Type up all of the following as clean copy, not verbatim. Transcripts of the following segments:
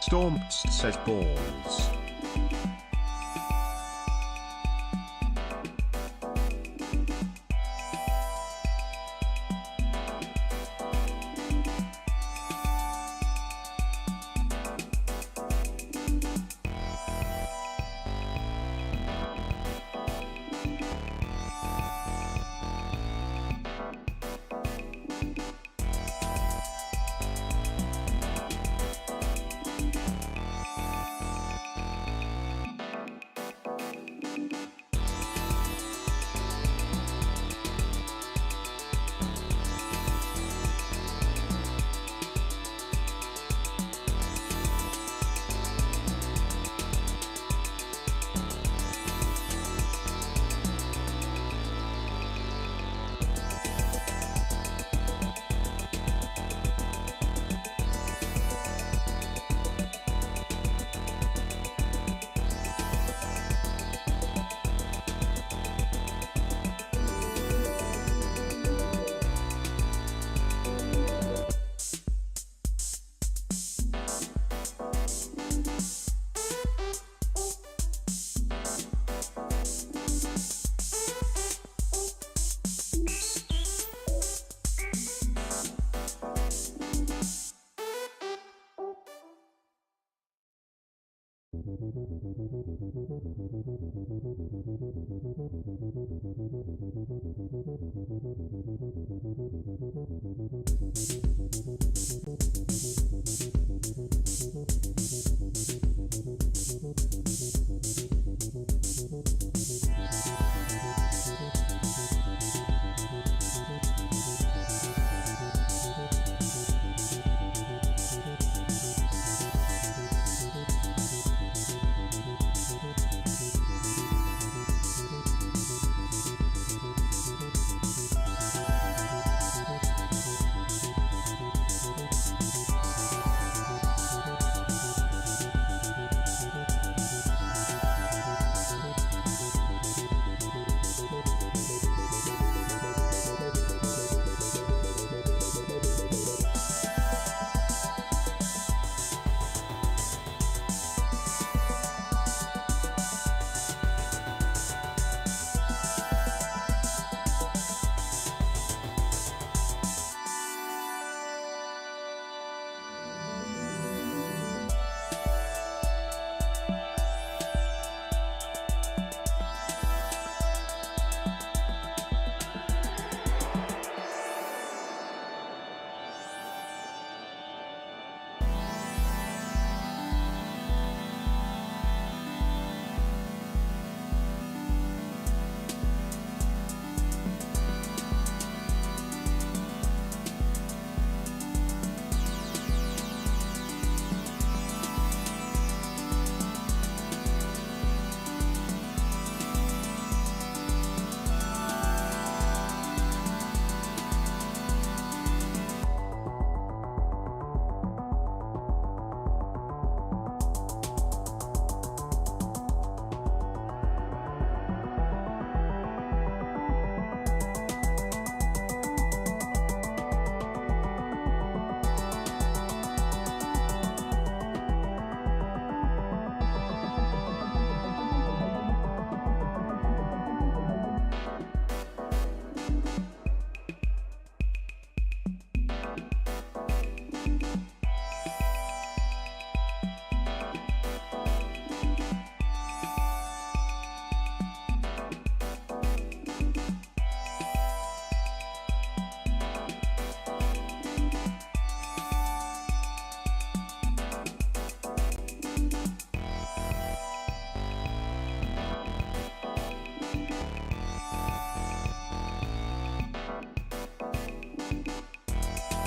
Stormps says balls.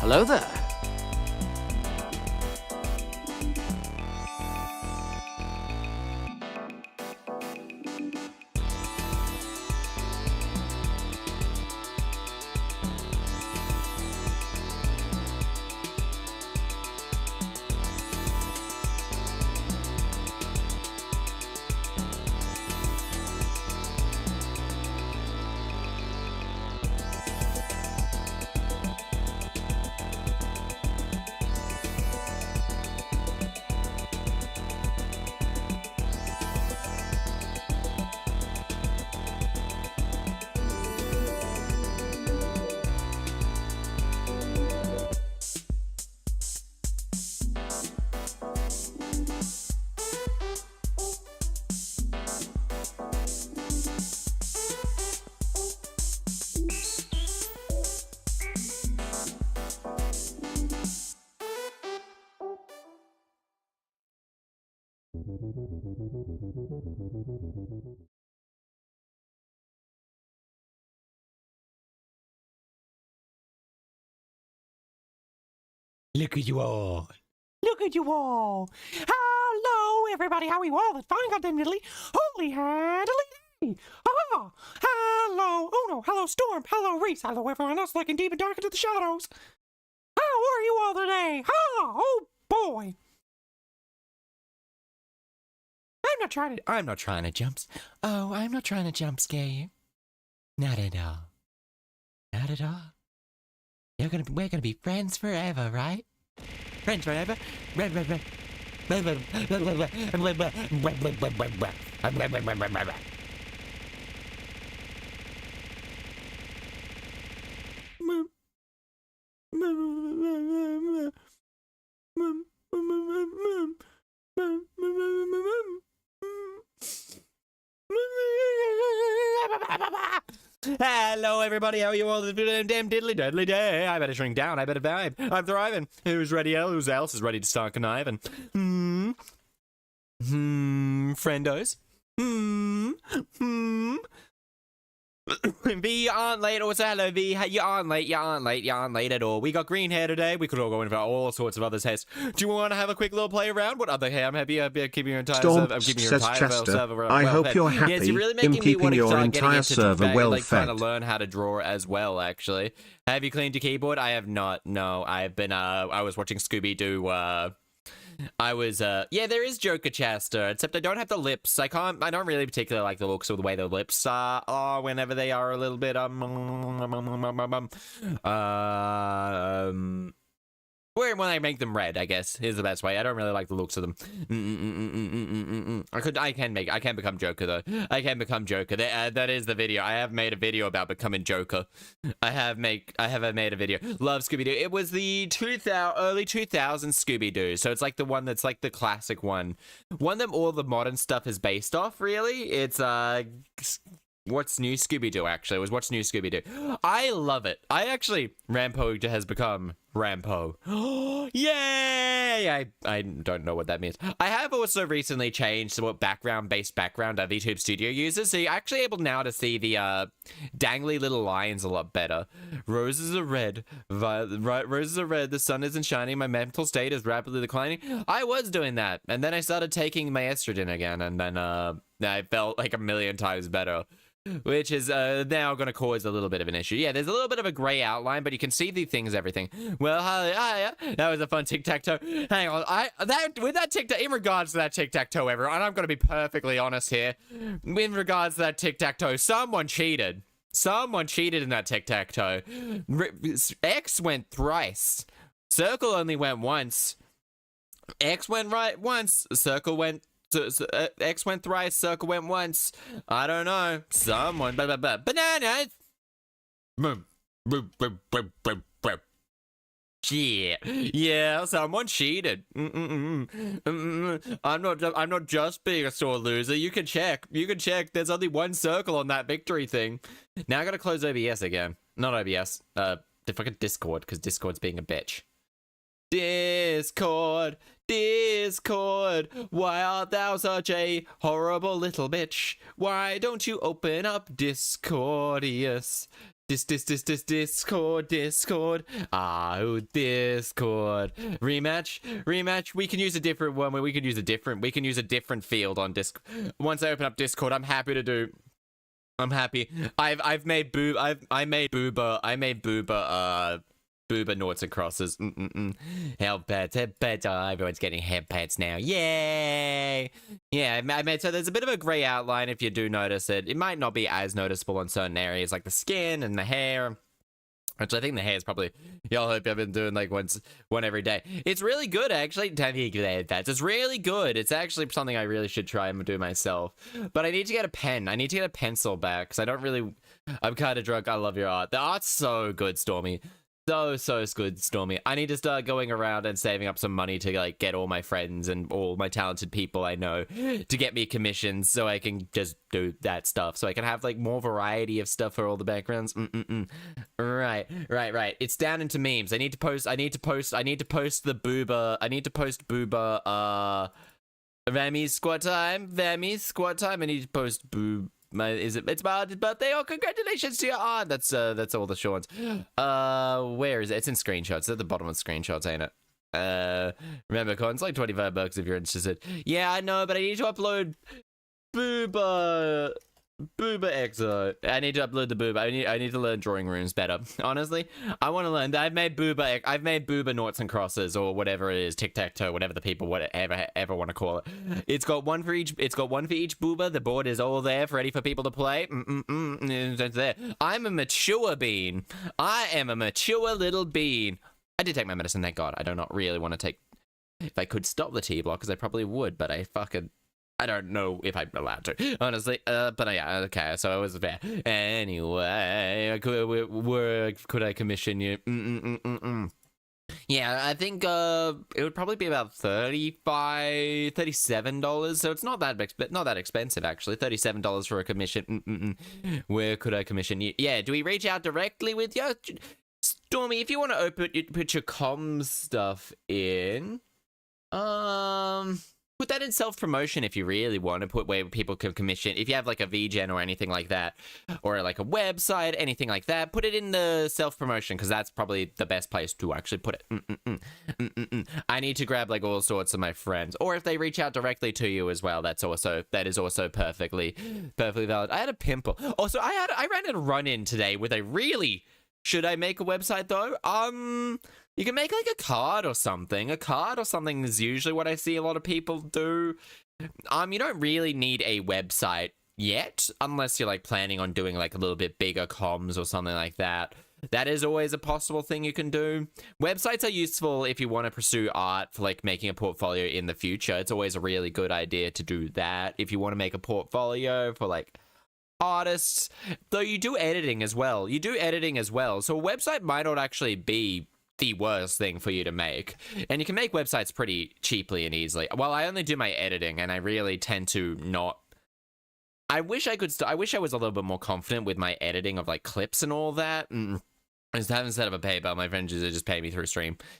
Hello there. Look at you all. Look at you all. Hello, everybody. How are you all? It's fine, goddamn diddly. Holy handily. Ah, hello. Oh no. Hello, Storm. Hello, Reese. Hello, everyone else looking deep and dark into the shadows. How are you all today? Oh boy. I'm not trying to jump scare you. Not at all. Not at all. We're gonna be friends forever, right? Friends forever? Hello, everybody. How are you all? This damn diddly deadly day. I better shrink down. I better vibe. I'm thriving. Who's ready? Who else is ready to start conniving? Friendos. V, you aren't late. Or hello, V. You aren't late. You aren't late at all. We got green hair today. We could all go into all sorts of other hairs. Do you want to have a quick little play around? What other hair? I'm happy. I'm keeping your entire Storm, server. says Chaster, I hope you're happy yes, you're really making in keeping your entire server well like, fed. Trying to learn how to draw as well, actually. Have you cleaned your keyboard? I have not. No, I've been, I was watching Scooby-Doo, yeah, there is Joker Chaster, except I don't have the lips. I don't really particularly like the looks of the way the lips are whenever they are a little bit, when I make them red, I guess, is the best way. I don't really like the looks of them. I can become Joker, though. I can become Joker. That is the video. I have made a video about becoming Joker. I have made a video. Love Scooby-Doo. It was the early 2000s Scooby-Doo, so it's like the one that's like the classic one. One that all the modern stuff is based off, really. It's, What's New Scooby-Doo, actually. It was What's New Scooby-Doo. I love it. Rampo has become Rampo. Yay! I don't know what that means. I have also recently changed to what based background VTube Studio uses, so you're actually able now to see the dangly little lines a lot better. Roses are red. Roses are red. The sun isn't shining. My mental state is rapidly declining. I was doing that, and then I started taking my estrogen again, and then I felt like a million times better. Which is now going to cause a little bit of an issue. Yeah, there's a little bit of a gray outline, but you can see the things, everything. Well, hi, that was a fun tic-tac-toe. Hang on, in regards to that tic-tac-toe, everyone, and I'm going to be perfectly honest here. In regards to that tic-tac-toe, someone cheated. Someone cheated in that tic-tac-toe. X went thrice. Circle only went once. X went right once. Circle went... X went thrice, circle went once. I don't know. Someone. Bananas! Yeah, someone cheated. I'm not just being a sore loser. You can check. There's only one circle on that victory thing. Now I gotta close OBS again. Not OBS. The fucking Discord, because Discord's being a bitch. Discord, why art thou such a horrible little bitch? Why don't you open up Discordius? Discord. Oh, Discord. Rematch. We can use a different one. We can use a different field on Disc. Once I open up Discord, I'm happy to do. I'm happy. I made Boober, Boober noughts and crosses. Head pets. Oh, everyone's getting head pets now. Yay! Yeah, I made so there's a bit of a grey outline if you do notice it. It might not be as noticeable in certain areas like the skin and the hair. Which I think the hair is probably, y'all hope I've been doing like one every day. It's really good, actually. It's really good. It's actually something I really should try and do myself. But I need to get a pen. I need to get a pencil back because I'm kind of drunk. I love your art. The art's so good, Stormy. So good, Stormy. I need to start going around and saving up some money to like get all my friends and all my talented people I know to get me commissions so I can just do that stuff. So I can have like more variety of stuff for all the backgrounds. Right. It's down into memes. I need to post the Boober. Vammy squat time. Vammy squat time. I need to post boob. It's my aunt's birthday. Oh, congratulations to your aunt. That's all the shorts. Where is it? It's in screenshots. It's at the bottom of screenshots, ain't it? Remember, it's like $25 if you're interested. Yeah, I know, but I need to upload Booba Exo. I need to upload the Booba. I need to learn drawing rooms better. Honestly, I want to learn. I've made Booba noughts and crosses or whatever it is, tic-tac-toe, whatever the people ever want to call it. It's got one for each. It's got one for each Booba. The board is all there, ready for people to play. It's there. I'm a mature bean. I am a mature little bean. I did take my medicine, thank God. I do not really want to take... If I could stop the T-blockers, I probably would, but I don't know if I'm allowed to, honestly. But yeah, okay, so it was fair. Anyway, could I commission you? Yeah, I think it would probably be about $37, so it's not that expensive, actually. $37 for a commission. Where could I commission you? Yeah, do we reach out directly with you? Stormy, if you want to put your comms stuff in, put that in self-promotion if you really want to put where people can commission. If you have like a VGen or anything like that, or like a website, anything like that, put it in the self-promotion because that's probably the best place to actually put it. I need to grab like all sorts of my friends, or if they reach out directly to you as well, that is also perfectly valid. I had a pimple. Also, I ran a run-in today with a really... Should I make a website though? You can make like a card or something. A card or something is usually what I see a lot of people do. You don't really need a website yet, unless you're like planning on doing like a little bit bigger comms or something like that. That is always a possible thing you can do. Websites are useful if you want to pursue art for like making a portfolio in the future. It's always a really good idea to do that. If you want to make a portfolio for like artists, though you do editing as well. So a website might not actually be the worst thing for you to make, and you can make websites pretty cheaply and easily. Well, I only do my editing, and I really tend to not... I wish I was a little bit more confident with my editing of like clips and all that. I just haven't set up a PayPal. My friends just pay me through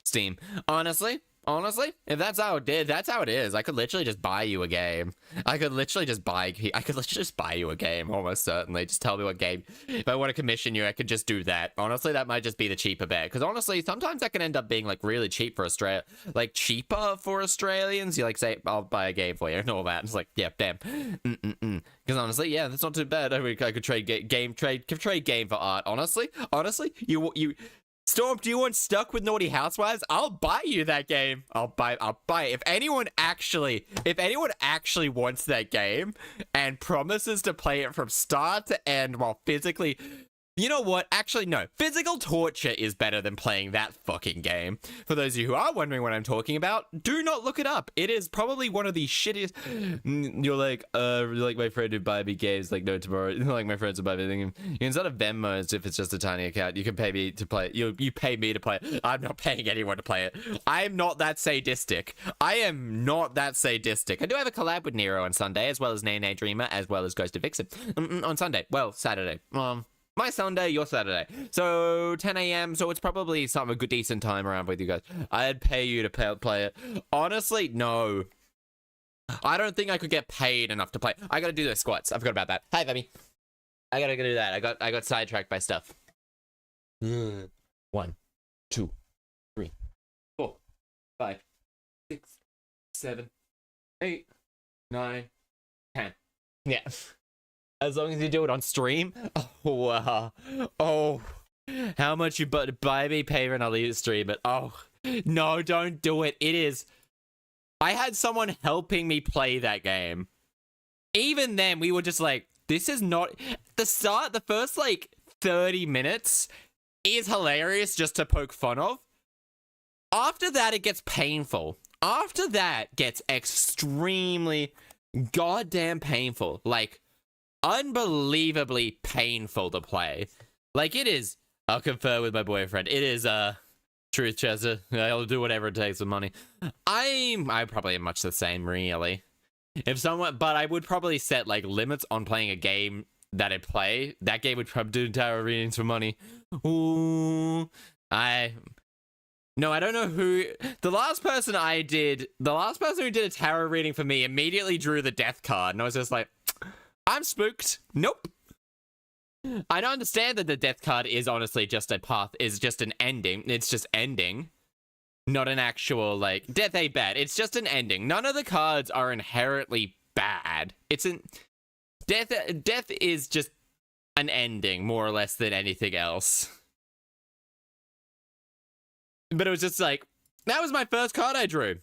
Steam. Honestly, if that's how it is. I could literally just buy you a game. I could literally just buy you a game, almost certainly. Just tell me what game. If I want to commission you, I could just do that. Honestly, that might just be the cheaper bet. Because honestly, sometimes that can end up being like really cheap for Australia. Like cheaper for Australians. You like say, I'll buy a game for you and all that. It's like, yeah, damn. Because honestly, yeah, that's not too bad. I could trade game for art. Honestly, you. Storm, do you want Stuck with Naughty Housewives? I'll buy you that game. I'll buy it. If anyone actually wants that game and promises to play it from start to end while physically... You know what? Actually, no. Physical torture is better than playing that fucking game. For those of you who are wondering what I'm talking about, do not look it up. It is probably one of the shittiest... You're like my friend who buy me games like no tomorrow. Like my friends who buy me things. You can sort of Venmo if it's just a tiny account. You can pay me to play it. You pay me to play it. I'm not paying anyone to play it. I'm not that sadistic. I am not that sadistic. I do have a collab with Nero on Sunday, as well as Nene Dreamer, as well as Ghost of Vixen. On Sunday. Well, Saturday. My Sunday, your Saturday. So 10 a.m. So it's probably a good decent time around with you guys. I'd pay you to play it. Honestly, no. I don't think I could get paid enough to play. I gotta do those squats. I forgot about that. Hi, Femi. I gotta go do that. I got sidetracked by stuff. 1, 2, 3, 4, 5, 6, 7, 8, 9, 10. Yeah. As long as you do it on stream. Oh, wow. Oh, how much you buy me, pay and I'll leave stream it. Oh, no, don't do it. It is. I had someone helping me play that game. Even then, we were just like, this is not... The first, like, 30 minutes is hilarious just to poke fun of. After that, it gets painful. After that, gets extremely goddamn painful. Like... unbelievably painful to play. Like, it is. I'll confer with my boyfriend. It is truth, Chaster. I'll do whatever it takes with money. I probably am much the same, really. But I would probably set like limits on playing a game that I play. That game would probably do tarot readings for money. Ooh, No, I don't know who. The last person who did a tarot reading for me immediately drew the death card, and I was just like, I'm spooked. Nope. I don't understand that the death card is honestly just a path, is just an ending. It's just ending. Not an actual, like, death ain't bad. It's just an ending. None of the cards are inherently bad. Death is just an ending, more or less, than anything else. But it was just like, that was my first card I drew.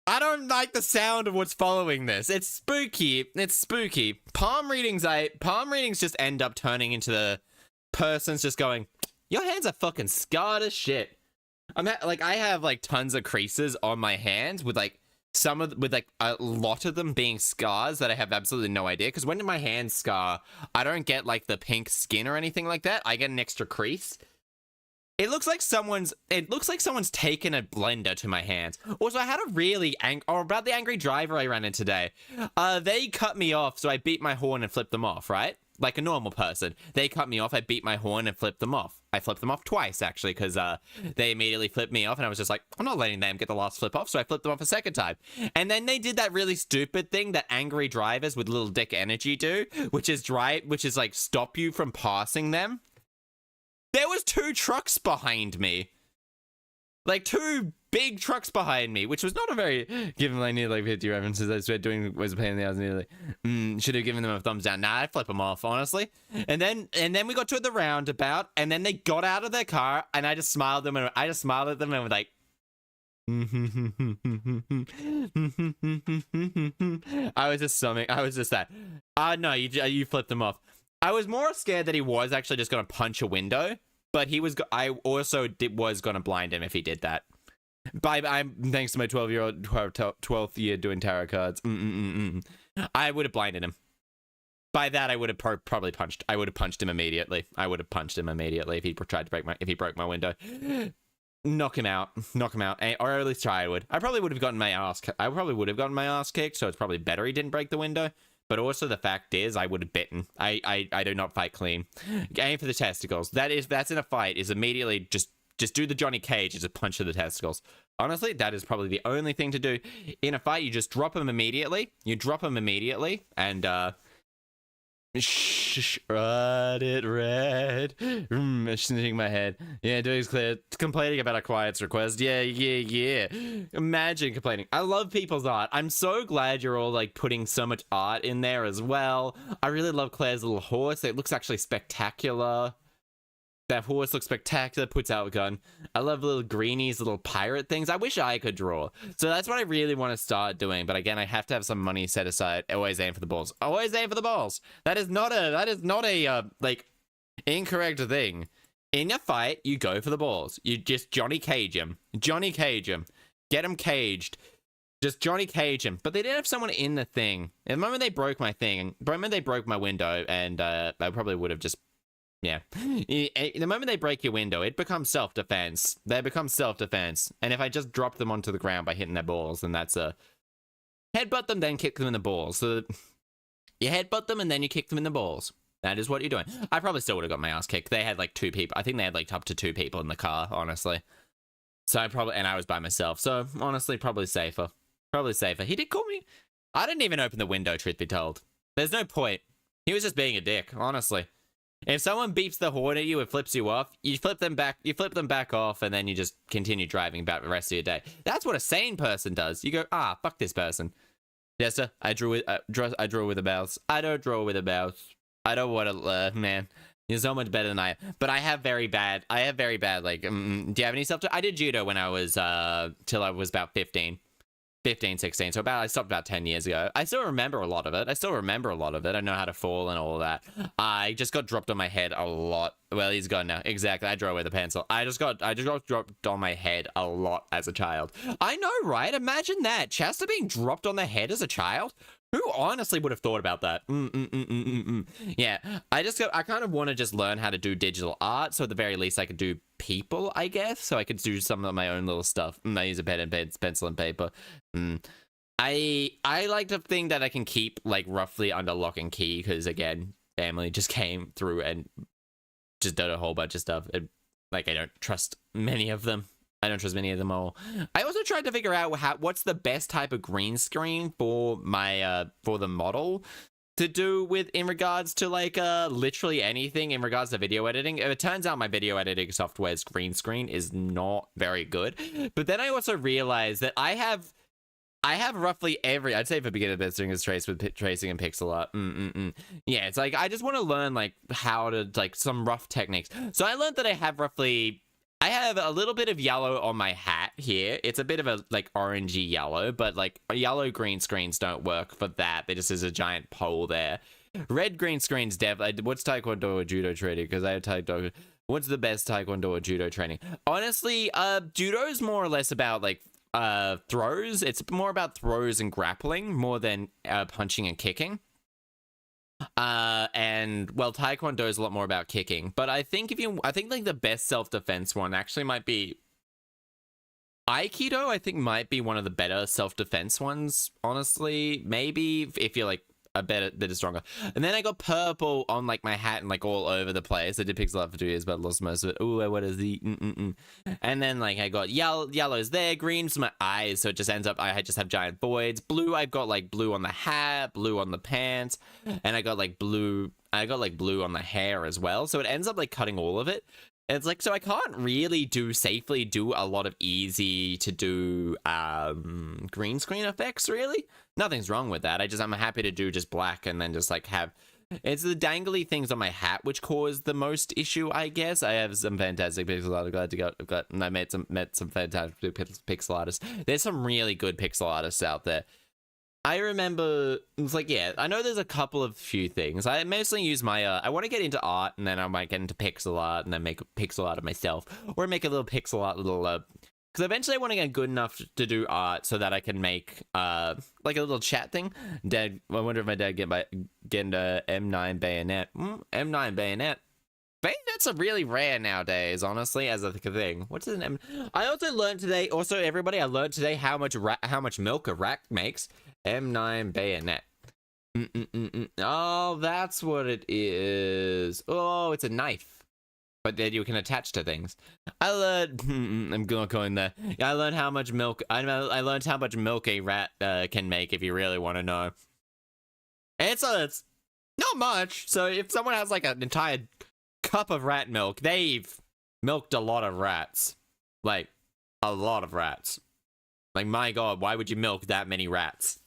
I don't like the sound of what's following this. It's spooky. It's spooky. Palm readings just end up turning into the person's just going, your hands are fucking scarred as shit. I have like tons of creases on my hands with like a lot of them being scars that I have absolutely no idea. Because when my hands scar, I don't get like the pink skin or anything like that. I get an extra crease. It looks like someone's taken a blender to my hands. Also, I had a really about the angry driver I ran into today. They cut me off, so I beat my horn and flipped them off, right? Like a normal person. They cut me off, I beat my horn and flipped them off. I flipped them off twice, actually, because they immediately flipped me off, and I was just like, I'm not letting them get the last flip off, so I flipped them off a second time. And then they did that really stupid thing that angry drivers with little dick energy do, which is like stop you from passing them. There was 2 trucks behind me. Like 2 big trucks behind me, which was not a very, given I needed like 50 references, I swear doing was a pain in the ass nearly. Should have given them a thumbs down. Nah, I'd flip them off, honestly. And then we got to the roundabout, and then they got out of their car, and I just smiled at them and was like, I was just that. No, you flipped them off. I was more scared that he was actually just going to punch a window, but I also was going to blind him if he did that. Thanks to my 12th year doing tarot cards. I would have blinded him. By that, I would have probably punched. I would have punched him immediately. If he tried to if he broke my window. Knock him out, or at least try. I probably would have gotten my ass kicked, so it's probably better he didn't break the window. But also the fact is, I would have bitten. I do not fight clean. Aim for the testicles. That's in a fight. Is immediately just do the Johnny Cage. Is a punch to the testicles. Honestly, that is probably the only thing to do in a fight. You just drop them immediately. And run it red. Shaking my head. Yeah, doing clear. Complaining about a quiet's request. Yeah. Imagine complaining. I love people's art. I'm so glad you're all like putting so much art in there as well. I really love Claire's little horse. It looks actually spectacular. That horse looks spectacular, puts out a gun. I love little greenies, little pirate things. I wish I could draw. So that's what I really want to start doing. But again, I have to have some money set aside. Always aim for the balls. Always aim for the balls. That is not a like incorrect thing. In a fight, you go for the balls. You just Johnny Cage him. Get him caged. Just Johnny Cage him. But they did have someone in the thing. At the moment they broke my window, and I probably would have just. Yeah. The moment they break your window, it becomes self-defense. They become self-defense. And if I just drop them onto the ground by hitting their balls, then that's a... Headbutt them, then kick them in the balls. So you headbutt them, and then you kick them in the balls. That is what you're doing. I probably still would have got my ass kicked. They had like 2 people. I think they had like up to 2 people in the car, honestly. So and I was by myself. So honestly, probably safer. He did call me. I didn't even open the window, truth be told. There's no point. He was just being a dick, honestly. If someone beeps the horn at you and flips you off, you flip them back off, and then you just continue driving about the rest of your day. That's what a sane person does. You go, fuck this person. Yes, sir. I draw with a mouse. I don't draw with a mouse. I don't want to, man. You're so much better than I am. But I have very bad, like, do you have any I did judo when I was, till I was about 15, 16. So I stopped about 10 years ago. I still remember a lot of it. I know how to fall and all of that. I just got dropped on my head a lot. Well, he's gone now. Exactly. I draw with a pencil. I just got dropped on my head a lot as a child. I know, right? Imagine that. Chaster being dropped on the head as a child. Who honestly would have thought about that? Yeah, I kind of want to just learn how to do digital art, so at the very least I could do people, I guess, so I could do some of my own little stuff. I use a pen and pencil and paper. I like to think that I can keep like roughly under lock and key, because again, family just came through and just did a whole bunch of stuff. Like, I don't trust many of them. I don't trust many of them all. I also tried to figure out what's the best type of green screen for my for the model to do with in regards to like literally anything in regards to video editing. It turns out my video editing software's green screen is not very good. But then I also realized that I have roughly every, I'd say for beginner best thing is tracing and pixel art. Yeah, it's like I just want to learn like how to like some rough techniques. So I learned that I have a little bit of yellow on my hat here. It's a bit of a like orangey yellow, but like yellow green screens don't work for that. There just is a giant pole there. Red green screens definitely. What's Taekwondo or Judo training? Because I have Taekwondo. What's the best Taekwondo or Judo training? Honestly, Judo is more or less about like throws. It's more about throws and grappling more than punching and kicking. And well, Taekwondo is a lot more about kicking, but I think like the best self-defense one actually might be Aikido. I think might be one of the better self-defense ones, honestly. Maybe if you're like a bit stronger. And then I got purple on like my hat and like all over the place. I did pixel art for 2 years, but lost most of it. Ooh, what is the And then like I got yellow's there, green's my eyes, so it just ends up I just have giant voids. Blue, I've got like blue on the hat, blue on the pants, and I got like blue on the hair as well. So it ends up like cutting all of it. It's like, so I can't really safely do a lot of easy to do green screen effects, really. Nothing's wrong with that. I'm happy to do just black and then just like have, it's the dangly things on my hat which cause the most issue, I guess. I have some fantastic pixel art. I'm glad to go. And I met some fantastic pixel artists. There's some really good pixel artists out there. I remember, it's like, yeah, I know there's a couple of few things. I mostly use my, I want to get into art, and then I might get into pixel art, and then make a pixel art of myself, or make a little pixel art, because eventually I want to get good enough to do art so that I can make, like a little chat thing. Dad, I wonder if my dad get into M9 bayonet. M9 bayonet. Bayonets are really rare nowadays, honestly, as a thing. What's an M? I also learned today, everybody, I learned today how much milk a rat makes. M9 bayonet. Oh, that's what it is. Oh, it's a knife, but then you can attach to things. I learned. I'm going there. I learned how much milk. I learned how much milk a rat can make. If you really want to know, it's not much. So if someone has like an entire cup of rat milk, they've milked a lot of rats. Like a lot of rats. Like, my God, why would you milk that many rats?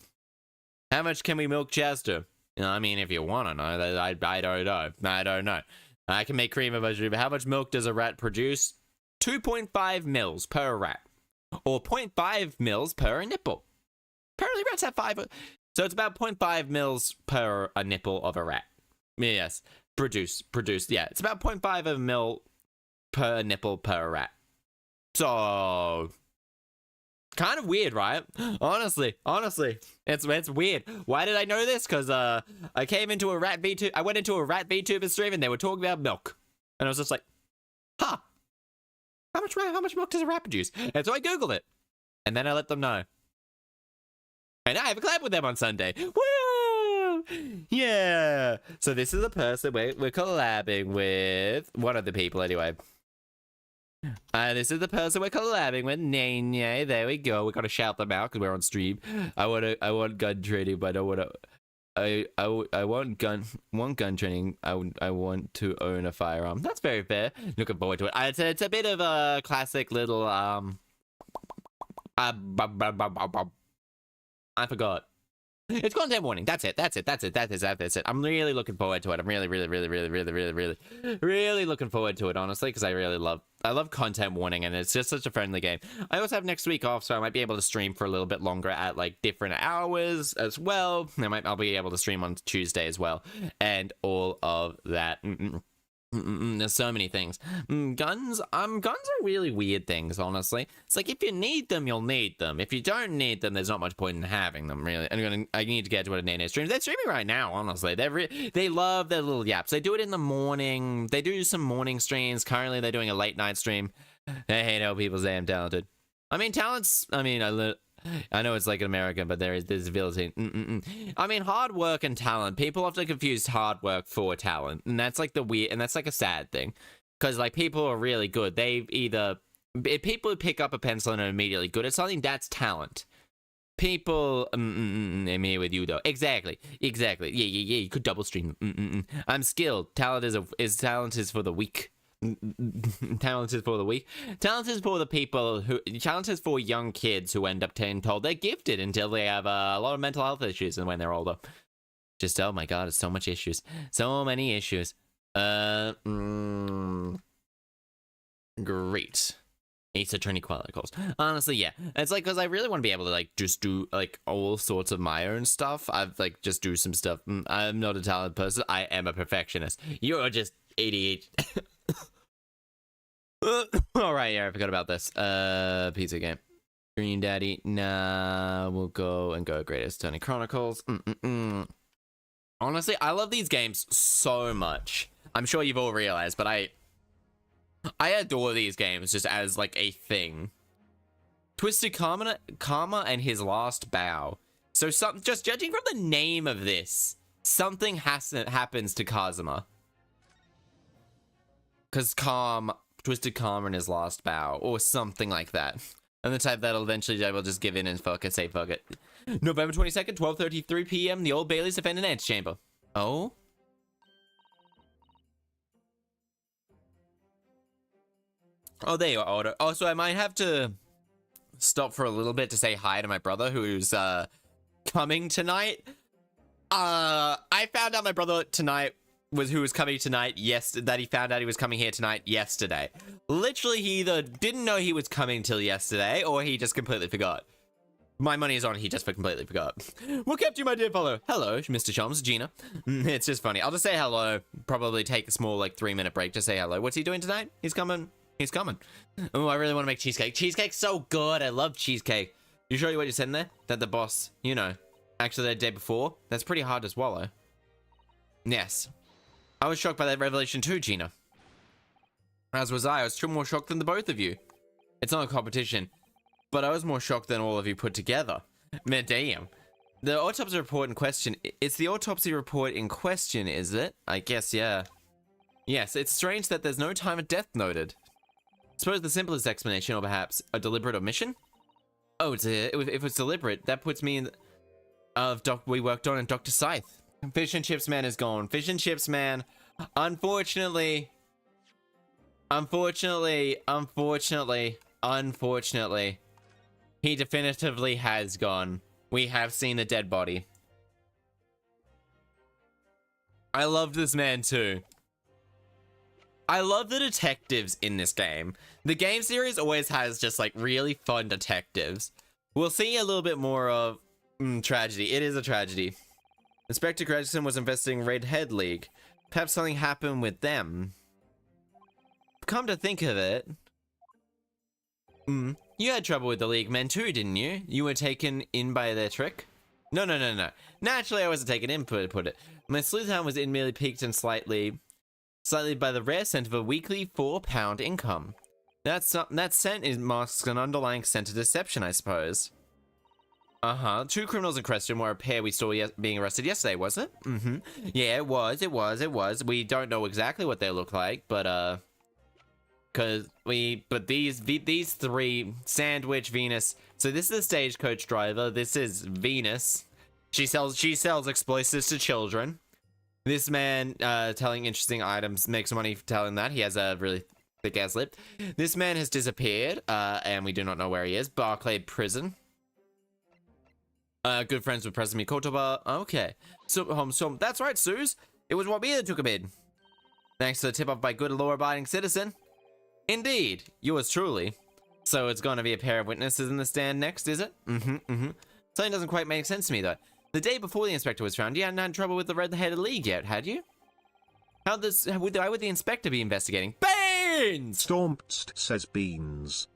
How much can we milk Chaster? You know, I mean, if you want to know, I don't know. I don't know. I can make cream of mushroom, but how much milk does a rat produce? 2.5 mils per rat. Or 0.5 mils per nipple. Apparently rats have 5. So it's about 0.5 mils per a nipple of a rat. Yes. Produced. Yeah, it's about 0.5 of a mil per nipple per rat. So... kind of weird, right? Honestly, it's weird. Why did I know this? Because I went into a rat VTuber stream and they were talking about milk, and I was just like, huh, how much milk does a rat produce? And so I googled it, and then I let them know, and I have a collab with them on Sunday. Woo! Yeah. So this is the person we're collabing with. One of the people, anyway. This is the person we're collabing with. Nene, there we go. We gotta shout them out because we're on stream. I want gun training, but I don't want to. I want gun training. I want to own a firearm. That's very fair. Looking forward to it. It's a bit of a classic little I forgot. It's content warning. That's it. I'm really looking forward to it. I'm really looking forward to it, honestly, because I love content warning, and it's just such a friendly game. I also have next week off, so I might be able to stream for a little bit longer at like different hours as well. I'll be able to stream on Tuesday as well, and all of that. There's so many things. Guns are really weird things, honestly. It's like, if you need them, you'll need them. If you don't need them, there's not much point in having them, really. I need to get to it at Nene streams. They're streaming right now, honestly. They love their little yaps. They do it in the morning. They do some morning streams. Currently, they're doing a late night stream. They hate how people say I'm talented. I mean, I know it's like an American, but there's ability. I mean, hard work and talent. People often confuse hard work for talent, and that's like that's like a sad thing. Because, like, people are really good. They either... If people who pick up a pencil and are immediately good at something, that's talent. People... I'm here with you, though. Exactly. Yeah. You could double stream. I'm skilled. Talent is for the weak. Talent is for the weak. Talent is for the people who... Talent is for young kids who end up being told they're gifted until they have a lot of mental health issues and when they're older. Just, oh my god, it's so much issues. So many issues. Great. Ace Attorney Chronicles. Honestly, yeah. It's like, because I really want to be able to, like, just do, like, all sorts of my own stuff. I've, like, just do some stuff. I'm not a talented person. I am a perfectionist. You're just ADHD. Alright, yeah, I forgot about this. Pizza game. Green Daddy. Nah, we'll go Greatest Attorney Chronicles. Honestly, I love these games so much. I'm sure you've all realized, but I adore these games just as, like, a thing. Twisted Karma and His Last Bow. So, just judging from the name of this, something happens to Kazuma. Because Twisted Karma and His Last Bow, or something like that. And the type that'll eventually will just give in and say fuck it. November 22nd, 12:33 p.m., the Old Bailey's defendant antechamber. Oh? Oh, there you are, Otto. Oh, so I might have to stop for a little bit to say hi to my brother who's coming tonight. I found out my brother who was coming tonight that he found out he was coming here tonight yesterday. Literally, he either didn't know he was coming till yesterday or he just completely forgot. My money is on he just completely forgot. What kept you, my dear fellow? Hello, Mr. Chums, Gina. It's just funny. I'll just say hello. Probably take a small, like, 3-minute break to say hello. What's he doing tonight? He's coming. Oh, I really want to make cheesecake. Cheesecake's so good. I love cheesecake. You sure what you said in there? That the boss, you know, actually the day before? That's pretty hard to swallow. Yes. I was shocked by that revelation too, Gina. As was I. I was still more shocked than the both of you. It's not a competition, but I was more shocked than all of you put together. Man, damn. The autopsy report in question. It's the autopsy report in question, is it? I guess, yeah. Yes, it's strange that there's no time of death noted. Suppose the simplest explanation, or perhaps a deliberate omission? Oh, if it's deliberate, that puts me in we worked on and Dr. Scythe. Fish and Chips Man is gone. Fish and Chips Man, unfortunately, he definitively has gone. We have seen a dead body. I love this man too. I love the detectives in this game. The game series always has just, like, really fun detectives. We'll see a little bit more of tragedy. It is a tragedy. Inspector Gregson was investigating Red Head League. Perhaps something happened with them. Come to think of it, you had trouble with the League men too, didn't you? You were taken in by their trick? No. Naturally, I wasn't taken in, put it. My sleuthhound was in merely piqued and slightly by the rare scent of a weekly £4 income. That scent masks an underlying scent of deception, I suppose. Two criminals in question were a pair we saw being arrested yesterday, was it? Yeah, it was. We don't know exactly what they look like, but these three, Sandwich, Venus. So this is the stagecoach driver. This is Venus. She sells explosives to children. This man, telling interesting items, makes money telling that. He has a really thick ass lip. This man has disappeared, and we do not know where he is. Barclay Prison. Good friends with President Kotoba. Okay. So that's right, Suze. It was what we that took him in. Thanks to the tip-off by good law-abiding citizen. Indeed. Yours truly. So it's going to be a pair of witnesses in the stand next, is it? Something doesn't quite make sense to me, though. The day before the inspector was found, you hadn't had trouble with the Red-Headed League yet, had you? Why would the inspector be investigating? Beans! Stormst says beans.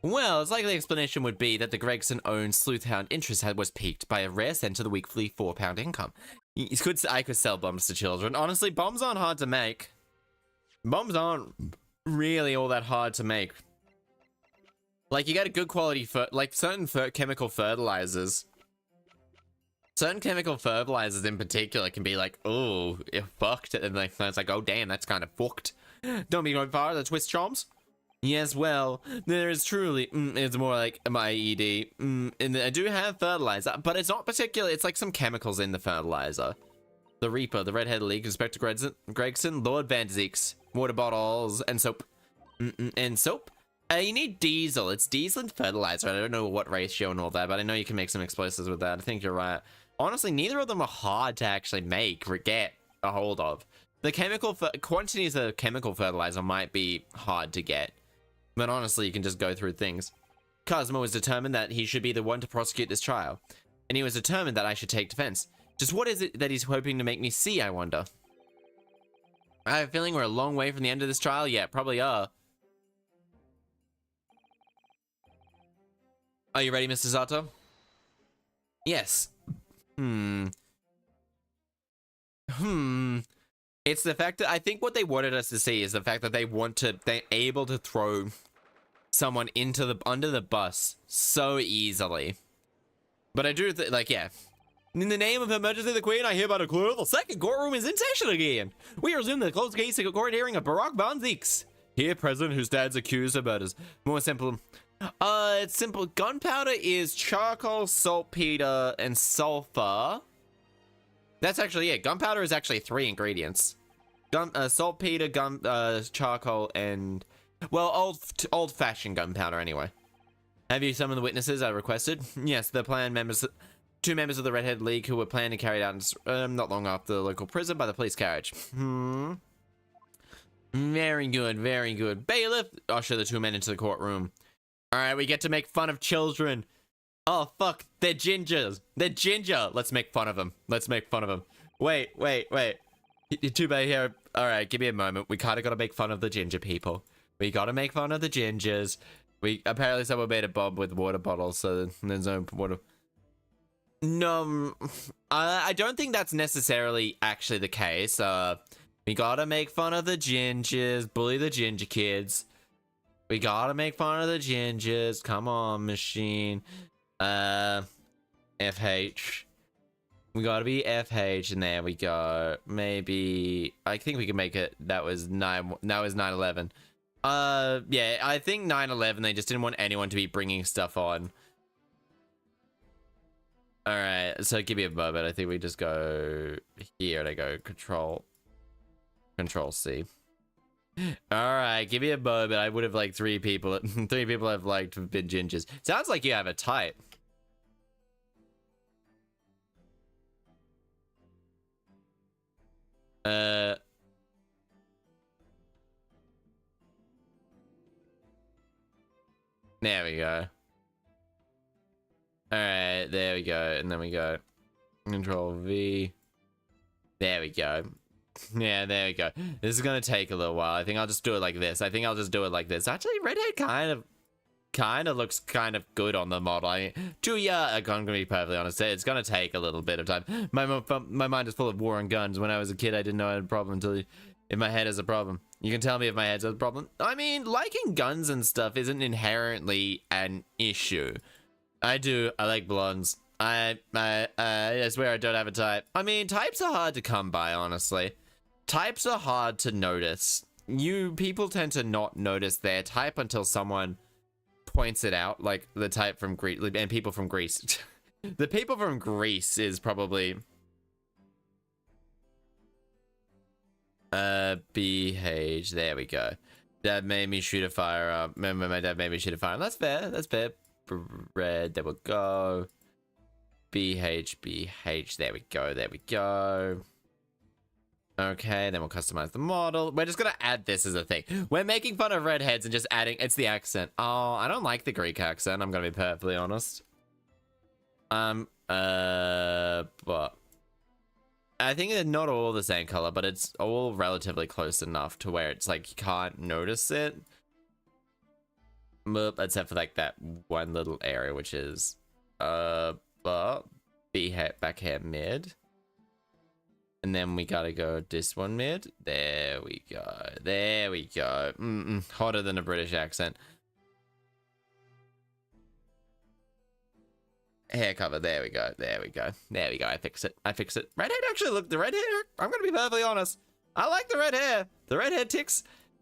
Well, it's likely the explanation would be that the Gregson-owned sleuthhound interest was piqued by a rare scent of the weekly £4 income. I could sell bombs to children. Honestly, bombs aren't hard to make. Bombs aren't really all that hard to make. Like, you get a good quality, like certain chemical fertilizers. Certain chemical fertilizers in particular can be like, oh, it fucked. And like, it's like, oh damn, that's kind of fucked. Don't be going far, the twist charms. Yes, well, there is truly, it's more like my ED. And I do have fertilizer, but it's not particular. It's like some chemicals in the fertilizer. The Reaper, the Redheaded League, Inspector Gregson, Lord Van Zeeks, water bottles, and soap. And soap? You need diesel. It's diesel and fertilizer. I don't know what ratio and all that, but I know you can make some explosives with that. I think you're right. Honestly, neither of them are hard to actually make or get a hold of. The chemical quantities of chemical fertilizer might be hard to get. But honestly, you can just go through things. Cosmo was determined that he should be the one to prosecute this trial. And he was determined that I should take defense. Just what is it that he's hoping to make me see, I wonder? I have a feeling we're a long way from the end of this trial. Yeah, probably are. Are you ready, Mr. Zato? Yes. It's the fact that I think what they wanted us to see is the fact that they're able to throw someone under the bus so easily. But I do yeah. In the name of Her Majesty the Queen, I hereby declare the second courtroom is in session again. We resume the closed case of court hearing of Barack Van Zeeks, here present, who stands accused of murders. More simple. It's simple. Gunpowder is charcoal, saltpeter, and sulfur. That's actually it. Gunpowder is actually 3 ingredients. Saltpeter, charcoal, and... well, old-fashioned gunpowder, anyway. Have you summoned the witnesses I requested? Yes, the planned members... 2 members of the Redhead League who were planned to carry out not long after the local prison by the police carriage. Very good, very good. Bailiff, usher the 2 men into the courtroom. Alright, we get to make fun of children. Oh, fuck. They're gingers. They're ginger. Let's make fun of them. Let's make fun of them. Wait. Too bad here. Alright, give me a moment. We kind of got to make fun of the ginger people. We got to make fun of the gingers. Apparently someone made a bomb with water bottles, so there's no water. No, I don't think that's necessarily actually the case. We got to make fun of the gingers, bully the ginger kids. We got to make fun of the gingers. Come on, machine. FH. We gotta be FH, and there we go. Maybe I think we can make it. That was 9/11. Yeah, I think 9/11. They just didn't want anyone to be bringing stuff on. All right, so give me a moment. I think we just go here, and I go Control C. All right, give me a moment. I would have like 3 people. 3 people have liked been gingers. Sounds like you have a type. There we go. Alright, there we go. And then we go Control V. There we go. Yeah, there we go. This is gonna take a little while. I think I'll just do it like this. Actually, Redhead kind of looks kind of good on the model. Julia, I'm gonna be perfectly honest, it's gonna take a little bit of time. My mind is full of war and guns. When I was a kid, I didn't know I had a problem until if my head has a problem. You can tell me if my head's a problem. I mean, liking guns and stuff isn't inherently an issue. I like blondes. I swear I don't have a type. I mean, types are hard to come by, honestly. Types are hard to notice. People tend to not notice their type until someone points it out, like the type from Greece, and people from Greece. The people from Greece is probably BH. There we go. Dad made me shoot a firearm. Remember, my dad made me shoot a firearm. That's fair. That's fair. Red. There we go. BH. There we go. There we go. Okay, then we'll customize the model. We're just gonna add this as a thing. We're making fun of redheads and just adding, it's the accent. Oh, I don't like the Greek accent, I'm gonna be perfectly honest. But I think they're not all the same color, but it's all relatively close enough to where it's like you can't notice it. Except for like that one little area, which is back here mid. And then we gotta go this one mid. There we go. There we go. Hotter than a British accent. Hair cover. There we go. There we go. There we go. I fix it. I fix it. Red hair actually look. The red hair. I'm gonna be perfectly honest. I like the red hair. The red hair ticks.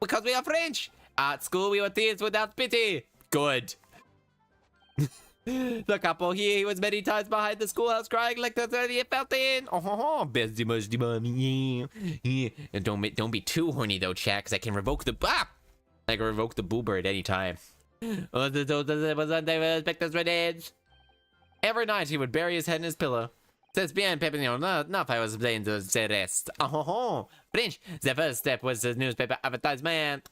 Because we are French. At school, we were teased without pity. Good. The couple here, he was many times behind the schoolhouse crying like the 30th fountain. Oh, bestie musty mommy. Yeah. And don't be too horny though, chat, because I can revoke the I can revoke the boober at any time. Every night he would bury his head in his pillow. Says bien, Pepino, enough I was playing the rest. Oh, French. The first step was the newspaper advertisement.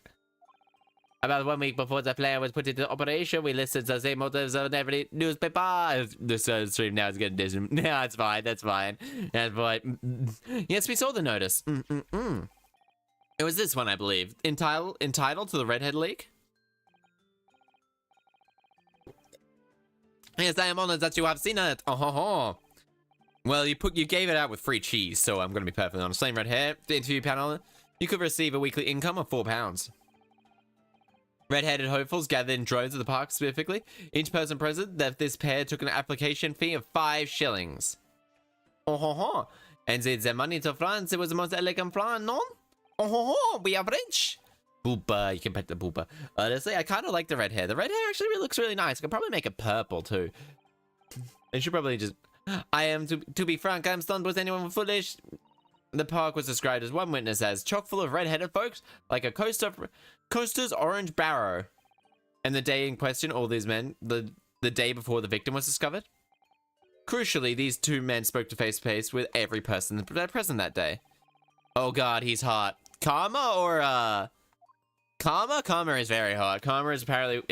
About 1 week before the plan was put into operation, we listed the same motives on every newspaper. The stream now is getting distant. No, that's fine. That's fine. That's fine. Yes, we saw the notice. It was this one, I believe. Entitled to the Redhead League. Yes, I am honored that you have seen it. Well, you gave it out with free cheese, so I'm gonna be perfectly honest. Same red hair. The interview panel. You could receive a weekly income of £4. Red-headed hopefuls gathered in droves at the park specifically. Each person present that this pair took an application fee of 5 shillings. And they money to France. It was the most elegant plan, no? We are French. Booba, you can pet the booba. Honestly, I kind of like the red hair. The red hair actually looks really nice. I could probably make it purple too. I should probably just... I am, to be frank, I am stunned. Was anyone foolish? The park was described as one witness as chock full of red-headed folks, like a coaster's orange barrow. And the day in question, all these men, the day before the victim was discovered. Crucially, these 2 men spoke to face-to-face with every person present that day. Oh god, he's hot. Karma or, Karma? Karma is very hot. Karma is apparently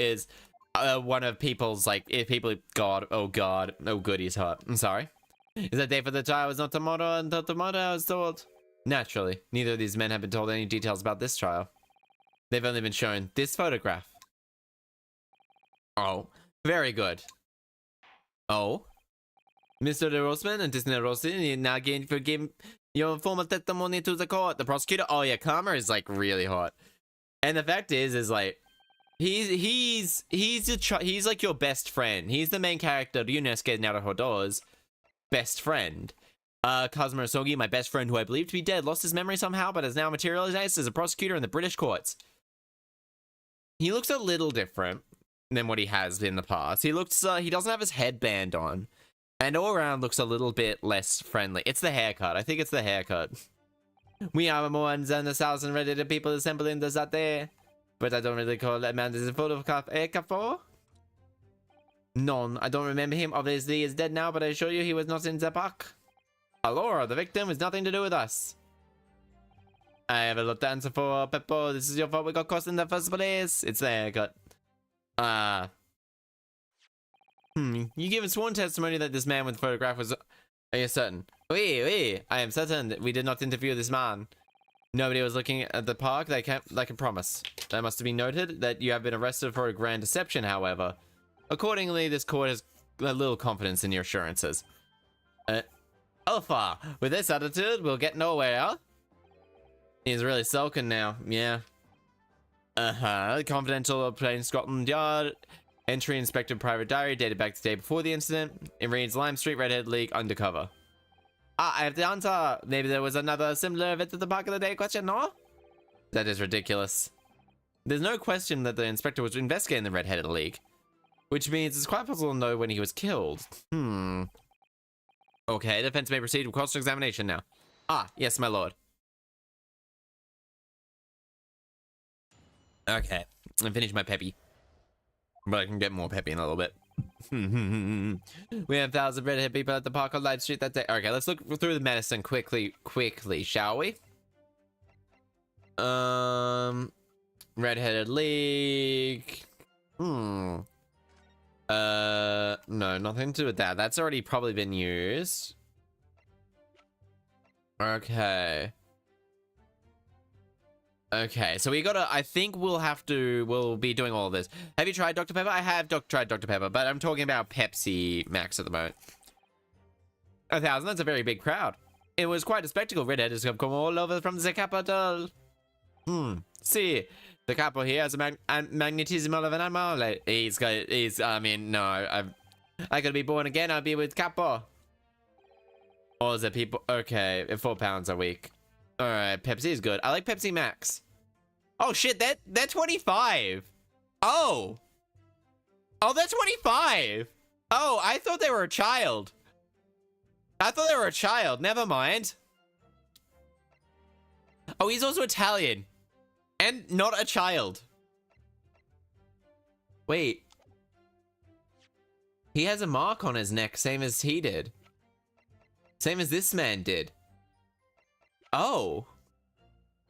one of people's, like, if people, oh good, he's hot. I'm sorry. Is that day for the trial was not tomorrow until tomorrow, I was told. Naturally, neither of these men have been told any details about this trial. They've only been shown this photograph. Oh, very good. Oh, Mr. De Rosman and Disney Rossi now again for giving your formal testimony to the court. The prosecutor, oh yeah, Karma is like really hot. And the fact is like, he's like your best friend. He's the main character, Eunice getting out of her doors. Best friend. Kazuma Sogi, my best friend who I believe to be dead, lost his memory somehow, but has now materialized as a prosecutor in the British courts. He looks a little different than what he has in the past. He doesn't have his headband on. And all around looks a little bit less friendly. It's the haircut. I think it's the haircut. We are more than 1,000 Reddit people assembling this out there. But I don't really call that man. Is it full of for? None. I don't remember him. Obviously, he's dead now, but I assure you he was not in the park. Alora, the victim, has nothing to do with us. I have a lot to answer for, Peppo. This is your fault we got caught in the first place. It's the haircut. You given sworn testimony that this man with the photograph was... Are you certain? Oui. I am certain that we did not interview this man. Nobody was looking at the park, I can promise. That must be noted that you have been arrested for a grand deception, however. Accordingly, this court has a little confidence in your assurances. Alpha, with this attitude, we'll get nowhere. He's really sulking now, yeah. Confidential plain Scotland Yard. Entry inspected private diary dated back to the day before the incident. It reads Lime Street Redhead League undercover. I have the answer. Maybe there was another similar event at the park of the day question, no? That is ridiculous. There's no question that the inspector was investigating the Redheaded League. Which means it's quite possible to know when he was killed. Okay, defense may proceed with cross-examination now. Yes, my lord. Okay, I finished my peppy. But I can get more peppy in a little bit. We have 1,000 redhead people at the park on Light Street that day. Okay, let's look through the medicine quickly, shall we? Redheaded League. No, nothing to do with that. That's already probably been used. Okay. Okay, so we gotta, I think we'll be doing all of this. Have you tried Dr. Pepper? I have tried Dr. Pepper, but I'm talking about Pepsi Max at the moment. 1,000, that's a very big crowd. It was quite a spectacle. Redheaders have come all over from the capital. See, the capo here has a magnetism of an animal. Like, I mean, no, I could be born again, I'll be with capo. Or is it people, okay, £4 a week. Alright, Pepsi is good. I like Pepsi Max. Oh shit, they're 25. Oh. Oh, they're 25. Oh, I thought they were a child. I thought they were a child. Never mind. Oh, he's also Italian. And not a child. Wait. He has a mark on his neck, same as he did. Same as this man did. Oh.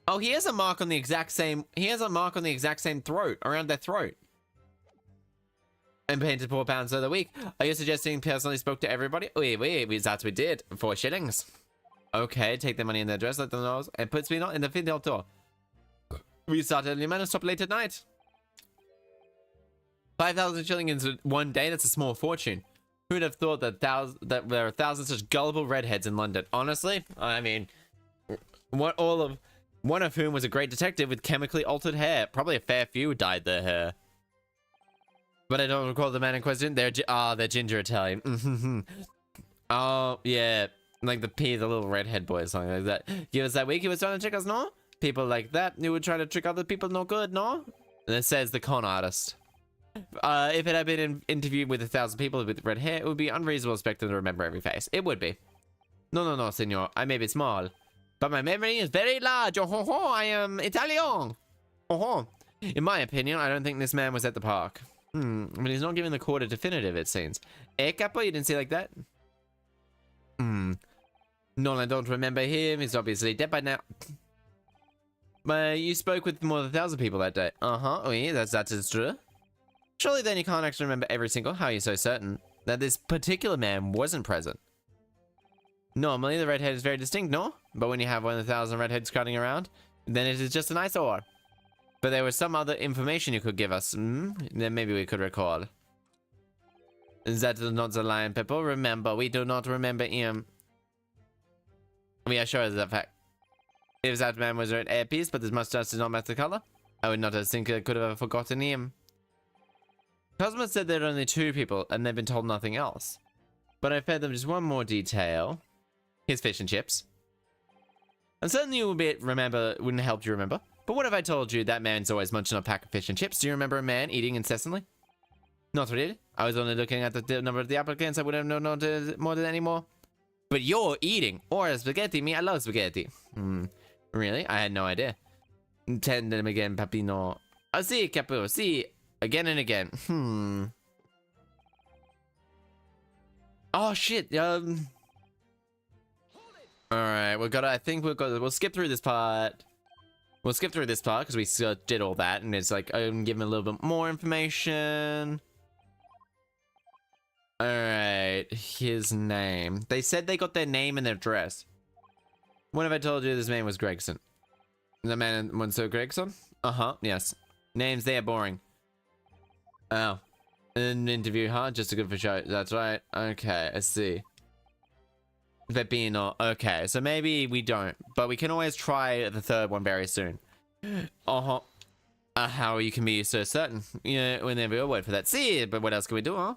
Oh, he has a mark on the exact same... He has a mark on the exact same throat, around their throat. And painted £4 of the week. Are you suggesting personally spoke to everybody? Wait, that's what we did. 4 shillings. Okay, take the money in their dress, let them know, and puts me in the field door. We start early man and stop late at night. 5,000 shillings in one day, that's a small fortune. Who'd have thought that there are thousands of such gullible redheads in London? Honestly, I mean, one of whom was a great detective with chemically altered hair. Probably a fair few dyed their hair. But I don't recall the man in question. They're ginger Italian. Oh, yeah. Like the little redhead boy or something like that. Give us that week, he was trying to trick us, no? People like that, you would try to trick other people, no good, no? And it says the con artist. If it had been interviewed with 1,000 people with red hair, it would be unreasonable to expect them to remember every face. It would be. No, senor. I may be small, but my memory is very large. Oh, ho, ho, I am Italian. Oh, ho. In my opinion, I don't think this man was at the park. But he's not giving the court a definitive, it seems. Eh, capo? You didn't see like that? No, I don't remember him. He's obviously dead by now. But you spoke with more than 1,000 people that day. Oh yeah, that is true. Surely then you can't actually remember every single. How are you so certain that this particular man wasn't present? Normally the redhead is very distinct, no? But when you have 1,000 redheads crowding around, then it is just an eyesore. But there was some other information you could give us. Then maybe we could recall. That is not the lion, people. Remember, we do not remember him. We are sure of that fact. If that man was wearing earpiece, but his mustache did not match the color, I would not have think I could have forgotten him. Cosmo said there are only 2 people, and they've been told nothing else. But I fed them just one more detail. Here's fish and chips. I'm certain you wouldn't help you remember. But what if I told you that man's always munching a pack of fish and chips? Do you remember a man eating incessantly? Not really. I was only looking at the number of the applicants. I would have known more than any more. But you're eating. Or spaghetti. Me, I love spaghetti. Really? I had no idea. Tend them again, papino. Oh, si, capo. Si. Again and again. Oh, shit. Alright, we'll skip through this part. We'll skip through this part because we did all that, and it's like I'm giving a little bit more information. Alright, his name. They said they got their name and their address. What if I told you this man was Gregson? The man in Monsieur Gregson? Yes. Names, they are boring. Oh. An interview, huh? Just a good for show. That's right. Okay, I see. Pepino. Okay, so maybe we don't. But we can always try the 3rd one very soon. How you can be so certain? Yeah, whenever a word for that. See, but what else can we do, huh?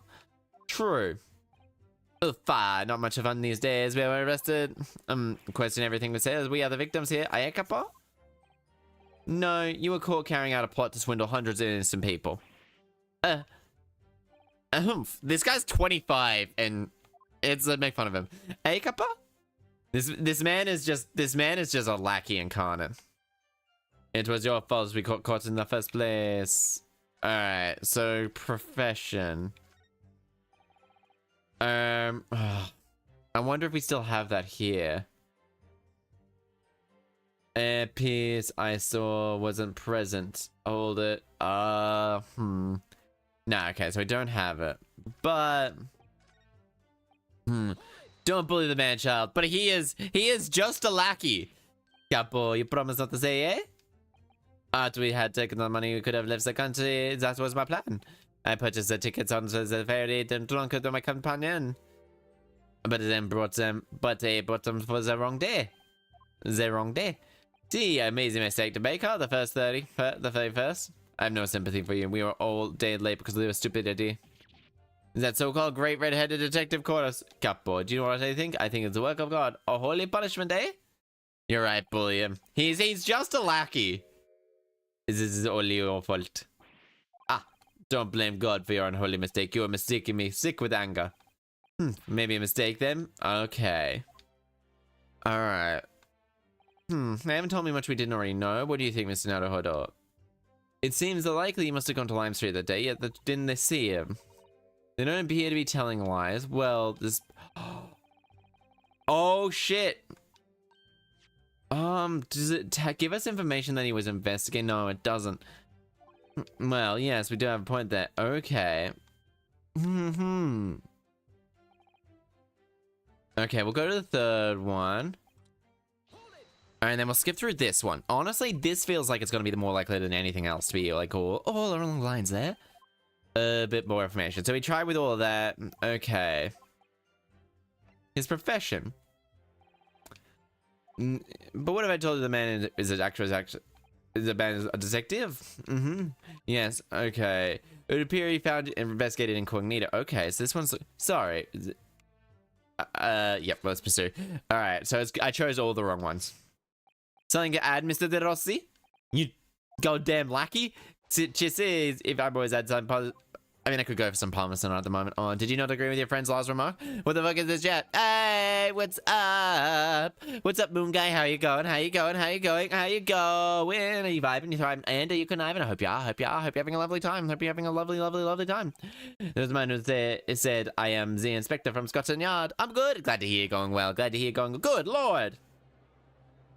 True. Fine. Not much fun these days. We were arrested. Question everything we say. We are the victims here. Aye, capo? No, you were caught carrying out a plot to swindle hundreds of innocent people. This guy's 25 and it's make fun of him. Hey, Kappa? This man is just a lackey incarnate. It was your fault we got caught in the first place. Alright, so profession. I wonder if we still have that here. Piece I saw wasn't present. Hold it. Nah, okay, so we don't have it. But don't bully the man child. But he is just a lackey. Capo, you promised not to say, eh? After we had taken the money, we could have left the country. That was my plan. I purchased the tickets onto the ferry and drunk with my companion. But they brought them for the wrong day. The wrong day. See, I made a mistake to make the 31st. I have no sympathy for you. We were all day late because of your stupidity. That so-called great red-headed detective caught us. Capo, do you know what I think? I think it's the work of God. A holy punishment, eh? You're right, bully him. He's just a lackey. This is only your fault. Ah, don't blame God for your unholy mistake. You are mistaking me sick with anger. Maybe a mistake then? Okay. Alright. They haven't told me much we didn't already know. What do you think, Mr. Naruhodo? It seems likely you must have gone to Lime Street that day, yet didn't they see him? They don't appear to be telling lies. Well, this... Oh, shit! Does it give us information that he was investigating? No, it doesn't. Well, yes, we do have a point there. Okay. Okay, we'll go to the third one. Alright, and then we'll skip through this one. Honestly, this feels like it's going to be the more likely than anything else to be like all along the lines there. A bit more information. So we tried with all of that. Okay. His profession. But what if I told you the man is a detective? Yes, okay. It would appear he found and investigated incognito. Okay, so this one's... Sorry. Yep, let's pursue. Alright, so I chose all the wrong ones. Something to add, Mr. De Rossi? You goddamn lackey? She says if I've always had some... I mean, I could go for some Parmesan at the moment. Oh, did you not agree with your friend's last remark? What the fuck is this chat? Hey, what's up? What's up, Moon Guy? How you going? How you going? How you going? How you going? Are you vibing? You thriving? And are you conniving? I hope you are. I hope you are. I hope you're having a lovely time. I hope you're having a lovely, lovely, lovely time. There's a man who said, I am the inspector from Scotland Yard. I'm good. Glad to hear you going well. Glad to hear you going good. Lord.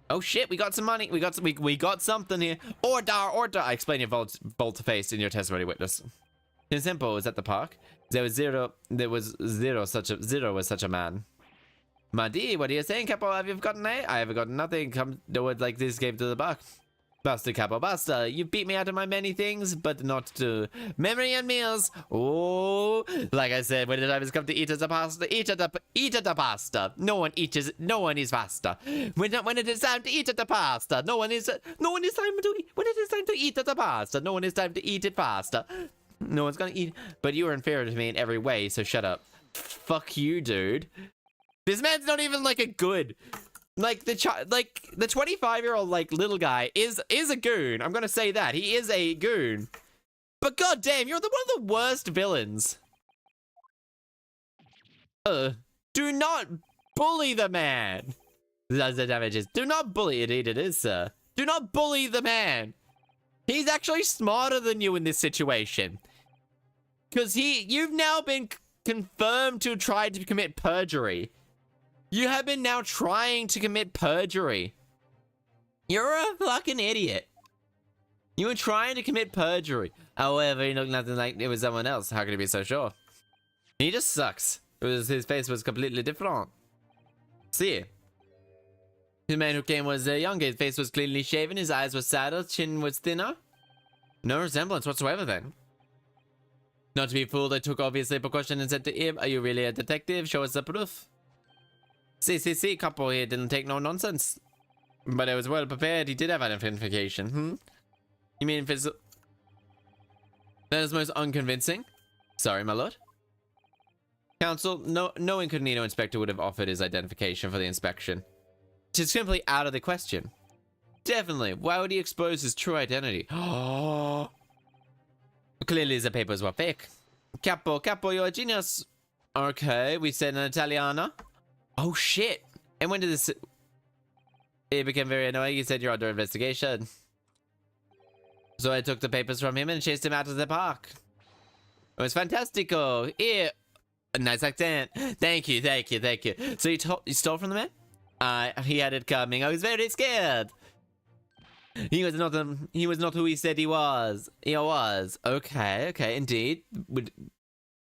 Oh shit, we got some money. We got something here. Order. I explain your volte-face in your testimony witness. It's simple. It was at the park. There was zero such a man. Madi, what are you saying, Capo? Have you forgotten it? I haven't gotten nothing. Come do it like this game to the buck. Basta, Capo, basta. You beat me out of my many things, but not to memory and meals. Oh, like I said, when the time has come to eat at the pasta, eat at the pasta. No one is faster. When it is time to eat at the pasta, no one is time to eat. When it is time to eat at the pasta, no one is time to eat it faster. No one's gonna eat, but you are inferior to me in every way, so shut up. Fuck you, dude. This man's not even like a good. Like the 25-year-old like little guy is a goon. I'm gonna say that he is a goon. But goddamn, you're one of the worst villains. Do not bully the man. That's the damages. Do not bully it. It is, sir. Do not bully the man. He's actually smarter than you in this situation. Because you've now been confirmed to try to commit perjury. You have been now trying to commit perjury. You're a fucking idiot. You were trying to commit perjury. However, you look nothing like it was someone else. How could you be so sure? He just sucks. His face was completely different. See? The man who came was younger. His face was cleanly shaven. His eyes were sadder. Chin was thinner. No resemblance whatsoever then. Not to be fooled, I took obviously precaution and said to him, are you really a detective? Show us the proof. See, couple here didn't take no nonsense. But I was well prepared. He did have identification. You mean that is most unconvincing? Sorry, my lord. Counsel, no incognito inspector would have offered his identification for the inspection. It's simply out of the question. Definitely. Why would he expose his true identity? Oh. Clearly the papers were fake. Capo, you're a genius. Okay, we said an Italiana. Oh shit. And when did this... It became very annoying. You said you're under investigation. So I took the papers from him and chased him out of the park. It was fantastico. Here. A nice accent. Thank you. So you stole from the man? He had it coming. I was very scared. He was not who he said he was. He was. Okay, indeed.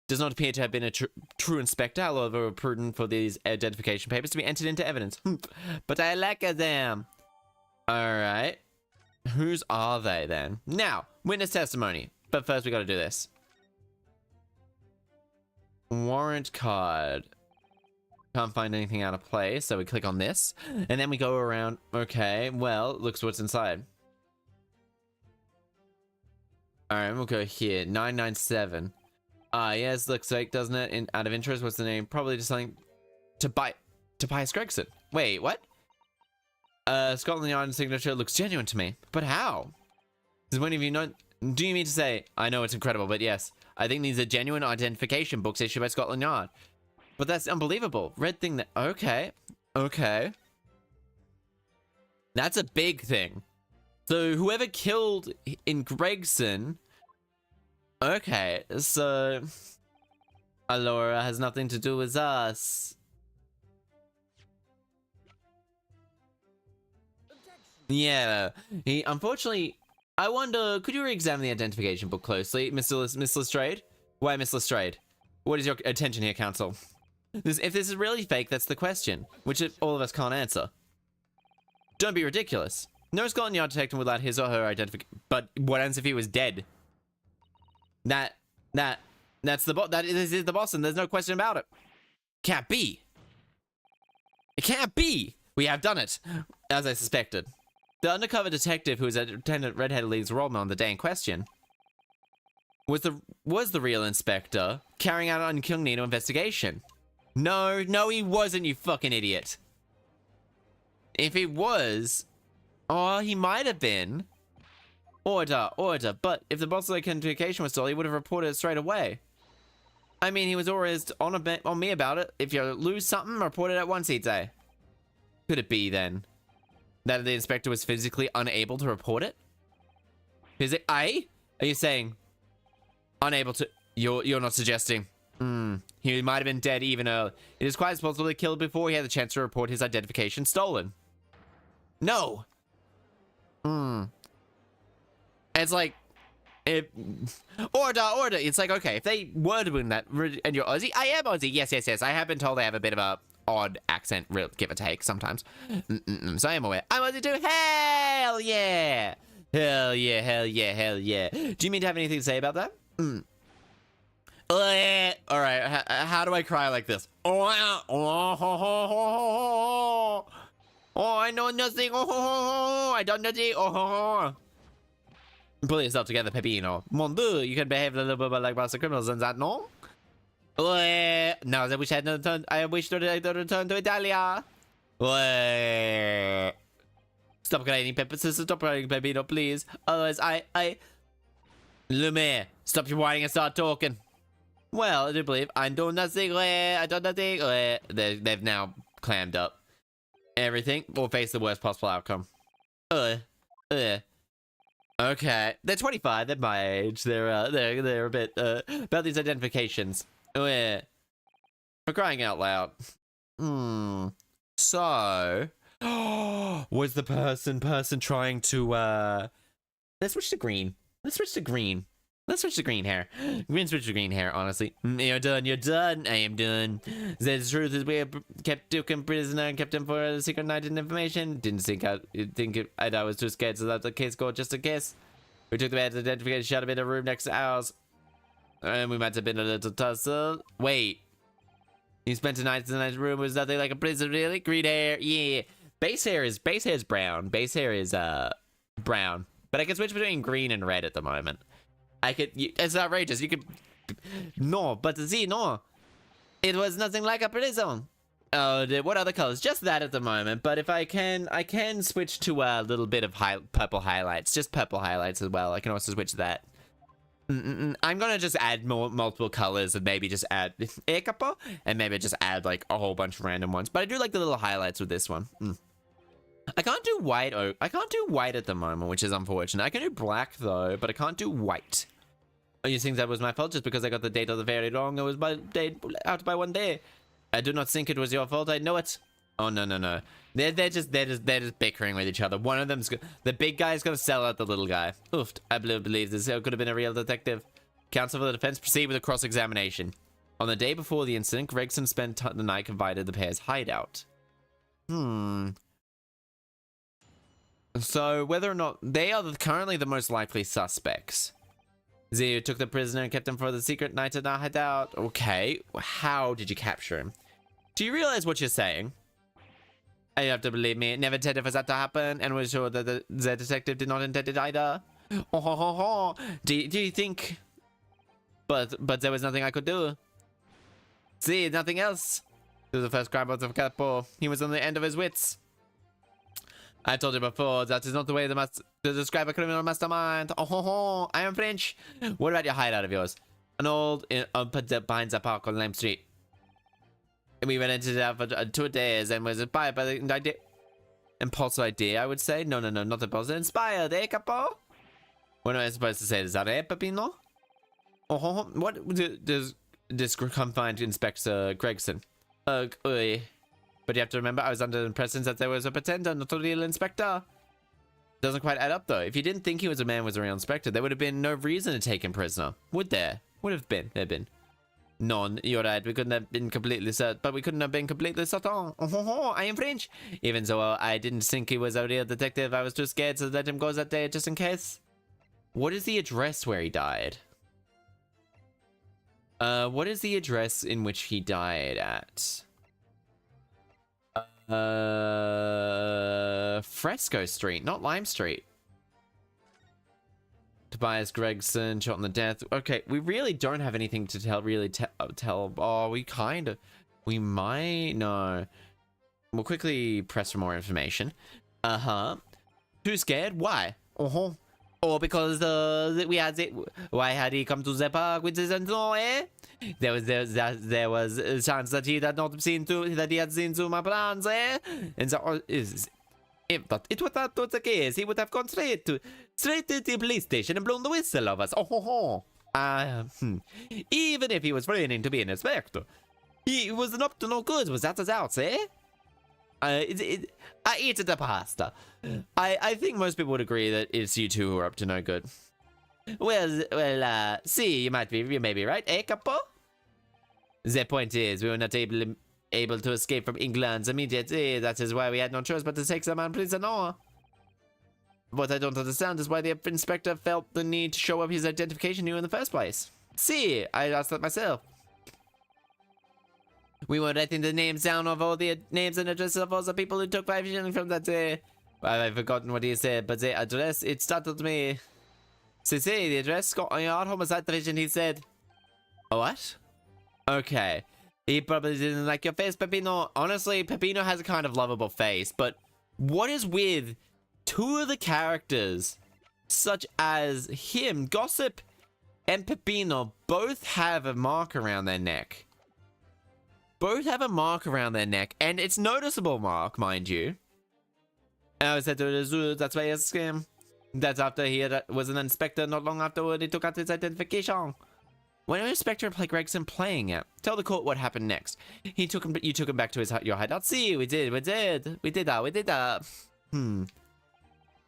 Does not appear to have been a true inspector, however prudent for these identification papers to be entered into evidence. But I like them. Alright. Whose are they then? Now, witness testimony. But first we gotta do this. Warrant card. Can't find anything out of place, so we click on this. And then we go around. Okay, well, looks what's inside. Alright, we'll go here. 997. Yes, looks fake, doesn't it? Out of interest, what's the name? Probably just something... Tobias Gregson. Wait, what? Scotland Yard signature looks genuine to me. But how? Does one of you not? Do you mean to say? I know it's incredible, but yes, I think these are genuine identification books issued by Scotland Yard. But that's unbelievable. Red thing that. Okay. Okay. That's a big thing. So whoever killed in Gregson. Okay, so Alora has nothing to do with us. Yeah, unfortunately, I wonder, could you re-examine the identification book closely, Miss Lestrade? Why, Miss Lestrade? What is your attention here, Council? If this is really fake, that's the question, which all of us can't answer. Don't be ridiculous. No Scotland Yard detective without his or her identification. But what happens if he was dead? That's the boss. That is the boss, and there's no question about it. Can't be. It can't be. We have done it, as I suspected. The undercover detective who was at Lieutenant Redhead League's role on the day in question was the real inspector carrying out an incognito investigation. No, he wasn't, you fucking idiot. If he was, oh, he might have been. Order. But if the boss's identification was stolen, he would have reported it straight away. I mean, he was always on me about it. If you lose something, report it at once, he'd say. Could it be, then, that the inspector was physically unable to report it? Is it Are you saying unable to? You're not suggesting. He might have been dead even early. It is quite possible he killed before he had the chance to report his identification stolen. No. It's like, order. It's like, okay, if they were doing that, and you're Aussie, I am Aussie. Yes. I have been told I have a bit of a odd accent, give or take sometimes. So I am aware. I'm Aussie too. Hell yeah. Hell yeah. Do you mean to have anything to say about that? All right. How do I cry like this? Oh, I know nothing. I don't know. Pull yourself together, Pepino. Mon Dieu, you can behave a little bit like master criminals, and that no? No, I wish I had returned. I wish to return to Italia. Stop crying, Stop crying, Pepino, please. Otherwise, Lumiere, stop your whining and start talking. Well, I do believe I do nothing. I do nothing. They've now clammed up. Everything will face the worst possible outcome. Okay, they're 25. They're my age. They're a bit about these identifications. For crying out loud. So, was the person trying to let's switch to green. Let's switch to green hair. Switch to green hair, honestly. You're done. I am done. The truth is we have kept Duke in prisoner and kept him for the secret night and information. Didn't think I was too scared to let the case go just in case. We took the man's identification shot him in a room next to ours. And we might have been a little tussle. Wait. You spent a night in the night room. Was nothing like a prison, really? Green hair, yeah. Base hair is brown. Base hair is brown. But I can switch between green and red at the moment. It's outrageous. You could, no, it was nothing like a prison. Oh, what other colors? Just that at the moment. But if I can switch to a little bit of purple highlights, just purple highlights as well. I can also switch that. I'm gonna just add multiple colors and maybe just add a couple, and maybe just add like a whole bunch of random ones. But I do like the little highlights with this one. I can't do white. I can't do white at the moment, which is unfortunate. I can do black though, but I can't do white. Oh, you think that was my fault just because I got the date of the very wrong? It was my date out by 1 day. I do not think it was your fault. I know it. Oh no. They're just bickering with each other. One of them's the big guy's gonna sell out the little guy. Oof. I believe this could have been a real detective. Counsel for the defense proceed with a cross-examination. On the day before the incident, Gregson spent the night confined the pair's hideout. So whether or not they are currently the most likely suspects. Zio took the prisoner and kept him for the secret night at our hideout. Okay, how did you capture him? Do you realize what you're saying? You have to believe me. Never intended for that to happen, and was sure that the detective did not intend it either. Do you think? But there was nothing I could do. See, nothing else. This was the first crime of the capo. He was on the end of his wits. I told you before, that is not the way to describe a criminal mastermind. Oh, ho, ho, I am French. What about your hideout of yours? An old, behind the park on Lime Street. And we went into that for 2 days and was inspired by the idea. Impulsive idea, I would say. No, not impulsive. Inspired, eh, capo? What am I supposed to say? Is that eh, Pepino? Oh, ho, ho. What does this confined Inspector Gregson? Ugh, oi. But you have to remember, I was under the impression that there was a pretender, not a real inspector. Doesn't quite add up, though. If you didn't think he was a man, was a real inspector, there would have been no reason to take him prisoner. Would there? Would have been. There'd been. None. You're right. We couldn't have been completely certain, but we couldn't have been completely certain. Oh, ho, ho, I am French. Even so, I didn't think he was a real detective. I was too scared to let him go that day, just in case. What is the address where he died? What is the address in which he died at? Fresco Street, not Lime Street. Tobias Gregson shot in the death. Okay, we really don't have anything to tell. Oh, we might. No. We'll quickly press for more information. Too scared? Why? Oh, because we had it. Why had he come to the park with his no, eh? There was a chance that he had not seen through my plans, eh? And so if it was not the case, he would have gone straight to the police station and blown the whistle of us. Even if he was feigning to be an inspector, he was up to no good. Was that his house, eh? I eat the pasta. I think most people would agree that it's you two who are up to no good. Well, see, you may be right, eh, capo? The point is, we were not able to escape from England immediately. That is why we had no choice but to take the man prisoner. What I don't understand is why the inspector felt the need to show up his identification to you in the first place. See, I asked that myself. We were writing the names down of all the names and addresses of all the people who took 5 shillings from that day. Well, I've forgotten what he said, but the address, it startled me. See, the address, Scotland Yard, Homicide Division, he said. What? Okay. He probably didn't like your face, Pepino. Honestly, Pepino has a kind of lovable face, but what is with 2 of the characters, such as him, Gossip, and Pepino, both have a mark around their neck? Both have a mark around their neck, and it's noticeable mark, mind you. I said to the zoo, that's why he has a scam. That's after he was an inspector. Not long afterward, he took out his identification. When an inspector like Gregson playing it, tell the court what happened next. You took him back to your hideout. See, we did that.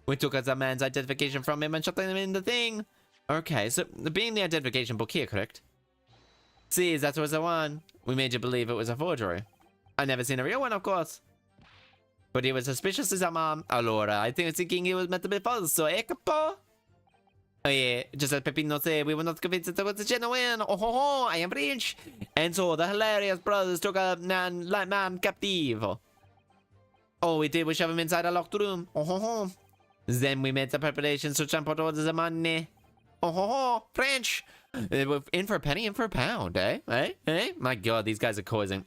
We took out the man's identification from him and shot him in the thing. Okay, so being the identification book here, correct? See, that was the one. We made you believe it was a forgery. I never seen a real one, of course. But he was suspicious as a mom. Allora, I think thinking he was meant to be false, so capo? Oh yeah, just as Pepino said, we were not convinced that it was a genuine. Oh ho ho, I am French. And so the hilarious brothers took a man captive. All we did was shove him inside a locked room. Oh ho ho. Then we made the preparations to transport all the money. Oh ho ho, French. In for a penny, in for a pound, eh? My god, these guys are causing.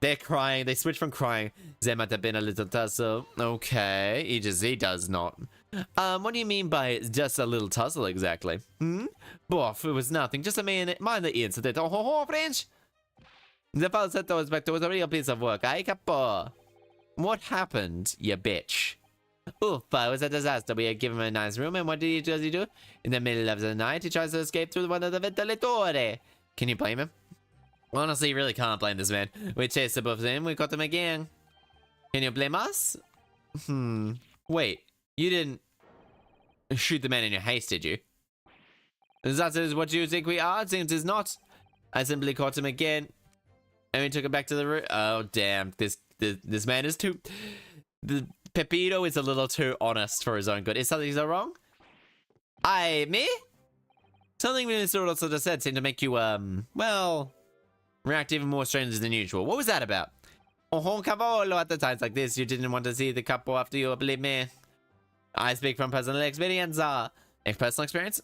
They're crying. They switch from crying. There might have been a little tussle. Okay, he does not. What do you mean by just a little tussle exactly? Boff, it was nothing. Just a minor incident. Oh ho ho, French. The falsetto inspector was a real piece of work. I capo. What happened, you bitch? Oof, it was a disaster. We had given him a nice room, and what does he do? In the middle of the night, he tries to escape through one of the ventilatore. Can you blame him? Honestly, you really can't blame this man. We chased above him, we caught him again. Can you blame us? Wait, you didn't shoot the man in your haste, did you? That is what you think we are? It seems it's not. I simply caught him again, and we took him back to the room. Oh, damn. This man is too... The Pepito is a little too honest for his own good. Is something so wrong? Me? Something Mr. also just said seemed to make you, well, react even more strangely than usual. What was that about? Oh, cavolo, at the times like this, you didn't want to see the couple after you, believe me. I speak from personal experience, personal experience?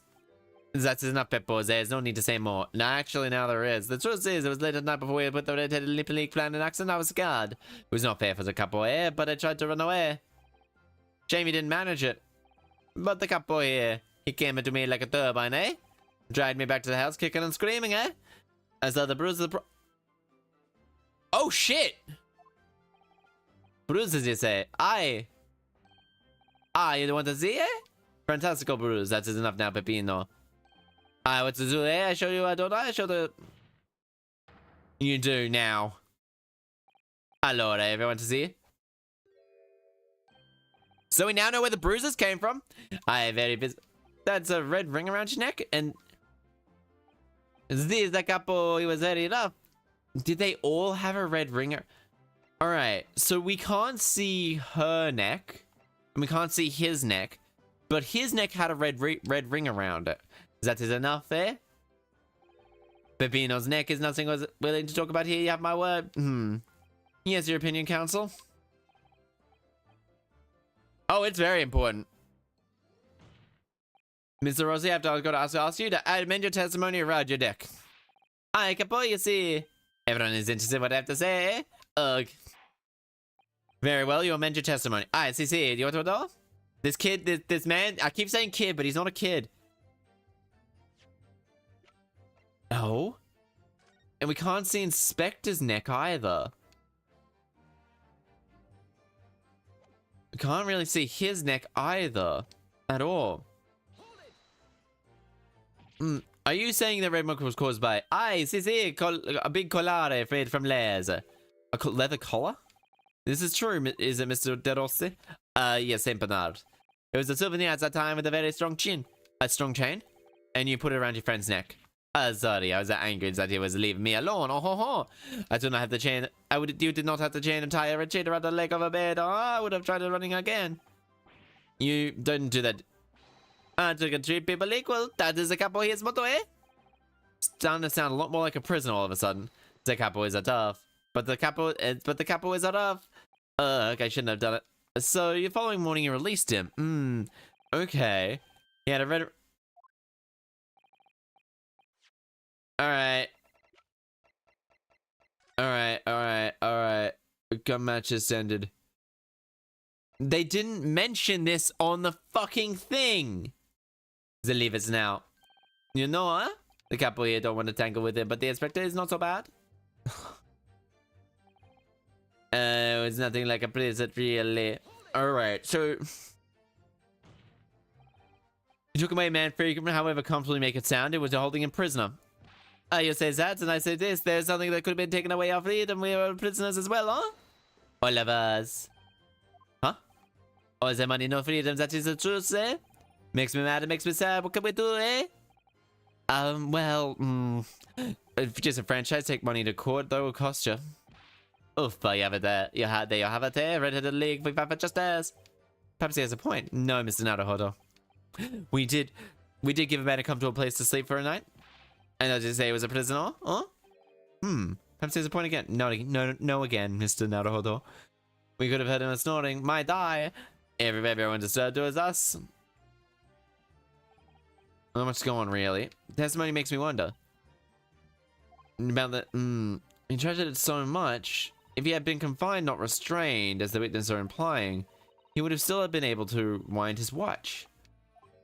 That's enough, Peppo. There's no need to say more. No, actually, now there is. The truth is, it was late at night before we put the red-headed lip leak plan in action. I was scared. It was not fair for the couple, but I tried to run away. Shame he didn't manage it. But the couple here, he came into me like a turbine, eh? Dragged me back to the house, kicking and screaming, eh? I saw the bruises. Oh shit! Bruises, you say? Aye. Ah, you want to see, eh? Fantastical bruise. That is enough now, Pepino. Aye, what to do, eh? I show you, don't I? I show the... You do now. Allora, everyone to see? So we now know where the bruises came from. Aye, very busy. That's a red ring around your neck, and... This the couple, he was very rough. Did they all have a red ring? Alright, so we can't see her neck. And we can't see his neck. But his neck had a red ring around it. That is enough there? Pepino's neck is nothing I was willing to talk about here. You have my word. Yes, your opinion, counsel. Oh, it's very important. Mr. Rossi, I've got to ask you to amend your testimony around your deck. I capo, you see. Everyone is interested in what I have to say, eh? Ugh. Very well, you amend your testimony. I see. You want to know? This kid, this man, I keep saying kid, but he's not a kid. No. And we can't see Inspector's neck either. We can't really see his neck either. At all. Are you saying the red mark was caused by... Aye, see, a big collare made from layers. A leather collar? This is true, is it, Mr. De Rossi? Yes, Saint Bernard. It was a souvenir at that time with a very strong chin. A strong chain? And you put it around your friend's neck. Sorry, I was angry that he was leaving me alone. Oh, ho, ho. I do not have the chain. You did not have the chain and tie a chain around the leg of a bed. Oh, I would have tried it running again. You don't do that. I took a treat people equal. That is the capo here's motto, eh? Starting to sound a lot more like a prison all of a sudden. The capo is a tough. But the capo is a tough. Okay, I shouldn't have done it. So, the following morning you released him. Okay. He had a red... Alright. Gun match just ended. They didn't mention this on the fucking thing. They leave us now. You know, huh? The couple here don't want to tangle with him, but the inspector is not so bad. It's nothing like a prison, really. Alright, so... You took away a man free, however comfortably make it sound, it was holding him prisoner. You say that, and I say this. There's something that could have been taken away our freedom. We are prisoners as well, huh? All of us. Huh? Oh, is there money, no freedom? That is the truth, eh? Makes me mad, it makes me sad. What can we do, eh? If just a franchise, take money to court, though, will cost you. Oof, but you have it there. You have it there. Red-headed league, we fight for justice. Perhaps he has a point. No, Mr. Naruhodo. We did give a man a comfortable place to sleep for a night. And I did say he was a prisoner, huh? Perhaps he has a point again. No again, Mr. Naruhodo. We could have heard him snorting. Might die. Everyone disturbed was us. Not much going on, really. Testimony makes me wonder. About the, he treasured it so much. If he had been confined, not restrained, as the witnesses are implying, he would have still been able to wind his watch.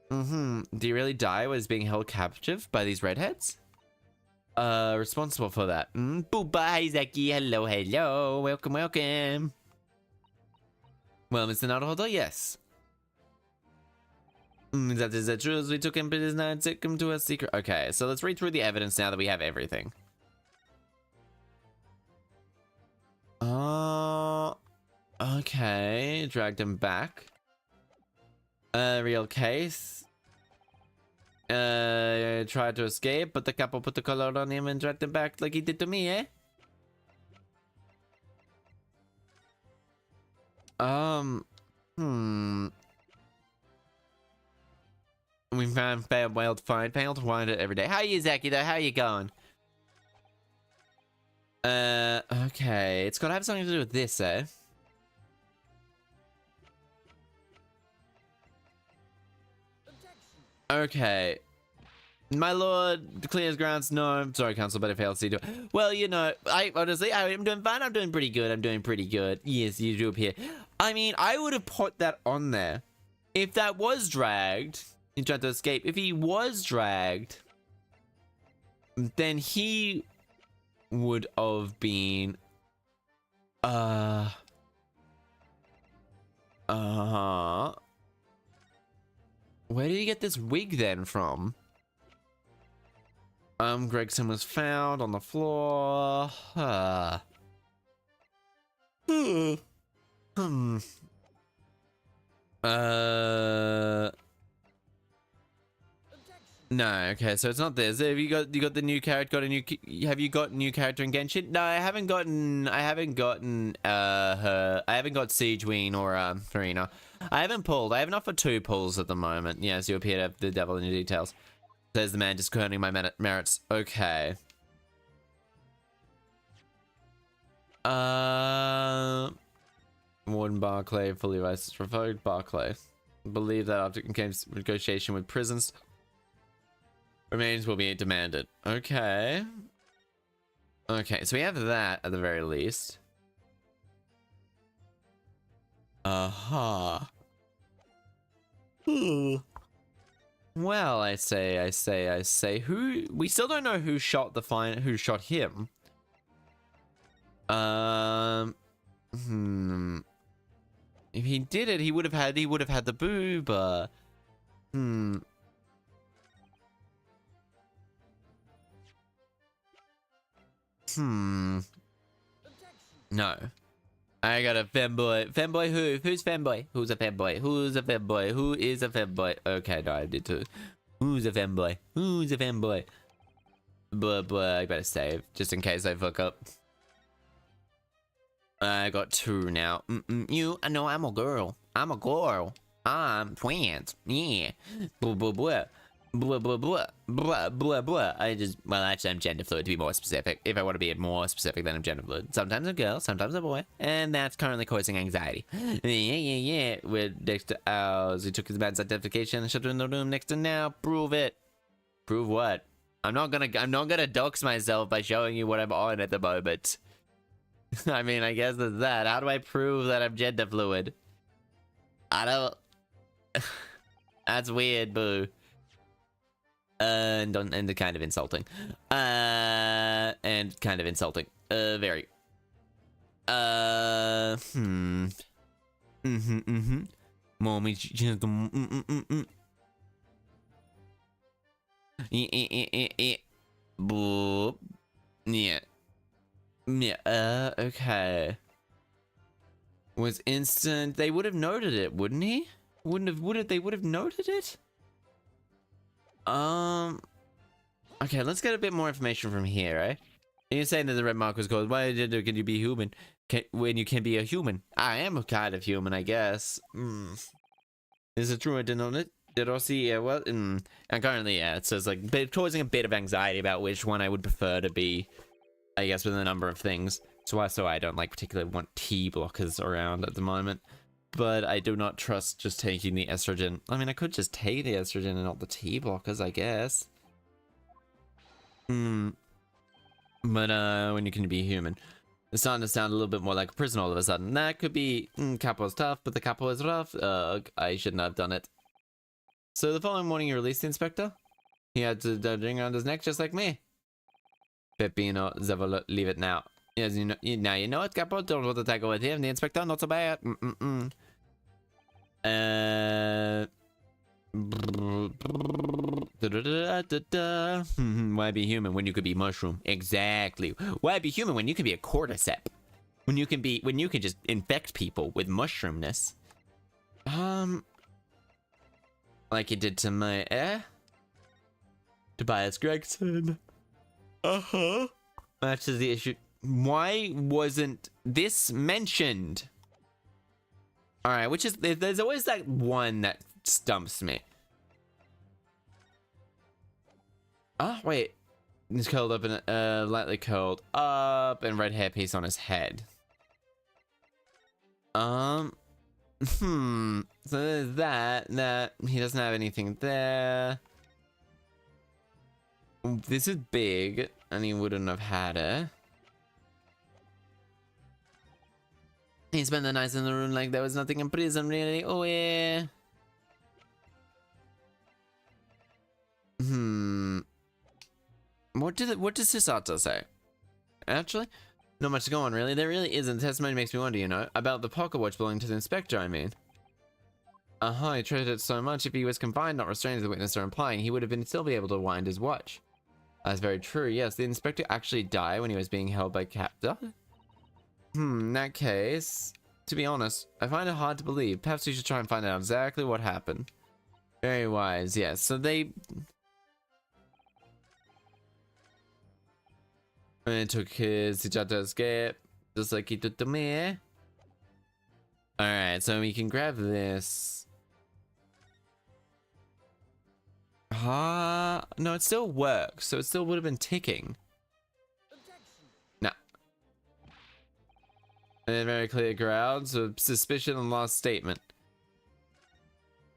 Do you really die while he's being held captive by these redheads? Responsible for that. Bye, Zaki. Hello. Welcome. Well, Mr. Naruhodo, yes. That is the truth. We took him prisoner and took him to a secret. Okay, so let's read through the evidence now that we have everything. Okay. Dragged him back. Real case. Tried to escape, but the couple put the collar on him and dragged him back like he did to me, eh? We failed to find it every day. How are you, Zaki, though? How are you going? Okay. It's gotta have something to do with this, eh? Okay. My lord, clears grounds. No, sorry, council, but I failed to do it. Well, you know, I honestly, I'm doing fine. I'm doing pretty good. I'm doing pretty good. Yes, you do appear. I mean, I would have put that on there. If that was dragged, he tried to escape. If he was dragged, then he would have been, where did he get this wig then from? Gregson was found on the floor. No, okay, so it's not this. Have you got the new character? Have you got new character in Genshin? No, I haven't gotten her. I haven't got Siegeween or Farina. I haven't pulled. I have enough for 2 pulls at the moment. Yes, you appear to have the devil in your details. Says the man discounting my merits. Okay. Warden Barclay fully licensed revoked. Barclay. Believe that after negotiation with prisons, remains will be demanded. Okay. Okay, so we have that at the very least. Well, I say. Who? We still don't know who shot who shot him. If he did it, he would have had the boob. No. I got a femboy. Femboy who? Who's femboy? Who's a femboy? Who's a femboy? Who is a femboy? Okay, no, I did too. Who's a femboy? Who's a femboy? But I better save just in case I fuck up. I got 2 now. You? No, I'm a girl. I'm a girl. I'm twins. Yeah. Blah blah blah. Blah blah blah. Blah blah blah. Well, actually, I'm gender fluid to be more specific. If I want to be more specific, then I'm gender fluid. Sometimes a girl, sometimes a boy, and that's currently causing anxiety. Yeah. We're next to ours. He took his man's identification and shut him in the room next to now. Prove it. Prove what? I'm not gonna dox myself by showing you what I'm on at the moment. I mean, I guess that's that. How do I prove that I'm gender fluid? I don't. That's weird, boo. And kind of insulting. And kind of insulting. Very. Mommy, boop. Yeah. Yeah, okay. Was instant. They would have noted it, wouldn't he? They would have noted it? Okay, let's get a bit more information from here, right? You're saying that the red mark was called, why can you be human? When you can be a human? I am a kind of human, I guess. Is it true I didn't know it? Did I see, yeah, well, and currently, yeah, it says, like, causing a bit of anxiety about which one I would prefer to be, I guess, with a number of things. So I don't, like, particularly want T blockers around at the moment. But I do not trust just taking the estrogen. I mean, I could just take the estrogen and not the T blockers, I guess. But, when you can be human. It's starting to sound a little bit more like a prison all of a sudden. That could be, capo is tough, but the capo is rough. I shouldn't have done it. So the following morning you released the inspector? He had the ring around his neck just like me. Peppino, Zavolo, leave it now. Yes, now you know it, Capo. Don't want to tackle with him. The inspector, not so bad. Why be human when you could be mushroom? Exactly. Why be human when you can be a cordyceps? When you can just infect people with mushroomness. Like you did to my Tobias Gregson. That's the issue. Why wasn't this mentioned? Alright, which is, there's always that one that stumps me. Oh, wait. He's curled up and lightly curled up and red hairpiece on his head. So there's that he doesn't have anything there. This is big, and he wouldn't have had it. He spent the night in the room like there was nothing in prison, really. Oh, yeah. What does this author say? Actually, not much to go on, really. There really isn't. The testimony makes me wonder, you know, about the pocket watch belonging to the inspector, I mean. He treasured it so much. If he was confined, not restrained, as the witness are implying, he would have still be able to wind his watch. That's very true. Yes, the inspector actually died when he was being held by captor. In that case, to be honest, I find it hard to believe. Perhaps we should try and find out exactly what happened. Very wise, yes. So they took his to escape, just like he did to me. Alright, so we can grab this. No, it still works, so it still would have been ticking. No. And very clear grounds of suspicion and lost statement.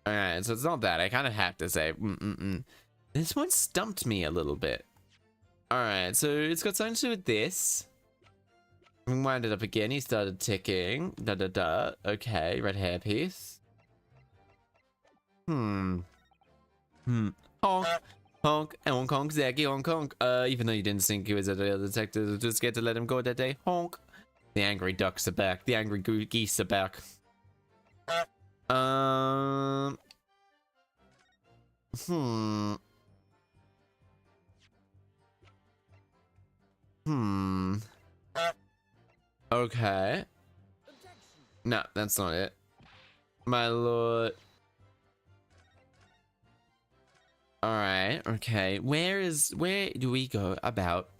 Alright, so it's not that. I kind of have to say. This one stumped me a little bit. Alright, so it's got something to do with this. We wind it up again. He started ticking. Okay, red hairpiece. Honk. Honk. Honk, honk, Zaggy, honk, honk. Even though you didn't think he was a real detective, just get to let him go that day. Honk. The angry ducks are back. The angry geese are back. Okay. No, that's not it. My lord. Alright, okay. Where do we go about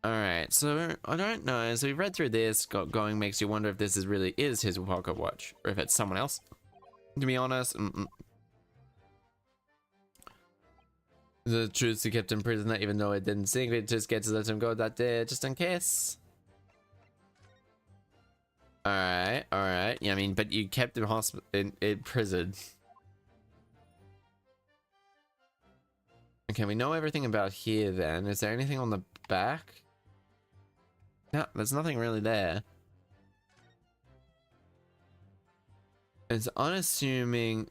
Alright, so I don't know. So we read through this, going makes you wonder if this really is his pocket watch, or if it's someone else. To be honest, the truth he kept in prison, that even though it didn't sink, it just gets to let him go that day, just in case. Alright. Yeah, I mean, but you kept him in prison. Okay, we know everything about here then. Is there anything on the back? No, there's nothing really there. It's unassuming,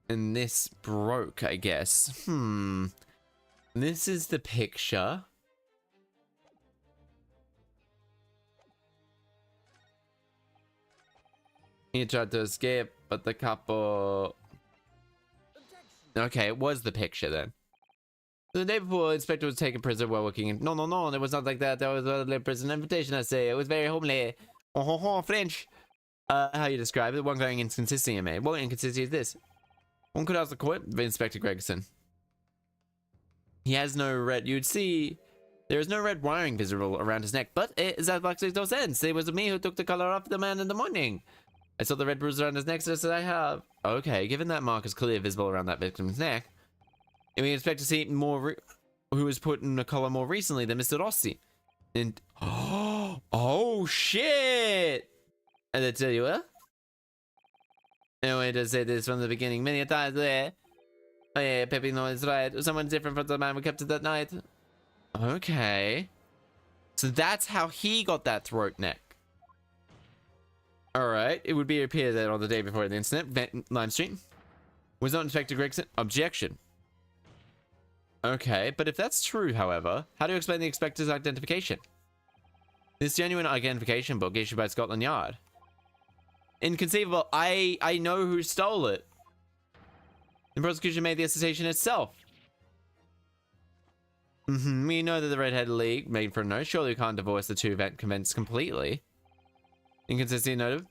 and this broke, I guess. This is the picture. He tried to escape, but the couple... Okay, it was the picture then. The day before, the inspector was taken prisoner while working in... No, it was not like that. That was a prison invitation, I say. It was very homely. French. How you describe it? One going inconsistency I made. What inconsistency is this? One could ask the court, Inspector Gregson. He has no red... You'd see... There is no red wiring visible around his neck, but that makes no sense. It was me who took the color off the man in the morning. I saw the red bruise around his neck, so I have... Okay, given that mark is clearly visible around that victim's neck, and we expect to see more who was put in the collar more recently than Mr. Rossi. And oh shit! And I tell you what. Anyway, to say this from the beginning, many a times there. Oh yeah, Pepe knows right. Someone different from the man we kept it that night. Okay. So that's how he got that throat neck. Alright, it would appear that on the day before the incident, Lime Street was not Inspector Gregson. Objection. Okay, but if that's true, however, how do you explain the inspector's identification? This genuine identification book issued by Scotland Yard. Inconceivable. I know who stole it. The prosecution made the assertion itself. We know that the Redhead League made for a no. Surely we can't divorce the two events completely. Inconsistency noted.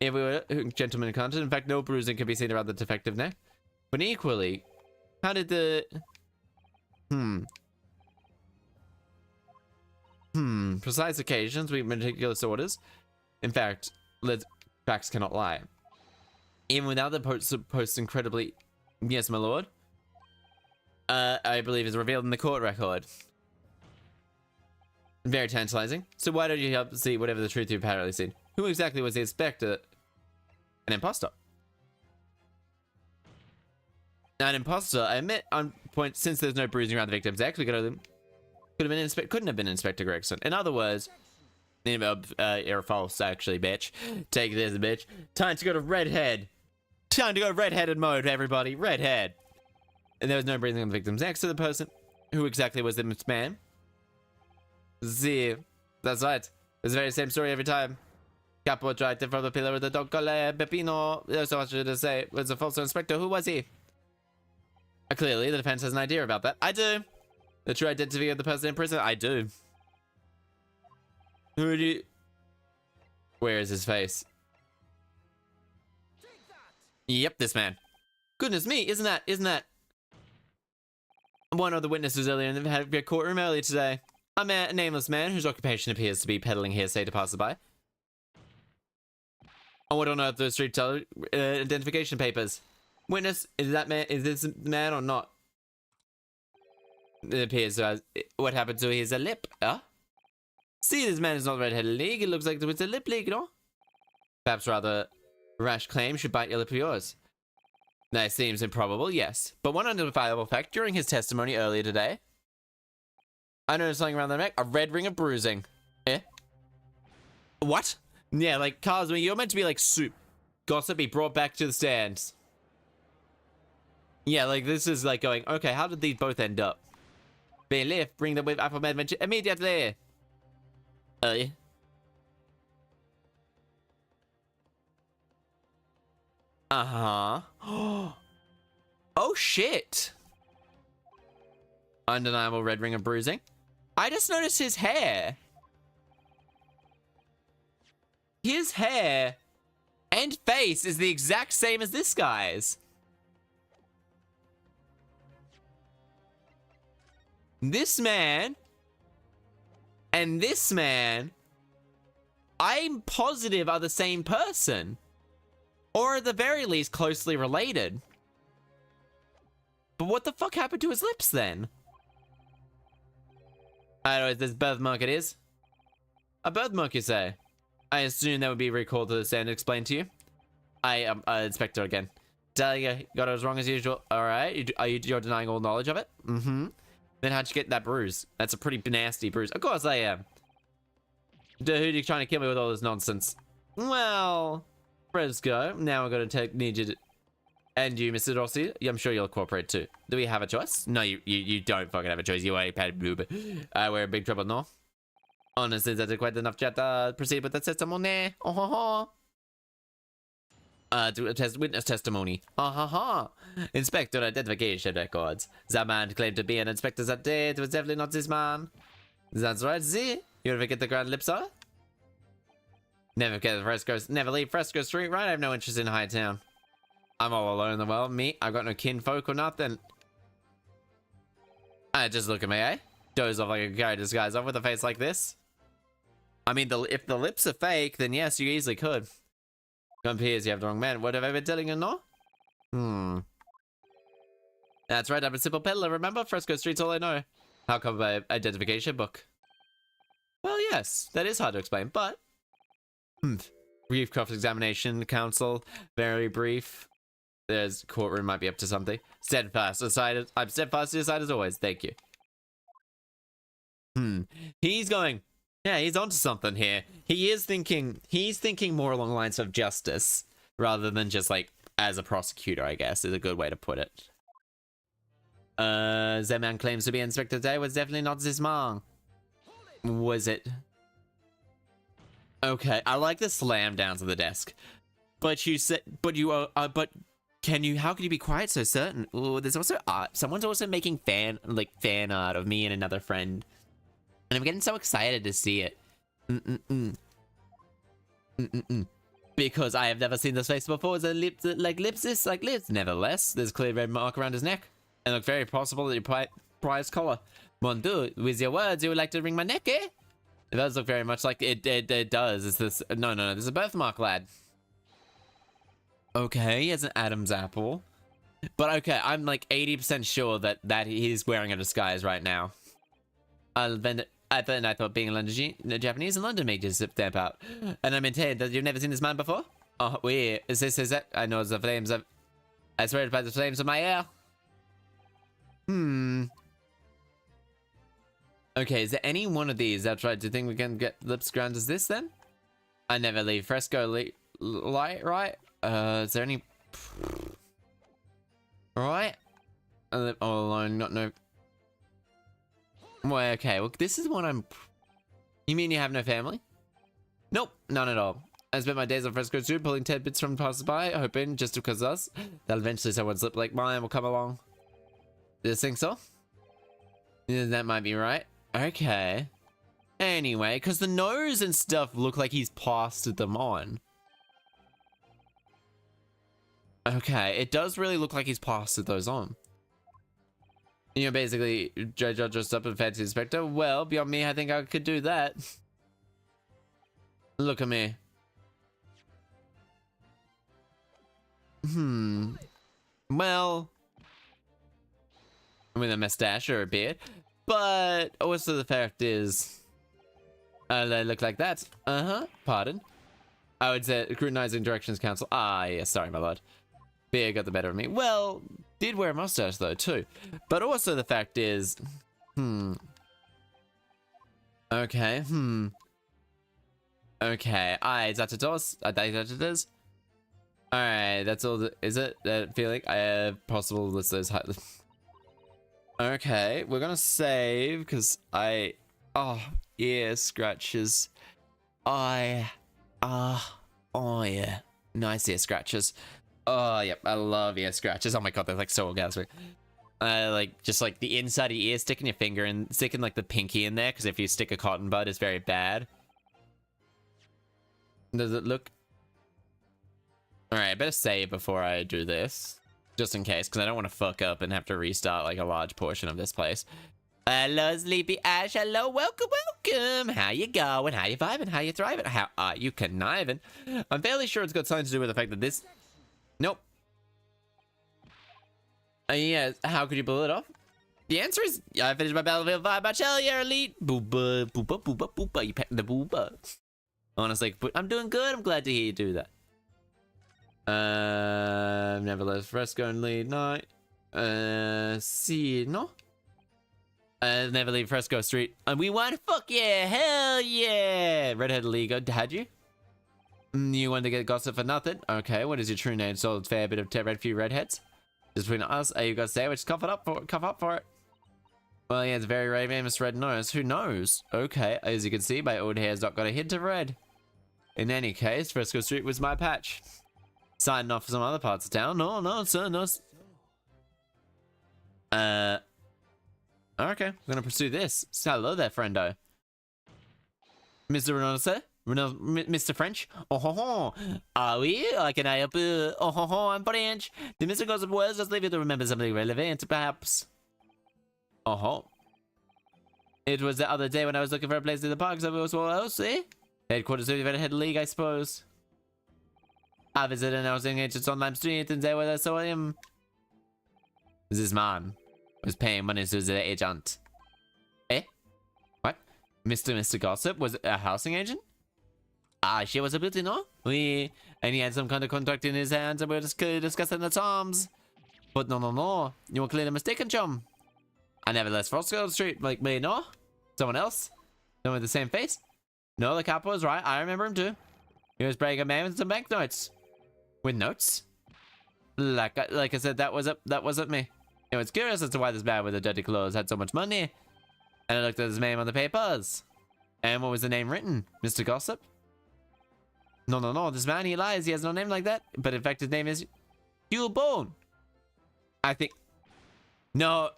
If we were gentlemen counted, in fact, no bruising can be seen around the defective neck. But equally, how did the... Precise occasions, we meticulous orders. In fact, facts cannot lie. Even without the post incredibly... Yes, my lord. I believe is revealed in the court record. Very tantalizing. So why don't you help see whatever the truth you've apparently seen? Who exactly was the inspector? An imposter. An imposter. I admit on point, since there's no bruising around the victim's neck, we couldn't have been Inspector Gregson. In other words, you're false, actually, bitch. Take this, bitch. Time to go to redhead. Time to go redheaded mode, everybody. Redhead. And there was no breathing on the victim's neck, so the person who exactly was this man? See, that's right. It's the very same story every time. Capo dragged him from the pillar with the dog collar. Peppino, there's so much to say. Was a false inspector. Who was he? Clearly, the defense has an idea about that. I do. The true identity of the person in prison? I do. Who do you... Where is his face? Yep, this man. Goodness me, isn't that... One of the witnesses earlier in the courtroom earlier today. A nameless man whose occupation appears to be peddling hearsay to passerby. I want to know the street teller identification papers. Witness, is this man or not? It appears what happened to his lip, huh? See, this man is not red-headed league. It looks like it's a lip leak, no? Perhaps rather rash claim should bite your lip of yours. That seems improbable, yes. But one undeniable fact, during his testimony earlier today, I noticed something around the neck, a red ring of bruising. Eh? What? Yeah, like, Cosmo, you're meant to be like soup. Gossip be brought back to the stands. Yeah, like, this is like going, okay, how did these both end up? Bailiff, bring them with Apple Med immediately. Uh-huh. Oh, shit. Undeniable red ring of bruising. I just noticed his hair. His hair and face is the exact same as this guy's. This man and this man, I'm positive are the same person. Or at the very least, closely related. But what the fuck happened to his lips then? I don't know what this birthmark it is. A birthmark, you say? I assume that would be recalled to the stand and explained to you. I am inspector again. Delia got it as wrong as usual. Alright, you're denying all knowledge of it? Mm-hmm. Then how'd you get that bruise? That's a pretty nasty bruise. Of course I am. Who are you trying to kill me with all this nonsense? Well, Fresco, now we're gonna need you to... And you, Mr. Rossi, I'm sure you'll cooperate too. Do we have a choice? No, you don't fucking have a choice. You are a bad boob. We're in big trouble, no? Honestly, that's quite enough chat. Proceed with the testimony. Oh, ha, ha. Witness testimony. Ha, ha, ha. Inspector identification records. The man claimed to be an inspector that day. It was definitely not this man. That's right, see? You ever get the grand lips, sir? Never get the Fresco's. Never leave Fresco Street, right? I have no interest in High Town. I'm all alone in the world. Me, I've got no kinfolk or nothing. Just look at me, eh? Doze off like a guy disguised off with a face like this. I mean, if the lips are fake, then yes, you easily could. Appears you have the wrong man. What have I been telling you, no? That's right, I'm a simple peddler, remember? Fresco Street's all I know. How come my identification book? Well, yes, that is hard to explain, but... Brief cross-examination, counsel, very brief. There's courtroom might be up to something. Steadfast, decided. I'm steadfast to decide as always, thank you. He's going... Yeah, he's onto something here. He's thinking more along the lines of justice, rather than just, like, as a prosecutor, I guess, is a good way to put it. The man claims to be inspector today was definitely not this man. Was it? Okay, I like the slam down to the desk. But you said, but can you, how can you be quiet so certain? Oh, there's also art. Someone's also making fan art of me and another friend. And I'm getting so excited to see it. Because I have never seen this face before. The lips, like lips. Nevertheless, there's a clear red mark around his neck. And look very possible that your prize collar. Mon Dieu, with your words, you would like to wring my neck, eh? It does look very much like it does. It's this, no, there's a birthmark, lad. Okay, he has an Adam's apple. But okay, I'm like 80% sure that he's wearing a disguise right now. I thought being Japanese in London made you step out. And I maintain that you've never seen this man before? Oh, wait, is that? I know it's the flames of... I swear it's by the flames of my hair. Okay, is there any one of these that tried to think we can get lips ground as this then? I never leave fresco light, right? Is there any... Alright. I live all alone, not no... Well, okay, well, this is what I'm... You mean you have no family? Nope, none at all. I spent my days on fresco street pulling tidbits from passers-by, hoping, just because us, that eventually someone's lip like mine will come along. Do you think so? Yeah, that might be right. Okay. Anyway, because the nose and stuff look like he's plastered them on. Okay, it does really look like he's plastered those on. You know, basically, JoJo dressed up in fancy inspector. Well, beyond me, I think I could do that. Look at me. Well, with a mustache or a beard. But also the fact is, they look like that. Pardon. I would say scrutinizing directions council. Ah, yeah, sorry, my lord. Beer got the better of me. Well, did wear a mustache though too. But also the fact is, okay, okay. Is that it? I think that it is. Alright, that's all. Is it that feeling? I have possible list those high. Okay, we're gonna save because oh yeah, scratches. Oh yeah, nice ear scratches. Oh yep, I love ear scratches. Oh my god, they're like so orgasmic. Like just like the inside of your ear, sticking your finger and sticking like the pinky in there, because if you stick a cotton bud, it's very bad. Does it look? Alright, I better save before I do this. Just in case, because I don't want to fuck up and have to restart like a large portion of this place. Hello, Sleepy Ash. Hello, welcome, welcome. How you going? How you vibing? How you thriving? How are you conniving? I'm fairly sure it's got something to do with the fact that this... Nope. Yeah, how could you pull it off? The answer is, I finished my battlefield vibe. My shell, you're elite. Booba, booba, booba, booba. You pet the booba. Honestly, I'm doing good. I'm glad to hear you do that. Nevertheless, fresco and lead night. See, no? Never leave Fresco Street. And we won? Fuck yeah! Hell yeah! Redhead League, had you? You wanted to get gossip for nothing? Okay, what is your true name? So it's fair bit of red few redheads. Just between us, you got to say, just cough up for it. Well, yeah, it's very famous red nose. Who knows? Okay, as you can see, my old hair's not got a hint of red. In any case, Fresco Street was my patch. Signing off for some other parts of town. No, sir, no. Okay, I'm gonna pursue this. So, hello there, friendo. Mr. Renault, sir? Mr. French? Oh ho ho. Ah oui, I can help you. Oh ho ho, I'm French. The Mr. Gossip words just leave you to remember something relevant, perhaps. Oh ho. It was the other day when I was looking for a place in the park, so it was what else, eh? Headquarters of the Redhead League, I suppose. I visited an housing agent on Lime Street and there where I saw him. This man was paying money to the agent. Eh? What? Mr. Gossip was a housing agent? Ah, she was a bit, no? Oui. And he had some kind of contract in his hands and we were just discussing the terms. But no. You were clearly mistaken, chum. I never left Fresco Street like me, no? Someone else? Someone with the same face? No, the capo was right. I remember him too. He was bringing a man with some banknotes. With notes? Like I said, that wasn't me. I was curious as to why this man with the dirty clothes had so much money. And I looked at his name on the papers. And what was the name written? Mr. Gossip? No. This man, he lies. He has no name like that. But in fact, his name is Hugh Bone. I think... No.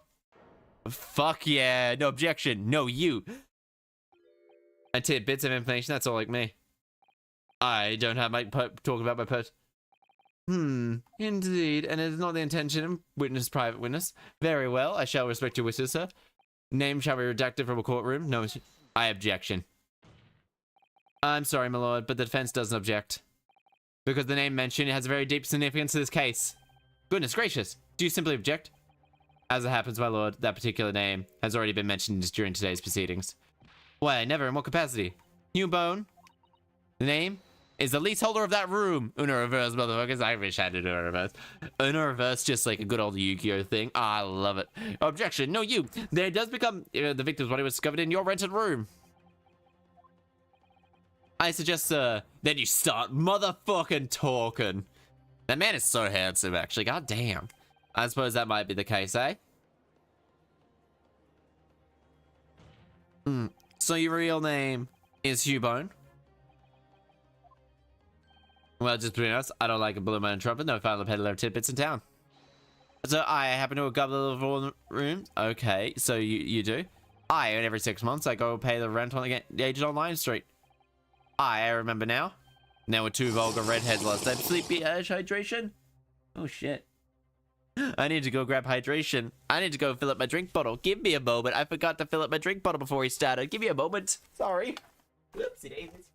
Fuck yeah. No objection. No, you. I take bits of information. That's all like me. I don't have my talk about my pet. Indeed, and it is not the intention. Witness, private witness. Very well, I shall respect your wishes, sir. Name shall be redacted from a courtroom. No, I objection. I'm sorry, my lord, but the defense doesn't object. Because the name mentioned has a very deep significance to this case. Goodness gracious, do you simply object? As it happens, my lord, that particular name has already been mentioned during today's proceedings. Why, never, in what capacity? Hugh Bone? The name? is the leaseholder of that room. Uno reverse, motherfuckers. I wish I had Uno reverse. Uno reverse, just like a good old Yu-Gi-Oh thing. I love it. Objection, no you. There does become the victim's body was discovered in your rented room. I suggest, then you start motherfucking talking. That man is so handsome, actually. God damn. I suppose that might be the case, eh? So your real name is Hugh Bone? Well, just between us, I don't like a blue man trumpet, no final peddler tidbits in town. So I happen to have got a little room. Okay, so you do? And every 6 months I go pay the rent on the agent on Lion Street. I remember now. Now with 2 vulgar redheads last night. Sleepy ash hydration? Oh shit. I need to go grab hydration. I need to go fill up my drink bottle. Give me a moment. I forgot to fill up my drink bottle before he started. Give me a moment. Sorry. Whoopsie daisies.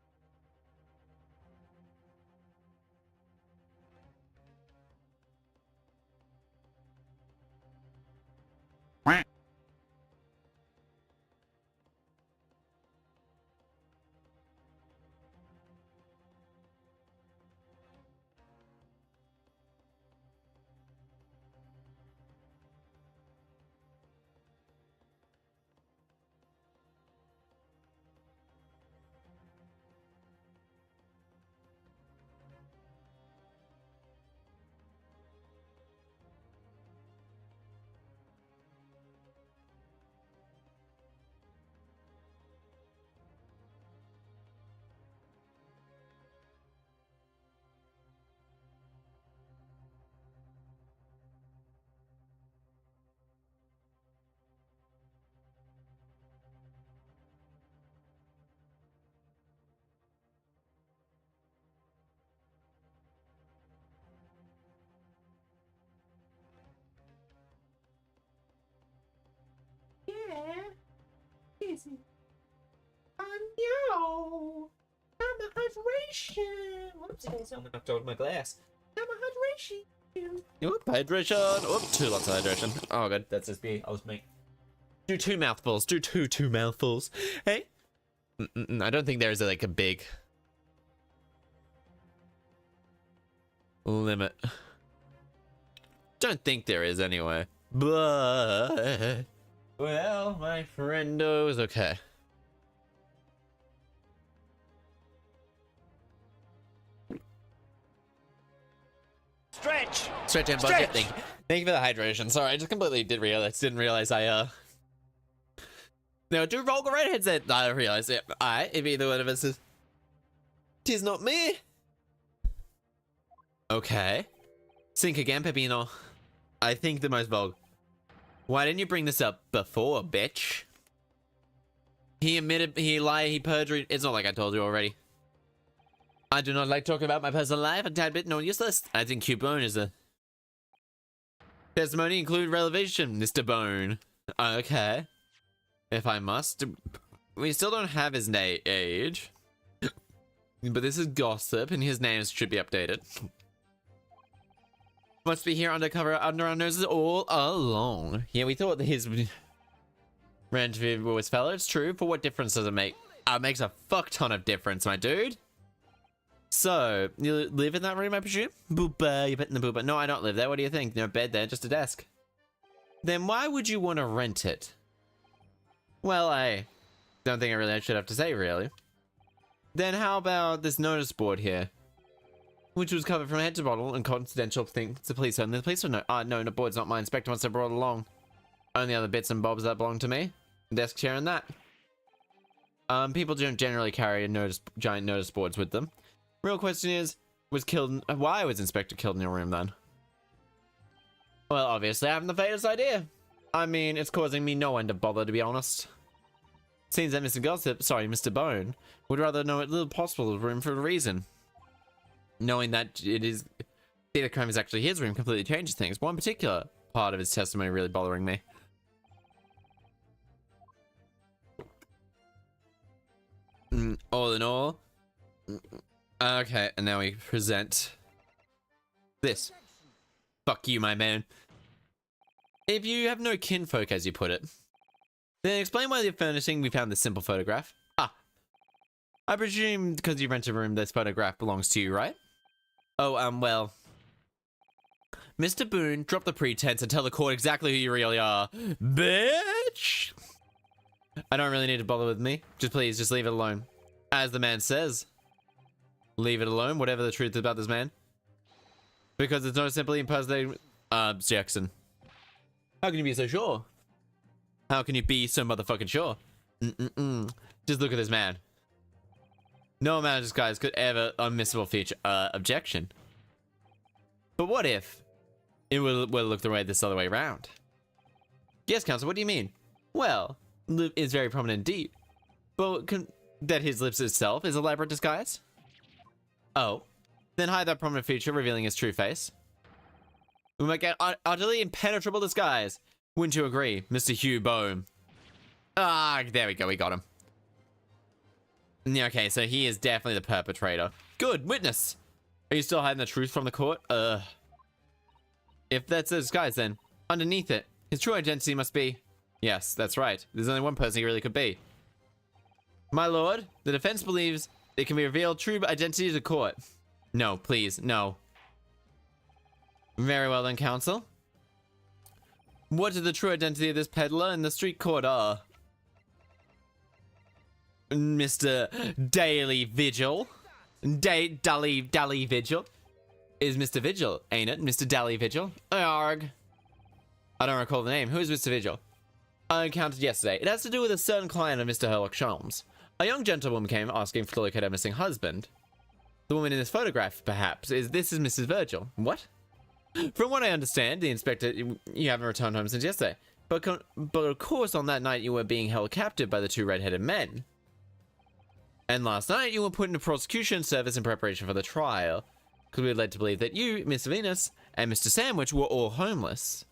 Easy. No! I'm a hydration! Whoopsie, I'm knocked over my glass. I'm a hydration! Oop, hydration! Oop, 2 lots of hydration. Oh, good. That's just me. I was me. Do 2 mouthfuls. Do two mouthfuls. Hey? I don't think there's like a big limit. Don't think there is anyway. But well, my friendo is okay. Stretch and budget. Thank you for the hydration. Sorry, I just completely didn't realize I No, 2 vulgar redheads that I realized it. If either one of us is, 'tis not me. Okay. Sink again, Pepino. I think the most vulgar. Why didn't you bring this up before, bitch? He admitted, he lied, he perjured. It's not like I told you already. I do not like talking about my personal life, a tad bit, no useless. I think Q Bone is a testimony include relevation, Mr. Bone. Okay. If I must. We still don't have his age. But this is gossip, and his names should be updated. Must be here undercover under our noses all along. Yeah, we thought that his rent was fellow. It's true. For what difference does it make? It makes a fuck ton of difference, my dude. So, you live in that room, I presume? Booba, you bet in the booba. No, I don't live there. What do you think? No bed there, just a desk. Then why would you want to rent it? Well, I don't think I really should have to say, really. Then how about this notice board here? Which was covered from head to bottle and confidential thing to police. And the police would know. No, the board's not mine. Inspector wants to brought along. Only other bits and bobs that belong to me. Desk chair and that. People don't generally carry giant notice boards with them. Real question is, why was Inspector killed in your room then? Well, obviously I haven't the faintest idea. I mean, it's causing me no end of bother, to be honest. Seems that Mr. Bone, would rather know it little possible room for a reason. Knowing that the crime is actually his room completely changes things. One particular part of his testimony really bothering me. All in all. Okay, and now we present this. Fuck you, my man. If you have no kinfolk, as you put it, then explain why the furnishing we found this simple photograph. I presume because you rent a room, this photograph belongs to you, right? Oh, well. Mr. Boone, drop the pretense and tell the court exactly who you really are. Bitch! I don't really need to bother with me. Just please, just leave it alone. As the man says. Leave it alone, whatever the truth is about this man. Because it's not simply impersonating... Jackson. How can you be so sure? How can you be so motherfucking sure? Just look at this man. No amount of disguise could ever unmissable feature objection. But what if it will look the way this other way around? Yes, counsel, what do you mean? Well, lip is very prominent indeed. But that his lips itself is elaborate disguise? Oh, then hide that prominent feature, revealing his true face. We might get utterly impenetrable disguise. Wouldn't you agree, Mr. Hugh Bohm? Ah, there we go, we got him. Yeah, okay, so he is definitely the perpetrator. Good, witness! Are you still hiding the truth from the court? If that's a disguise, then underneath it, his true identity must be... Yes, that's right. There's only one person he really could be. My lord, the defense believes it can be revealed true identity to the court. No, please, no. Very well then, counsel. What is the true identity of this peddler in the street court are? Mr. Daily Vigil. Dally Vigil. Is Mr. Vigil, ain't it? Mr. Dally Vigil. Arg. I don't recall the name. Who is Mr. Vigil? I encountered yesterday. It has to do with a certain client of Mr. Herlock Sholmes. A young gentlewoman came asking to locate her missing husband. The woman in this photograph, perhaps, is Mrs. Virgil. What? From what I understand, the inspector, you haven't returned home since yesterday. But of course, on that night, you were being held captive by the two red-headed men. And last night, you were put into prosecution service in preparation for the trial. Because we were led to believe that you, Miss Venus, and Mr. Sandwich were all homeless.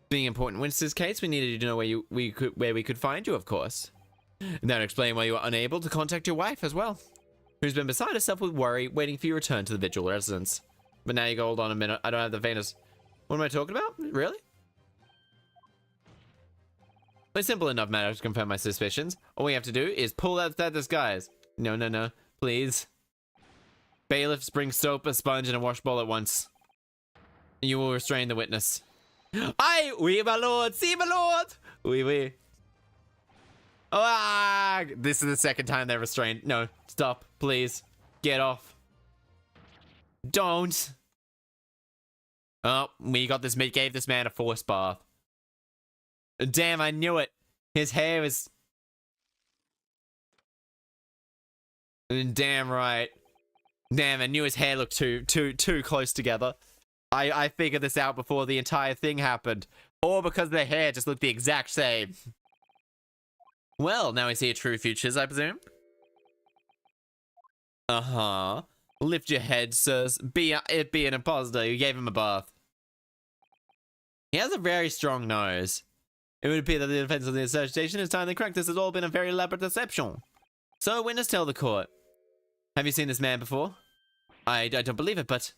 Being important witnesses case, we needed to know where we could find you, of course. And that would explain why you were unable to contact your wife as well, who's been beside herself with worry, waiting for your return to the Vigil residence. But now you go, hold on a minute, I don't have the faintest... What am I talking about? Really? A simple enough matter to confirm my suspicions. All we have to do is pull out that disguise. No, please. Bailiffs, bring soap, a sponge, and a washbowl at once. You will restrain the witness. Aye, oui, my lord, see, my lord. Oui. Ah, this is the second time they're restrained. No, stop, please. Get off. Don't. Oh, we gave this man a force bath. Damn, I knew it. His hair is... Damn right. Damn, I knew his hair looked too close together. I figured this out before the entire thing happened. Or because their hair just looked the exact same. Well, now we see your true features, I presume. Uh-huh. Lift your head, sirs. Be an imposter. You gave him a bath. He has a very strong nose. It would appear that the defense of the association is timely correct. This has all been a very elaborate deception. So, witness, tell the court. Have you seen this man before? I don't believe it, but...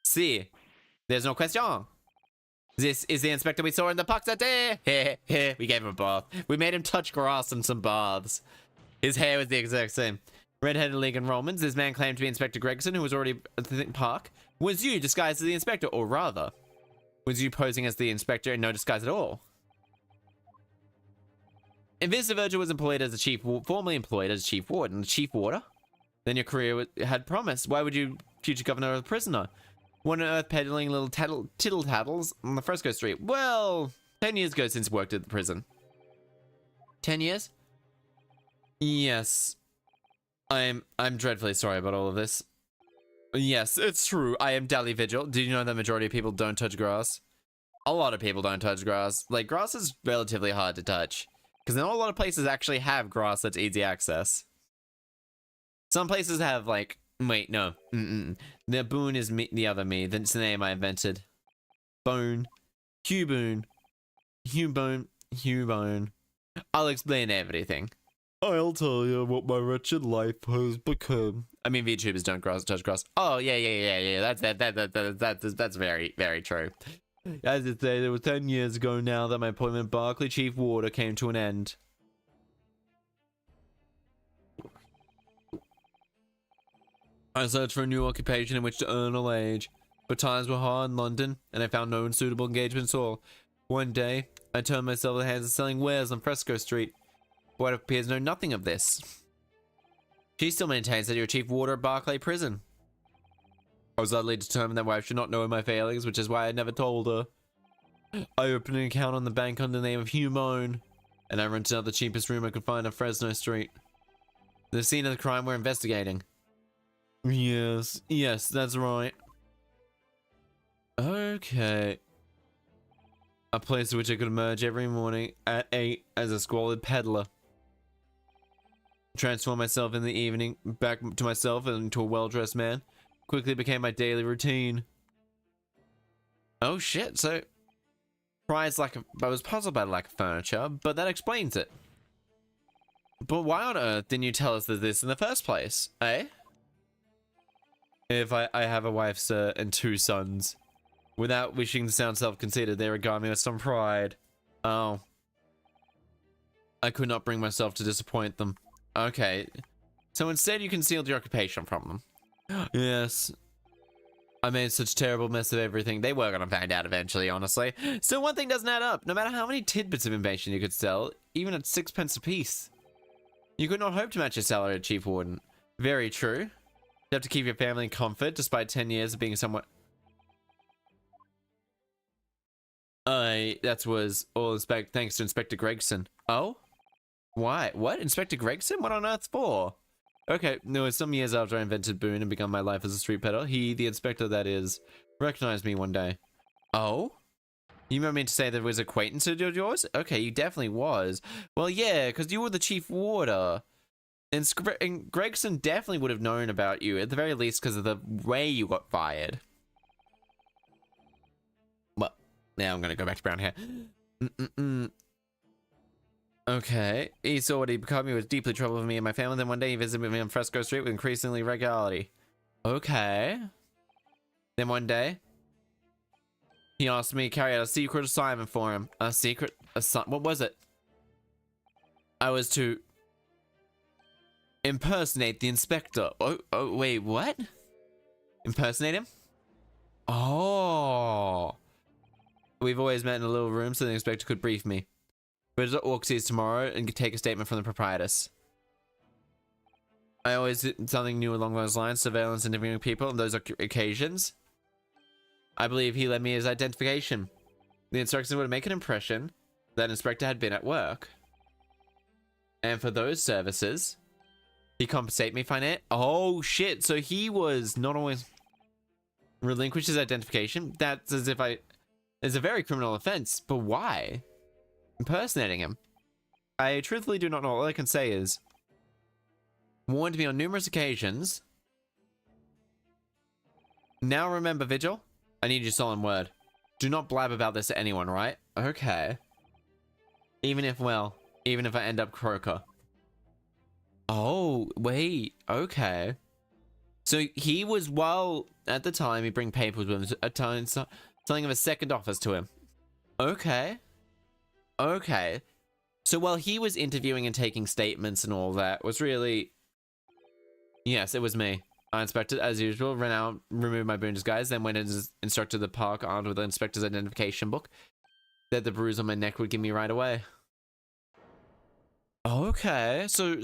See, there's no question. This is the inspector we saw in the park that day. We gave him a bath. We made him touch grass and some baths. His hair was the exact same. Red-headed League and Romans, this man claimed to be Inspector Gregson, who was already at the park. Was you disguised as the inspector, or rather, was you posing as the inspector in no disguise at all? If Mr. Virgil was employed as formerly employed as chief warden, the chief warder, then your career had promise. Why would you, future governor of the prisoner? One on earth peddling little tittle-tattles on the Fresco Street. Well, 10 years ago since worked at the prison. 10 years? Yes. I'm dreadfully sorry about all of this. Yes, it's true. I am Dally Vigil. Did you know that the majority of people don't touch grass? A lot of people don't touch grass. Like, grass is relatively hard to touch. Because not a lot of places actually have grass that's easy access. Some places have, like... Wait, no. The Boone is me, the other me. That's the name I invented. Bone. Hugh Boone. Hugh Bone. I'll explain everything. I'll tell you what my wretched life has become. I mean, VTubers don't touch grass. Oh, yeah. That's very, very true. As I say, it was 10 years ago now that my appointment Barclay Chief Warder came to an end. I searched for a new occupation in which to earn a wage, but times were hard in London, and I found no suitable engagement at all. One day, I turned myself to the hands of selling wares on Fresco Street. What appears to know nothing of this. She still maintains that you're chief warder at Barclay Prison. I was utterly determined that wife should not know of my failings, which is why I never told her. I opened an account on the bank under the name of Hugh Moan, and I rented out the cheapest room I could find on Fresno Street. The scene of the crime we're investigating. Yes, that's right. Okay. A place to which I could emerge every morning at 8 as a squalid peddler. Transform myself in the evening back to myself and into a well-dressed man. Quickly became my daily routine. Oh shit, so Pride's I was puzzled by the lack of furniture, but that explains it. But why on earth didn't you tell us this in the first place, eh? If I have a wife, sir, and 2 sons. Without wishing to sound self-conceited, they regard me with some pride. Oh. I could not bring myself to disappoint them. Okay. So instead you concealed your occupation from them. Yes. I made such a terrible mess of everything. They were gonna find out eventually, honestly. Still, one thing doesn't add up. No matter how many tidbits of information you could sell, even at 6 pence apiece, you could not hope to match your salary at Chief Warden. Very true. You have to keep your family in comfort despite 10 years of being somewhat... that was all thanks to Inspector Gregson. Oh? Why? What? Inspector Gregson? What on earth for? Okay, no, it's some years after I invented Boone and begun my life as a street peddler. He, the inspector that is, recognized me one day. Oh? You meant me to say that was acquaintance of yours? Okay, you definitely was. Well, yeah, because you were the chief warder. And Gregson definitely would have known about you, at the very least because of the way you got fired. Well, now I'm going to go back to brown hair. Okay, he saw what he'd become. He was deeply troubled with me and my family. Then one day he visited me on Fresco Street with increasingly regularity. Okay. Then one day, he asked me to carry out a secret assignment for him. A secret assignment? What was it? I was to impersonate the inspector. Oh, wait, what? Impersonate him? Oh. We've always met in a little room so the inspector could brief me. Visit Orxies tomorrow and take a statement from the proprietress. I always did something new along those lines, surveillance, interviewing people on those occasions. I believe he led me his identification. The instructions were to make an impression that Inspector had been at work. And for those services, he compensated me financially. Oh shit, so he was not always relinquished his identification. That's as if it's a very criminal offense, but why? Impersonating him. I truthfully do not know. All I can say is, warned me on numerous occasions. Now remember, Vigil, I need your solemn word. Do not blab about this to anyone, right? Okay. Even if I end up Croker. Oh, wait. Okay. So he was, well, at the time, he bring papers with him, at times, something of a second office to him. Okay. Okay. So while he was interviewing and taking statements and all that, was really... Yes, it was me. I inspected, as usual, ran out, removed my boon disguise, then went and instructed the park armed with the inspector's identification book that the bruise on my neck would give me right away. Okay. So...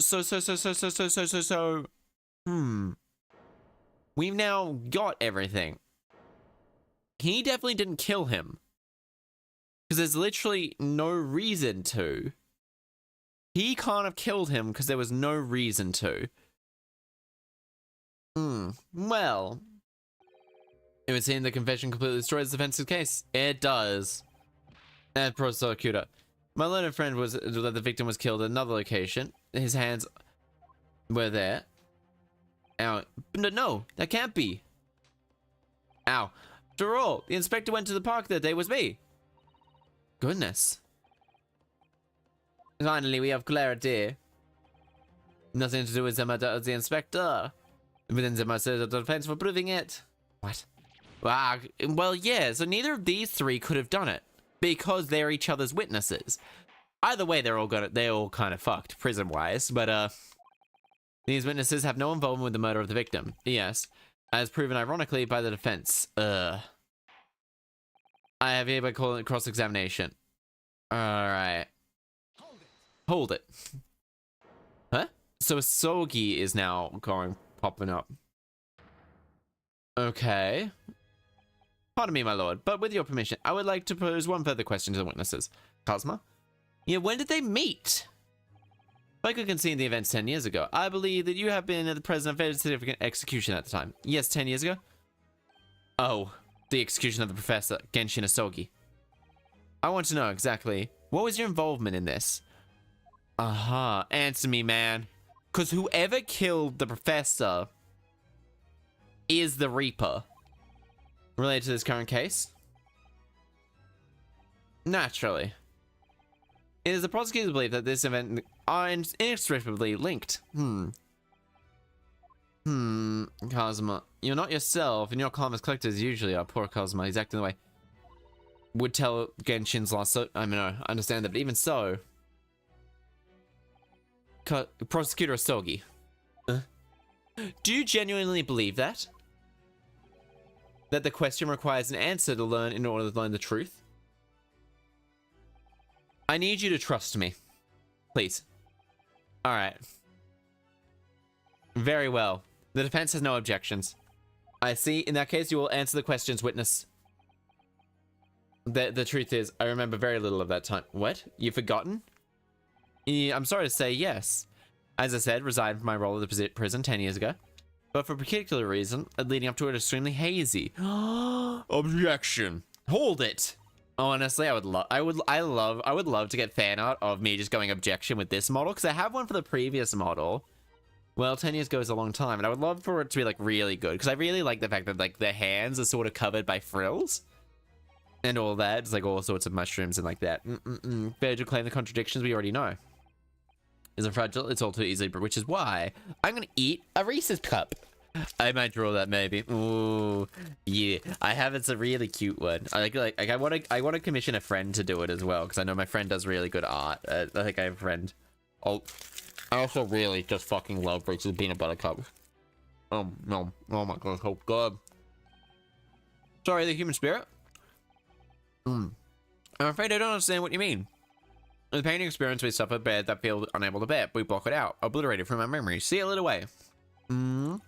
We've now got everything. He definitely didn't kill him. Because there's literally no reason to. He can't have killed him because there was no reason to. Well. It would seem the confession completely destroys the defense's case. It does. And prosecutor. My learned friend was that the victim was killed at another location. His hands were there. Ow. No, that can't be. Ow. After all, the inspector went to the park that day was me. Goodness. Finally, we have clarity. Nothing to do with the murder of the inspector. Within the murder of the defense for proving it. What? Well, yeah, so neither of these three could have done it. Because they're each other's witnesses. Either way, they're all kind of fucked, prison-wise, but, These witnesses have no involvement with the murder of the victim. Yes. As proven ironically by the defense. I have hereby called it cross-examination. Alright. Hold it. Huh? So a Sogi is now popping up. Okay. Pardon me, my lord, but with your permission, I would like to pose one further question to the witnesses. Cosma? Yeah, when did they meet? Like I can see in the events 10 years ago, I believe that you have been at the present of very significant execution at the time. Yes, 10 years ago? Oh, the execution of the professor, Genshin Asogi. I want to know exactly, what was your involvement in this? Aha, answer me, man. Because whoever killed the professor is the Reaper. Related to this current case? Naturally. It is the prosecutor's belief that this event are inextricably linked. Cosma. You're not yourself, and your calm as collectors usually are. Poor Cosma, he's acting the way would tell Genshin's loss. So, I mean, I understand that, but even so. Prosecutor Asogi. Do you genuinely believe that? That the question requires an answer to learn in order to learn the truth? I need you to trust me. Please. Alright. Very well. The defense has no objections. I see. In that case, you will answer the questions, witness. The truth is, I remember very little of that time. What? You've forgotten? Yeah, I'm sorry to say yes. As I said, resigned from my role at the prison 10 years ago. But for a particular reason, leading up to it extremely hazy. Objection. Hold it. Honestly, I would love to get fan art of me just going objection with this model, because I have one for the previous model. Well, 10 years ago is a long time, and I would love for it to be like really good, because I really like the fact that like the hands are sort of covered by frills and all that. It's like all sorts of mushrooms and like that. Fair to claim the contradictions we already know. Isn't fragile, it's all too easy, which is why I'm gonna eat a Reese's cup. I might draw that maybe. Ooh, yeah. I have it's a really cute one. I want to commission a friend to do it as well, because I know my friend does really good art. I think I have a friend. Oh, I also really just fucking love Reese's peanut butter cups. No. Oh my god, so good. Sorry, the human spirit. I'm afraid I don't understand what you mean. The painting experience we suffer bad that feel unable to bear. We block it out, obliterate it from our memory, seal it away. Can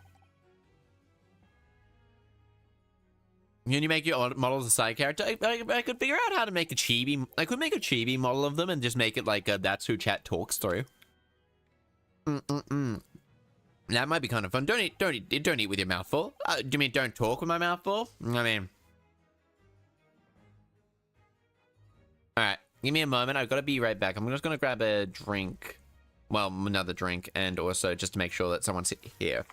you make your models a side character? I could figure out how to make a chibi. I could make a chibi model of them and just make it like that's who chat talks through. That might be kind of fun. Don't eat with your mouth full. Do you mean don't talk with my mouth full? I mean, all right. Give me a moment. I've got to be right back. I'm just gonna grab a drink. Well, another drink, and also just to make sure that someone's here.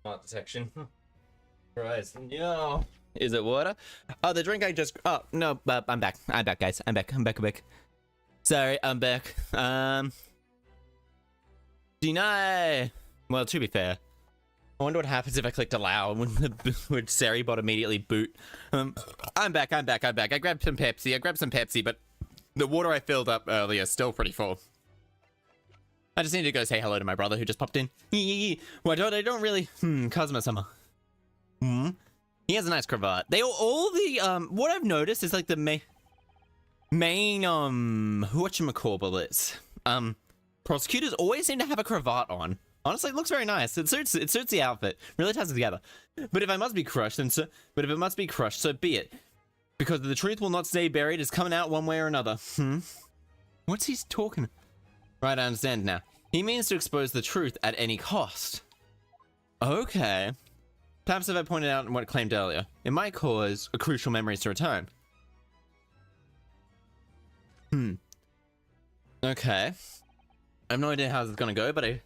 Not detection. Christ, no. Is it water? Oh, the drink I just. Oh no, I'm back. I'm back, guys. I'm back. Sorry, I'm back. Deny. Well, to be fair, I wonder what happens if I clicked allow. Would Sari bot immediately boot? I'm back. I grabbed some Pepsi, but the water I filled up earlier is still pretty full. I just need to go say hello to my brother who just popped in. Well, I don't really. Kazuma-sama. He has a nice cravat. They all the what I've noticed is like the main whatchamacallits. Prosecutors always seem to have a cravat on. Honestly, it looks very nice. It suits the outfit. Really ties it together. But if it must be crushed, so be it. Because the truth will not stay buried. It's coming out one way or another. What's he talking? Right, I understand now. He means to expose the truth at any cost. Okay. Perhaps if I pointed out what I claimed earlier, it might cause crucial memories to return. Okay. I have no idea how this is gonna go, but I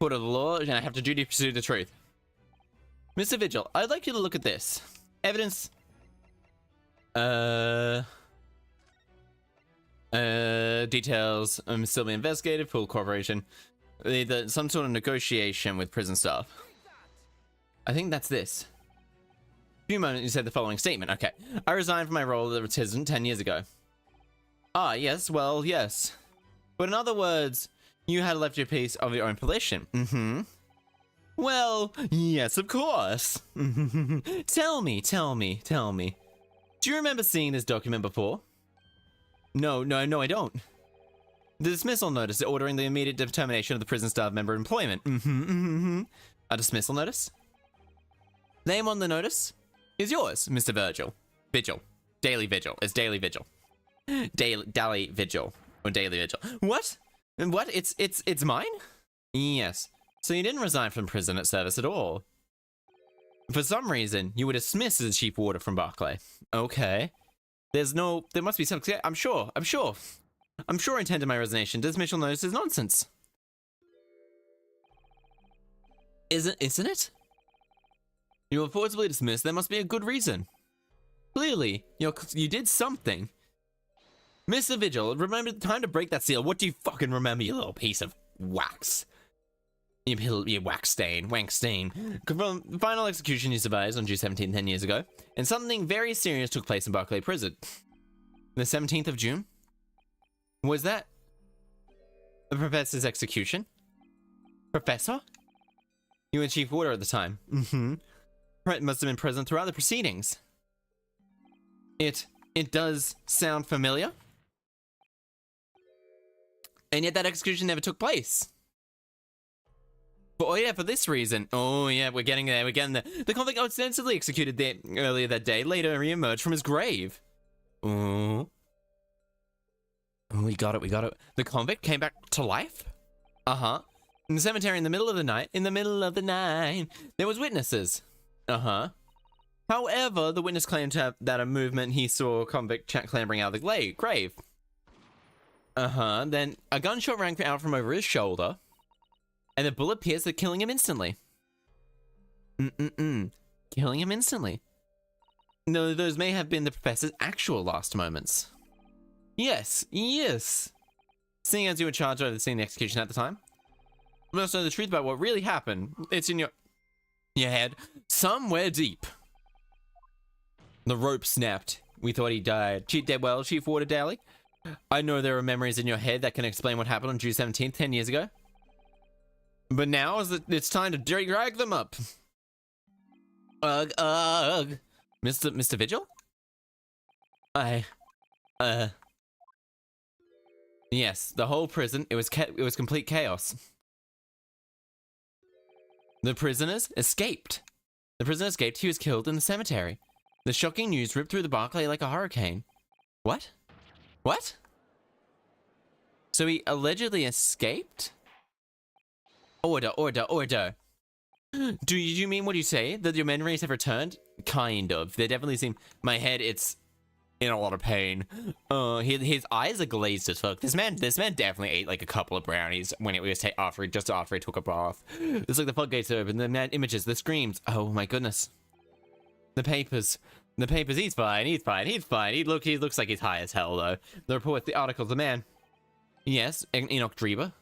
put a law and I have to duty pursue the truth. Mr. Vigil, I'd like you to look at this. Evidence. Details still being investigated, full cooperation. Some sort of negotiation with prison staff. I think that's this. A few moments you said the following statement. Okay. I resigned from my role as a citizen 10 years ago. Ah, yes, well, yes. But in other words, you had left your piece of your own volition. Well, yes, of course. Tell me. Do you remember seeing this document before? No, I don't. The dismissal notice ordering the immediate termination of the prison staff member employment. A dismissal notice? Name on the notice is yours, Mr. Vigil. Daily Vigil. It's Daily Vigil. Daily Vigil. Or Daily Vigil. What? What? It's mine? Yes. So you didn't resign from prison at service at all. For some reason, you were dismissed as chief warder from Barclay. Okay. There must be some, I'm sure intent in my resignation. Dismissal notice is nonsense. Isn't it? You were forcibly dismissed, there must be a good reason. Clearly, you did something. Mr. Vigil, remember the time to break that seal. What do you fucking remember, you little piece of wax? You wax stain, wank stain. From the final execution you survived on June 17th, 10 years ago, and something very serious took place in Barclay Prison. The 17th of June? Was that the professor's execution? Professor? You were chief warder at the time. Must have been present throughout the proceedings. It does sound familiar. And yet that execution never took place. But for this reason. Oh yeah, we're getting there. The convict ostensibly executed earlier that day later re-emerged from his grave. Oh, we got it. The convict came back to life? In the cemetery in the middle of the night. There was witnesses. However, the witness claimed to have that a movement he saw convict clambering out of the grave. Then a gunshot rang out from over his shoulder, and the bullet pierced it, killing him instantly. Killing him instantly. No, those may have been the professor's actual last moments. Yes. Seeing as you were charged over seeing the execution at the time, you must know the truth about what really happened. It's in your head, somewhere deep. The rope snapped. We thought he died. Chief Warder Daly. I know there are memories in your head that can explain what happened on June 17th, 10 years ago. But now it's time to drag them up. Ugh. Mr. Vigil? Yes, the whole prison, it was complete chaos. The prisoner escaped. He was killed in the cemetery. The shocking news ripped through the Barclay like a hurricane. What? So he allegedly escaped? Order. Do you mean what you say? That your memories have returned? Kind of. They definitely seem... My head, it's in a lot of pain. His eyes are glazed as fuck. This man definitely ate like a couple of brownies when it was after he took a bath. It's like the floodgates are open. The mad images, the screams. Oh my goodness. The papers. He's fine. He looks like he's high as hell though. The report, the articles, the man. Yes, Enoch Dreber.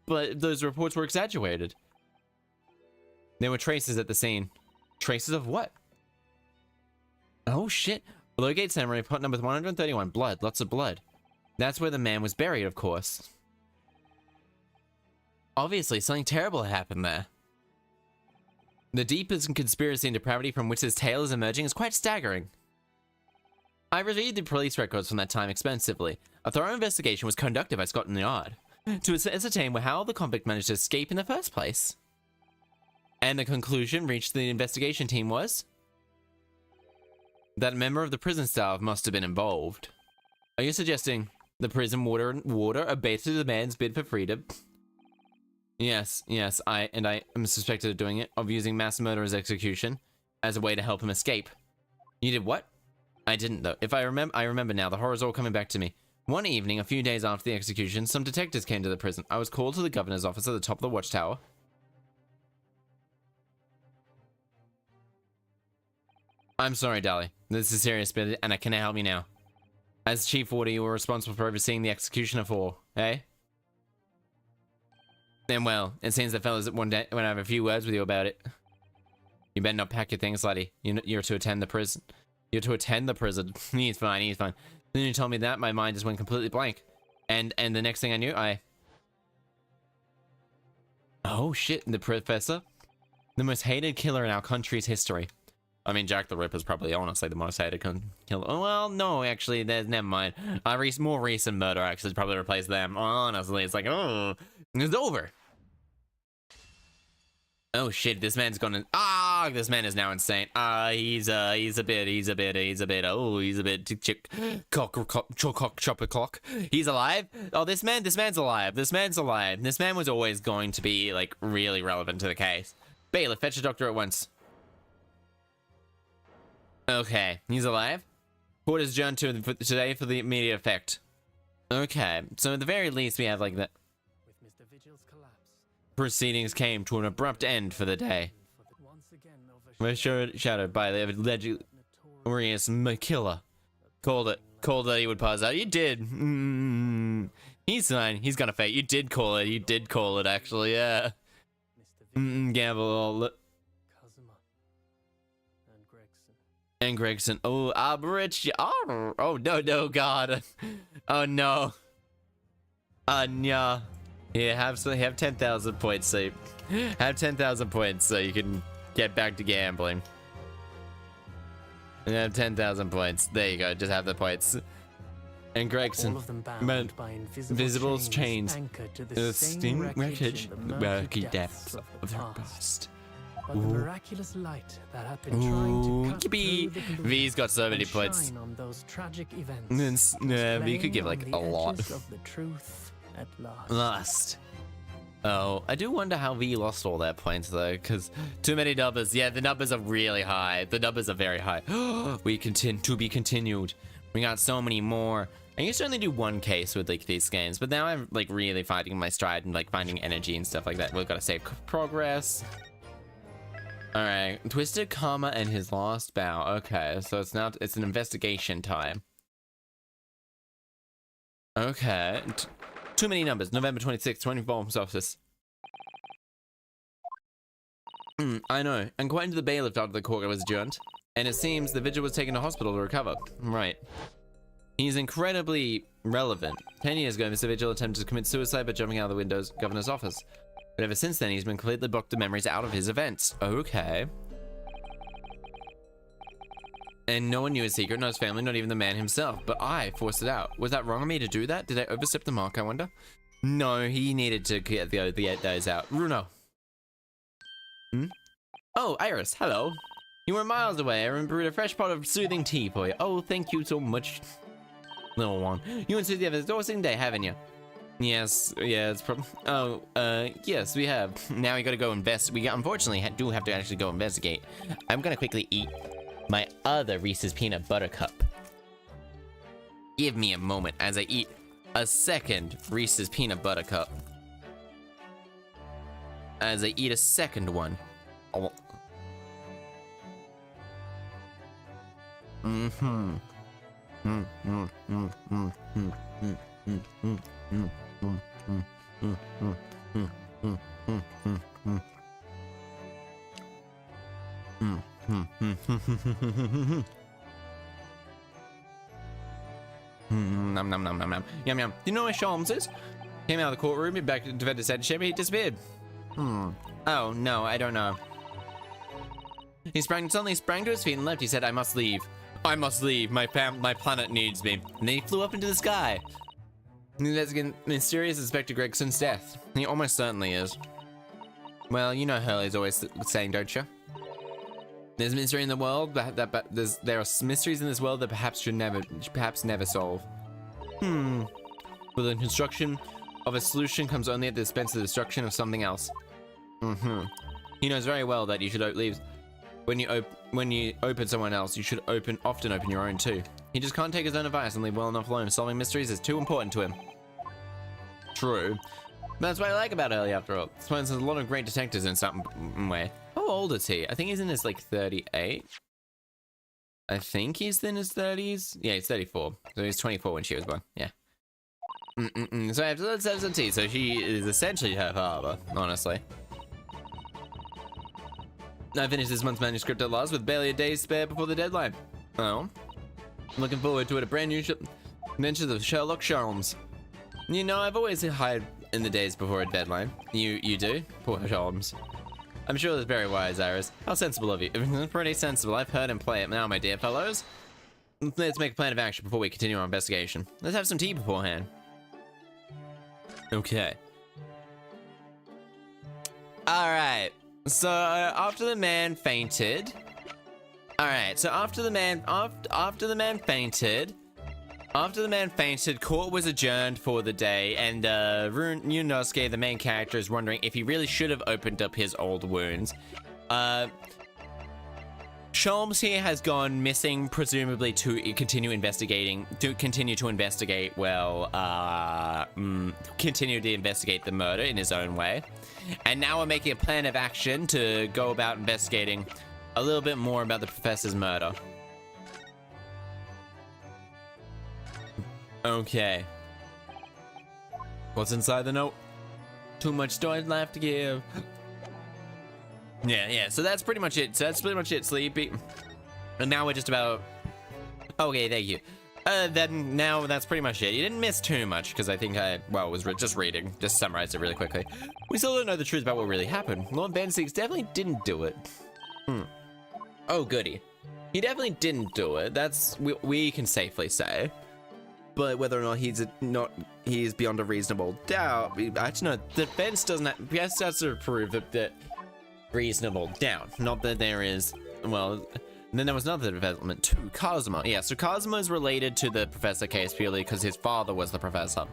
But those reports were exaggerated. There were traces at the scene. Traces of what? Oh shit. Locate ceremony, pot number 131. Blood. Lots of blood. That's where the man was buried, of course. Obviously, something terrible happened there. The deepest conspiracy and depravity from which this tale is emerging is quite staggering. I reviewed the police records from that time extensively. A thorough investigation was conducted by Scotland Yard to ascertain how the convict managed to escape in the first place. And the conclusion reached the investigation team was that a member of the prison staff must have been involved. Are you suggesting the prison warder abated the man's bid for freedom? Yes, I am suspected of doing it, of using mass murder as execution as a way to help him escape. You did what? I didn't though. I remember now, the horror's all coming back to me. One evening, a few days after the execution, some detectives came to the prison. I was called to the governor's office at the top of the watchtower. I'm sorry, Dali. This is serious, but and can I help you now? As chief warder, you were responsible for overseeing the execution of 4, eh? And well, it seems the fellas that want to have a few words with you about it. You better not pack your things, laddie. You're to attend the prison. You're to attend the prison. He's fine. Then you told me that, my mind just went completely blank. And the next thing I knew, oh shit, the professor? The most hated killer in our country's history. I mean, Jack the Ripper's probably honestly the most hated killer. Oh, well, no, actually, never mind. More recent murder actually probably replaced them. Honestly, it's like, oh, it's over. Oh shit, this man's gonna, this man is now insane. He's a bit, chopper clock. He's alive? Oh, this man's alive. This man was always going to be, like, really relevant to the case. Bailiff, fetch a doctor at once. Okay, he's alive. Court is adjourned today for the immediate effect. Okay, so at the very least we have like that. With Mr. Vigil's collapse, proceedings came to an abrupt end for the day. We're shadowed by the notorious killer. Called that he would pass out. You did. He's fine. He's gonna fate. You did call it. You did call it. Actually, yeah. Gamble. And Gregson. Oh, Rich. Oh, no, God. Oh, no. Yeah. Yeah, have 10,000 points, so have 10,000 points so you can get back to gambling. And have 10,000 points. There you go. Just have the points. And Gregson. Invisible chains. The sting wreckage. The murky depths of their past. But the miraculous light that had been trying to cut through the V's got so many points. On those tragic events. V could give like a lot. Of the truth at last. Oh, I do wonder how V lost all their points though, because too many numbers. Yeah, the numbers are really high. The numbers are very high. We continue to be continued. We got so many more. I used to only do one case with like these games, but now I'm like really finding my stride and like finding energy and stuff like that. We've got to save progress. Alright, Twisted Karma and his last bow. Okay, so it's an investigation time. Okay. Too many numbers. November 26th, 24 office. I know. And quite into the bailiff after the court was adjourned. And it seems the vigil was taken to hospital to recover. Right. He's incredibly relevant. 10 years ago, Mr. Vigil attempted to commit suicide by jumping out of the windows governor's office. But ever since then, he's been completely blocked the memories out of his events. Okay. And no one knew his secret, not his family, not even the man himself. But I forced it out. Was that wrong of me to do that? Did I overstep the mark, I wonder? No, he needed to get those out. Bruno. Oh, Iris, hello. You were miles away. I brewed a fresh pot of soothing tea for you. Oh, thank you so much, little one. You and Susie have a endorsing day, haven't you? Yes, yeah, it's probably. Yes, we have. Now we gotta go we unfortunately do have to actually go investigate. I'm gonna quickly eat my other Reese's Peanut Butter Cup. Give me a moment as I eat a second Reese's Peanut Butter Cup. As I eat a second one. Oh. Mm-hmm. Nom nom nom nom nom. Yum yum. Do you know where Sholmes is? Came out of the courtroom, back to defend his headship, he disappeared. Oh no, I don't know. He suddenly sprang to his feet and left. He said, I must leave. I must leave. My planet needs me. And then he flew up into the sky. There's a mysterious Inspector Gregson's death. He almost certainly is. Well, you know Hurley's always saying, don't you? There's mystery in the world, there are mysteries in this world that perhaps never solve. But the construction of a solution comes only at the expense of the destruction of something else. He knows very well that you should leave. When you open someone else, you should often open your own too. He just can't take his own advice and leave well enough alone. Solving mysteries is too important to him. True. That's what I like about Hurley, after all. This one has a lot of great detectives in some way. How old is he? I think he's in his, like, 38. I think he's in his 30s. Yeah, he's 34. So he's 24 when she was born. Yeah. So I have to let's have some tea. So she is essentially her father, honestly. I finished this month's manuscript at last with barely a day spare before the deadline. Oh. I'm looking forward to it. A brand new adventures of Sherlock Holmes. You know, I've always hired in the days before a deadline. You do? Poor Holmes. I'm sure that's very wise, Iris. How sensible of you. Pretty sensible. I've heard him play it now, my dear fellows. Let's make a plan of action before we continue our investigation. Let's have some tea beforehand. Okay. Alright. So, after the man fainted... Alright, so after the man fainted, court was adjourned for the day, and Yunosuke, the main character, is wondering if he really should have opened up his old wounds. Sholmes here has gone missing, presumably to continue to investigate, continue to investigate the murder in his own way. And now we're making a plan of action to go about investigating a little bit more about the professor's murder. Okay. What's inside the note? Too much story left to give. Yeah, so that's pretty much it. Sleepy. And now we're just about... Okay, thank you. Then now that's pretty much it. You didn't miss too much, because I think was just reading. Just summarized it really quickly. We still don't know the truth about what really happened. Lord Van Six definitely didn't do it. Oh, goody. He definitely didn't do it. That's... we can safely say. But whether or not he's beyond a reasonable doubt, actually no, the defense doesn't have, yes, has to prove that reasonable doubt, not that there is, well, then there was another development too, Kazuma. Yeah, so Kazuma is related to the professor case purely because his father was the professor.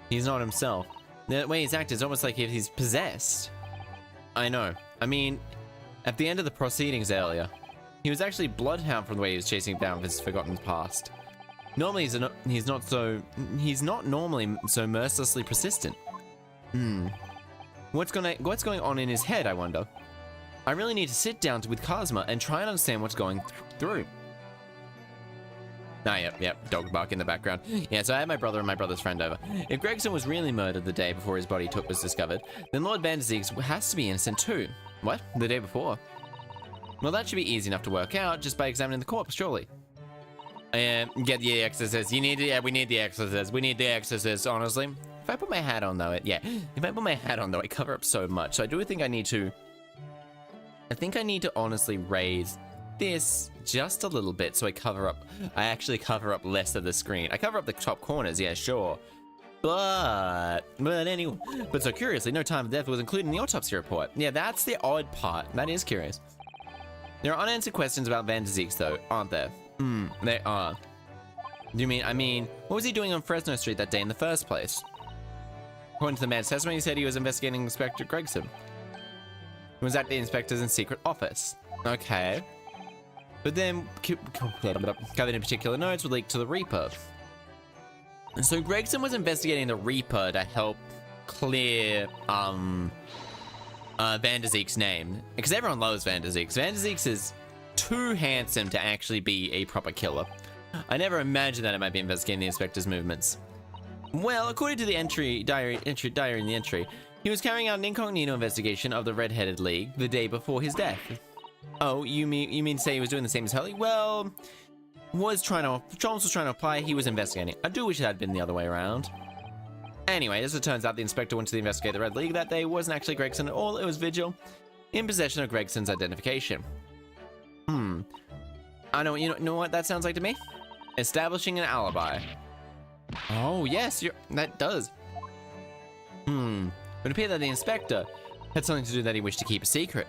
He's not himself. The way he's acted is almost like if he's possessed. I know. I mean, at the end of the proceedings earlier, he was actually bloodhound from the way he was chasing down his forgotten past. Normally he's not normally so mercilessly persistent. What's going on in his head, I wonder? I really need to sit down with Kazuma and try and understand what's going through. Ah, yep, dog bark in the background. Yeah, so I had my brother and my brother's friend over. If Gregson was really murdered the day before his body was discovered, then Lord Van Zieks has to be innocent too. What? The day before? Well, that should be easy enough to work out just by examining the corpse, surely. Get the exorcist. We need the exorcist. We need the exorcist, honestly. If I put my hat on though, I cover up so much. So I do think I need to honestly raise this just a little bit so I actually cover up less of the screen. I cover up the top corners, yeah, sure. But anyway, so curiously, no time of death was included in the autopsy report. Yeah, that's the odd part. That is curious. There are unanswered questions about Van Zieks though, aren't there? They are. Do you mean, what was he doing on Fresno Street that day in the first place? According to the man's testimony, he said he was investigating Inspector Gregson. He was at the inspector's secret office. Okay. But then, covered in particular notes were leaked to the Reaper. So Gregson was investigating the Reaper to help clear Van der Zeek's name, because everyone loves Van der Zeek. Van der Zeek is too handsome to actually be a proper killer. I never imagined that it might be investigating the inspector's movements. Well, according to the diary in the entry, he was carrying out an incognito investigation of the Red-Headed League the day before his death. Oh, you mean to say he was doing the same as Hurley? Well, Chalmers was trying to apply, he was investigating. I do wish it had been the other way around. Anyway, as it turns out, the inspector went to investigate the Red League that day wasn't actually Gregson at all, it was Vigil, in possession of Gregson's identification. I know, you know what that sounds like to me? Establishing an alibi. Oh, yes, that does. It appeared that the inspector had something to do that he wished to keep a secret.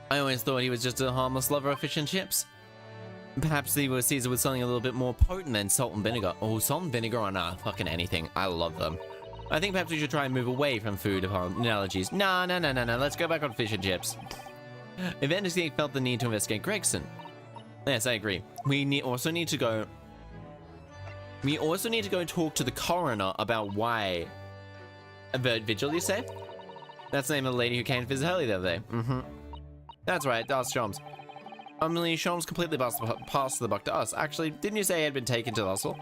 I always thought he was just a harmless lover of fish and chips. Perhaps he was Caesar with something a little bit more potent than salt and vinegar. Oh, salt and vinegar on fucking anything. I love them. I think perhaps we should try and move away from food analogies. No. Let's go back on fish and chips. If Van der Zeek felt the need to investigate Gregson. Yes, I agree. We also need to go talk to the coroner about why. Vigil, you say? That's the name of the lady who came to visit Hurley the other day. That's right, that's Shams. Shams completely passed the buck to us. Actually, didn't you say he had been taken to the hospital?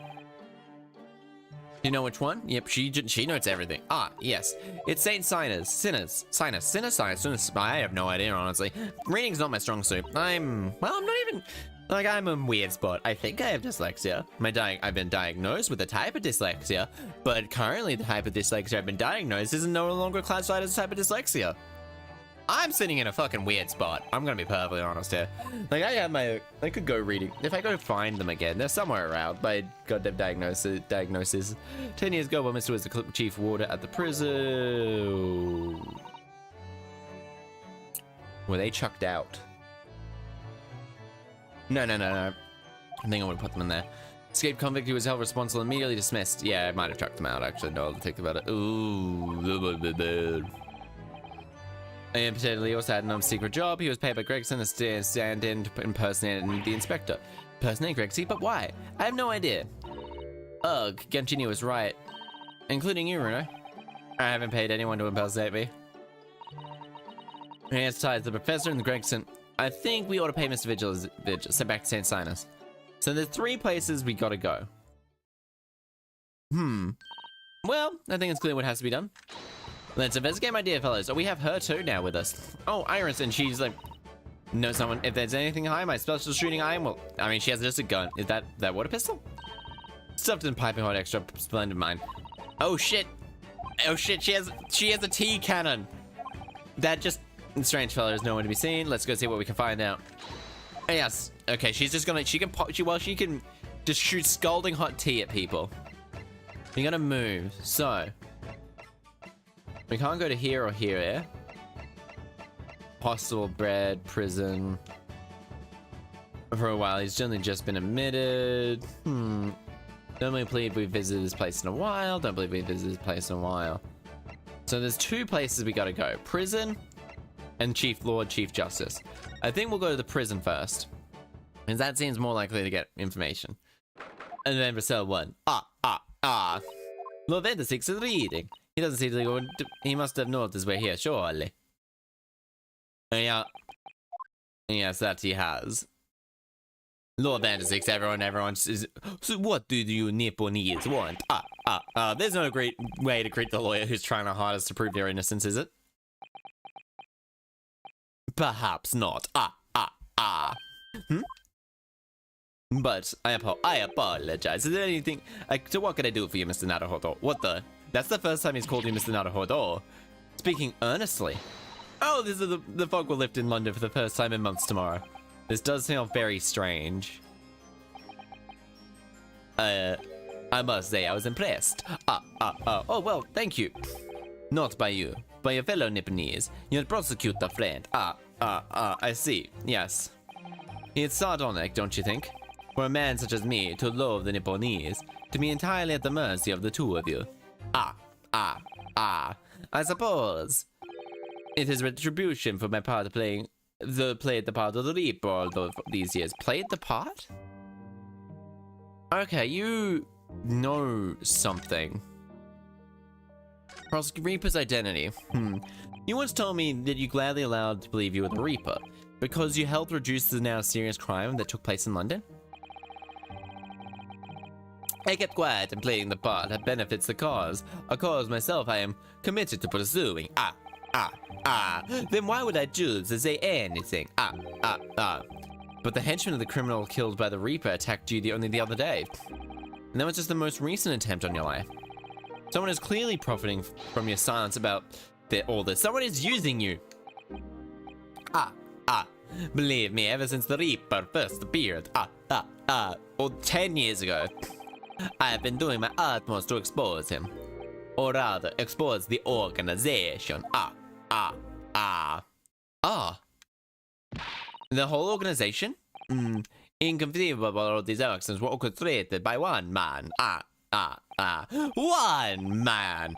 Do you know which one? Yep, she knows everything. Ah, yes. It's Saint Sinus. I have no idea, honestly. Reading's not my strong suit. I'm not even... Like, I'm a weird spot. I think I have dyslexia. I've been diagnosed with a type of dyslexia, but currently the type of dyslexia I've been diagnosed is no longer classified as a type of dyslexia. I'm sitting in a fucking weird spot. I'm gonna be perfectly honest here. Like, I could go reading. If I go find them again, they're somewhere around. My goddamn diagnosis. 10 years ago, while Mr. was the chief warder at the prison. Were they chucked out? No. I think I would put them in there. Escaped convict who was held responsible immediately dismissed. Yeah, I might have chucked them out, actually. No, I'll think about it. Ooh. And particularly also had no secret job. He was paid by Gregson to stand in to impersonate the inspector. Impersonate Gregson? But why? I have no idea. Ugh, Gentini was right. Including you, Bruno. I haven't paid anyone to impersonate me. And he has ties the professor and the Gregson. I think we ought to pay Mr. Vigil, sent back to St. Sinus. So there's 3 places we gotta go. Well, I think it's clear what has to be done. Let's investigate, my dear fellows. Oh, we have her too now with us. Oh, Iris, and she's like, no, someone. If there's anything high, my special shooting iron will. I mean, she has just a gun. Is that water pistol? Stuffed in piping hot, extra splendid mine. Oh shit! She has a T cannon. That just strange fellow is nowhere to be seen. Let's go see what we can find out. Yes. Okay, she's just gonna. She can just shoot scalding hot tea at people. You're gonna move. So. We can't go to here or here, yeah? Hostel, bread, prison. For a while, he's generally just been admitted. Don't believe we've visited this place in a while. Don't believe we've visited this place in a while. So there's 2 places we gotta go. Prison and Chief Lord, Chief Justice. I think we'll go to the prison first. Because that seems more likely to get information. And then for cell 1. Lord Van der Zeek is reading. He doesn't seem to go. He must have noticed we're here, surely. Yeah. Yes, that he has. Lord Van der Zeek, everyone says, so what do you Nipponese want? There's no great way to greet the lawyer who's trying our hardest to prove their innocence, is it? Perhaps not. But I apologize. Is there anything? So what can I do for you, Mr. Naruhodo? What the? That's the first time he's called you Mr. Naruhodo. Speaking earnestly. Oh, this is the fog will lift in London for the first time in months tomorrow. This does sound very strange. I must say I was impressed. Oh, well, thank you. Not by you, by your fellow Nipponese, your prosecutor friend. I see, yes. It's sardonic, don't you think? For a man such as me to loathe the Nipponese, to be entirely at the mercy of the 2 of you. I suppose it is retribution for my part played the part of the Reaper all these years. Played the part? Okay, you know something. Reaper's identity. You once told me that you gladly allowed to believe you were the Reaper because your helped reduce the now serious crime that took place in London. I kept quiet and playing the part that benefits the cause, a cause myself I am committed to pursuing. Then why would I choose to say anything? But the henchman of the criminal killed by the Reaper attacked you only the other day. And that was just the most recent attempt on your life. Someone is clearly profiting from your silence about all this. Someone is using you. Believe me, ever since the Reaper first appeared, 10 years ago, I have been doing my utmost to expose him. Or rather, expose the organization. The whole organization? Inconceivable of these actions were orchestrated by one man. One man.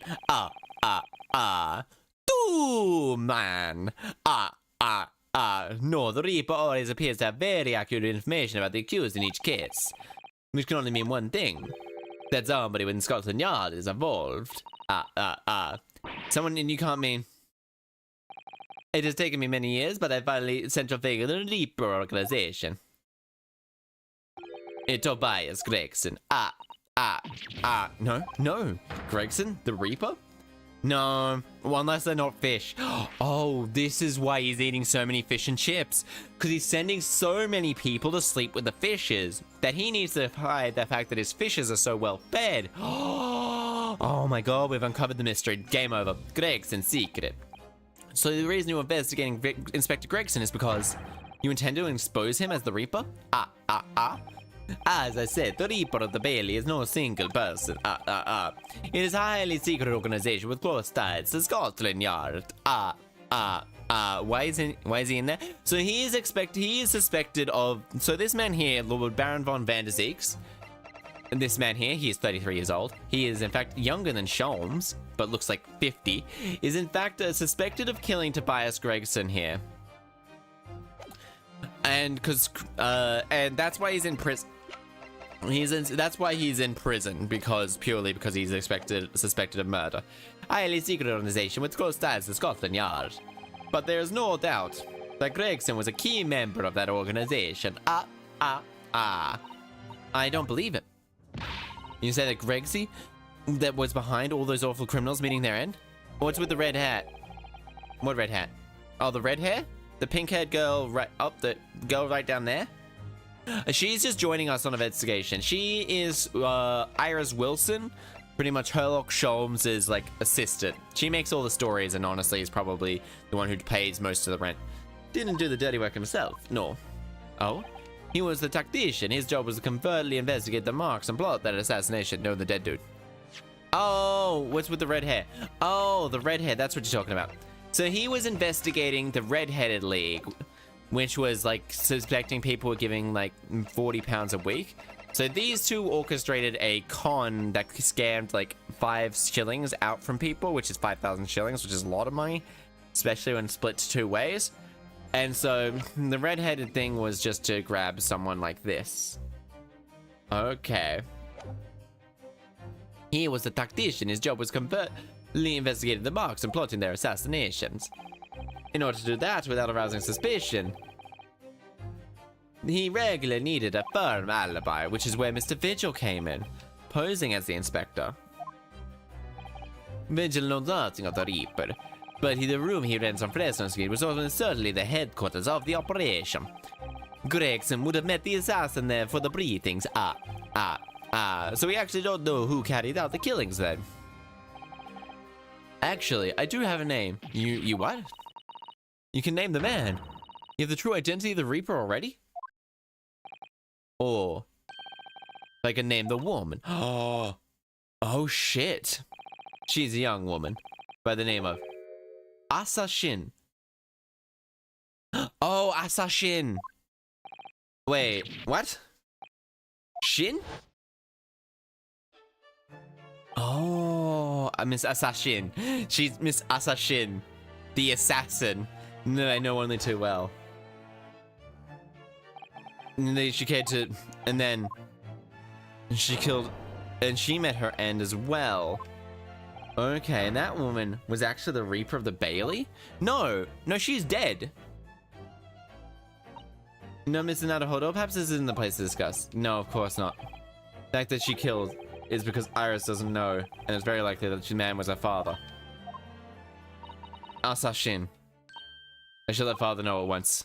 2 man. No, the Reaper always appears to have very accurate information about the accused in each case. Which can only mean one thing. That somebody within Scotland Yard is involved. Someone you can't mean. It has taken me many years, but I finally central figured the Reaper organization. Tobias Gregson. No. Gregson? The Reaper? No. Well, unless they're not fish. Oh, this is why he's eating so many fish and chips. Because he's sending so many people to sleep with the fishes that he needs to hide the fact that his fishes are so well fed. Oh my god, we've uncovered the mystery. Game over. Gregson's secret. So the reason you're investigating Inspector Gregson is because you intend to expose him as the Reaper? As I said, the Reaper of the Bailey is no single person. It is a highly secret organization with close ties to Scotland Yard. Why is he in there? So he is suspected of, so this man here, Lord Baron von van der Zeeks, and this man here, he is 33 years old. He is in fact younger than Sholmes, but looks like 50, is in fact suspected of killing Tobias Gregson here. And that's why he's in prison. That's why he's in prison, purely because he's suspected of murder. Highly secret organization with close ties to Scotland Yard. But there's no doubt that Gregson was a key member of that organization. I don't believe it. You say that Gregsy that was behind all those awful criminals meeting their end? What's with the red hat? What red hat? Oh, the red hair? The pink-haired girl the girl right down there? She's just joining us on an investigation. She is Iris Wilson, pretty much Herlock Sholmes' like assistant. She makes all the stories and honestly is probably the one who pays most of the rent. Didn't do the dirty work himself, no. Oh? He was the tactician. His job was to covertly investigate the marks and plot that assassination. No, the dead dude. Oh, what's with the red hair? Oh, the red hair, that's what you're talking about. So he was investigating the Red-Headed League, which was like suspecting people were giving like £40 a week. So these two orchestrated a con that scammed like 5 shillings out from people, which is 5,000 shillings, which is a lot of money, especially when split 2 ways. And so the red-headed thing was just to grab someone like this. Okay. He was a tactician. His job was covertly investigating the marks and plotting their assassinations. In order to do that without arousing suspicion, he regularly needed a firm alibi, which is where Mr. Vigil came in, posing as the inspector. Vigil knows nothing of the Reaper, but the room he rents on Fresno Street was almost certainly the headquarters of the operation. Gregson would have met the assassin there for the briefings. So we actually don't know who carried out the killings then. Actually, I do have a name. You what? You can name the man. You have the true identity of the Reaper already? Or I can name the woman. Oh shit. She's a young woman by the name of Assassin. Oh, Assassin. Wait, what? Shin? Oh, Miss Assassin. She's Miss Assassin, the assassin. No, I know only too well. And she cared to, and then And she met her end as well. Okay, and that woman was actually the Reaper of the Bailey? No, she's dead. No, Mr. Naruhodo, perhaps this isn't the place to discuss. No, of course not. The fact that she killed is because Iris doesn't know, and it's very likely that the man was her father. Asashin. I should let father know at once.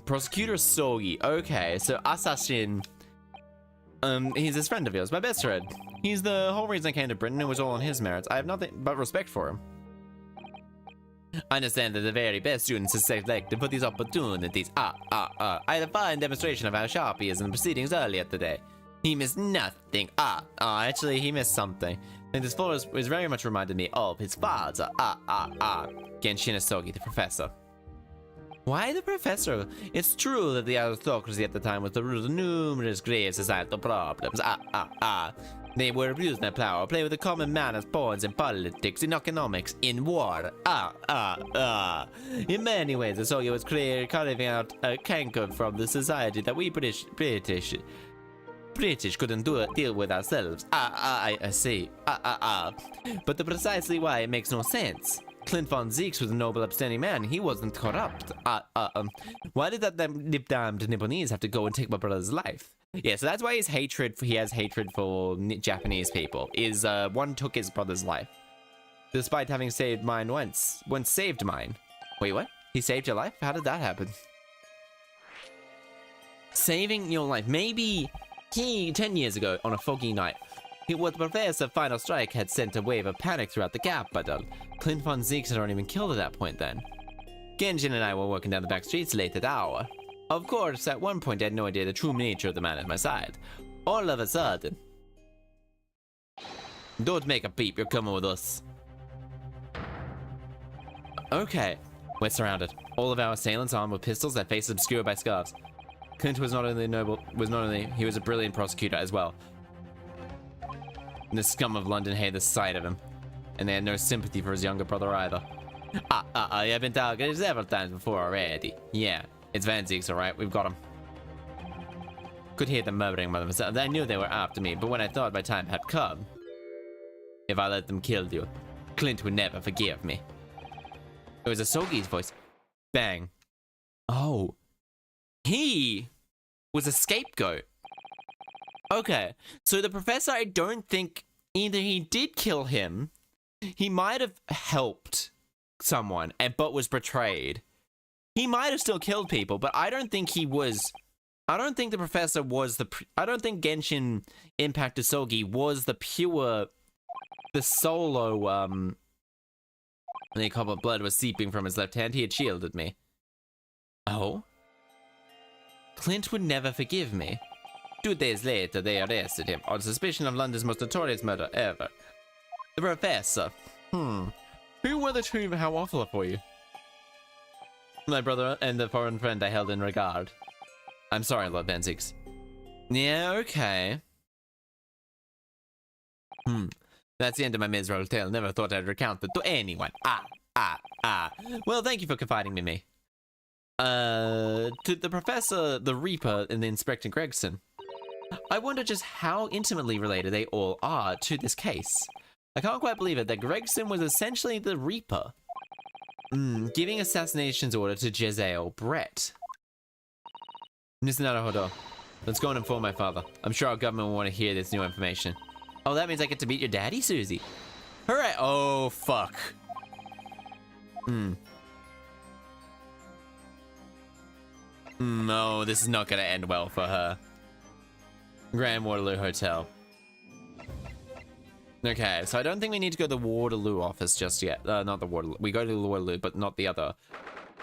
Prosecutor Sogi. Okay, so Asashin. He's this friend of yours, my best friend. He's the whole reason I came to Britain. It was all on his merits. I have nothing but respect for him. I understand that the very best students are selected for these opportunities. I had a fine demonstration of how sharp he is in the proceedings earlier today. He missed nothing. Actually, he missed something. And this forest was very much reminded me of his father. Genshin Asogi, the professor. Why the professor? It's true that the aristocracy at the time was the root of numerous grave societal problems. They were abusing their power, play with the common man as pawns in politics, in economics, in war. In many ways, the Asogi was carving out a canker from the society that we British couldn't deal with ourselves. I see. But the precisely why it makes no sense. Clint von Zeeks was a noble, upstanding man. He wasn't corrupt. Why did that damned Nipponese have to go and take my brother's life? Yeah, so that's why he has hatred for Japanese people. One took his brother's life. Despite having saved mine once saved mine. Wait, what? He saved your life? How did that happen? Saving your life. Maybe 10 years ago, on a foggy night, what the professor's final strike had sent a wave of panic throughout the capital. Clint von Zeeks had already been killed at that point then. Genjin and I were walking down the back streets late at hour. Of course, at one point I had no idea the true nature of the man at my side. All of a sudden... Don't make a peep, you're coming with us. Okay, we're surrounded. All of our assailants armed with pistols, their faces obscured by scarves. Clint was he was a brilliant prosecutor as well. The scum of London hated the sight of him, and they had no sympathy for his younger brother either. I've been targeted several times before already. Yeah, it's Van Zeeks, alright, we've got him. Could hear them murmuring among themselves. I knew they were after me, but when I thought my time had come, if I let them kill you, Clint would never forgive me. It was Asogi's voice. Bang. Oh. He was a scapegoat. Okay, so the professor, I don't think either he did kill him, he might have helped someone, but was betrayed. He might have still killed people, but I don't think he was... I don't think the professor was the... I don't think Genshin Impact Asogi was the pure... The solo, the copper blood was seeping from his left hand. He had shielded me. Oh? Clint would never forgive me. 2 days later, they arrested him on suspicion of London's most notorious murder ever. The professor. Who were the two? How awful for you? My brother and the foreign friend I held in regard. I'm sorry, Lord Van Zeeks. Yeah, okay. That's the end of my miserable tale. Never thought I'd recount it to anyone. Well, thank you for confiding in me. To the professor, the Reaper, and the Inspector Gregson. I wonder just how intimately related they all are to this case. I can't quite believe it that Gregson was essentially the Reaper. Giving assassination's order to Jezeel Brett. Mr. Naruhodo, let's go and inform my father. I'm sure our government will want to hear this new information. Oh, that means I get to meet your daddy, Susie. Alright, oh, fuck. No, this is not gonna end well for her. Grand Waterloo Hotel. Okay, so I don't think we need to go to the Waterloo office just yet. Not the Waterloo. We go to the Waterloo, but not the other.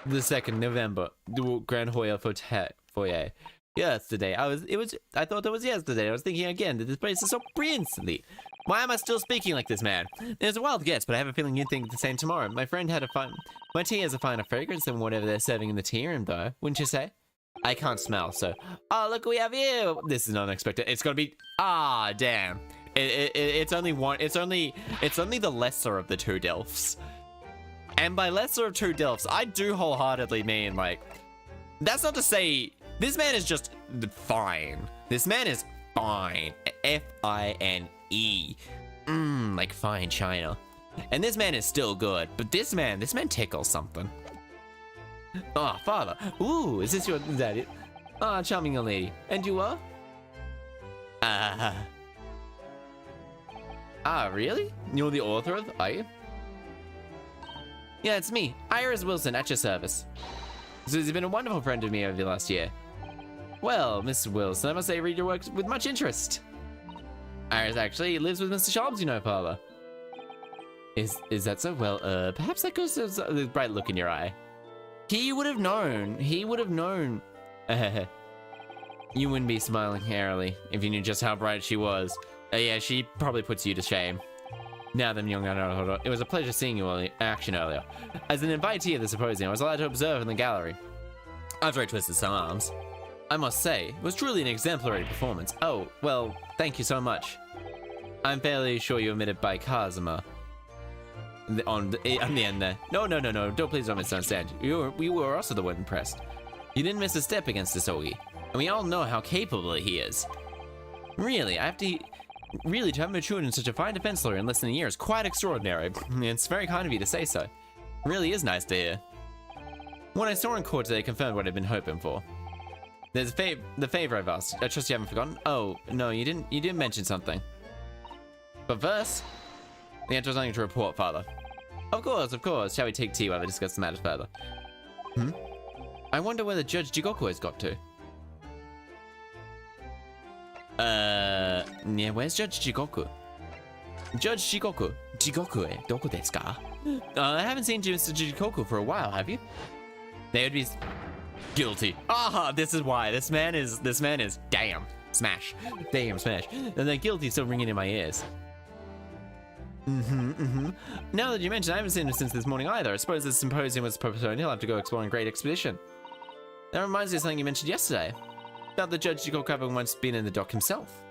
The 2nd November. The Grand Hoya Foyer. Yesterday. I thought it was yesterday. I was thinking again that this place is so princely. Why am I still speaking like this, man? It's a wild guess, but I have a feeling you'd think the same tomorrow. My tea has a finer fragrance than whatever they're serving in the tea room, though. Wouldn't you say? I can't smell, so... Oh, look what we have here! This is unexpected. It's gonna be... Ah, damn. It's only one... It's only the lesser of the 2 Delphs. And by lesser of 2 Delphs, I do wholeheartedly mean, like... That's not to say This man is just fine. This man is fine. F-I-N-E. Like fine china. And this man is still good, but this man tickles something. Oh, father. Ooh, is this your daddy? Ah, charming young lady. And you are? Really? You're the author of, are you? Yeah, it's me, Iris Wilson, at your service. Susie's been a wonderful friend to me over the last year. Well, Miss Wilson, I must say I read your works with much interest. Iris actually lives with Mr. Sharps, you know, father. Is that so? Well, perhaps that goes to the bright look in your eye. He would have known. He would have known. You wouldn't be smiling airily if you knew just how bright she was. Yeah, she probably puts you to shame. Now then, young man, it was a pleasure seeing you in action earlier. As an invitee of the symposium, I was allowed to observe in the gallery. After I twisted some arms, I must say, it was truly an exemplary performance. Oh, well, thank you so much. I'm fairly sure you omitted by Kazuma. On the end there. No, please don't misunderstand. We were also the one impressed. You didn't miss a step against Isogi, and we all know how capable he is. Really, to have matured in such a fine defense lawyer in less than a year is quite extraordinary. It's very kind of you to say so. It really is nice to hear. What I saw in court today confirmed what I'd been hoping for. There's the favor I've asked. I trust you haven't forgotten. Oh, no, you didn't mention something. But first, we have something to report, father. Of course. Shall we take tea while we discuss the matter further? I wonder where the Judge Jigoku has got to. Yeah, where's Judge Jigoku? Judge Jigoku? Jigoku-e, doko desu ka? I haven't seen Mr. Jigoku for a while, have you? They would be guilty. This is why. This man is, damn, smash. Damn, smash. And they're guilty still ringing in my ears. Now that you mention, I haven't seen him since this morning either. I suppose this symposium was postponed. He'll have to go exploring a great expedition. That reminds me of something you mentioned yesterday. About the Judge Jigoku having once been in the dock himself.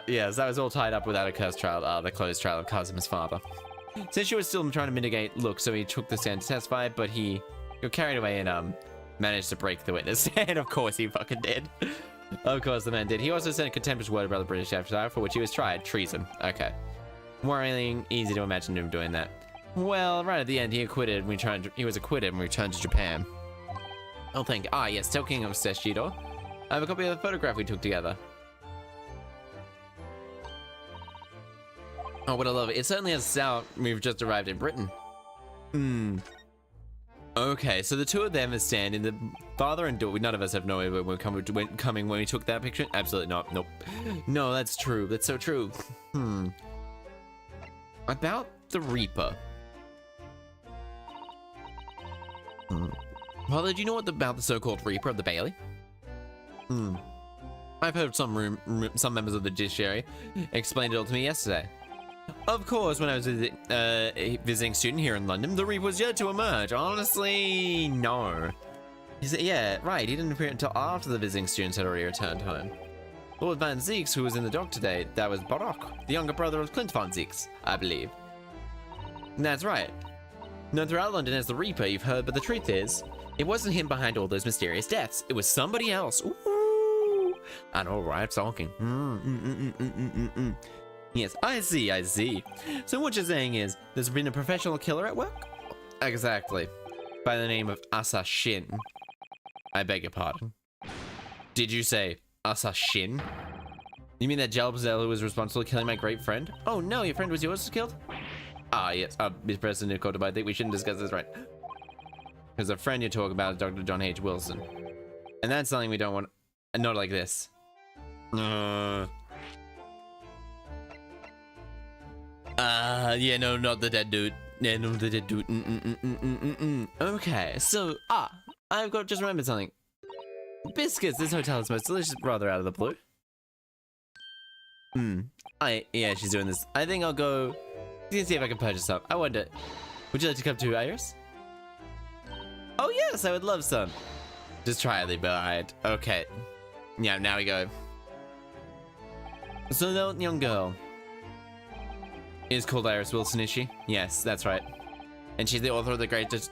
Yes, that was all tied up with that accursed trial, the closed trial of Kazuma's father. Since she was still trying to mitigate look, so he took the stand to testify, but he got carried away and managed to break the witness stand. Of course he fucking did. Of course the man did. He also sent a contemptuous word about the British Empire, for which he was tried. Treason. Okay. Worrying, easy to imagine him doing that. Well, right at the end, he was acquitted and returned to Japan. Oh, yes, talking of Seshido, I have a copy of the photograph we took together. Oh, what I love it. It certainly has out we've just arrived in Britain. Okay, so the two of them are standing, the father and daughter. None of us have no idea when we're coming when we took that picture. Absolutely not. Nope. No, that's true. That's so true. About the Reaper. Father, do you know about the so-called Reaper of the Bailey? I've heard some members of the judiciary explained it all to me yesterday. Of course, when I was a visiting student here in London, the Reaper was yet to emerge. Honestly, no. Yeah, right, he didn't appear until after the visiting students had already returned home. Lord Van Zeeks, who was in the dock today, that was Baroque, the younger brother of Clint Van Zeeks, I believe. That's right. Known throughout London as the Reaper, you've heard, but the truth is, it wasn't him behind all those mysterious deaths. It was somebody else. Ooh. I know, right? Talking. Yes, I see. So what you're saying is, there's been a professional killer at work? Exactly. By the name of Assassin. I beg your pardon. Did you say Assassin? You mean that Jalbzel was responsible for killing my great friend? Oh no, your friend was yours who killed? Yes. Mr. President Kotoba, I think we shouldn't discuss this right. Because the friend you're talking about is Dr. John H. Wilson. And that's something we don't want. Not like this. Yeah, no, not the dead dude. Yeah, no, the dead dude. Okay, so, I've got just remembered something. Biscuits, this hotel is most delicious, rather out of the blue. Yeah, she's doing this. I think I'll go see if I can purchase some. I wonder, would you like to come to Iris? Oh yes, I would love some. Just try it, behind. Okay. Yeah, now we go. So the young girl is called Iris Wilson, is she? Yes, that's right. And she's the author of the greatest,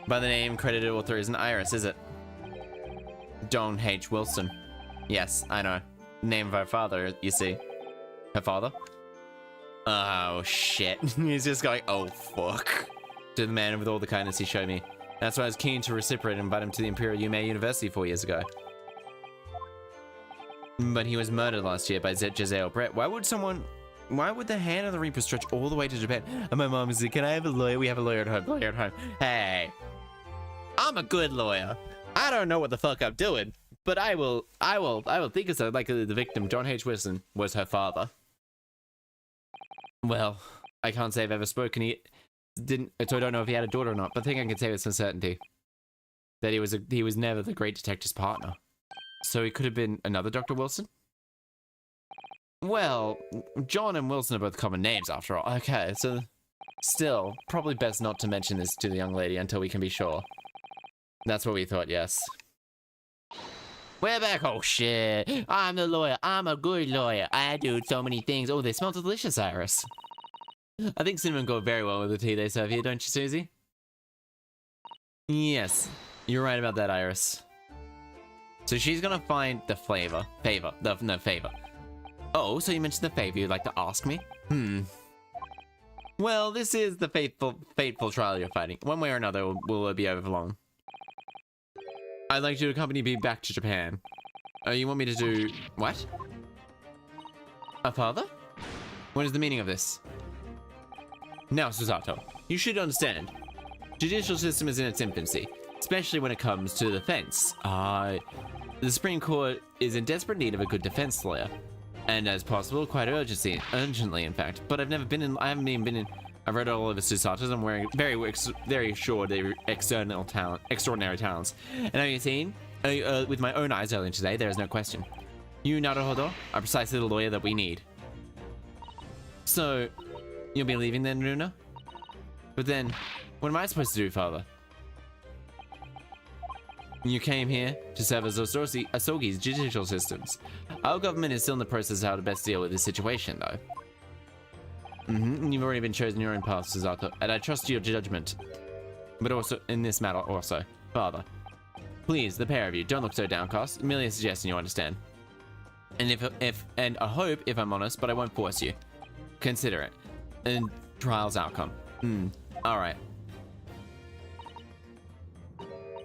by the name credited author isn't Iris, is it? John H. Wilson. Yes, I know. Name of her father, you see. Her father? Oh, shit. He's just going, oh, fuck. To the man with all the kindness he showed me. That's why I was keen to reciprocate and invite him to the Imperial Yume University 4 years ago. But he was murdered last year by Jezeel Brett. Why would the hand of the Reaper stretch all the way to Japan? And my mom is like, can I have a lawyer? We have a lawyer at home, Hey, I'm a good lawyer. I don't know what the fuck I'm doing, but I will think of so. Like the victim, John H. Wilson, was her father. Well, I can't say I've ever spoken. So I don't know if he had a daughter or not, but I think I can say with some certainty that he was never the great detective's partner. So he could have been another Dr. Wilson? Well, John and Wilson are both common names after all. Okay, so still, probably best not to mention this to the young lady until we can be sure. That's what we thought, yes. We're back. Oh shit. I'm the lawyer. I'm a good lawyer. I do so many things. Oh, they smell delicious, Iris. I think cinnamon go very well with the tea they serve here, don't you, Susie? Yes, you're right about that, Iris. So she's gonna find the favor. Oh, so you mentioned the favor you'd like to ask me? Well, this is the fateful trial you're fighting. One way or another, will it be over for long? I'd like you to accompany me back to Japan. You want me to do... what? A father? What is the meaning of this? Now, Susato, you should understand. Judicial system is in its infancy, especially when it comes to defense. The Supreme Court is in desperate need of a good defense lawyer. And as possible, quite urgently in fact. But I haven't even been in... I've read all of his Susatos. I'm wearing very sure they're extraordinary talents. And have you seen? With my own eyes earlier today, there is no question. You, Naruhodo, are precisely the lawyer that we need. So, you'll be leaving then, Runa? But then, what am I supposed to do, Father? You came here to serve as Asogi's judicial systems. Our government is still in the process of how to best deal with this situation, though. You've already been chosen your own path, Susato, and I trust your judgment. But also, in this matter also, Father. Please, the pair of you, don't look so downcast. Merely a suggestion, you understand. And I hope, if I'm honest, but I won't force you. Consider it. And trial's outcome. Alright.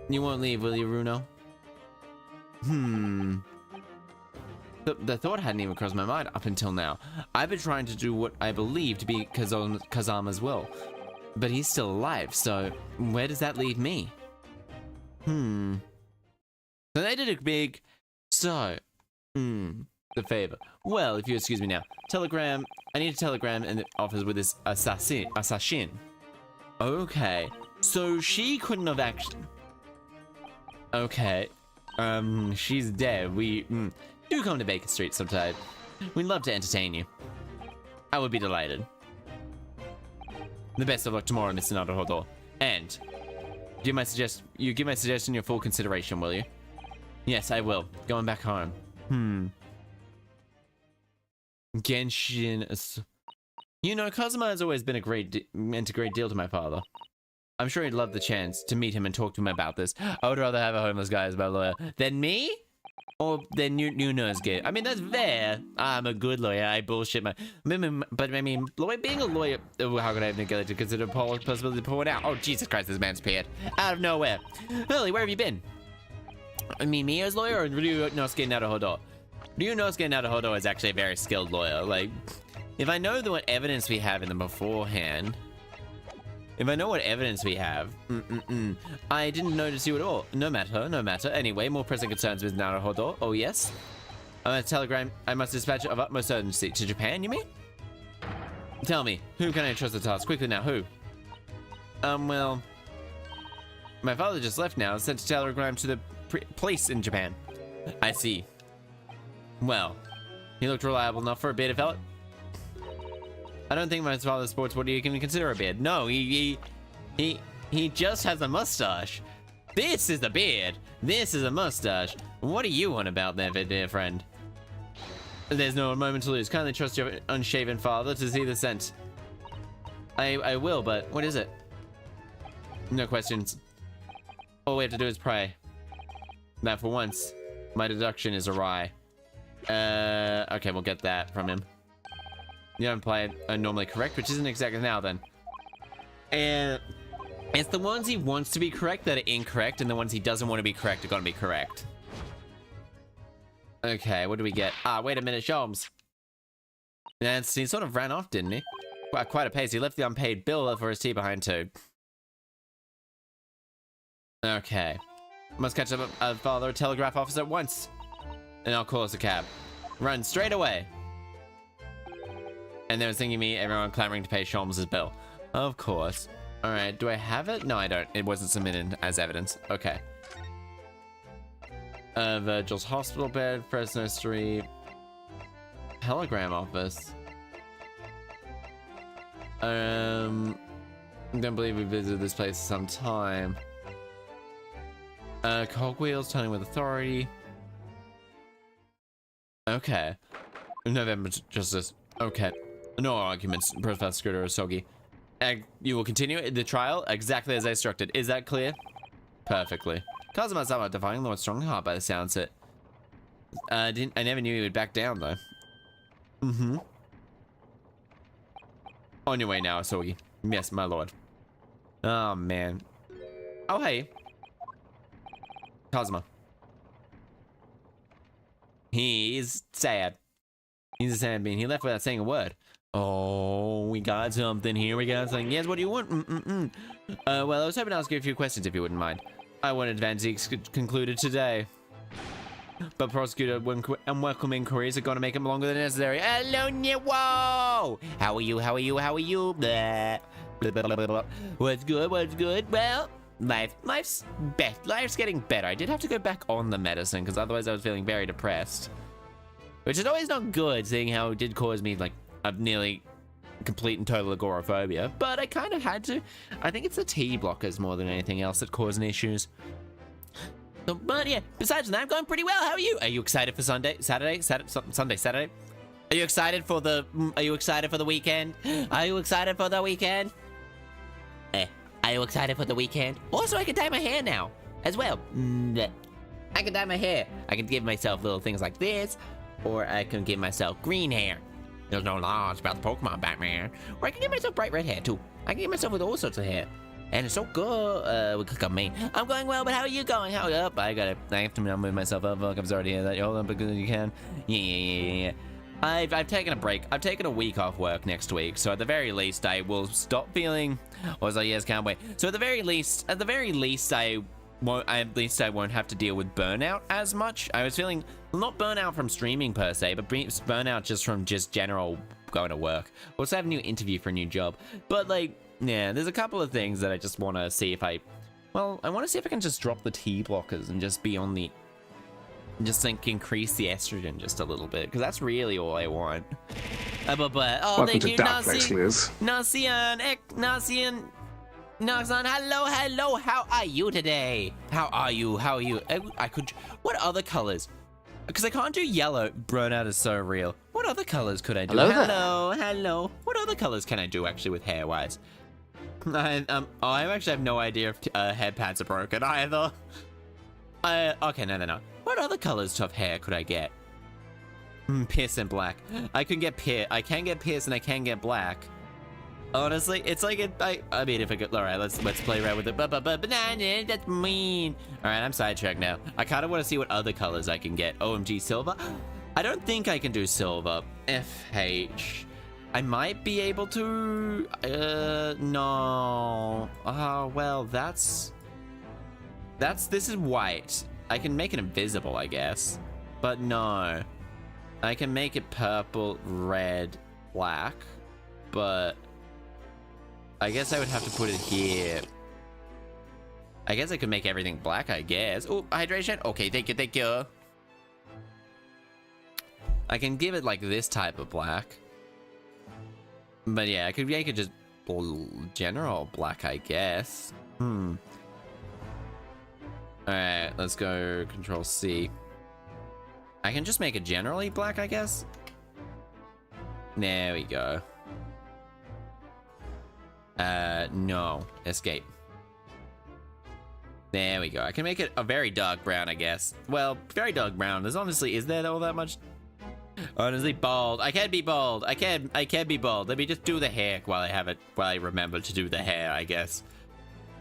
You won't leave, will you, Runo? The thought hadn't even crossed my mind up until now. I've been trying to do what I believe to be Kazama's will. But he's still alive, so where does that leave me? So they did a big... So... the favor. Well, if you excuse me now. Telegram... I need a telegram in the office with this assassin. Okay. So she couldn't have actually... Okay. She's dead. We... Do come to Baker Street sometime. We'd love to entertain you. I would be delighted. The best of luck tomorrow, Mr. Naruhodo. And give my suggestion your full consideration, will you? Yes, I will. Going back home. Genshin. You know, Kazuma has always been meant a great deal to my father. I'm sure he'd love the chance to meet him and talk to him about this. I would rather have a homeless guy as my lawyer than me? Or then Nunosuke. I mean, that's fair. I'm a good lawyer. I bullshit my... But I mean, being a lawyer... How could I have neglected to consider possibility to pull it out? Oh, Jesus Christ, this man's appeared. Out of nowhere. Lily, where have you been? I mean, me as lawyer or Ryunosuke Naruhodo? Ryunosuke Naruhodo is actually a very skilled lawyer. Like, if I know what evidence we have in them beforehand... If I know what evidence we have, I didn't notice you at all. No matter. Anyway, more pressing concerns with Naruhodo. Oh, yes? A telegram I must dispatch of utmost urgency. To Japan, you mean? Tell me, who can I trust the task? Quickly now, who? Well... My father just left now and sent a telegram to the police in Japan. I see. Well, he looked reliable enough for a bearded fella. I don't think my father's sports what do you can consider a beard. No, he just has a mustache. This is the beard. This is a mustache. What are you on about there, dear friend? There's no moment to lose. Kindly trust your unshaven father to see the scent. I will, but what is it? No questions. All we have to do is pray. That for once, my deduction is awry. Okay, we'll get that from him. You don't play it normally correct, which isn't exactly now then. And it's the ones he wants to be correct that are incorrect, and the ones he doesn't want to be correct are going to be correct. Okay, what do we get? Ah, wait a minute, Sholmes. And he sort of ran off, didn't he? Quite a pace. He left the unpaid bill for his tea behind too. Okay. Must catch up a father telegraph office at once. And I'll call us a cab. Run straight away. And they were thinking me, everyone clamoring to pay Sholmes' bill. Of course. Alright, do I have it? No, I don't. It wasn't submitted as evidence. Okay. Virgil's hospital bed, Fresno Street. Telegram office. Don't believe we visited this place some time. Cogwheels turning with authority. Okay. November Justice. Okay. No arguments, Professor Urosogi. You will continue the trial exactly as I instructed. Is that clear? Perfectly. Kazuma-sama defying Lord Strongheart by the sounds of it. I never knew he would back down though. Mm-hmm. On your way now, Asogi. Yes, my lord. Oh, man. Oh, hey. Kazuma. He's sad. He's a sad bean. He left without saying a word. Oh, we got something here. We got something. Yes, what do you want? Well, I was hoping to ask you a few questions if you wouldn't mind. I wanted Van Zeek's concluded today. But prosecutor unwelcome inquiries are going to make them longer than necessary. Hello, whoa! How are you? How are you? How are you? Blah. Blah, blah, blah, blah. What's good? What's good? Well, life's getting better. I did have to go back on the medicine because otherwise I was feeling very depressed. Which is always not good, seeing how it did cause me like a nearly complete and total agoraphobia. But I kind of had to. I think it's the T blockers more than anything else that causing issues. So, but yeah, besides that, I'm going pretty well. How are you? Are you excited for Saturday? Are you excited for the weekend? Are you excited for the weekend? Are you excited for the weekend? Also, I can dye my hair now, as well. I can dye my hair. I can give myself little things like this, or I can give myself green hair. There's no laws about the Pokemon, Batman. Or I can give myself bright red hair, too. I can give myself with all sorts of hair. And it's so good. We click on me. I'm going well, but how are you going? How up? I have to now move myself up. Look, I'm sorry to hear that. Hold on, because you can. Yeah. I've taken a break. I've taken a week off work next week, so at the very least, I will stop feeling. I was like, yes, can't wait. So at the very least, I won't have to deal with burnout as much. I was feeling not burnout from streaming per se, but burnout just from general going to work. Also, I have a new interview for a new job, but like. Yeah, there's a couple of things that I just want to see if I want to see if I can just drop the T blockers and just be on the, just like increase the estrogen just a little bit, because that's really all I want. Oh, thank you, Nasian, hello, how are you today? How are you? What other colors? Because I can't do yellow. Burnout is so real. What other colors could I do? Hello. What other colors can I do actually with hair-wise? I actually have no idea if head pads are broken either. Okay, no. What other colors of hair could I get? Pierce and black. I can get pierce and I can get black. Honestly, it's like I mean, if I could, all right, let's play around with it. But banana, that's mean. All right, I'm sidetracked now. I kind of want to see what other colors I can get. OMG, silver. I don't think I can do silver. FH. I might be able to. No. Well, this is white. I can make it invisible, I guess. But no. I can make it purple, red, black. But I guess I would have to put it here. I guess I could make everything black, I guess. Oh, hydration. Okay, thank you. I can give it like this type of black. But yeah, I could make it just general black, I guess. Alright, let's go Control C. I can just make it generally black, I guess. There we go. No. Escape. There we go. I can make it a very dark brown, I guess. Well, very dark brown. There's honestly, is there all that much? Honestly, bald. I can be bald. I can be bald. Let me just do the hair while I have it, while I remember to do the hair, I guess.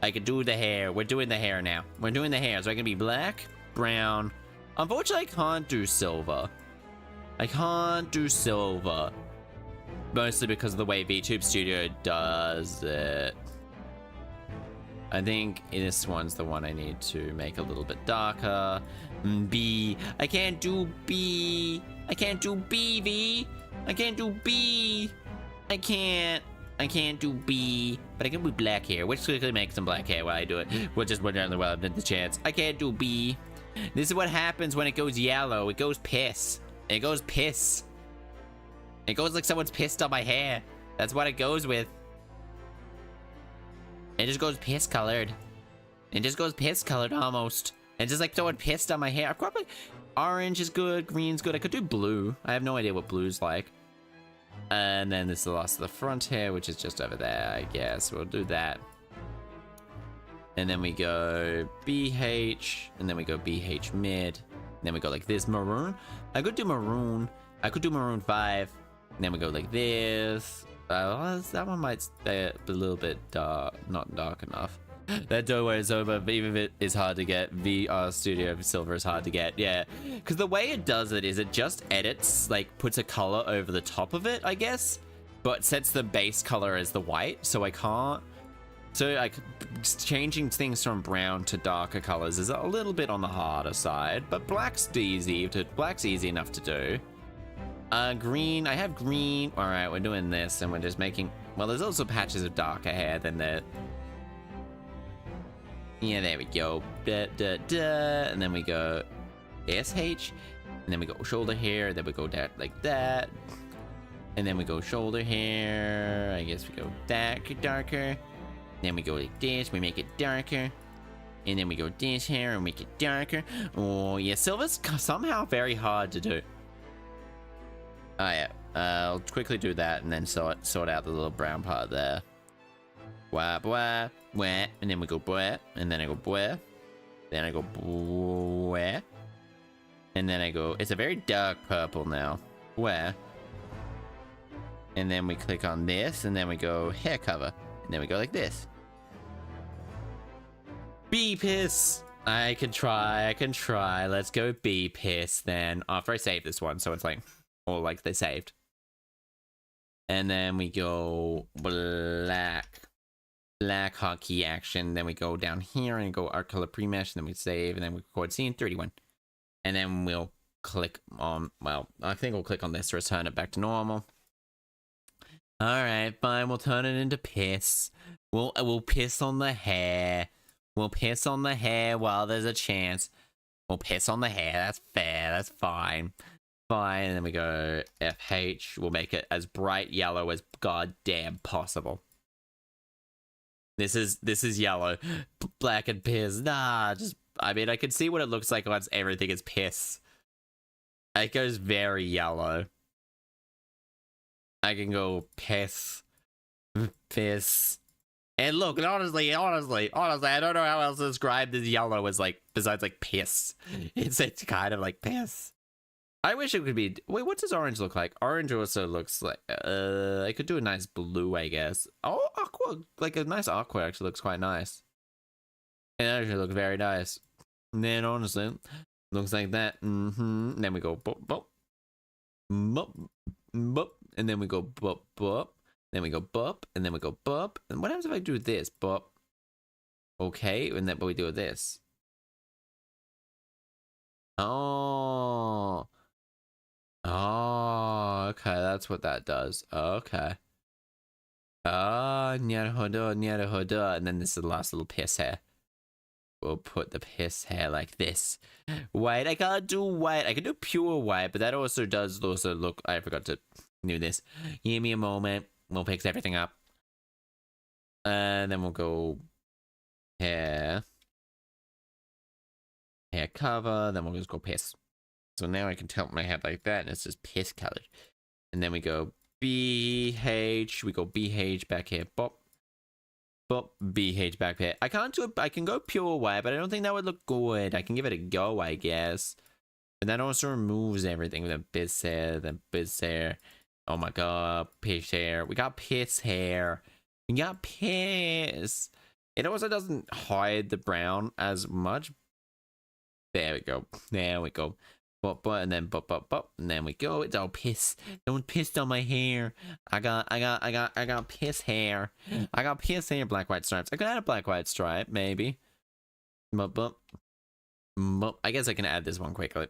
I can do the hair. We're doing the hair now. We're doing the hair. So I can be black, brown. Unfortunately, I can't do silver. I can't do silver. Mostly because of the way VTube Studio does it. I think this one's the one I need to make a little bit darker. B. I can't do B. I can't do B, V. I can't do B. I can't do B. But I can do black hair. Which quickly make some black hair while I do it. We'll just run down the well, the chance. I can't do B. This is what happens when it goes yellow. It goes piss. It goes piss. It goes like someone's pissed on my hair. That's what it goes with. It just goes piss colored. It just goes piss colored almost. And just like someone pissed on my hair. I've got like orange is good, green's good. I could do blue. I have no idea what blue's like. And then this is the last of the front hair, which is just over there, I guess. We'll do that. And then we go BH, and then we go BH mid. And then we go like this, maroon. I could do maroon. I could do maroon 5. And then we go like this. That one might stay a little bit dark, not dark enough. That doorway is over, but even if it is hard to get, VR Studio Silver is hard to get, yeah. Because the way it does it is it just edits, like, puts a color over the top of it, I guess. But sets the base color as the white, so I can't. So, like, changing things from brown to darker colors is a little bit on the harder side. But black's easy enough to do. Green, I have green. All right, we're doing this and we're just making, well, there's also patches of darker hair than the, yeah, there we go. And then we go SH, and then we go shoulder hair, then we go down like that. And then we go shoulder hair, I guess we go darker. Then we go like this, we make it darker. And then we go this hair and make it darker. Oh yeah, silver's somehow very hard to do. Oh yeah, I'll quickly do that and then sort out the little brown part there. Wah, blah, wah, and then we go blah, and then I go blah, then I go blah, and then I go, it's a very dark purple now, blah, and then we click on this, and then we go hair cover, and then we go like this. Bee piss! I can try, let's go bee piss then, after I save this one, so it's like, or like they saved. And then we go black hotkey action. Then we go down here and go art color pre-mesh. And then we save and then we record scene 31. And then we'll click on, well, I think we'll click on this to return it back to normal. All right, fine. We'll turn it into piss. We'll piss on the hair. We'll piss on the hair while there's a chance. We'll piss on the hair. That's fair. That's fine. Fine, and then we go FH. We'll make it as bright yellow as goddamn possible. This is yellow. Black and piss. Nah, just, I mean, I can see what it looks like once everything is piss. It goes very yellow. I can go piss. Piss. And look, honestly, I don't know how else to describe this yellow as, like, besides, like, piss. It's kind of like piss. I wish it could be, wait, what does orange look like? Orange also looks like, I could do a nice blue, I guess. Oh, aqua, like a nice aqua actually looks quite nice. It actually looks very nice. And then honestly, looks like that. And then we go bop, bop, bop, bop, and then we go bop, bop. Then we go bop, and then we go bop. And what happens if I do this? Bop. Okay, and then but we do this. Oh. Oh, okay, that's what that does. Okay. Ah, nyarahodo, and then this is the last little piss hair. We'll put the piss hair like this. White, I can't do white. I can do pure white, but that also does look, I forgot to do this. Give me a moment. We'll fix everything up. And then we'll go hair cover, then we'll just go piss. So now I can tilt my head like that, and it's just piss colored. And then we go BH, we go BH back here, bop, But BH back here. I can't do it. I can go pure white, but I don't think that would look good. I can give it a go, I guess. But that also removes everything. The piss hair. Oh my god, piss hair. We got piss hair. We got piss. It also doesn't hide the brown as much. There we go. There we go. But and then and then we go. It's all piss. Don't piss on my hair. I got piss hair. I got piss hair. Black white stripes. I could add a black white stripe maybe. But I guess I can add this one quickly.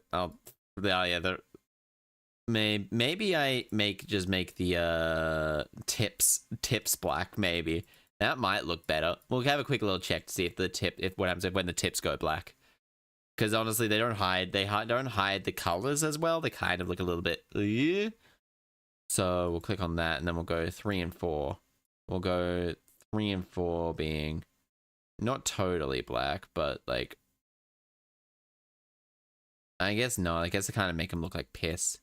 Maybe I just make the tips black. Maybe that might look better. We'll have a quick little check to see if what happens when the tips go black. Because honestly, they don't hide the colors as well. They kind of look a little bit. So we'll click on that, and then we'll go 3 and 4. We'll go 3 and 4 being not totally black, but like I guess no. I guess to kind of make them look like piss.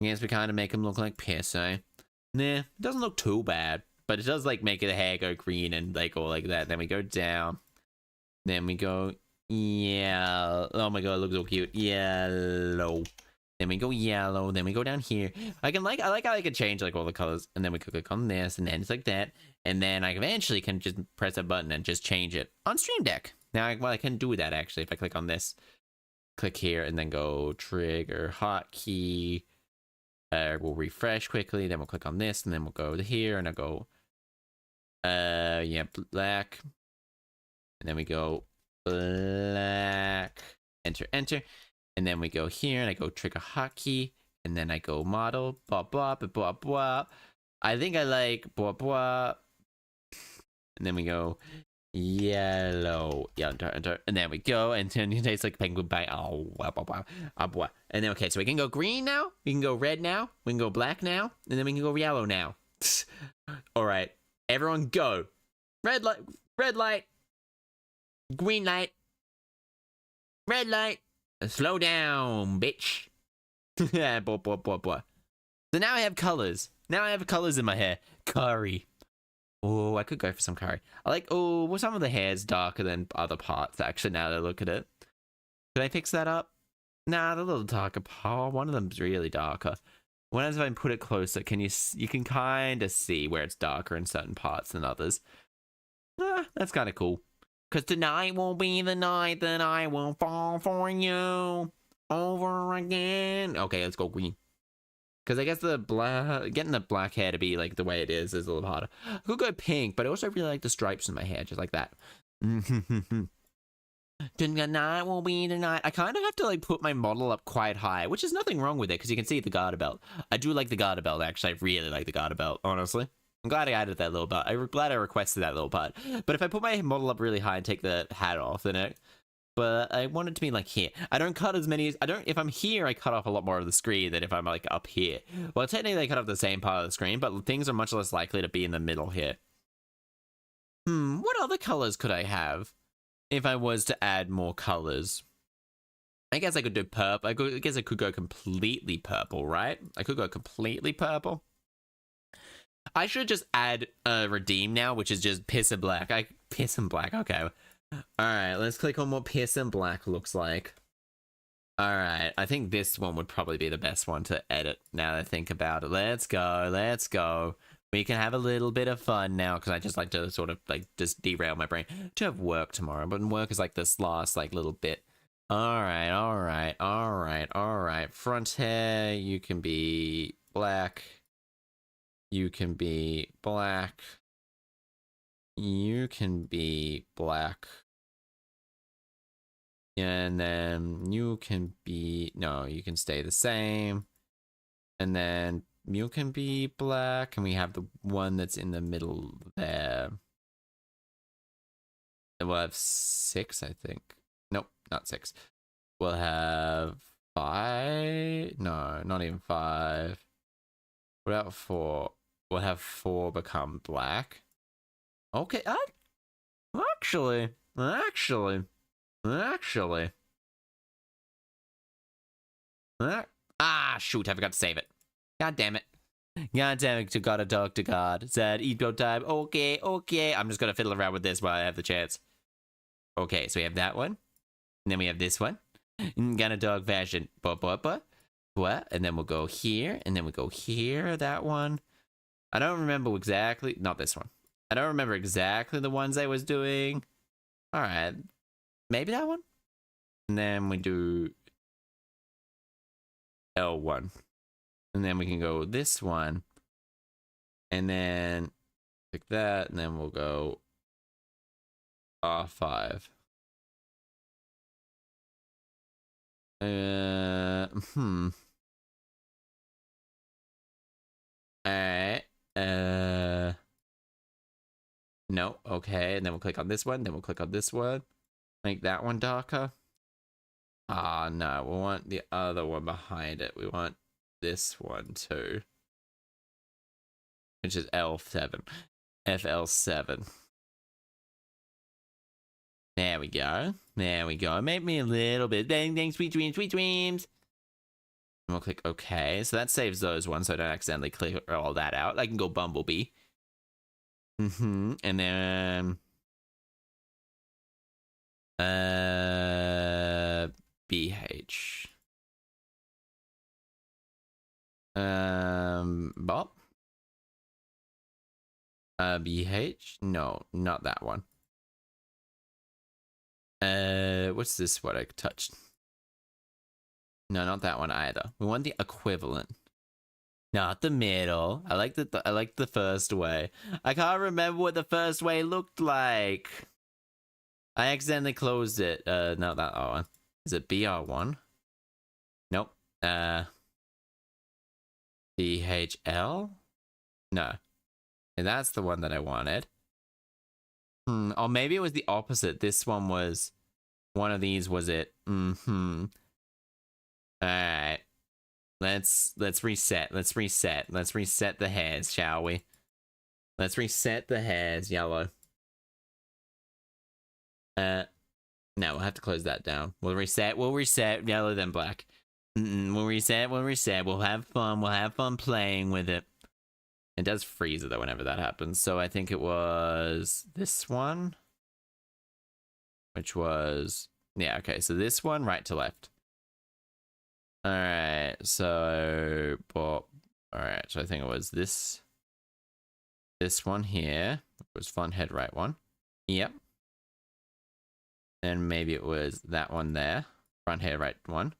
I guess we kind of make them look like piss, eh? Nah, it doesn't look too bad, but it does like make the hair go green and like all like that. Then we go down. Then we go. Yeah. Oh my god, it looks so cute. Yellow. Then we go yellow. Then we go down here. I like how I can change like all the colors, and then we can click on this, and then it's like that, and then I eventually can just press a button and just change it on Stream Deck. Now, I can do that actually if I click on this, click here, and then go trigger hotkey. We'll refresh quickly. Then we'll click on this, and then we'll go to here, and I'll go. Yeah, black, and then we go. Black, enter, and then we go here, and I go trigger hotkey, and then I go model, blah blah blah blah blah. I think I like blah blah, and then we go yellow, yeah, enter, and then we go, and then it tastes like penguin pie. Oh, blah blah blah, blah. And then okay, so we can go green now, we can go red now, we can go black now, and then we can go yellow now. All right, everyone, go. Red light. Green light. Red light. Slow down, bitch. Blah, blah, blah, blah. So now I have colors. Now I have colors in my hair. Curry. Oh, I could go for some curry. I like, oh, well, some of the hair's darker than other parts, actually, now that I look at it. Can I fix that up? Nah, the little darker part. One of them's really darker. What if I put it closer? You can kind of see where it's darker in certain parts than others. That's kind of cool. Because tonight will be the night that I will fall for you over again. Okay, let's go green. Because I guess getting the black hair to be like the way it is a little harder. I could go pink, but I also really like the stripes in my hair, just like that. Tonight will be the night. I kind of have to like put my model up quite high, which is nothing wrong with it because you can see the garter belt. I do like the garter belt, actually. I really like the garter belt, honestly. I'm glad I added that little part. I'm glad I requested that little part. But if I put my model up really high and take the hat off, then it... But I want it to be like here. I don't cut as many... If I'm here, I cut off a lot more of the screen than if I'm like up here. Well, technically I cut off the same part of the screen, but things are much less likely to be in the middle here. What other colors could I have if I was to add more colors? I guess I could do purple. I guess I could go completely purple, right? I could go completely purple. I should just add redeem now, which is just piss and black. Piss and black, okay. Alright, let's click on what piss and black looks like. Alright, I think this one would probably be the best one to edit now that I think about it. Let's go. We can have a little bit of fun now, because I just like to sort of like just derail my brain. To have work tomorrow, but work is like this last like little bit. Alright. Front hair, you can be black. You can be black. You can be black. And then you can be... No, you can stay the same. And then you can be black. And we have the one that's in the middle there. And we'll have 6, I think. Nope, not 6. We'll have 5. No, not even 5. What about 4? We'll have 4 become black. Okay, actually. Shoot, I forgot to save it. God damn it. God damn it, gotta talk to God. Said ego time. Okay, okay. I'm just gonna fiddle around with this while I have the chance. Okay, so we have that one. And then we have this one. Gonna dog fashion. What? And then we'll go here. And then we go here. That one. I don't remember exactly. Not this one. I don't remember exactly the ones I was doing. Alright. Maybe that one? And then we do L1. And then we can go this one. And then pick that. And then we'll go R5. Alright. No. Okay. And then we'll click on this one. Then we'll click on this one. Make that one darker. Ah, no. We want the other one behind it. We want this one too. Which is L7. FL7. There we go. There we go. Make me a little bit. Dang, dang, sweet dreams, sweet dreams. And we'll click OK. So that saves those ones so I don't accidentally click all that out. I can go Bumblebee. And then BH. Bob. BH? No, not that one. What's this what I touched? No, not that one either. We want the equivalent. Not the middle. I like the first way. I can't remember what the first way looked like. I accidentally closed it. Not that one. Is it BR1? Nope. BHL? No. And that's the one that I wanted. Or maybe it was the opposite. This one was one of these, was it? Alright. Let's reset. Let's reset. Let's reset the hairs, shall we? Let's reset the hairs, yellow. No, we'll have to close that down. We'll reset, yellow then black. We'll reset, we'll have fun playing with it. It does freeze it though whenever that happens. So I think it was this one. Which was, yeah, okay. So this one, right to left. Alright, so, alright, so I think it was this one here. It was front head right one. Yep. Then maybe it was that one there. Front head right one.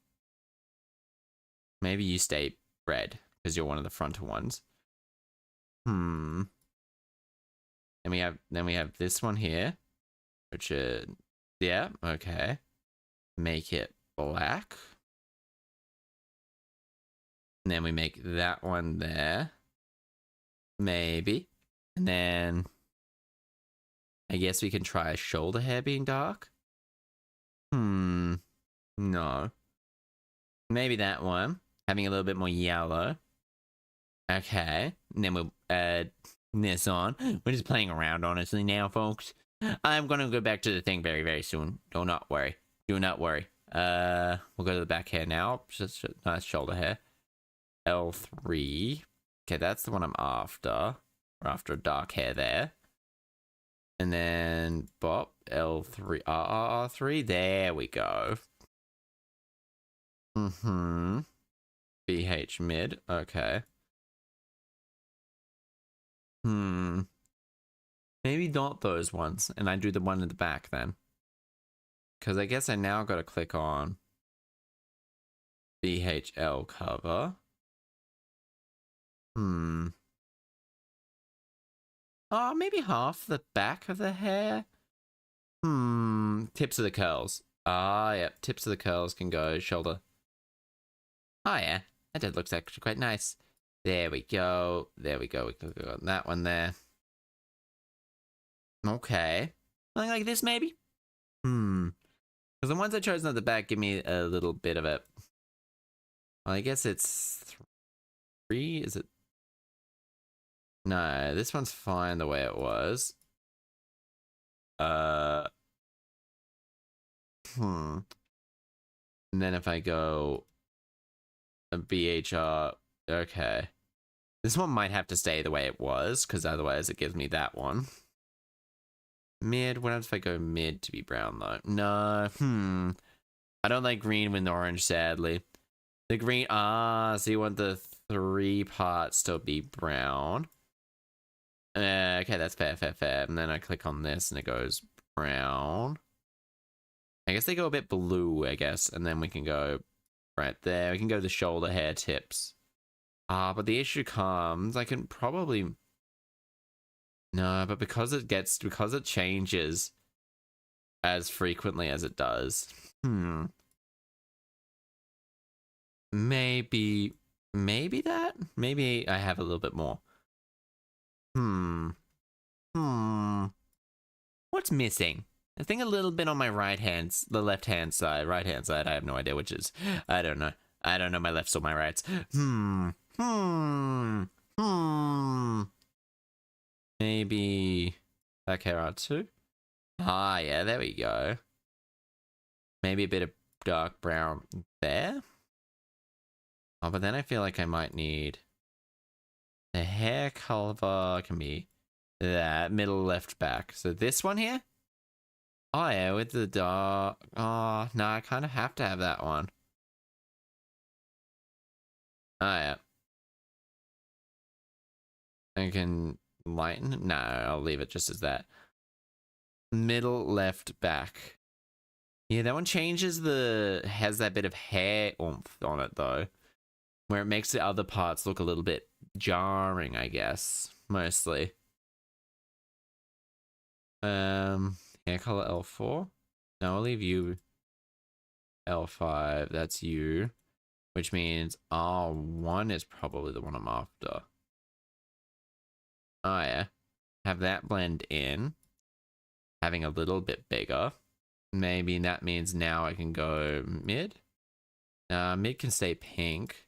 Maybe you stay red, because you're one of the frontal ones. Then we have this one here. Which is, yeah, okay. Make it black. And then we make that one there. Maybe. And then I guess we can try a shoulder hair being dark. No. Maybe that one. Having a little bit more yellow. Okay. And then we'll add this on. We're just playing around honestly now, folks. I'm gonna go back to the thing very, very soon. Do not worry. Do not worry. We'll go to the back hair now. Just a nice shoulder hair. L3. Okay, that's the one I'm after. We're after a dark hair there. And then Bop. L3. R3. There we go. BH mid. Okay. Maybe not those ones. And I do the one in the back then. Because I guess I now got to click on BHL cover. Oh, maybe half the back of the hair? Tips of the curls. Ah, yep. Tips of the curls can go shoulder. Oh, yeah. That looks actually quite nice. There we go. There we go. We can go on that one there. Okay. Something like this, maybe? Because the ones I chose at the back give me a little bit of it. Well, I guess it's 3. Is it? No, this one's fine the way it was. And then if I go a BHR, okay. This one might have to stay the way it was, because otherwise it gives me that one. Mid. What happens if I go mid to be brown, though? No. I don't like green with orange, sadly. The green... so you want the 3 parts to be brown. Okay, that's fair. And then I click on this, and it goes brown. I guess they go a bit blue, I guess. And then we can go right there. We can go the shoulder hair tips. But the issue comes, I can probably... No, but because it changes as frequently as it does. Maybe that? Maybe I have a little bit more. What's missing? I think a little bit on my the left-hand side. Right-hand side, I have no idea which is. I don't know. I don't know my lefts or my rights. Maybe back hair out too? Yeah, there we go. Maybe a bit of dark brown there. But then I feel like I might need the hair color can be that middle left back. So this one here? Oh yeah, with the dark. Oh, no, I kind of have to have that one. Oh yeah. I can lighten. No, I'll leave it just as that. Middle left back. Yeah, that one changes has that bit of hair oomph on it though. Where it makes the other parts look a little bit jarring, I guess. Mostly. Hair color L4. No, I'll leave you L5. That's you. Which means R1 is probably the one I'm after. Oh yeah. Have that blend in. Having a little bit bigger. Maybe that means now I can go mid. Mid can stay pink.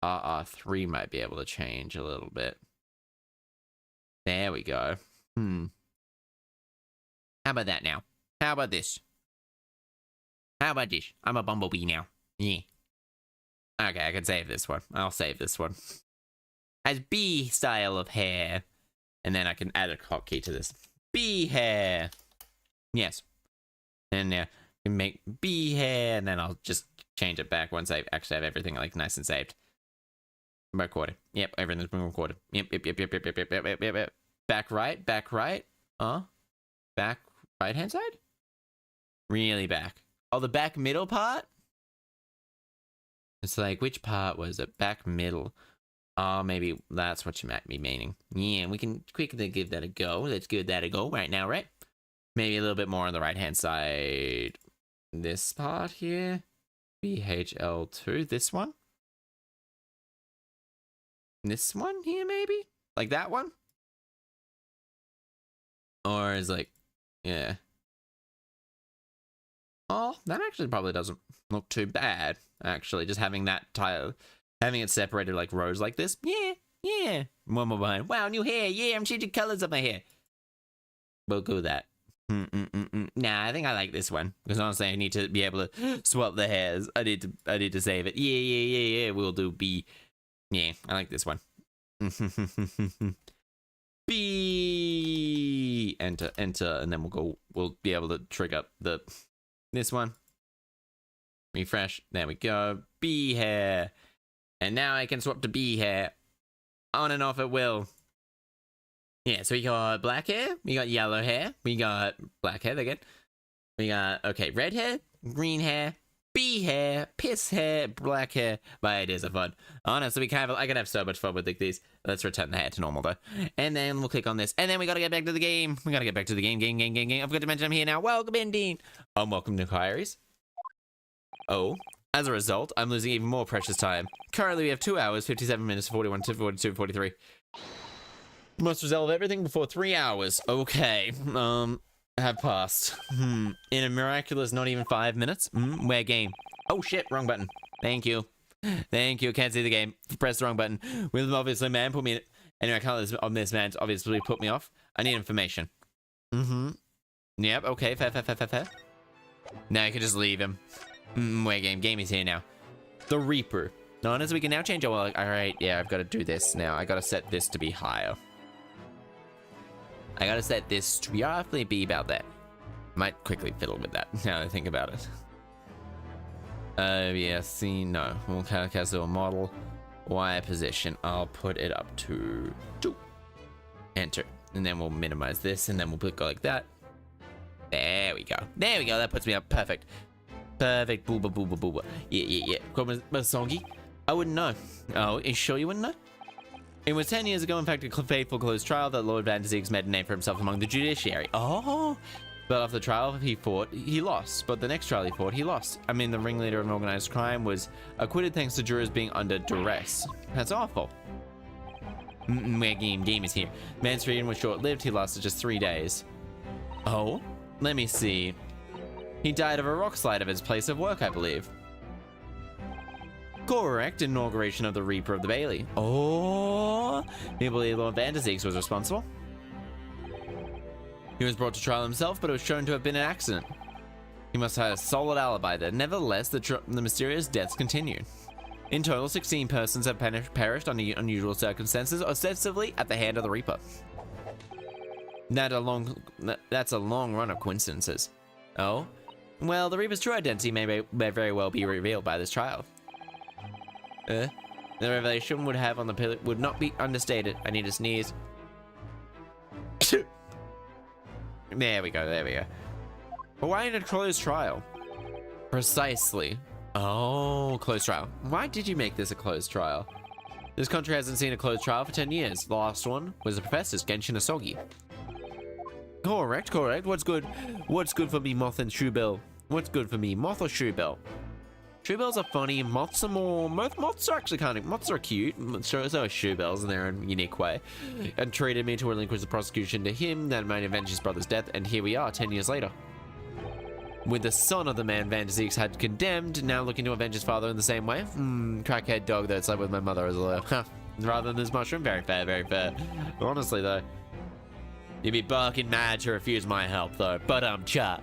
R3 might be able to change a little bit. There we go. How about that now? How about this? How about this? I'm a bumblebee now. Yeah. Okay, I can save this one. I'll save this one. Has bee style of hair. And then I can add a hotkey to this. Bee hair. Yes. And now I can make bee hair. And then I'll just change it back once I actually have everything like nice and saved. Recorded. Yep, everything's been recorded. Yep. Back right. Back right hand side? Really back. Oh, the back middle part? It's like, which part was it? Back middle. Oh, maybe that's what you might be meaning. Yeah, we can quickly give that a go. Let's give that a go right now, right? Maybe a little bit more on the right-hand side. This part here. BHL2. This one. This one here, maybe? Like that one? Or is like, yeah. Oh, that actually probably doesn't look too bad, actually. Just having that tile, having it separated like rows like this. Yeah. One more behind. Wow, new hair. Yeah, I'm changing colors of my hair. We'll go with that. Nah, I think I like this one. Because honestly, I need to be able to swap the hairs. I need to save it. Yeah. We'll do B. Yeah, I like this one. B. Enter, and then we'll be able to trigger this one. Refresh. There we go. B hair. And now I can swap to B hair. On and off at will. Yeah, so we got black hair. We got yellow hair. We got black hair again. We got, okay, red hair, green hair, bee hair, piss hair, black hair. My ideas are fun. Honestly, I can have so much fun with these. Let's return the hair to normal though. And then we'll click on this. And then we gotta get back to the game. Game. I've got to mention I'm here now. Welcome in, Dean. Welcome to Inquiries. Oh, as a result, I'm losing even more precious time. Currently, we have 2 hours, 57 minutes, 41 to 42, 43. Must resolve everything before 3 hours. Okay. Have passed. In a miraculous not even 5 minutes. Where game? Oh shit, wrong button. Thank you. Can't see the game. Press the wrong button. Will obviously man put me in it. Anyway, I can't let this man obviously put me off. I need information. Yep, okay, fair. Now you can just leave him. Where game? Game is here now. The Reaper. Notice we can now change our work. Alright, yeah, I've got to do this now. I got to set this to be higher. I got to set this to roughly be about there. Might quickly fiddle with that now that I think about it. Yeah, see, no. We'll cast a model. Y position. I'll put it up to 2. Enter. And then we'll minimize this, and then we'll go like that. There we go. There we go. That puts me up perfect. Perfect. Booba, booba, booba. Yeah. Fungi? I wouldn't know. Oh, are you sure you wouldn't know? It was 10 years ago, in fact, a faithful closed trial that Lord Van der Zieg's made a name for himself among the judiciary. Oh! But after the trial he fought, he lost. But the next trial he fought, he lost. I mean, the ringleader of organized crime was acquitted thanks to jurors being under duress. That's awful. Game is here. Man's freedom was short-lived. He lasted just 3 days. Oh? Let me see. He died of a rock slide of his place of work, I believe. Correct. Inauguration of the Reaper of the Bailey. Oh! You believe Lord Van der Zieg's was responsible? He was brought to trial himself, but it was shown to have been an accident. He must have had a solid alibi there. Nevertheless, the mysterious deaths continued. In total, 16 persons have perished under unusual circumstances, ostensibly at the hand of the Reaper. That's a long run of coincidences. Oh? Well, the Reaper's true identity may very well be revealed by this trial. The revelation would have on the pillar would not be understated. I need to sneeze. There we go. But why in a closed trial? Precisely. Oh, closed trial. Why did you make this a closed trial? This country hasn't seen a closed trial for 10 years. The last one was the professor's Genshin Asogi. Correct. What's good for me, Moth and Shoebill? What's good for me, Moth or Shoebill? Shoebills are funny, moths are more... Moths are actually moths are cute, so are shoebills in their own unique way. And treated me to relinquish the prosecution to him that might avenge his brother's death, and here we are, 10 years later. With the son of the man Van der Zieg's had condemned, now looking to avenge his father in the same way. Crackhead dog that slept with my mother as a lawyer. Rather than this mushroom, very fair. Honestly though, you'd be barking mad to refuse my help though, but cha.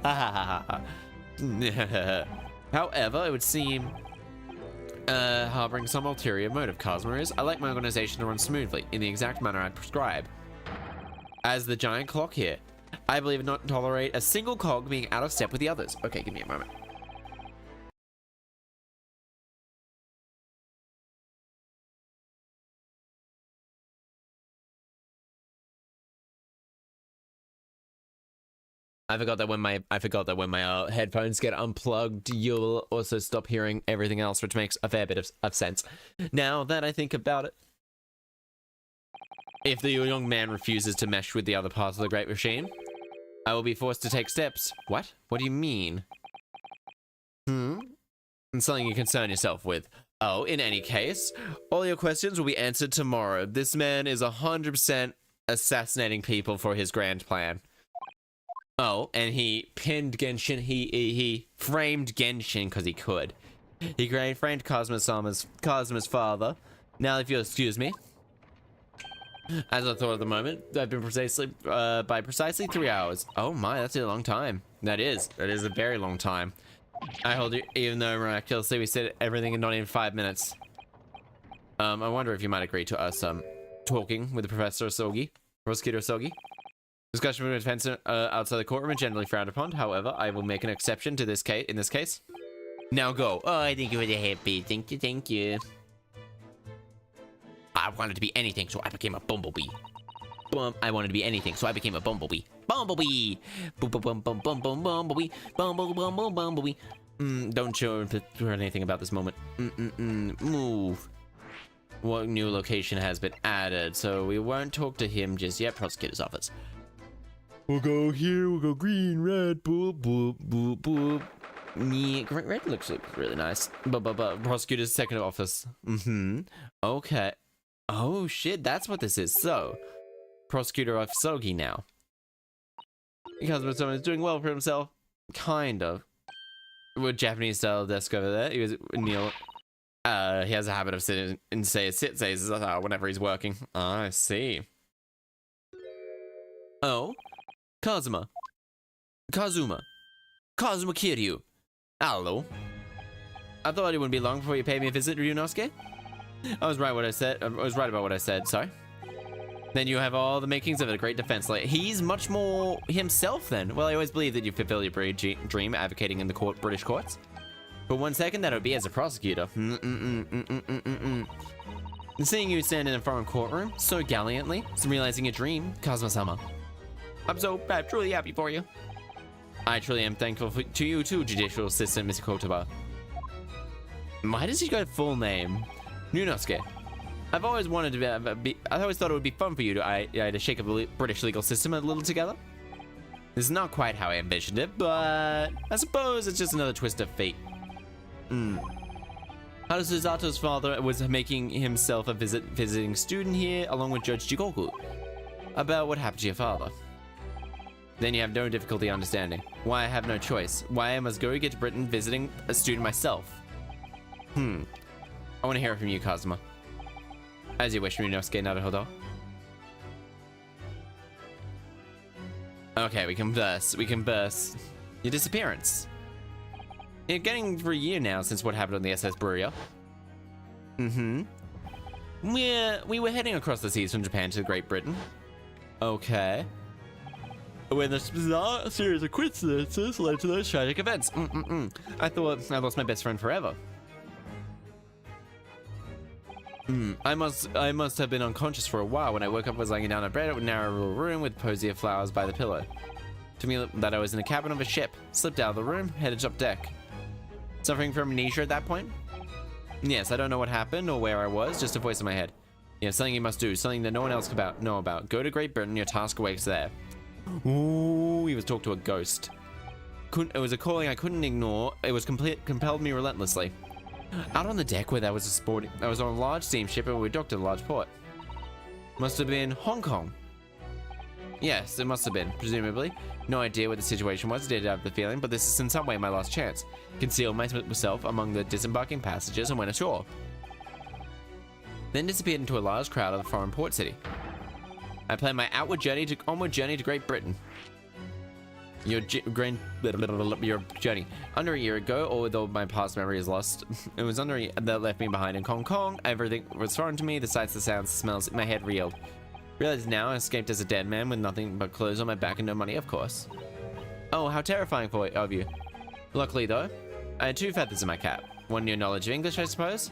However, it would seem harboring some ulterior motive, Cosmo is. I like my organization to run smoothly, in the exact manner I'd prescribe. As the giant clock here, I believe it not tolerate a single cog being out of step with the others. Okay, give me a moment. I forgot that when my headphones get unplugged, you'll also stop hearing everything else, which makes a fair bit of sense. Now that I think about it, if the young man refuses to mesh with the other parts of the Great Machine, I will be forced to take steps. What? What do you mean? It's something you concern yourself with. Oh, in any case, all your questions will be answered tomorrow. This man is 100% assassinating people for his grand plan. Oh, and he pinned Genshin. He framed Genshin because he could. He framed Cosmo's father. Now, if you'll excuse me. As I thought at the moment, I've been by precisely 3 hours. Oh my, that's a long time. That is a very long time. I hold you, even though miraculously we said everything in not even 5 minutes. I wonder if you might agree to us talking with the Prosecutor Asogi. Discussion with defense outside the courtroom is generally frowned upon. However, I will make an exception to this case. In this case, now go. Oh, I think you were happy. Thank you. I wanted to be anything, so I became a bumblebee. I wanted to be anything, so I became a bumblebee. Bumblebee. Bumblebee. Bumblebee. Don't show anything about this moment. Move. What new location has been added? So we won't talk to him just yet. Prosecutor's office. We'll go here, we'll go green, red, boop, boop, boop, boop. Yeah, red looks really nice. Prosecutor's second office. Okay. Oh shit, that's what this is. So, Prosecutor Asogi now. Because someone's doing well for himself. Kind of. With Japanese style desk over there. He has a habit of sitting and says whenever he's working. I see. Oh. Kazuma Kiryu. Hello. I thought it wouldn't be long before you paid me a visit, Ryunosuke. I was right about what I said, sorry. Then you have all the makings of a great defense. Like, he's much more himself then. Well, I always believe that you fulfill your dream advocating in the British courts. For 1 second, that would be as a prosecutor. Seeing you stand in a foreign courtroom so gallantly, realizing your dream, Kazuma-sama. I'm truly happy for you. I truly am thankful to you too, Judicial Assistant Mr. Kotoba. Why does he go full name? Nunosuke. I've always wanted to I always thought it would be fun for you to shake up the British legal system a little together. This is not quite how I envisioned it, but I suppose it's just another twist of fate. How does Suzato's father was making himself a visiting student here along with Judge Jigoku about what happened to your father. Then you have no difficulty understanding why I have no choice, why I must go get to Britain visiting a student myself. I want to hear it from you, Kazuma. As you wish, Ryunosuke Naruhodo. Okay, we can burst. Your disappearance. It's getting for a year now since what happened on the SS Bruria. We were heading across the seas from Japan to Great Britain. Okay. When this bizarre series of coincidences led to those tragic events. I thought I lost my best friend forever. I must have been unconscious for a while. When I woke up, I was lying down in bed in a narrow room with posy of flowers by the pillow. To me, that I was in the cabin of a ship. Slipped out of the room, headed up deck. Suffering from amnesia at that point? Yes, I don't know what happened or where I was, just a voice in my head. Yeah, something you must do, something that no one else can know about. Go to Great Britain, your task awaits there. Ooh, he was talking to a ghost. It was a calling I couldn't ignore. It was compelled me relentlessly. Out on the deck where I was on a large steamship and we docked at a large port. Must have been Hong Kong. Yes, it must have been, presumably. No idea what the situation was, did have the feeling, but this is in some way my last chance. Concealed myself among the disembarking passengers and went ashore. Then disappeared into a large crowd of the foreign port city. I planned my onward journey to Great Britain. Your journey. Under a year ago, although my past memory is lost, it was under a year that left me behind in Hong Kong. Everything was foreign to me, the sights, the sounds, the smells, my head reeled. Realized now I escaped as a dead man with nothing but clothes on my back and no money, of course. Oh, how terrifying of you. Luckily though, I had 2 feathers in my cap. One, your knowledge of English, I suppose?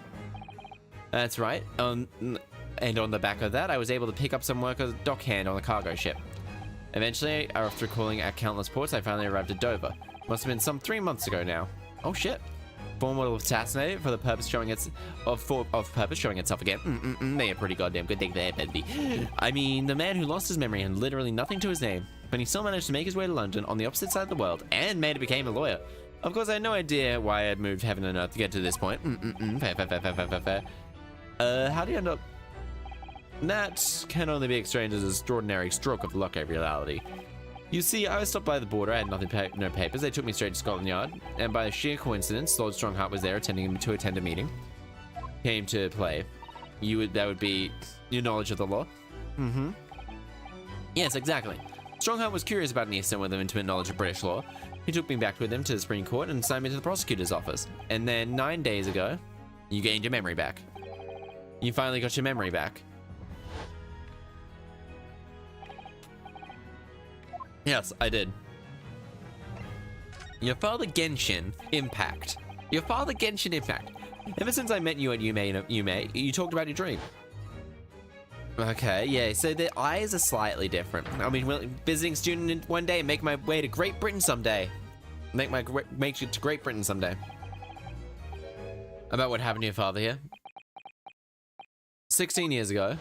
That's right. And on the back of that, I was able to pick up some work as a dockhand on a cargo ship. Eventually, after calling at countless ports, I finally arrived at Dover. Must have been some 3 months ago now. Oh shit. Form was assassinated for the purpose showing itself again. They are pretty goddamn good thing there, baby. I mean, the man who lost his memory had literally nothing to his name, but he still managed to make his way to London on the opposite side of the world and made it became a lawyer. Of course, I had no idea why I had moved heaven and earth to get to this point. Fair. How do you end up? That can only be explained as an extraordinary stroke of luck in reality. You see, I was stopped by the border. I had no papers. They took me straight to Scotland Yard, and by sheer coincidence, Lord Strongheart was there to attend a meeting. Came to play. That would be your knowledge of the law. Yes, exactly. Strongheart was curious about an Eastern with an intimate knowledge of British law. He took me back with him to the Supreme Court and assigned me to the prosecutor's office. And then 9 days ago, you gained your memory back. You finally got your memory back. Yes, I did. Your father Genshin Impact. Your father Genshin Impact. Ever since I met you at Yume, you talked about your dream. Okay, yeah, so the eyes are slightly different. I mean, visiting student one day and make my way to Great Britain someday. Make it to Great Britain someday. About what happened to your father here. 16 years ago.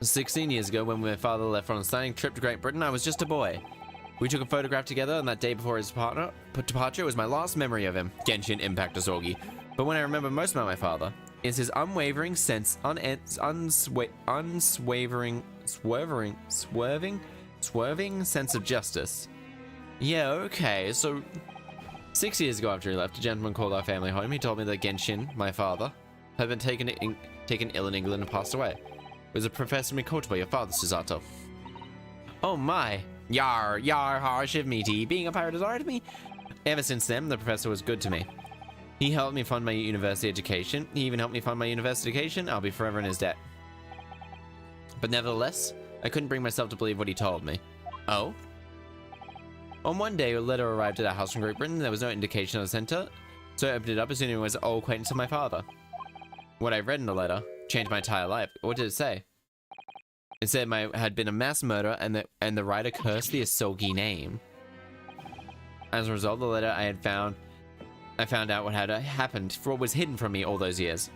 16 years ago, when my father left on a stunning trip to Great Britain, I was just a boy. We took a photograph together, and that day before his departure was my last memory of him, Genshin Impact Asogi. But when I remember most about my father, is his unwavering sense, swerving sense of justice. Yeah, okay, so 6 years ago after he left, a gentleman called our family home. He told me that Genshin, my father, had been taken ill in England and passed away. It was a Professor Mikoto, your father, Suzato. Oh my. Yar, har, shiv me tea. Being a pirate is hard to me. Ever since then, the professor was good to me. He helped me fund my university education. He even helped me fund my university education. I'll be forever in his debt. But nevertheless, I couldn't bring myself to believe what he told me. Oh? On one day, a letter arrived at our house from Great Britain. There was no indication of the sender, so I opened it up, assuming it was an old acquaintance of my father. What I read in the letter changed my entire life. What did it say? It said I had been a mass murderer, and the writer cursed the Asogi name. As a result of the letter, I found out what had happened, for what was hidden from me all those years.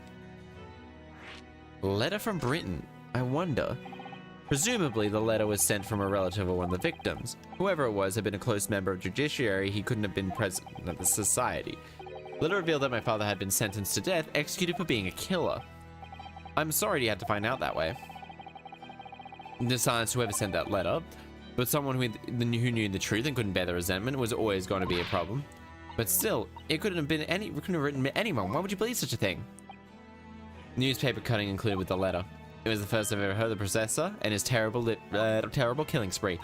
Letter from Britain. I wonder. Presumably, the letter was sent from a relative of one of the victims. Whoever it was had been a close member of the judiciary. He couldn't have been president of the society. The letter revealed that my father had been sentenced to death, executed for being a killer. I'm sorry he had to find out that way. Besides, whoever sent that letter, but someone who knew the truth and couldn't bear the resentment was always going to be a problem. But still, it couldn't have written anyone. Why would you believe such a thing? Newspaper cutting included with the letter. It was the first I've ever heard of the Professor and his terrible killing spree.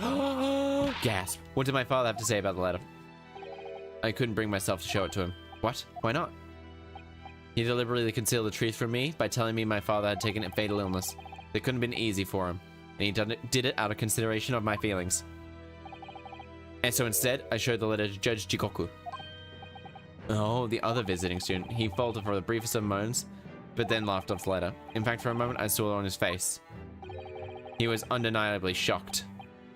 Gasp. What did my father have to say about the letter? I couldn't bring myself to show it to him. What? Why not? He deliberately concealed the truth from me by telling me my father had taken a fatal illness. It couldn't have been easy for him, and he did it out of consideration of my feelings. And so instead, I showed the letter to Judge Jikoku. Oh, the other visiting student. He faltered for the briefest of moments, but then laughed off the letter. In fact, for a moment, I saw it on his face. He was undeniably shocked.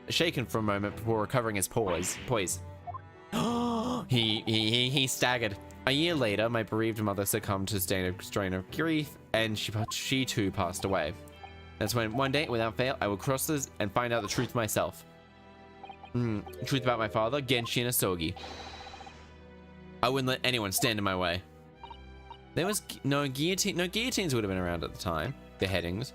Shaken for a moment before recovering his poise. He staggered. A year later, my bereaved mother succumbed to a strain of grief, and she too passed away. That's when, one day, without fail, I would cross this and find out the truth myself. Truth about my father, Genshin Asogi. I wouldn't let anyone stand in my way. There was no guillotine. No guillotines would have been around at the time. Beheadings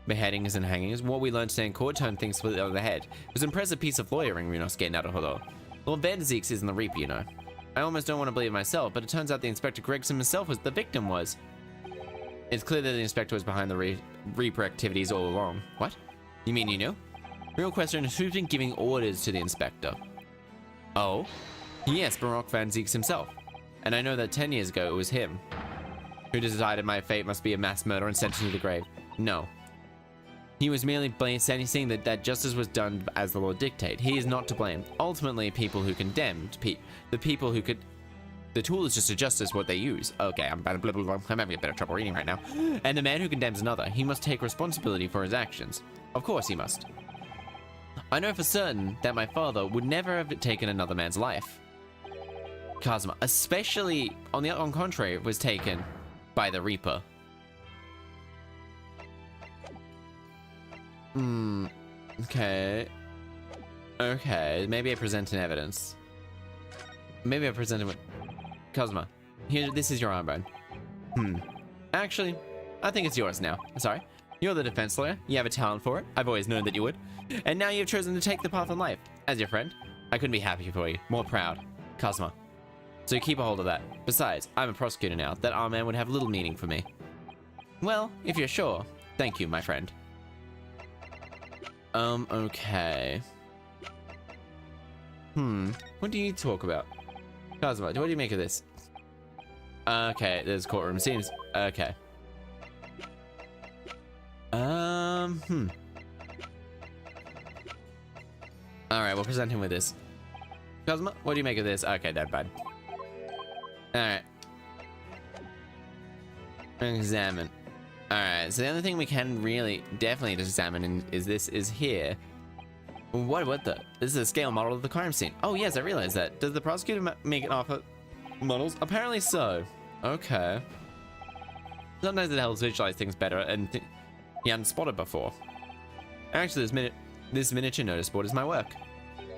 and hangings. What we learned today in court turned things for the other head. It was an impressive piece of lawyering we not getting out of Hodo. Lord Vanderzeeks isn't the Reaper, you know. I almost don't want to believe myself, but it turns out the Inspector Gregson himself was the victim was. It's clear that the Inspector was behind the Reaper activities all along. What? You mean you knew? Real question is who's been giving orders to the Inspector? Oh? Yes, Baroque Vanderzeeks himself. And I know that 10 years ago it was him who decided my fate must be a mass murder and sent to the grave. No. He was merely saying that justice was done as the law dictated. He is not to blame. Ultimately, people who condemned, the people who could... The tool is just a justice what they use. Okay, I'm having a bit of trouble reading right now. And the man who condemns another, he must take responsibility for his actions. Of course he must. I know for certain that my father would never have taken another man's life. Kazuma, especially on contrary, was taken by the Reaper. Okay. Okay, maybe I present an evidence. Maybe I present it with... Kazuma, here, this is your armband. Actually, I think it's yours now. Sorry. You're the defense lawyer. You have a talent for it. I've always known that you would. And now you've chosen to take the path in life. As your friend, I couldn't be happier for you. More proud. Kazuma. So keep a hold of that. Besides, I'm a prosecutor now. That armband would have little meaning for me. Well, if you're sure. Thank you, my friend. Okay. What do you talk about? Kazuma, what do you make of this? Okay, there's courtroom. Seems... Okay. Alright, we'll present him with this. Kazuma, what do you make of this? Okay, not bad. Alright. Examine. Alright, so the other thing we can really definitely examine is here. What the? This is a scale model of the crime scene. Oh yes, I realized that. Does the prosecutor make an offer models? Apparently so. Okay. Sometimes it helps visualize things better and he hadn't spotted before. Actually, this miniature notice board is my work.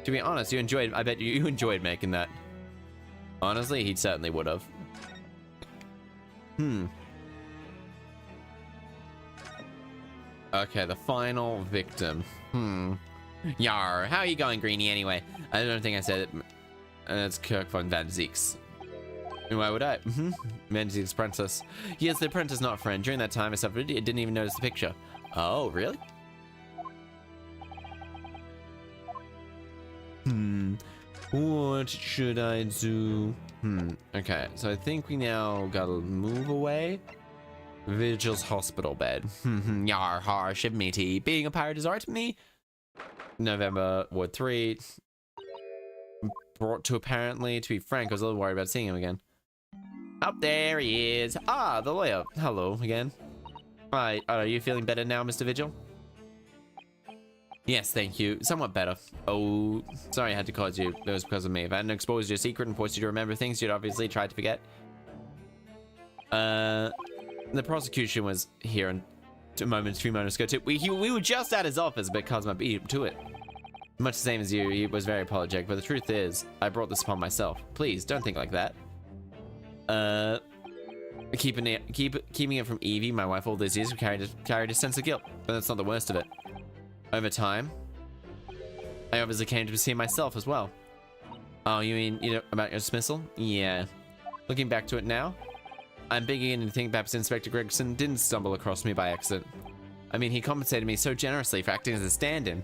To be honest, I bet you enjoyed making that. Honestly, he certainly would have. Okay, the final victim. Yar, how are you going, Greenie, anyway? I don't think I said it. It's Kirk von Vanderzeeks. Why would I? Vanderzeeks' apprentice. He is the apprentice, not friend. During that time, I suffered. I didn't even notice the picture. Oh, really? What should I do? Okay, so I think we now gotta move away. Vigil's hospital bed. Yar har, ship me tea. Being a pirate is art to me. November, Ward 3. Brought to apparently, to be frank, I was a little worried about seeing him again. Up there he is. Ah, the lawyer. Hello again. Right, are you feeling better now, Mr. Vigil? Yes, thank you. Somewhat better. Oh, sorry I had to cause you. It was because of me. If I hadn't exposed your secret and forced you to remember things you'd obviously tried to forget. The prosecution was here in 2 moments ago too. We were just at his office, but Cosmo beat him to it. Much the same as you, he was very apologetic, but the truth is, I brought this upon myself. Please, don't think like that. Keeping it from Evie, my wife, all these years, we carried a sense of guilt, but that's not the worst of it. Over time, I obviously came to see myself as well. Oh, you mean, about your dismissal? Yeah. Looking back to it now, I'm beginning to think perhaps Inspector Gregson didn't stumble across me by accident. I mean, he compensated me so generously for acting as a stand-in.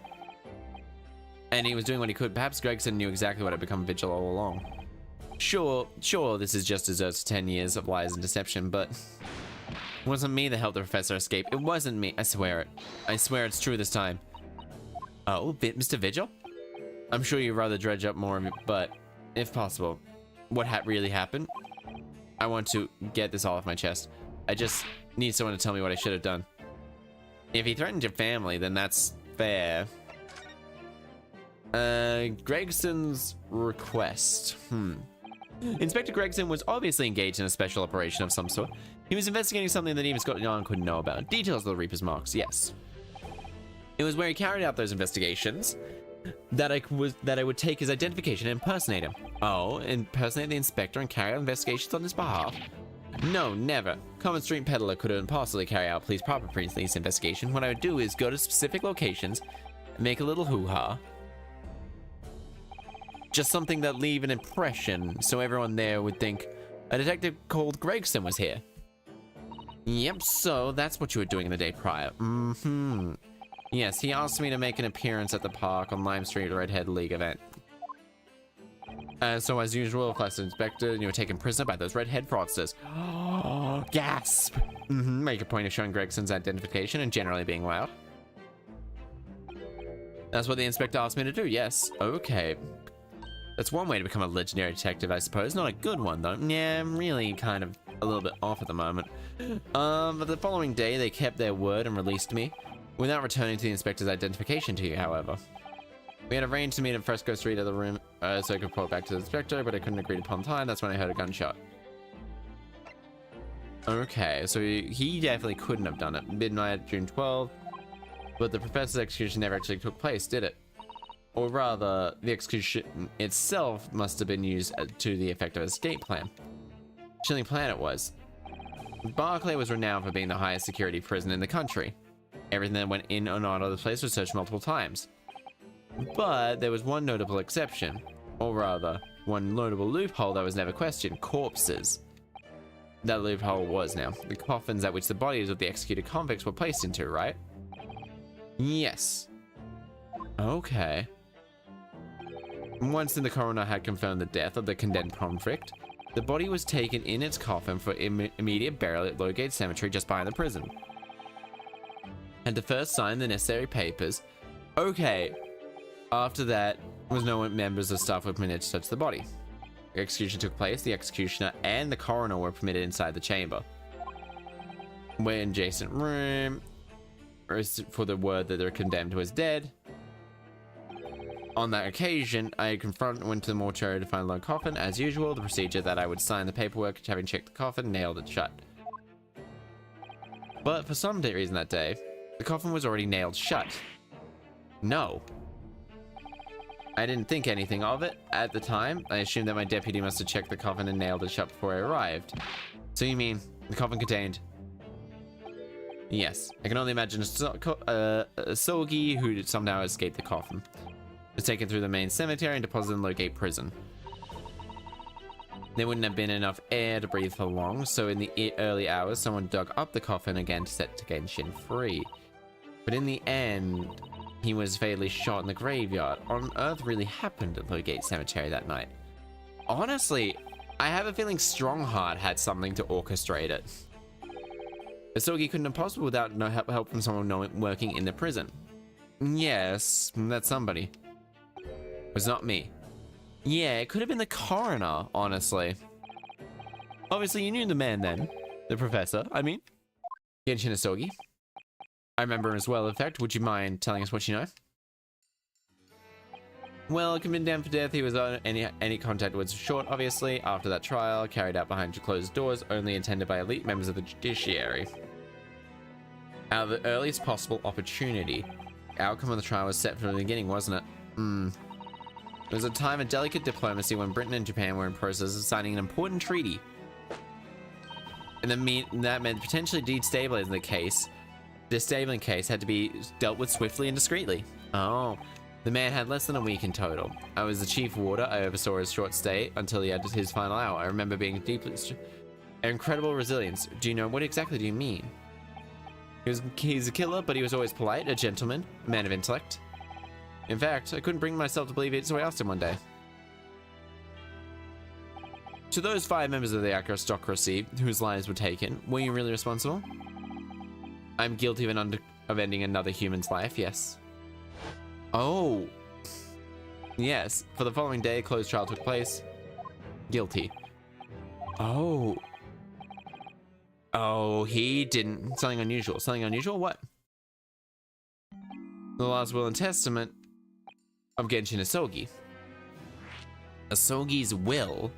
And he was doing what he could. Perhaps Gregson knew exactly what had become Vigil all along. Sure, this is just deserves 10 years of lies and deception, but it wasn't me that helped the professor escape. It wasn't me. I swear it. I swear it's true this time. Oh, Mr. Vigil? I'm sure you'd rather dredge up more of it, but if possible, what really happened? I want to get this all off my chest. I just need someone to tell me what I should have done. If he threatened your family, then that's fair. Gregson's request. Inspector Gregson was obviously engaged in a special operation of some sort. He was investigating something that even Scotland couldn't know about. Details of the Reaper's marks, yes. It was where he carried out those investigations that I would take his identification and impersonate him. Oh, impersonate the inspector and carry out investigations on his behalf? No, never. Common street peddler couldn't possibly carry out police police investigation. What I would do is go to specific locations, make a little hoo-ha. Just something that leave an impression so everyone there would think a detective called Gregson was here. Yep, so that's what you were doing in the day prior. Yes, he asked me to make an appearance at the park on Lime Street Redhead League event. So as usual, Flash Inspector, you were taken prisoner by those redhead fraudsters. Gasp! Make a point of showing Gregson's identification and generally being loud. That's what the inspector asked me to do, yes. Okay. That's one way to become a legendary detective, I suppose. Not a good one, though. Yeah, I'm really kind of a little bit off at the moment. But the following day, they kept their word and released me, without returning to the inspector's identification to you, however. We had arranged to meet at Fresco Street at the room, so I could report back to the inspector, but I couldn't agree upon time. That's when I heard a gunshot. Okay, so he definitely couldn't have done it. Midnight, June 12th. But the professor's execution never actually took place, did it? Or rather, the execution itself must have been used to the effect of an escape plan. Chilling plan it was. Barclay was renowned for being the highest security prison in the country. Everything that went in and out of the place was searched multiple times. But there was one notable exception. Or rather, one notable loophole that was never questioned. Corpses. That loophole was now the coffins at which the bodies of the executed convicts were placed into, right? Yes. Okay. Once the coroner had confirmed the death of the condemned convict, the body was taken in its coffin for immediate burial at Lowgate Cemetery just behind the prison. Had to first sign the necessary papers. Okay. After that, was no members of staff were permitted to touch the body. The execution took place. The executioner and the coroner were permitted inside the chamber. We're in adjacent room for the word that the condemned was dead. On that occasion, I went to the mortuary to find a lone coffin. As usual, the procedure that I would sign the paperwork, having checked the coffin, nailed it shut. But for some reason that day, the coffin was already nailed shut. No. I didn't think anything of it at the time. I assumed that my deputy must have checked the coffin and nailed it shut before I arrived. So you mean the coffin contained... Yes, I can only imagine a Sogi who somehow escaped the coffin. Was taken through the main cemetery and deposited in Lowgate Prison. There wouldn't have been enough air to breathe for long, so in the early hours, someone dug up the coffin again to set to gain Shin free. But in the end, he was fatally shot in the graveyard. On Earth really happened at Lowgate Cemetery that night. Honestly, I have a feeling Strongheart had something to orchestrate it. Asogi couldn't have possible without no help from someone working in the prison. Yes, that's somebody. It was not me. Yeah, it could have been the coroner, honestly. Obviously, you knew the man then. The professor, I mean. Genshin Asogi. I remember him as well. In fact, would you mind telling us what you know? Well, condemned for death, he was on any contact was short, obviously. After that trial, carried out behind closed doors, only attended by elite members of the judiciary. Out of the earliest possible opportunity. Outcome of the trial was set from the beginning, wasn't it? It was a time of delicate diplomacy when Britain and Japan were in process of signing an important treaty. And that meant potentially destabilizing the case. Disabling case had to be dealt with swiftly and discreetly. Oh, the man had less than a week in total. I was the chief warder. I oversaw his short stay until he had his final hour. I remember being deeply... Incredible resilience. Do you know, what exactly do you mean? He's a killer, but he was always polite, a gentleman, a man of intellect. In fact, I couldn't bring myself to believe it, so I asked him one day. To those 5 members of the aristocracy whose lives were taken, were you really responsible? I'm guilty of ending another human's life, yes. Oh. Yes, for the following day, a closed trial took place. Guilty. Oh. Oh, he didn't. Something unusual. Something unusual? What? The last will and testament of Genshin Asogi. Asogi's will?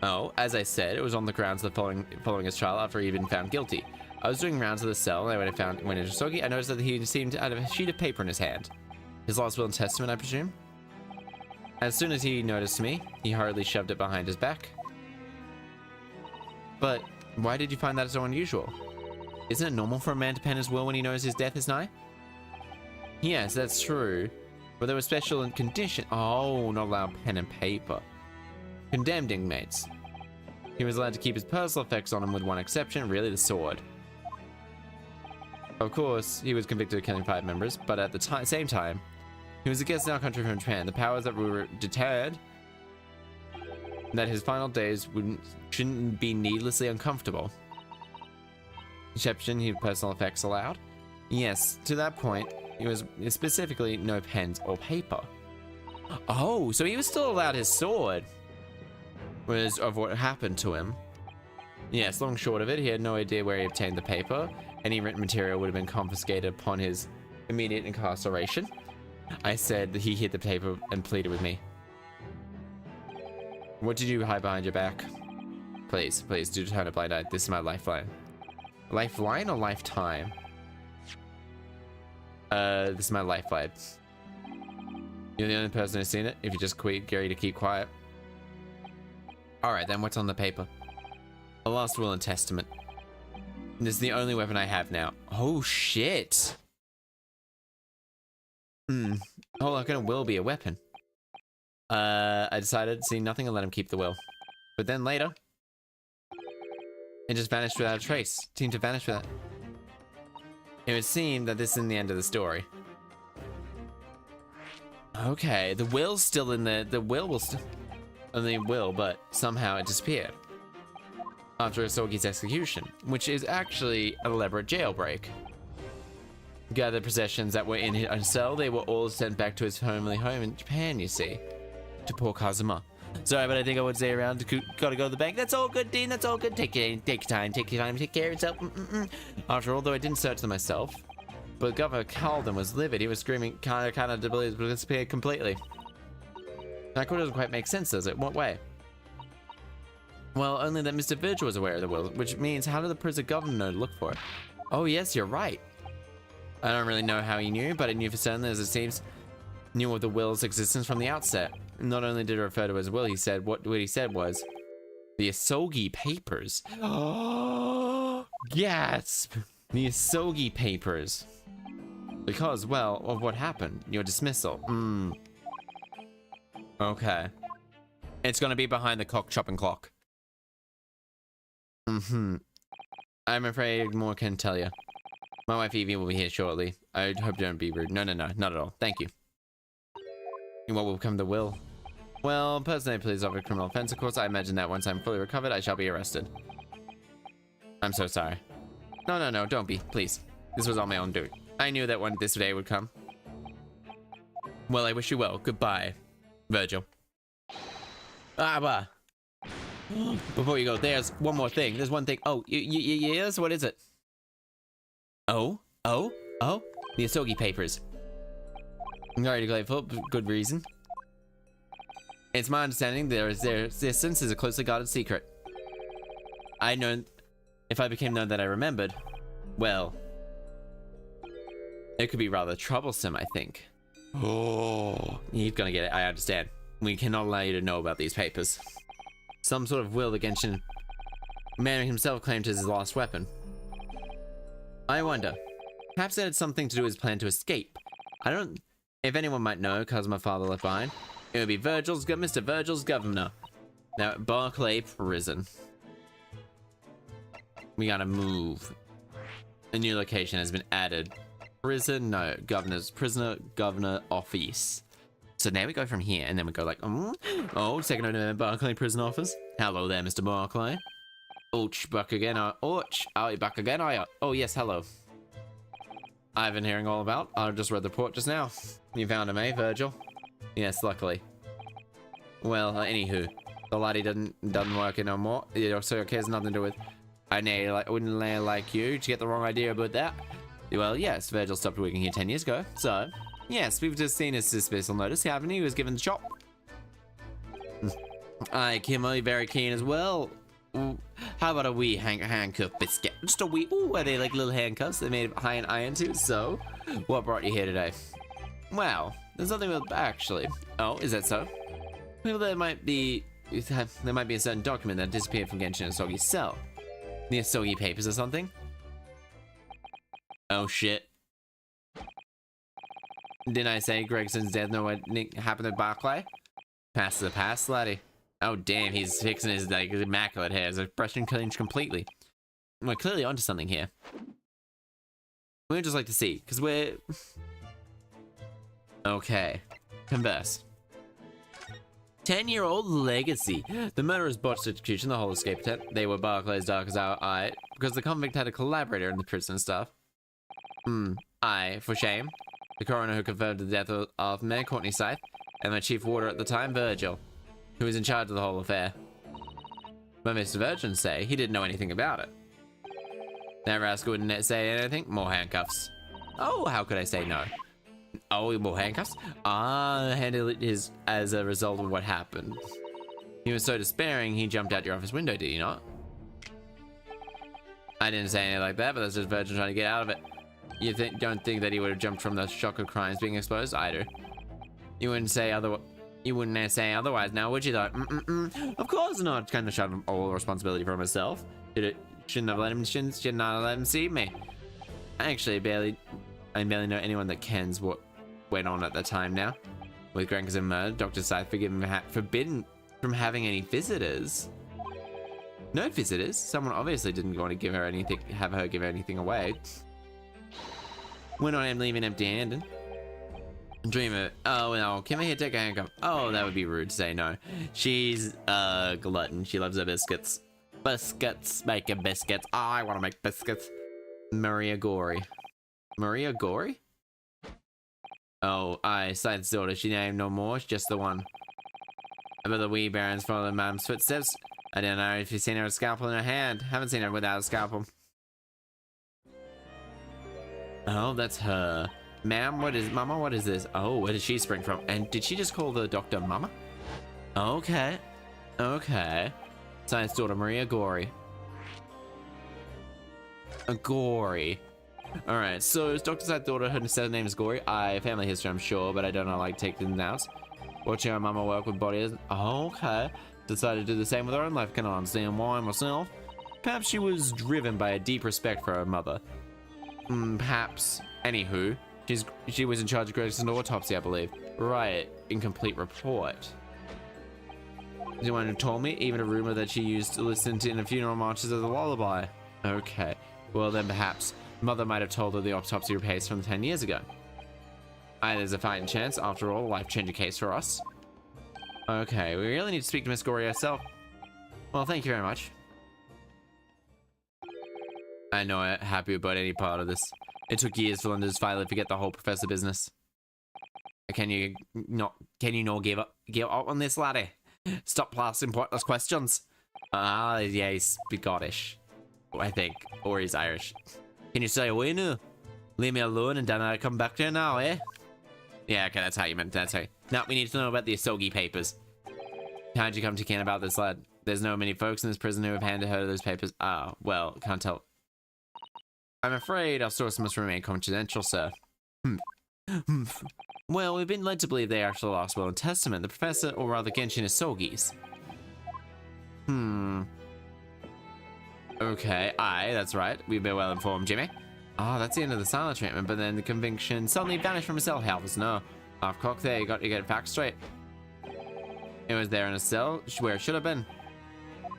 Oh, as I said, it was on the grounds of following his trial after he'd been found guilty. I was doing rounds of the cell, and when I went into Asogi, I noticed that he seemed to have a sheet of paper in his hand. His last will and testament, I presume? As soon as he noticed me, he hurriedly shoved it behind his back. But why did you find that so unusual? Isn't it normal for a man to pen his will when he knows his death is nigh? Yes, that's true. But there were special conditions. Oh, not allowed pen and paper. Condemned inmates. He was allowed to keep his personal effects on him with one exception, really the sword. Of course, he was convicted of killing 5 members, but at the same time, he was a guest in our country from Japan. The powers that were deterred that his final days shouldn't be needlessly uncomfortable. Exception, he had personal effects allowed. Yes, to that point, he was specifically no pens or paper. Oh, so he was still allowed his sword. Was of what happened to him. Yes, long short of it, he had no idea where he obtained the paper. Any written material would have been confiscated upon his immediate incarceration. I said that he hid the paper and pleaded with me. What did you hide behind your back? Please, please, do turn a blind eye. This is my lifeline. Lifeline or lifetime? This is my lifeline. You're the only person who's seen it. If you just quit, Gary, to keep quiet. Alright then, what's on the paper? A last will and testament. This is the only weapon I have now. Oh shit! Oh, how can a will be a weapon? I decided to see nothing and let him keep the will. But then later, it just vanished without a trace. Seemed to vanish without... It would seem that this isn't the end of the story. Okay, the will's still in there. The will will still... Only will, but somehow it disappeared. After Asogi's execution, which is actually an elaborate jailbreak. Gathered possessions that were in his cell, they were all sent back to his homely home in Japan, you see. To poor Kazuma. Sorry, but I think I would stay around. Gotta go to the bank. That's all good, Dean. That's all good. Take your time. Take your time. Take care of yourself. After all, though I didn't search them myself, but Governor Calden was livid. He was screaming, kind of disappeared completely. That doesn't quite make sense, does it? What way? Well, only that Mr. Virgil was aware of the will, which means how did the prison governor know to look for it? Oh yes, you're right. I don't really know how he knew, but I knew for certain, as it seems, knew of the will's existence from the outset. Not only did it refer to his will, he said what he said was the Asogi papers. Oh, gasp! The Asogi papers. Because, well, of what happened, your dismissal. Okay. It's gonna be behind the chopping clock. I'm afraid more can tell you. My wife Evie will be here shortly. I hope you don't be rude. No, not at all. Thank you. And what will become of the will? Well, personally, please offer criminal offense. Of course, I imagine that once I'm fully recovered, I shall be arrested. I'm so sorry. No, don't be, please. This was all my own doing. I knew that this day would come. Well, I wish you well. Goodbye, Virgil. Bah. Before you go, there's one more thing. There's one thing. Oh, yes? What is it? Oh? The Asogi papers. I'm already glad for good reason. It's my understanding their existence is a closely guarded secret. I know if I became known that I remembered, well, it could be rather troublesome, I think. Oh, he's gonna get it, I understand. We cannot allow you to know about these papers. Some sort of will against him. Man himself claimed as his last weapon. I wonder, perhaps it had something to do with his plan to escape. I don't, if anyone might know, cause my father left behind, it would be Mr. Virgil's governor. Now at Barclay Prison. We gotta move. A new location has been added. Prisoner governor office. So now we go from here, and then we go like, second over Barclay prison office. Hello there, Mr. Barclay. Ouch, back again. Ouch, are you back again? Are you? Oh yes, hello. I've been hearing all about. I just read the report just now. You found him, eh, Virgil? Yes, luckily. Well, anywho, the laddie doesn't work no more. So it has nothing to do with. I wouldn't like you to get the wrong idea about that. Well, yes, Virgil stopped working here 10 years ago. So, yes, we've just seen his suspicious notice, haven't we? He was given the chop. Aye, Kimmo, very keen as well. Ooh, how about a wee handcuff biscuit? Just a wee. Ooh, are they like little handcuffs? They made of iron too. So, what brought you here today? Well, there's nothing with actually. Oh, is that so? Well, there might be a certain document that disappeared from Genshin Asogi's cell. The Asogi papers or something? Oh shit. Didn't I say Gregson's death know what happened to Barclay? Pass the past, laddie. Oh damn, he's fixing his like immaculate hair. His expression changed completely. We're clearly onto something here. We'd just like to see, because we're... Okay. Converse. 10-year-old legacy. The murderer's botched execution, the whole escape attempt. They were Barclay's dark as our eye, because the convict had a collaborator in the prison staff. Aye, for shame. The coroner who confirmed the death of Mayor Courtney Scythe, and my chief warder at the time, Virgil, who was in charge of the whole affair. But Mr. Virgin say he didn't know anything about it. That rascal wouldn't say anything. More handcuffs. Oh, how could I say no? Oh, more handcuffs? Handled it as a result of what happened. He was so despairing, he jumped out your office window, did he not? I didn't say anything like that, but that's just Virgin trying to get out of it. You don't think that he would have jumped from the shock of crimes being exposed? I do. You wouldn't say otherwise now, would you though? Of course not. Kind of shut all responsibility for myself. Shouldn't have let him see me. Actually, I barely know anyone that kens what went on at the time now. With Grankers and murder, Dr. Scythe forbidden from having any visitors. No visitors? Someone obviously didn't want to have her give anything away. We're not leaving empty-handed. Dreamer. Oh no, come here, take a handcuff. Oh, that would be rude to say no. She's a glutton. She loves her biscuits. Biscuits, making biscuits. Oh, I want to make biscuits. Maria Gory. Maria Gory? Oh, Scythe's daughter. She named no more. She's just the one. About the wee barons following Mom's footsteps. I don't know if you've seen her with a scalpel in her hand. Haven't seen her without a scalpel. Oh, that's her. Ma'am, Mama, what is this? Oh, where did she spring from? And did she just call the doctor Mama? Okay. Okay. Science daughter, Maria Gory. Gory. Alright, so is Dr. Scythe's daughter, her name is Gory? Family history, I'm sure, but I don't know, like, take them out. Watching her mama work with bodies. Oh, okay. Decided to do the same with her own life. Can I understand why myself? Perhaps she was driven by a deep respect for her mother. Perhaps. Anywho, she was in charge of Gregson's autopsy, I believe. Right. Incomplete report. Anyone who told me? Even a rumor that she used to listen to in the funeral marches as a lullaby. Okay. Well then perhaps. Mother might have told her the autopsy reports from 10 years ago. There's a fighting chance. After all, a life-changing case for us. Okay, we really need to speak to Miss Gory herself. Well, thank you very much. I know I'm happy about any part of this. It took years for Linda to finally forget the whole professor business. Can you not give up on this, laddie? Stop asking pointless questions. Yeah, he's Scottish, I think, or he's Irish. Can you stay away now? Leave me alone and then I'll come back to you now, eh? Yeah, okay, that's how you meant. That's how. Now we need to know about the Asogi papers. How'd you come to Ken about this, lad? There's no many folks in this prison who have handed her those papers. Ah, well, can't tell. I'm afraid our source must remain confidential, sir. Well, we've been led to believe they actually lost will and testament, the professor, or rather Genshin Asogi's. Okay, that's right. We've been well informed, Jimmy. Ah, that's the end of the silent treatment, but then the conviction suddenly vanished from his cell. Helps no. Half cock there, you got to get it back straight. It was there in a cell, where it should have been.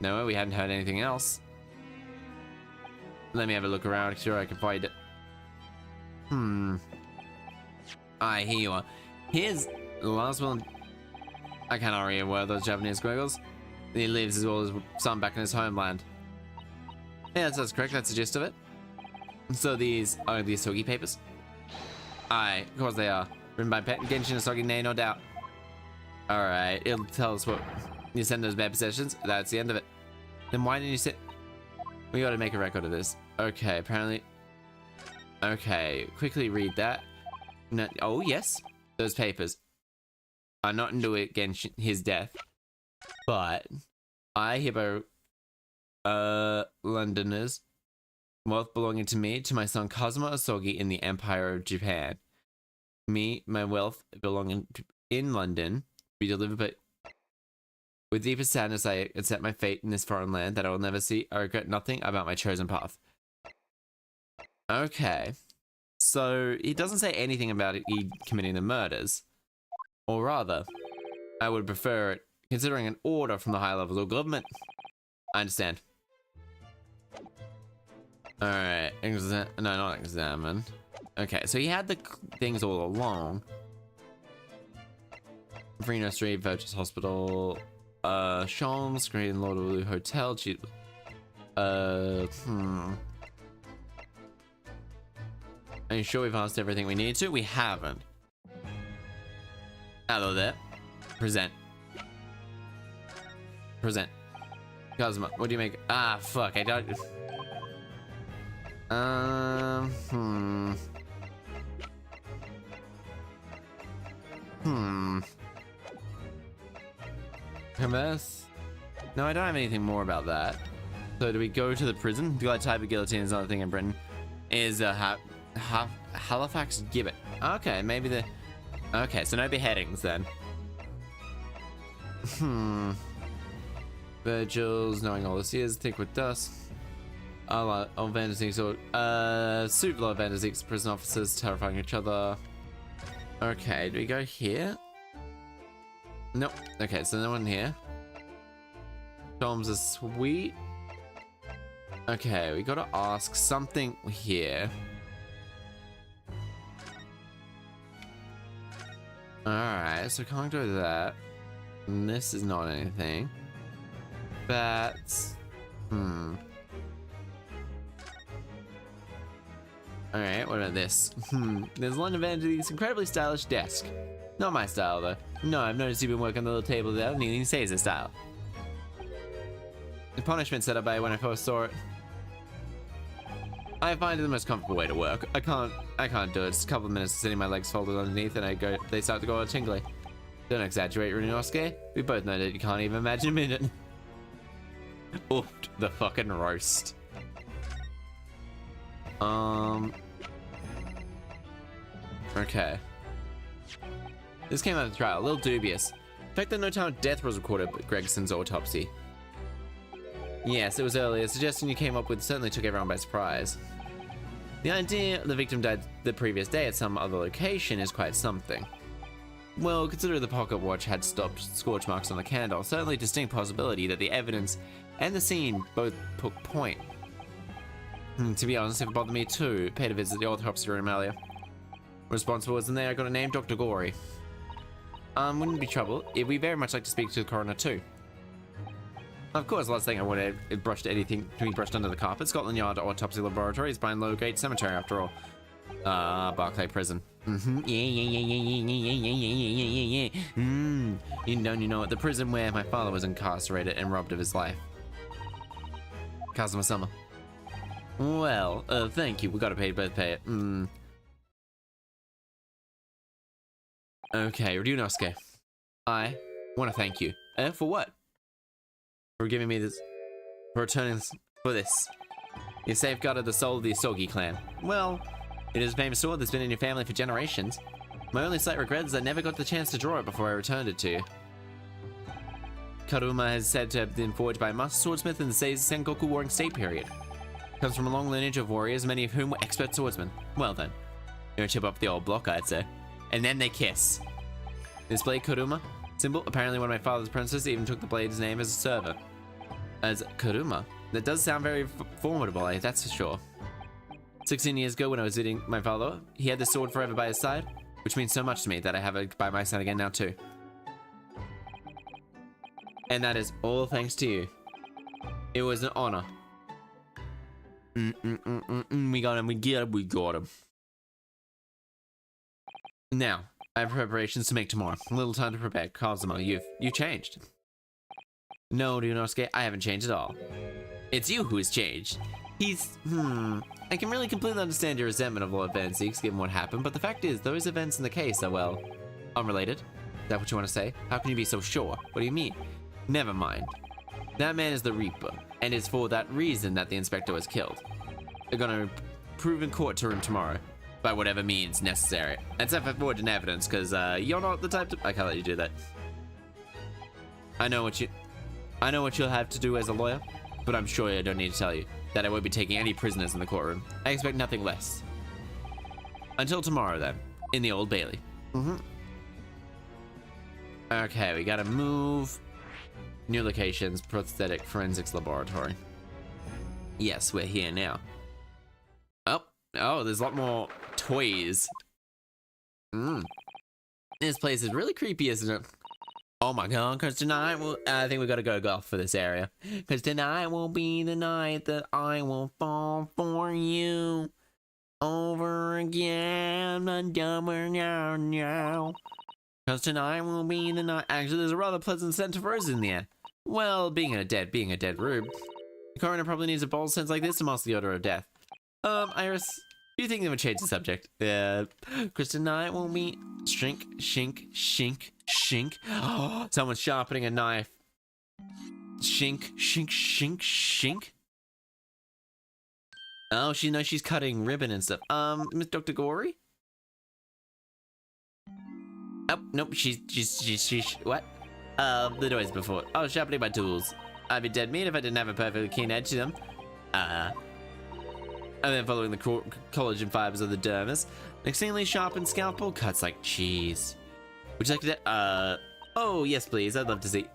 No, we hadn't heard anything else. Let me have a look around, sure I can find it. Here you are. Here's the last one. I cannot read a word of those Japanese squiggles. He lives as well as some back in his homeland. Yeah, that's correct. That's the gist of it. So these are the Asogi papers? Aye, of course they are. Written by Pet Genshin Asogi, nay, no doubt. Alright, it'll tell us what you send those bad possessions. That's the end of it. Then why didn't you sit? We gotta make a record of this. Okay, apparently. Okay, quickly read that. No, oh, yes. Those papers are not into it Genshin, his death. But I hereby Londoners, wealth belonging to me, to my son Kazuma Asogi in the Empire of Japan. Me, my wealth belonging in London, be delivered, but with deepest sadness I accept my fate in this foreign land that I will never see. I regret nothing about my chosen path. Okay. So, he doesn't say anything about he committing the murders. Or rather, I would prefer it, considering an order from the high levels of government. I understand. Alright, no, not examine. Okay, so he had the things all along. Free Nursery, Virtus Hospital, Shawms, Green Lord of the Hotel, Are you sure we've asked everything we need to? We haven't. Hello there. Present. Present. Cosmo, what do you make? Ah, fuck, I don't... Commerce? No, I don't have anything more about that. So do we go to the prison? The type of guillotine is another thing in Britain. Is Halifax gibbet. Okay, maybe the... Okay, so no beheadings then. Virgil's knowing all this is thick with dust. On Vanderzeek's or suit of Vanderzeek's prison officers terrifying each other. Okay, do we go here? Nope. Okay, so no one here. Storms are sweet. Okay, we gotta ask something here. Alright, so can't go to that. And this is not anything. That's... Alright, what about this? There's London Vandy's incredibly stylish desk. Not my style, though. No, I've noticed you've been working on the little table there, and he says his style. The punishment set up by when I first saw it. I find it the most comfortable way to work. I can't do it. Just a couple of minutes of sitting my legs folded underneath and they start to go all tingly. Don't exaggerate, Runinosuke. We both know that you can't even imagine a minute. Oof, the fucking roast. Okay. This came out of trial, a little dubious. The fact that no time of death was recorded at Gregson's autopsy. Yes, it was earlier. A suggestion you came up with certainly took everyone by surprise. The idea the victim died the previous day at some other location is quite something. Well, considering the pocket watch had stopped scorch marks on the candle, certainly a distinct possibility that the evidence and the scene both took point. To be honest, it bothered me too. Paid a visit to the autopsy room earlier. Responsible wasn't there. I got a name, Dr. Gory. Wouldn't be trouble. We very much like to speak to the coroner too. Of course, last thing I wanted brushed anything to be brushed under the carpet. Scotland Yard Autopsy Laboratory is behind Lowgate Cemetery after all. Barclay Prison. You know it. The prison where my father was incarcerated and robbed of his life. Customer Summer. Well, thank you. We gotta pay it. Okay, Ryunosuke. I want to thank you. For what? For giving me this. For returning this. For this. You safeguarded the soul of the Isogi clan. Well, it is a famous sword that's been in your family for generations. My only slight regret is I never got the chance to draw it before I returned it to you. Karuma has said to have been forged by a master swordsmith in the Sengoku Warring State period. Comes from a long lineage of warriors, many of whom were expert swordsmen. Well then, you're a chip off the old block, I'd say. And then they kiss. This blade Karuma symbol, apparently one of my father's apprentices even took the blade's name as a server. As Karuma? That does sound very formidable, that's for sure. 16 years ago when I was visiting my father, he had this sword forever by his side, which means so much to me that I have it by my side again now too. And that is all thanks to you. It was an honor. We got him, we got him. Now, I have preparations to make tomorrow. A little time to prepare. Kazuma, you've changed. No, Ryunosuke, I haven't changed at all. It's you who has changed. I can really completely understand your resentment of Lord Van Zeeks given what happened, but the fact is, those events in the case are, well, unrelated. Is that what you want to say? How can you be so sure? What do you mean? Never mind. That man is the Reaper, and it's for that reason that the inspector was killed. They're gonna prove in court to him tomorrow, by whatever means necessary. Except for forging evidence, because you're not the type to. I can't let you do that. I know what you'll have to do as a lawyer, but I'm sure I don't need to tell you that I won't be taking any prisoners in the courtroom. I expect nothing less. Until tomorrow, then, in the Old Bailey. Okay, we gotta move. New locations, prosthetic forensics laboratory. Yes, we're here now. Oh, there's a lot more toys. This place is really creepy, isn't it? Oh my god, because tonight I think we gotta go golf for this area. Because tonight will be the night that I will fall for you. Over again, now. Because tonight will be the night. Actually, there's a rather pleasant scent of roses in the air. Well, being a dead rube. The coroner probably needs a bold sense like this to mask the odor of death. Iris, do you think they would change the subject? Because tonight will be shink. Oh, someone's sharpening a knife. Shink. Oh, she's cutting ribbon and stuff. Miss Dr. Gory? Oh, nope, she's what? The noise before. Oh, sharpening my tools. I'd be dead meat if I didn't have a perfectly keen edge to them. And then following the collagen fibers of the dermis. An exceedingly sharpened scalpel cuts like cheese. Would you like to, oh, yes, please. I'd love to see.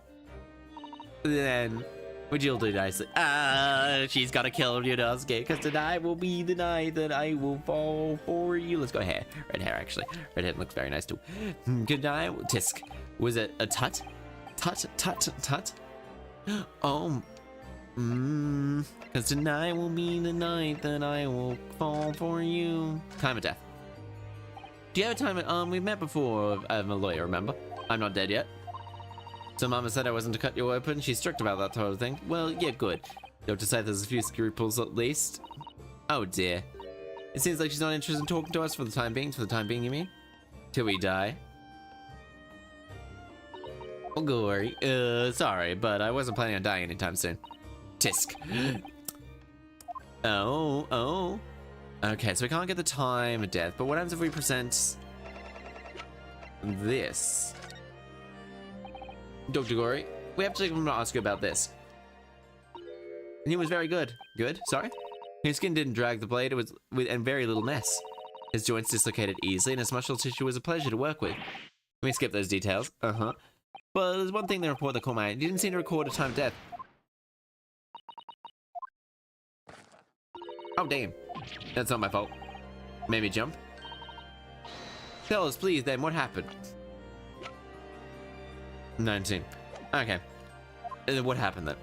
Then, would you do nicely? She's gotta kill Ryunosuke, because tonight will be the night that I will fall for you. Let's go hair. Red hair, actually. Red hair looks very nice, too. Good night. Tisk. Was it a tut? Tut? Oh. Because tonight will be the night that I will fall for you. Time of death. Do you have a time? We've met before. I'm a lawyer, remember? I'm not dead yet. So Mama said I wasn't to cut you open. She's strict about that sort of thing. Well, yeah, good. You have to say there's a few scruples at least. Oh dear. It seems like she's not interested in talking to us for the time being. For the time being, you mean? Till we die. Oh, Gory. Sorry, but I wasn't planning on dying anytime soon. Tisk. Oh. Okay, so we can't get the time of death, but what happens if we present this? Dr. Gory, we have to ask you about this. And he was very good. Good? Sorry? His skin didn't drag the blade, it was and very little mess. His joints dislocated easily, and his muscle tissue was a pleasure to work with. Let me skip those details. But there's one thing in the report that caught my eye. He didn't seem to record a time of death. Oh, damn. That's not my fault. Maybe jump? Tell us, please, then, what happened? 19. Okay. What happened then?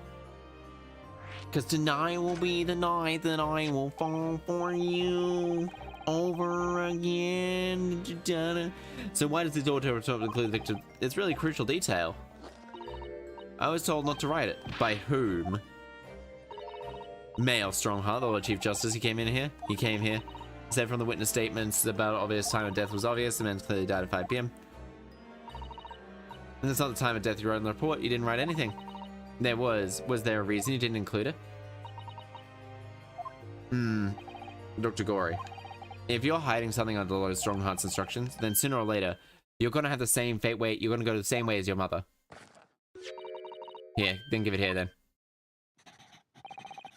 Because tonight will be the night that I will fall for you over again. So why does the daughter include the victim? It's really crucial detail. I was told not to write it. By whom? Male Strongheart, the Lord Chief Justice. He came here. Said from the witness statements about obvious time of death was obvious. The man clearly died at 5 p.m. And that's not the time of death you wrote in the report. You didn't write anything. There was. Was there a reason you didn't include it? Dr. Gory. If you're hiding something under Lord Strongheart's instructions, then sooner or later, you're gonna have the same fate way. You're gonna go the same way as your mother. Here, then give it here then.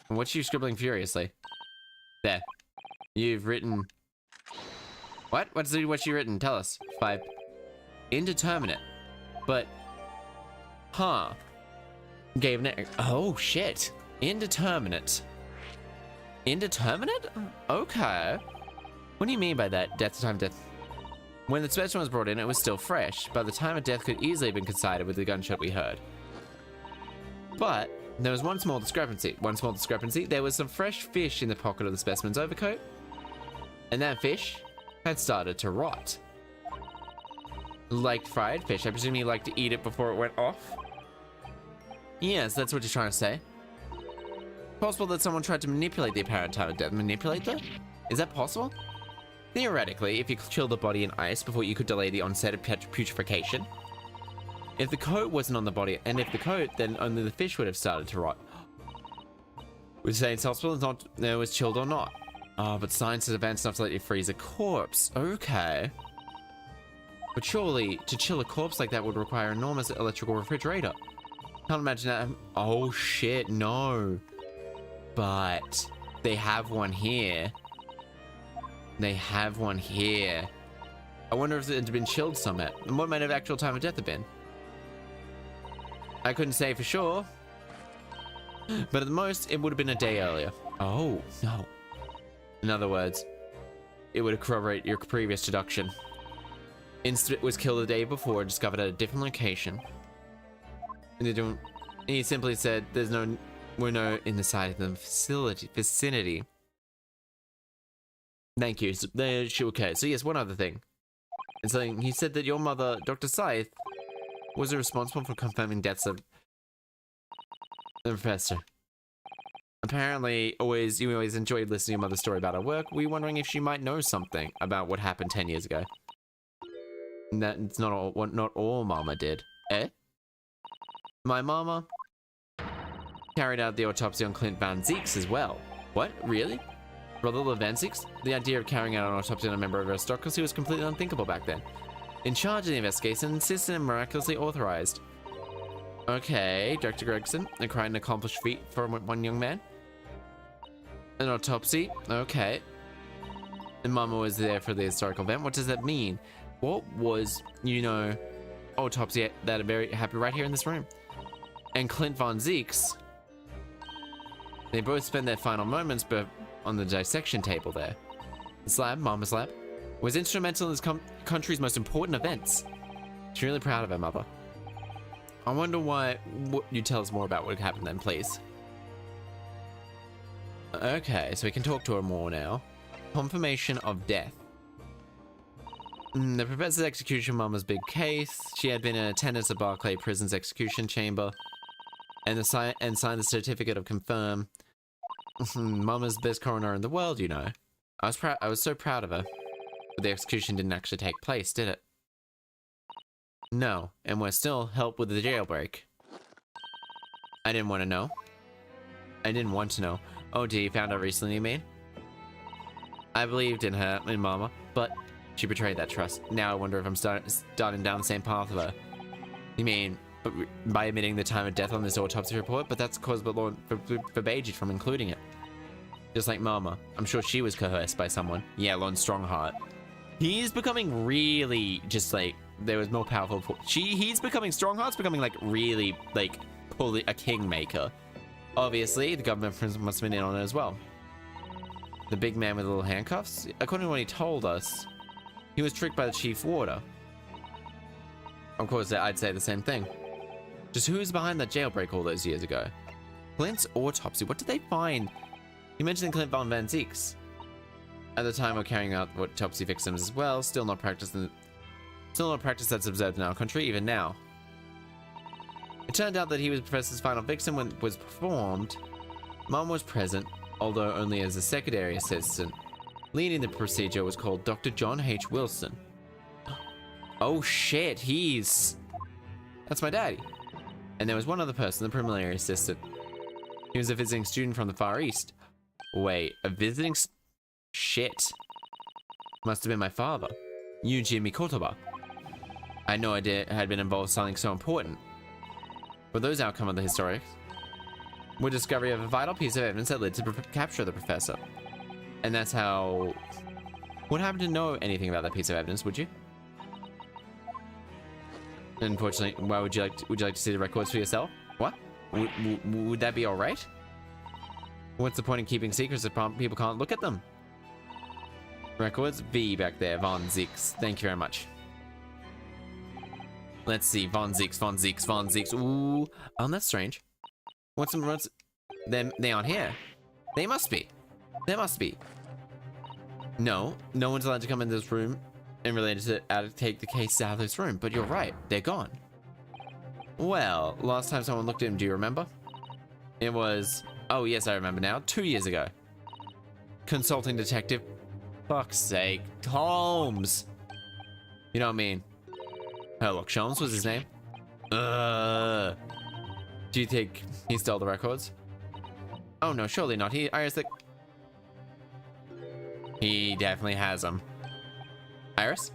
What's you scribbling furiously? There. You've written... What? What's you written? Tell us. 5. Indeterminate. But... Huh. Gave an... Oh, shit. Indeterminate. Indeterminate? Okay. What do you mean by that? Death time death. When the specimen was brought in, it was still fresh. By the time of death could easily have been coincided with the gunshot we heard. But there was one small discrepancy. There was some fresh fish in the pocket of the specimen's overcoat. And that fish had started to rot. Like fried fish. I presume you like to eat it before it went off? Yes, that's what you're trying to say. Possible that someone tried to manipulate the apparent time of death. Manipulate them? Is that possible? Theoretically, if you chill the body in ice before you could delay the onset of putrefaction. If the coat wasn't on the body, and if the coat, then only the fish would have started to rot. We're saying it's possible it's not, it was chilled or not. Oh, but science has advanced enough to let you freeze a corpse. Okay. But surely, to chill a corpse like that would require an enormous electrical refrigerator. Can't imagine that. Oh shit, no. But they have one here. They have one here. I wonder if it had been chilled somehow. And what might have actual time of death have been? I couldn't say for sure. But at the most, it would have been a day earlier. Oh, no. In other words, it would corroborate your previous deduction. Instead, was killed the day before, discovered at a different location. And he simply said, we're no in the side of the vicinity. Thank you. Okay, so yes, one other thing. And so he said that your mother, Dr. Scythe, was responsible for confirming deaths of the professor. Apparently, you always enjoyed listening to your mother's story about her work. We were wondering if she might know something about what happened 10 years ago. And that's not all Mama did. Eh? My mama carried out the autopsy on Clint Van Zieks as well. What? Really? Brother Van Zieks? The idea of carrying out an autopsy on a member of our aristocracy was completely unthinkable back then. In charge of the investigation, insisted and miraculously authorized. Okay, Dr. Gregson, a quite an accomplished feat for one young man. An autopsy, okay. And Mama was there for the historical event. What does that mean? What was, autopsy that are very happy right here in this room? And Clint Von Zieks, they both spent their final moments on the dissection table there. The slab, Mama's lab, was instrumental in this country's most important events. She's really proud of her mother. I wonder what you tell us more about what happened then, please. Okay, so we can talk to her more now. Confirmation of death. The professor's execution Mama's big case. She had been in attendance at Barclay Prison's execution chamber. And signed the certificate of confirm. Mama's best coroner in the world, I was so proud of her. But the execution didn't actually take place, did it? No, and we're still help with the jailbreak. I didn't want to know. I didn't want to know. Oh dear, you found out recently, you mean? I believed in her, in Mama, but she betrayed that trust. Now I wonder if I'm starting down the same path of her. You mean, by admitting the time of death on this autopsy report? But that's caused Lord forbade you from including it. Just like Mama. I'm sure she was coerced by someone. Yeah, Lord Strongheart. He's becoming really just like, there was more powerful. He's becoming, Strongheart's becoming like really like a kingmaker. Obviously, the government must have been in on it as well. The big man with the little handcuffs? According to what he told us, he was tricked by the chief warder. Of course, I'd say the same thing. Just who's behind that jailbreak all those years ago? Clint's autopsy. What did they find? You mentioned Clint von Van Zieks. At the time of carrying out autopsy victims as well, still not a practice that's observed in our country, even now. It turned out that he was the professor's final victim when it was performed. Mom was present, although only as a secondary assistant. Leading the procedure was called Dr. John H. Wilson. Oh shit, that's my daddy. And there was one other person, the preliminary assistant. He was a visiting student from the Far East. Wait, a visiting shit. Must have been my father. Yuji Mikotoba. I had no idea I had been involved in something so important. But those outcome of the historic were discovery of a vital piece of evidence that led to capture the professor. And that's how... Would happen to know anything about that piece of evidence, would you? Unfortunately, why would you like to see the records for yourself? What? Would that be alright? What's the point in keeping secrets if people can't look at them? Records? V back there, Von Zieks. Thank you very much. Let's see, Von Zieks. Ooh, that's strange. What's they aren't here? They must be. There must be. No one's allowed to come in this room and related to how to take the case out of this room, but you're right, they're gone. Well, last time someone looked at him, do you remember? It was, oh yes, I remember now, 2 years ago. Consulting detective, fuck's sake, Holmes. You know what I mean? Sherlock Holmes was his name. Do you think he stole the records? Oh no, surely not. He definitely has them. Iris?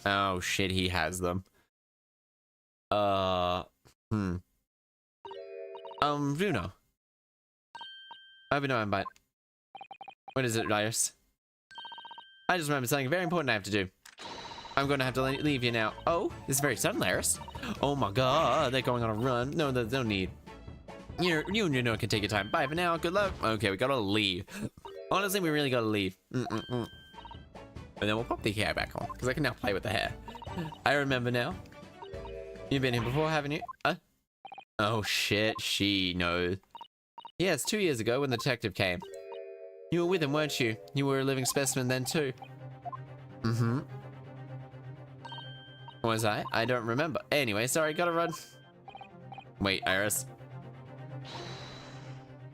Oh shit, he has them. Bruno. I have no invite. What is it, Iris? I just remembered something very important I have to do. I'm going to have to leave you now. Oh, this is very sudden, Iris. Oh my god, they're going on a run. No, there's no need. You can take your time. Bye for now. Good luck. Okay, we gotta leave. Honestly, we really gotta leave. And then we'll pop the hair back on, because I can now play with the hair. I remember now. You've been here before, haven't you? Oh shit, she knows. Yes, 2 years ago when the detective came. You were with him, weren't you? You were a living specimen then too. Was I? I don't remember. Anyway, sorry, gotta run. Wait, Iris.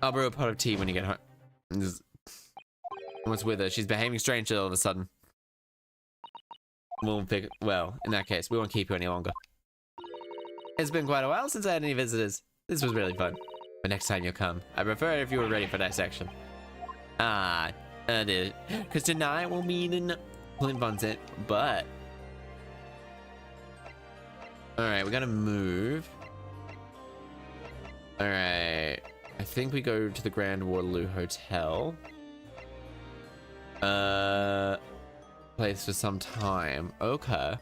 I'll brew a pot of tea when you get home. What's with her? She's behaving strangely all of a sudden. Well, in that case, we won't keep you any longer. It's been quite a while since I had any visitors. This was really fun. But next time you'll come, I prefer if you were ready for dissection. Because tonight we'll meet in Clint Von Zieks, but... Alright, we gotta move. Alright. I think we go to the Grand Waterloo Hotel. Place for some time. Okay.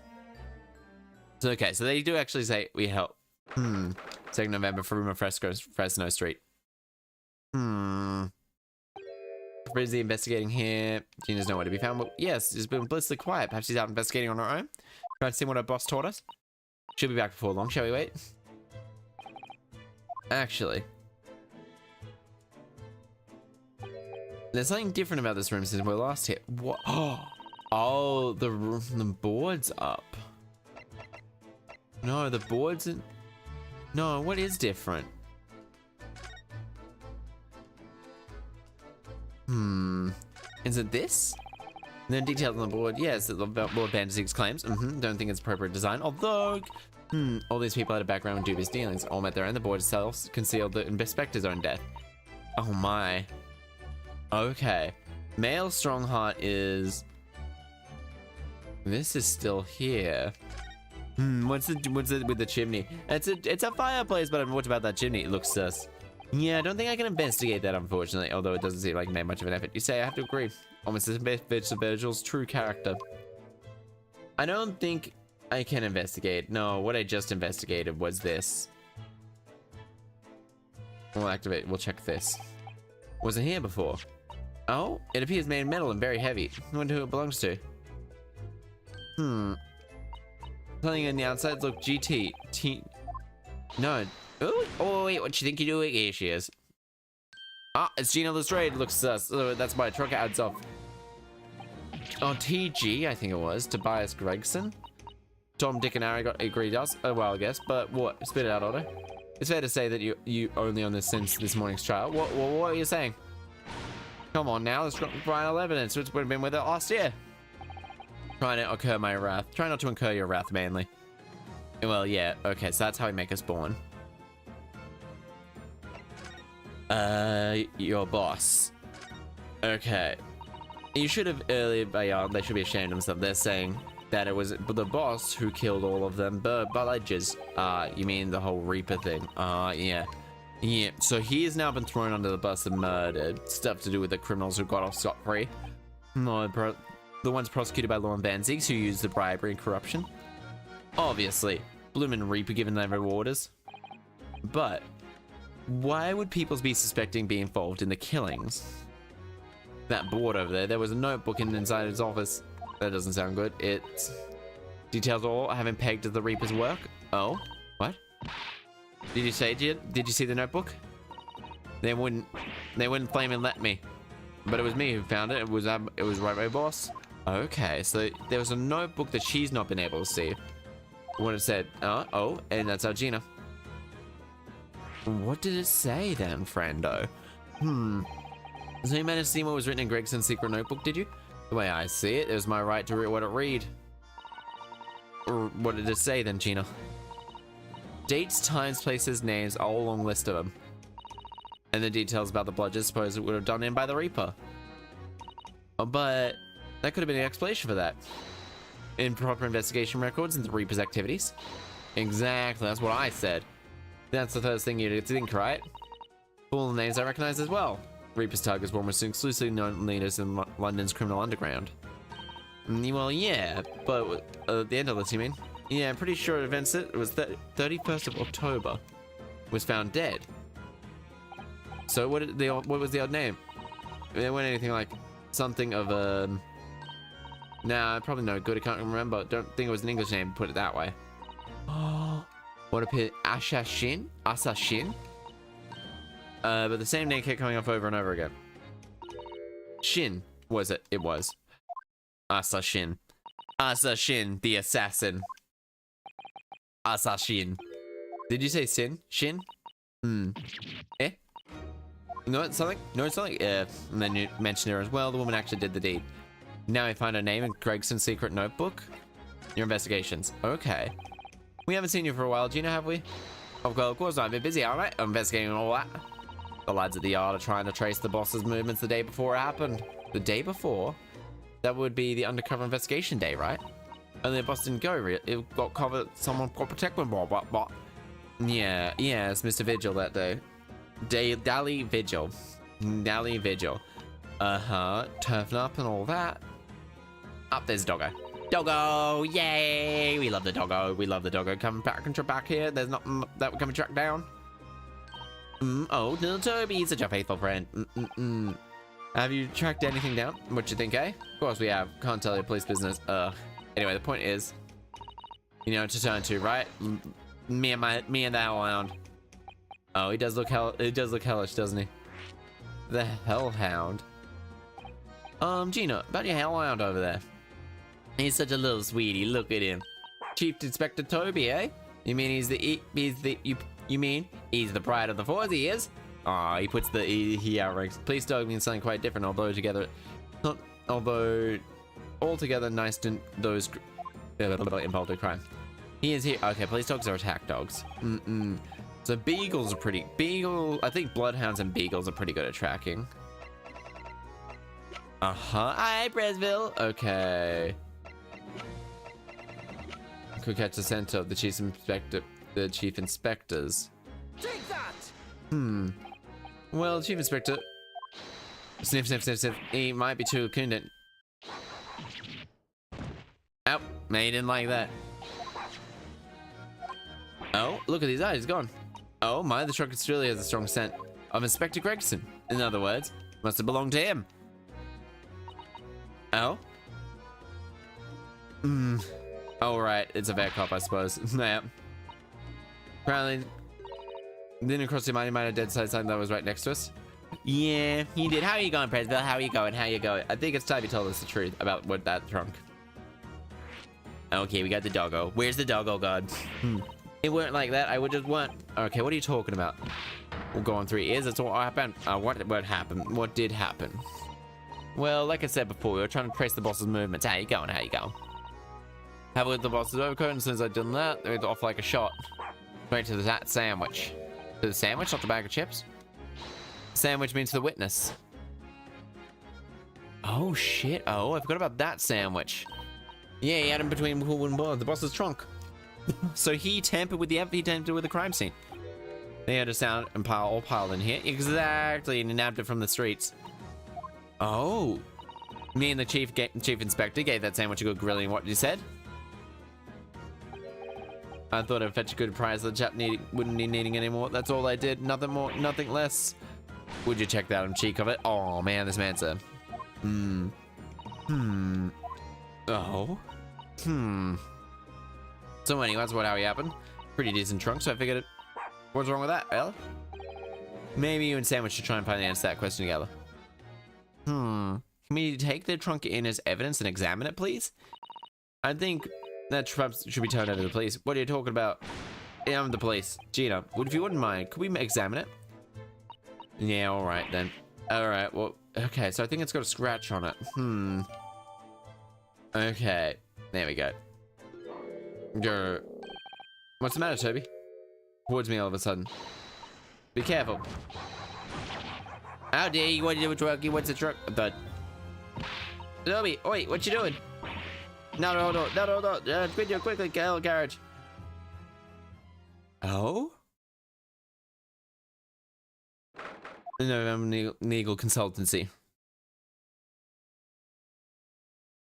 So they do actually say we help. 2nd November for Room of Fresno Street. Busy investigating here. Gina's nowhere to be found. Well, yes, she's been blissfully quiet. Perhaps she's out investigating on her own. Trying to see what her boss taught us. She'll be back before long. Shall we wait? Actually, there's something different about this room since we were last here. What? Oh, the board's up. No, the board's in... No, what is different? Is it this? No details on the board. Yes, Lord Van Zieks claims. Don't think it's appropriate design. Although, all these people had a background in dubious dealings. All met their own. The board itself concealed the inspector's own death. Oh my. Okay. Male Strongheart is... This is still here. What's it with the chimney? It's a fireplace, but what about that chimney? It looks sus. Yeah, I don't think I can investigate that, unfortunately. Although it doesn't seem like it made much of an effort. You say I have to agree. Almost as Virgil's true character. I don't think I can investigate. No, what I just investigated was this. We'll activate. We'll check this. Wasn't here before. Oh, it appears made of metal and very heavy. I wonder who it belongs to. Something on the outside look GT. No. Ooh. Oh, wait, what you think you're doing? Here she is. Ah, it's Gina Lestrade. Looks sus. That's my truck adds up. Oh, TG, I think it was. Tobias Gregson. Tom, Dick, and Harry got agreed us. Oh, well, I guess. But what? Spit it out, Otto. It's fair to say that you only own this since this morning's trial. What are you saying? Come on now, let's provide evidence. It's been with it last year. Trying to incur my wrath. Try not to incur your wrath, mainly. Well, yeah. Okay, so that's how we make us born. Your boss. Okay. You should have earlier by they should be ashamed of themselves. They're saying that it was the boss who killed all of them villagers. You mean the whole Reaper thing? Yeah. Yeah, so he has now been thrown under the bus and murdered. Stuff to do with the criminals who got off scot-free. No, the ones prosecuted by Lauren Van Zieks who used the bribery and corruption. Obviously, bloomin' Reaper given their orders. But why would people be suspecting being involved in the killings? That board over there was a notebook inside his office. That doesn't sound good. It details all having pegged the Reaper's work. Oh, what? Did you see the notebook? They wouldn't flame and let me. But it was me who found it. It was right my boss. Okay, so there was a notebook that she's not been able to see. What it said, oh, and that's our Gina. What did it say then, friendo? So you managed to see what was written in Gregson's secret notebook, did you? The way I see it, it was my right to read what it read. Or what did it say then, Gina? Dates, times, places, names, a whole long list of them. And the details about the bludgeons suppose it would have done in by the Reaper. Oh, but that could have been an explanation for that. Improper investigation records into the Reaper's activities. Exactly, that's what I said. That's the first thing you'd think, right? Full names I recognize as well. Reaper's targets were almost exclusively known leaders in London's criminal underground. Well, yeah, but at the end of this, you mean? Yeah, I'm pretty sure it was the 31st of October. Was found dead. So what was the odd name? It wasn't anything like something of Nah, probably no good. I can't remember. Don't think it was an English name. Put it that way. Oh, what appeared? Asashin. But the same name kept coming up over and over again. Shin was it? It was. Asashin. Asashin, the assassin. Asashin. Did you say sin? Shin? Eh? No, it's something? No, it's something? Yeah. And then you mentioned her as well. The woman actually did the deed. Now we find her name in Gregson's secret notebook. Your investigations. Okay. We haven't seen you for a while, Gina, have we? Oh, well, of course, I've been busy, alright? I'm investigating all that. The lads at the yard are trying to trace the boss's movements the day before it happened. The day before? That would be the undercover investigation day, right? Only the boss didn't go. It got covered. Someone got protected. Blah. Yeah, it's Mr. Vigil that day. Dally Vigil. Turfing up and all that. Up there's Doggo. Doggo! Yay! We love the Doggo. Coming back here. There's nothing that we can track down. Oh, little Toby, such a faithful friend. Have you tracked anything down? What you think, eh? Of course we have. Can't tell you police business. Anyway, the point is, you know, to turn to, right? Me and the Hellhound. Oh, he does look hellish, doesn't he? The Hellhound. Gina, about your Hellhound over there. He's such a little sweetie. Look at him. Chief Inspector Toby, eh? You mean you mean he's the pride of the force? He is. Ah, he puts he outranks. Police dog means something quite different. Although altogether nice to those involved in crime. He is here. Okay, police dogs are attack dogs. So beagles are I think bloodhounds and beagles are pretty good at tracking. Hi, Bresville. Okay. Could catch the scent of the chief inspectors. Take that! Well, chief inspector. Sniff. He might be too convenient. Oh, man, he didn't like that. Oh, look at his eyes, he's gone. Oh my, the truck really has a strong scent of Inspector Gregson. In other words, must have belonged to him. Oh? Oh, right. It's a vet cop, I suppose. Yeah. Apparently, didn't cross your mind, he might have dead side something that was right next to us. Yeah, he did. How are you going, President? How are you going? How are you going? I think it's time you told us the truth about what that trunk. Okay, we got the doggo. Where's the doggo, God? It weren't like that. I would just want. Okay, what are you talking about? We'll go on 3 years. That's what happened. What happened? What did happen? Well, like I said before, we were trying to trace the boss's movements. How you going? How you going? Have a look at the boss's overcoat, and as soon as I'd done that, they went off like a shot. Straight to that sandwich. To the sandwich, not the bag of chips. Sandwich means the witness. Oh, shit. Oh, I forgot about that sandwich. Yeah, he had him between pool and bar, the boss's trunk. So he tampered with the crime scene. They had a sound and all piled in here. Exactly, and he nabbed it from the streets. Oh. Me and the chief inspector gave that sandwich a good grilling. What you said? I thought I'd fetch a good price. The chap wouldn't be needing any more. That's all I did. Nothing more, nothing less. Would you check that on cheek of it? Oh man, this man's a. Oh. So anyway, that's how he happened. Pretty decent trunk, so I figured it. What's wrong with that, Ella? Maybe you and Sandwich should try and find the answer to that question together. Can we take the trunk in as evidence and examine it, please? I think that perhaps should be turned over to the police. What are you talking about? Yeah, I'm the police. Gina, if you wouldn't mind, could we examine it? Yeah, alright then. Alright, well, okay, so I think it's got a scratch on it. Okay, there we go. What's the matter, Toby? Towards me all of a sudden. Be careful. How dare you? What do you do with truck? What's the truck? But Toby, wait, what you doing? No, hold on. Quickly, get garage. Oh? No, legal consultancy.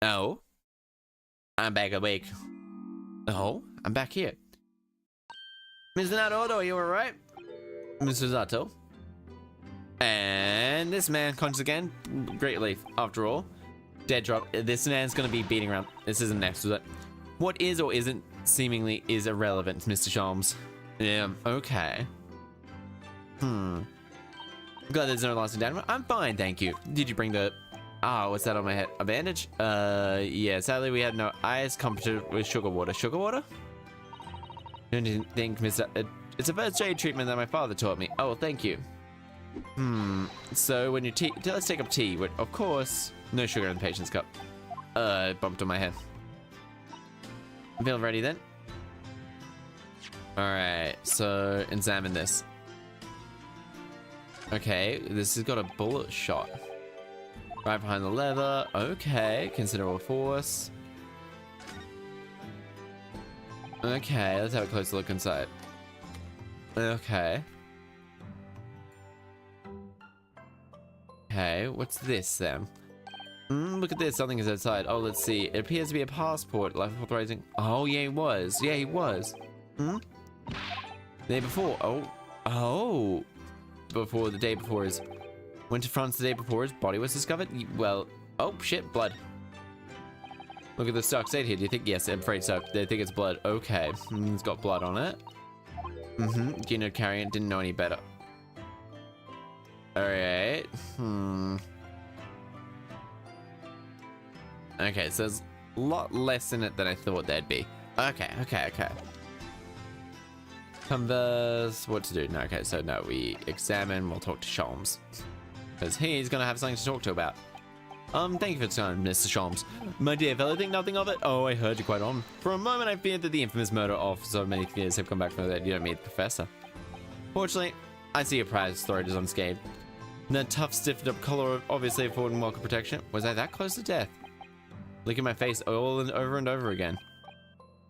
Oh? I'm back awake. Oh? I'm back here. Mr. Naruto, are you alright? Mr. Zato. And this man conscious again. Great relief. After all. Dead drop. This man's gonna be beating around. This isn't next, is it? What is or isn't seemingly is irrelevant, Mr. Sholmes. Yeah, okay. Glad there's no lasting damage. I'm fine, thank you. Did you bring the... Ah, what's that on my head? A bandage? Yeah, sadly we had no eyes comforted with sugar water. Sugar water? Don't you think, Mr. It's a first aid treatment that my father taught me. Oh, thank you. So when you let's take up tea. Of course, no sugar in the patient's cup. Bumped on my head. Feel ready then? Alright, so examine this. Okay, this has got a bullet shot. Right behind the leather. Okay, considerable force. Okay, let's have a closer look inside. Okay. Okay, what's this then? Look at this, something is outside. Oh, let's see. It appears to be a passport, life authorizing. Oh, yeah, he was. Yeah, he was. The day before. Oh. Before the day before his. Went to France the day before his body was discovered? Well, oh shit, blood. Look at the stock state here. Do you think? Yes, I'm afraid so. They think it's blood. Okay. It's got blood on it. Gino carrying it, didn't know any better. Alright. Okay, so there's a lot less in it than I thought there'd be. Okay. Converse, what to do? No, okay, so no, we examine, we'll talk to Sholmes. Because he's gonna have something to talk to about. Thank you for the time, Mr. Sholmes. My dear fellow, think nothing of it? Oh, I heard you quite on. For a moment, I feared that the infamous murder of so many years have come back from the dead. You don't meet the professor. Fortunately, I see your prize story is unscathed. That tough, stiffened up collar obviously affording welcome protection. Was I that close to death? Look at my face over and over again.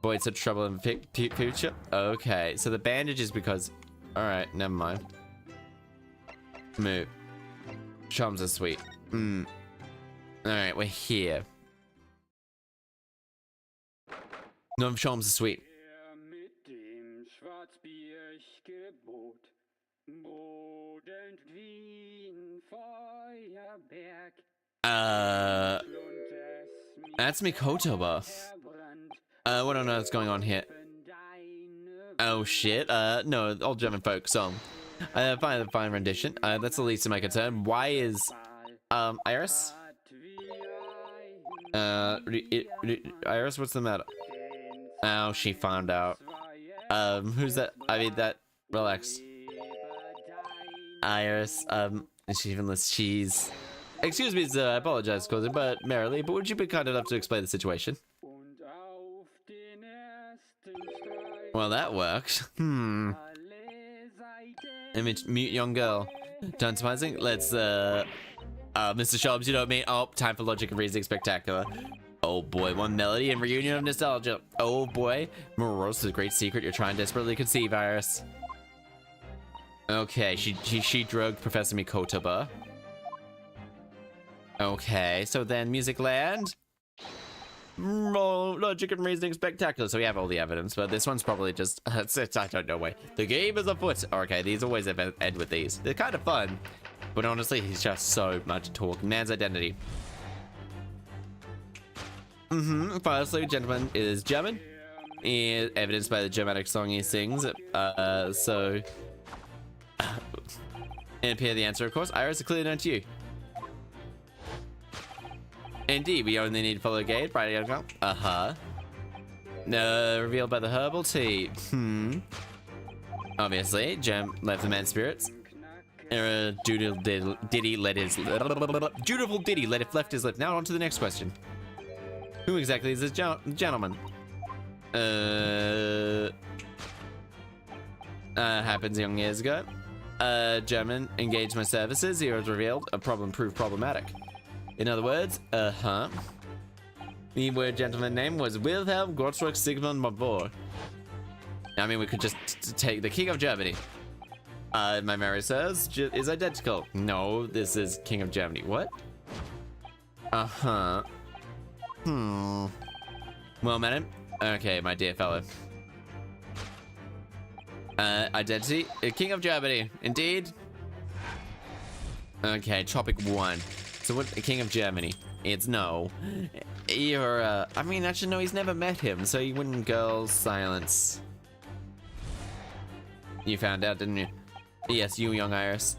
Boy, it's such trouble in the future. Okay, so the bandage is because... Alright, never mind. Move. Charms are sweet. Alright, we're here. No, charms are sweet. That's Mikotoba. What on earth's going on here? Oh shit, no, old German folk song. Fine rendition. That's the least of my concern. Why is, Iris? Iris, what's the matter? Oh, she found out. Who's that? I mean, that, relax. Iris, she even lists cheese. Excuse me, sir, I apologize, cousin, but merrily, but would you be kind enough to explain the situation? Well, that works. Image, mute young girl. Done surprising? Let's, Mr. Sholmes, you know what I mean? Oh, time for logic and reasoning spectacular. Oh boy, one melody and reunion of nostalgia. Oh boy, morose is a great secret you're trying desperately to conceive, Iris. Okay, she drugged Professor Mikotoba. Okay, so then Music Land. Logic and reasoning spectacular. So we have all the evidence, but this one's probably just I don't know why. The game is afoot. Okay, these always end with these. They're kind of fun, but honestly, he's just so much talk. Man's identity. Firstly, gentleman is German. Is evidenced by the Germanic song he sings. So and appear the answer, of course. Iris, clearly known to you. Indeed, we only need to follow gate. Revealed by the herbal tea. Obviously, Gem left the man's spirits. Dutiful Diddy let his left his lip. Now on to the next question. Who exactly is this gentleman? Happens young years ago. German engaged my services. He was revealed. A problem proved problematic. In other words, the word gentleman name was Wilhelm Gottschalk Sigmund Mabor. I mean, we could just take the King of Germany. My memory says is identical. No, this is King of Germany. What? Well, madam. Okay, my dear fellow. Identity. King of Germany. Indeed. Okay, topic 1. So what, King of Germany? It's no. You're, I mean, actually, no, he's never met him, so you wouldn't girls silence. You found out, didn't you? Yes, you, young Iris.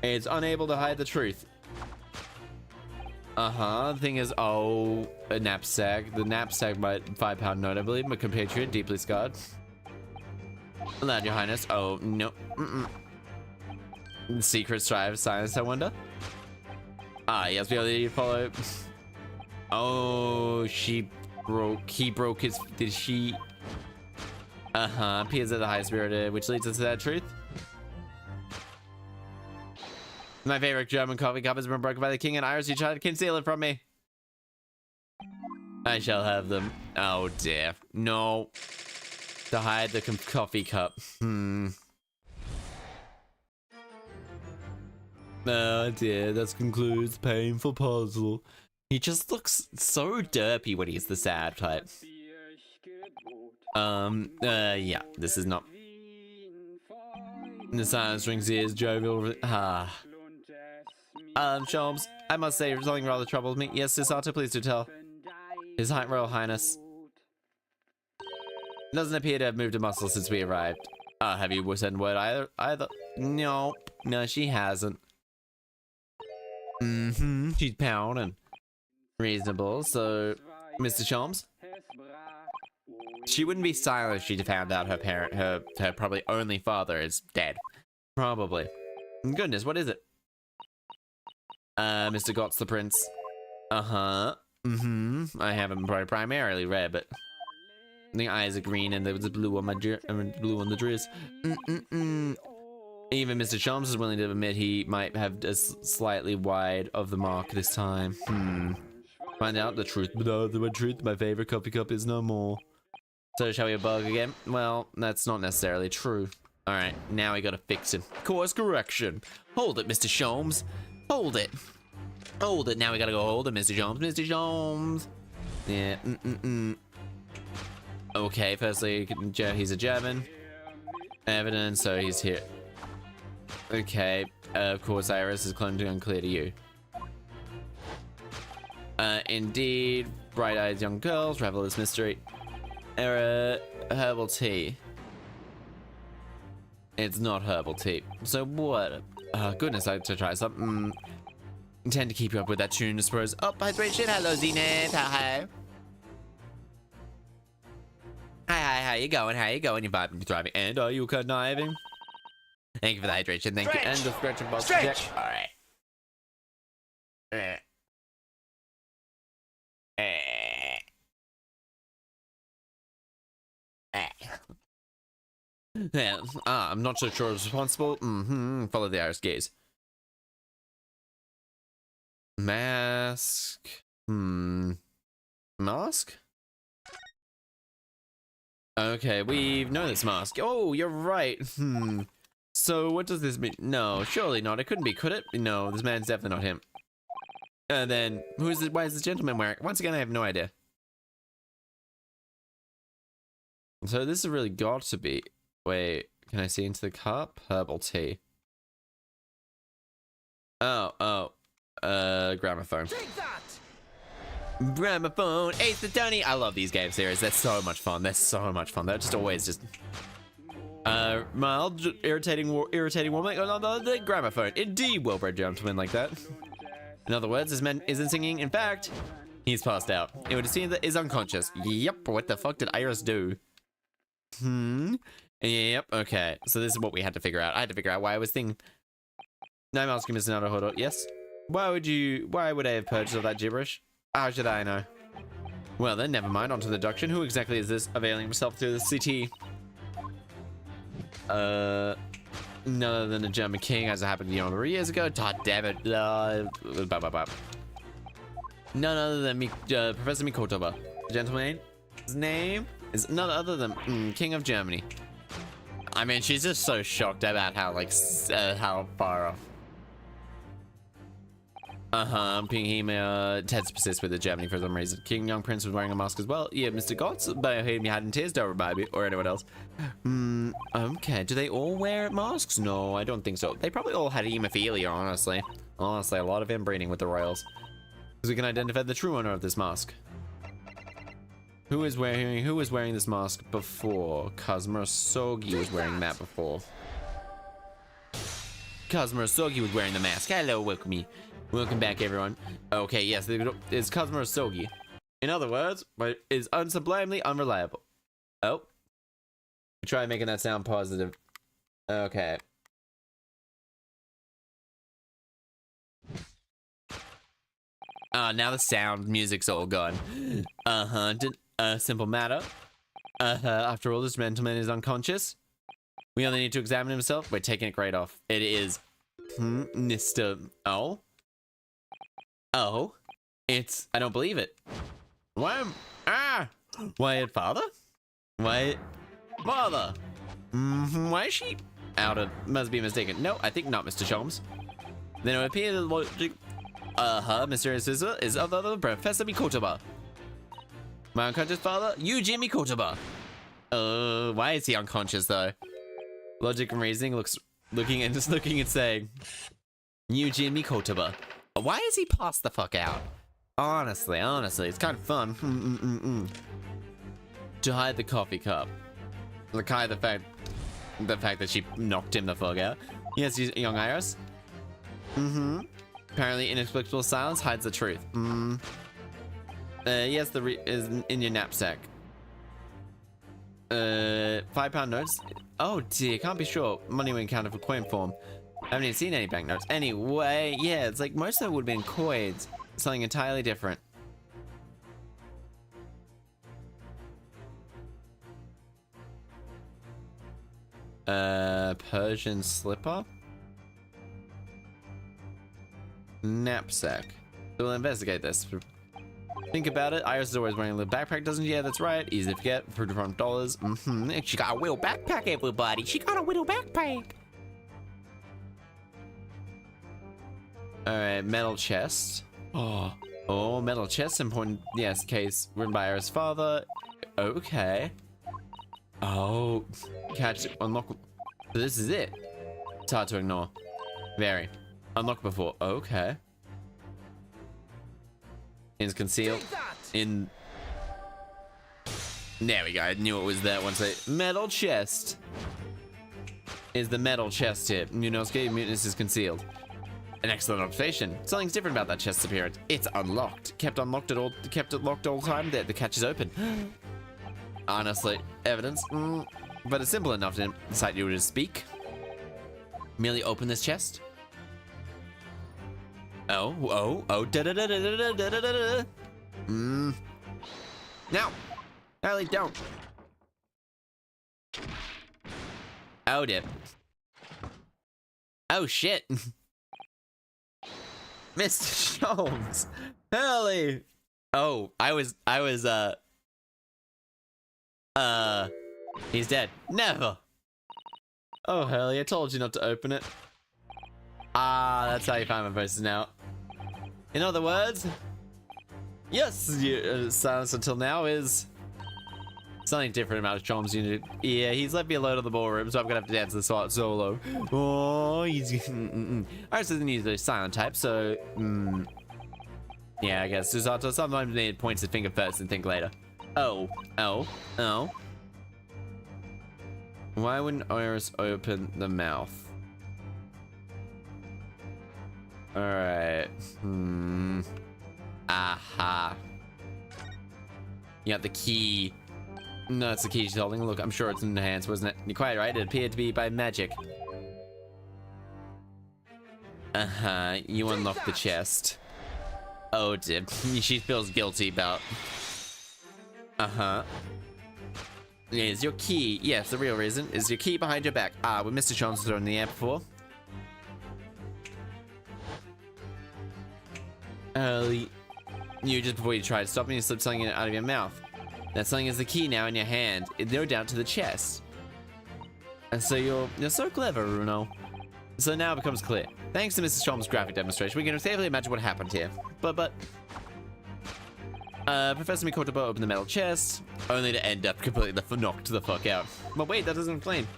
It's unable to hide the truth. The thing is, oh, a knapsack. The knapsack might £5 note, I believe. My compatriot, deeply scarred. Allowed, your highness. Oh, no. Secret strive silence, I wonder. Yes, we only need to follow. Oh, he broke his, did she? Appears at the high spirited, which leads us to that truth. My favorite German coffee cup has been broken by the king, and Iris, you tried to conceal it from me. I shall have them. Oh dear. No. To hide the coffee cup. Oh dear, that concludes painful puzzle. He just looks so derpy when he's the sad type. Yeah, this is not. The silence rings ears, jovial. Sholmes, I must say something rather troubled me. Yes, Sisato, please do tell. His Royal Highness doesn't appear to have moved a muscle since we arrived. Have you said word either? No, she hasn't. She's pouting. Reasonable. So, Mr. Sholmes, she wouldn't be silent if she found out her parent, her probably only father, is dead. Probably. Goodness, what is it? Mr. Gotts the Prince. I haven't primarily read, but the eyes are green and there was a blue on my blue on the dress. Even Mr. Sholmes is willing to admit he might have a slightly wide of the mark this time. Find out the truth. But the truth, my favorite coffee cup is no more. So shall we bug again? Well, that's not necessarily true. Alright, now we gotta fix it. Course correction. Hold it, Mr. Sholmes. Hold it. Hold it. Now we gotta go hold it, Mr. Sholmes. Mr. Sholmes. Yeah. Okay, firstly, he's a German. Evidence, so he's here. Okay, of course, Iris is clumsy and unclear to you. Indeed, bright-eyed young girls, revel in mystery. Herbal tea. It's not herbal tea. So what? Goodness, I have to try some. Intend to keep you up with that tune, I suppose. Oh, hydration. Hello, Zenith. Hi. Hi, how you going? How you going? You vibing, you thriving, and are you conniving? Thank you for the hydration. Thank you. And the stretch and box check. All right. Yeah, I'm not so sure it's responsible. Follow the iris gaze. Mask. Mask? Okay, we know this mask. Oh, you're right. So what does this mean? No, surely not. It couldn't be, could it? No, this man's definitely not him. Then who is it? Why is this gentleman wearing? Once again, I have no idea. So this has really got to be. Wait, can I see into the cup? Herbal tea. Gramophone. Take that! Gramophone, Ace the Tony. I love these game series. They're so much fun. They're so much fun. They're just always just mild, irritating woman. The gramophone. Indeed, well-bred gentleman like that. In other words, this man isn't singing. In fact, he's passed out. It would seem that is unconscious. Yep. What the fuck did Iris do? Yep. Okay. So this is what we had to figure out. I had to figure out why I was thinking. No, I'm asking Mr. Naruhodo. Yes. Why would I have purchased all that gibberish? How should I know? Well then, never mind. On to the deduction. Who exactly is this availing himself to the city? None other than a German king, as it happened a number of years ago. God damn it. None other than Professor Mikotoba. The gentleman's name is none other than King of Germany. I mean, she's just so shocked about how, like, how far off. Ted's persist with the Germany for some reason. King Young Prince was wearing a mask as well. Yeah, Mr. Gotts, but I heard me had in tears, don't remind me, or anyone else. Okay, do they all wear masks? No, I don't think so. They probably all had hemophilia, honestly. Honestly, a lot of inbreeding with the royals. Because we can identify the true owner of this mask. Who was wearing this mask before? Kazuma Sogi was wearing that before. Kazuma Sogi was wearing the mask. Hello, welcome back, everyone. Okay, yes, it's Kazuma Sogi. In other words, is unsublimely unreliable. Oh. Try making that sound positive. Okay. Now the sound music's all gone. Simple matter. After all, this gentleman is unconscious. We only need to examine himself. We're taking it great off. It is Mr. Oh, it's, I don't believe it. Why, Wyatt father? Wyatt father? Why is she out of, must be mistaken. No, I think not, Mr. Sholmes. Then it would appear the logic, mysterious visitor is other than Professor Mikotoba. My unconscious father, Eugene Mikotoba. Why is he unconscious though? Logic and reasoning looking and saying, Eugene Mikotoba. Why is he passed the fuck out? Honestly, it's kind of fun. To hide the coffee cup. Like hide the fact that she knocked him the fuck out. Yes, young Iris. Apparently inexplicable silence hides the truth. Yes, is in your knapsack. 5-pound notes. Oh dear, can't be sure. Money when counted for coin form. I haven't even seen any banknotes. Anyway, yeah, it's like most of them would have been coins. Something entirely different. Persian slipper? Knapsack. So we'll investigate this. Think about it. Iris is always wearing a little backpack, doesn't she? Yeah, that's right. Easy to forget. $100. She got a little backpack, everybody. She got a little backpack. Alright, metal chest. Oh, metal chest. Important. Yes, case written by Iris' father. Okay. Oh, catch it. Unlock. So this is it. It's hard to ignore. Very. Unlocked before. Okay. Is concealed. Take that! In... There we go. I knew it was there once I... Metal chest. Is the metal chest here. Munosuke, mutinous is concealed. An excellent observation. Something's different about that chest's appearance. It's unlocked. Kept it locked all the time. The catch is open. Honestly, evidence. But it's simple enough to incite you to speak. Merely open this chest. Oh, da da da da da da da da da. Now, Ellie, don't. Oh, dip. Oh, shit. Mr. Sholmes. Ellie. Oh, I was, he's dead. Never. Oh, Ellie, I told you not to open it. Ah, that's how you find my voices now. In other words, yes, silence until now is something different about Sholmes' unit. Yeah, he's left me alone in the ballroom, so I'm gonna have to dance the solo. Oh, he's... Iris isn't usually a silent type, so... Yeah, I guess Susato sometimes need points his finger first and think later. Oh. Why wouldn't Iris open the mouth? Alright. Aha. You got the key. No, it's the key she's holding. Look, I'm sure it's in her hands, wasn't it? You're quite right. It appeared to be by magic. Uh-huh. You unlocked the chest. Oh, dear. She feels guilty about... Uh-huh. Is your key... Yes, the real reason. Is your key behind your back? Ah, when Mr. Sholmes was thrown in the air before. You just before you tried stopping, you slipped something out of your mouth. That something is the key now in your hand. It no doubt to the chest. And so you're so clever, Runo. So now it becomes clear. Thanks to Mrs. Sholmes' graphic demonstration, we can safely imagine what happened here. But Professor Mikoto opened the metal chest, only to end up completely knocked the fuck out. But wait, that doesn't explain.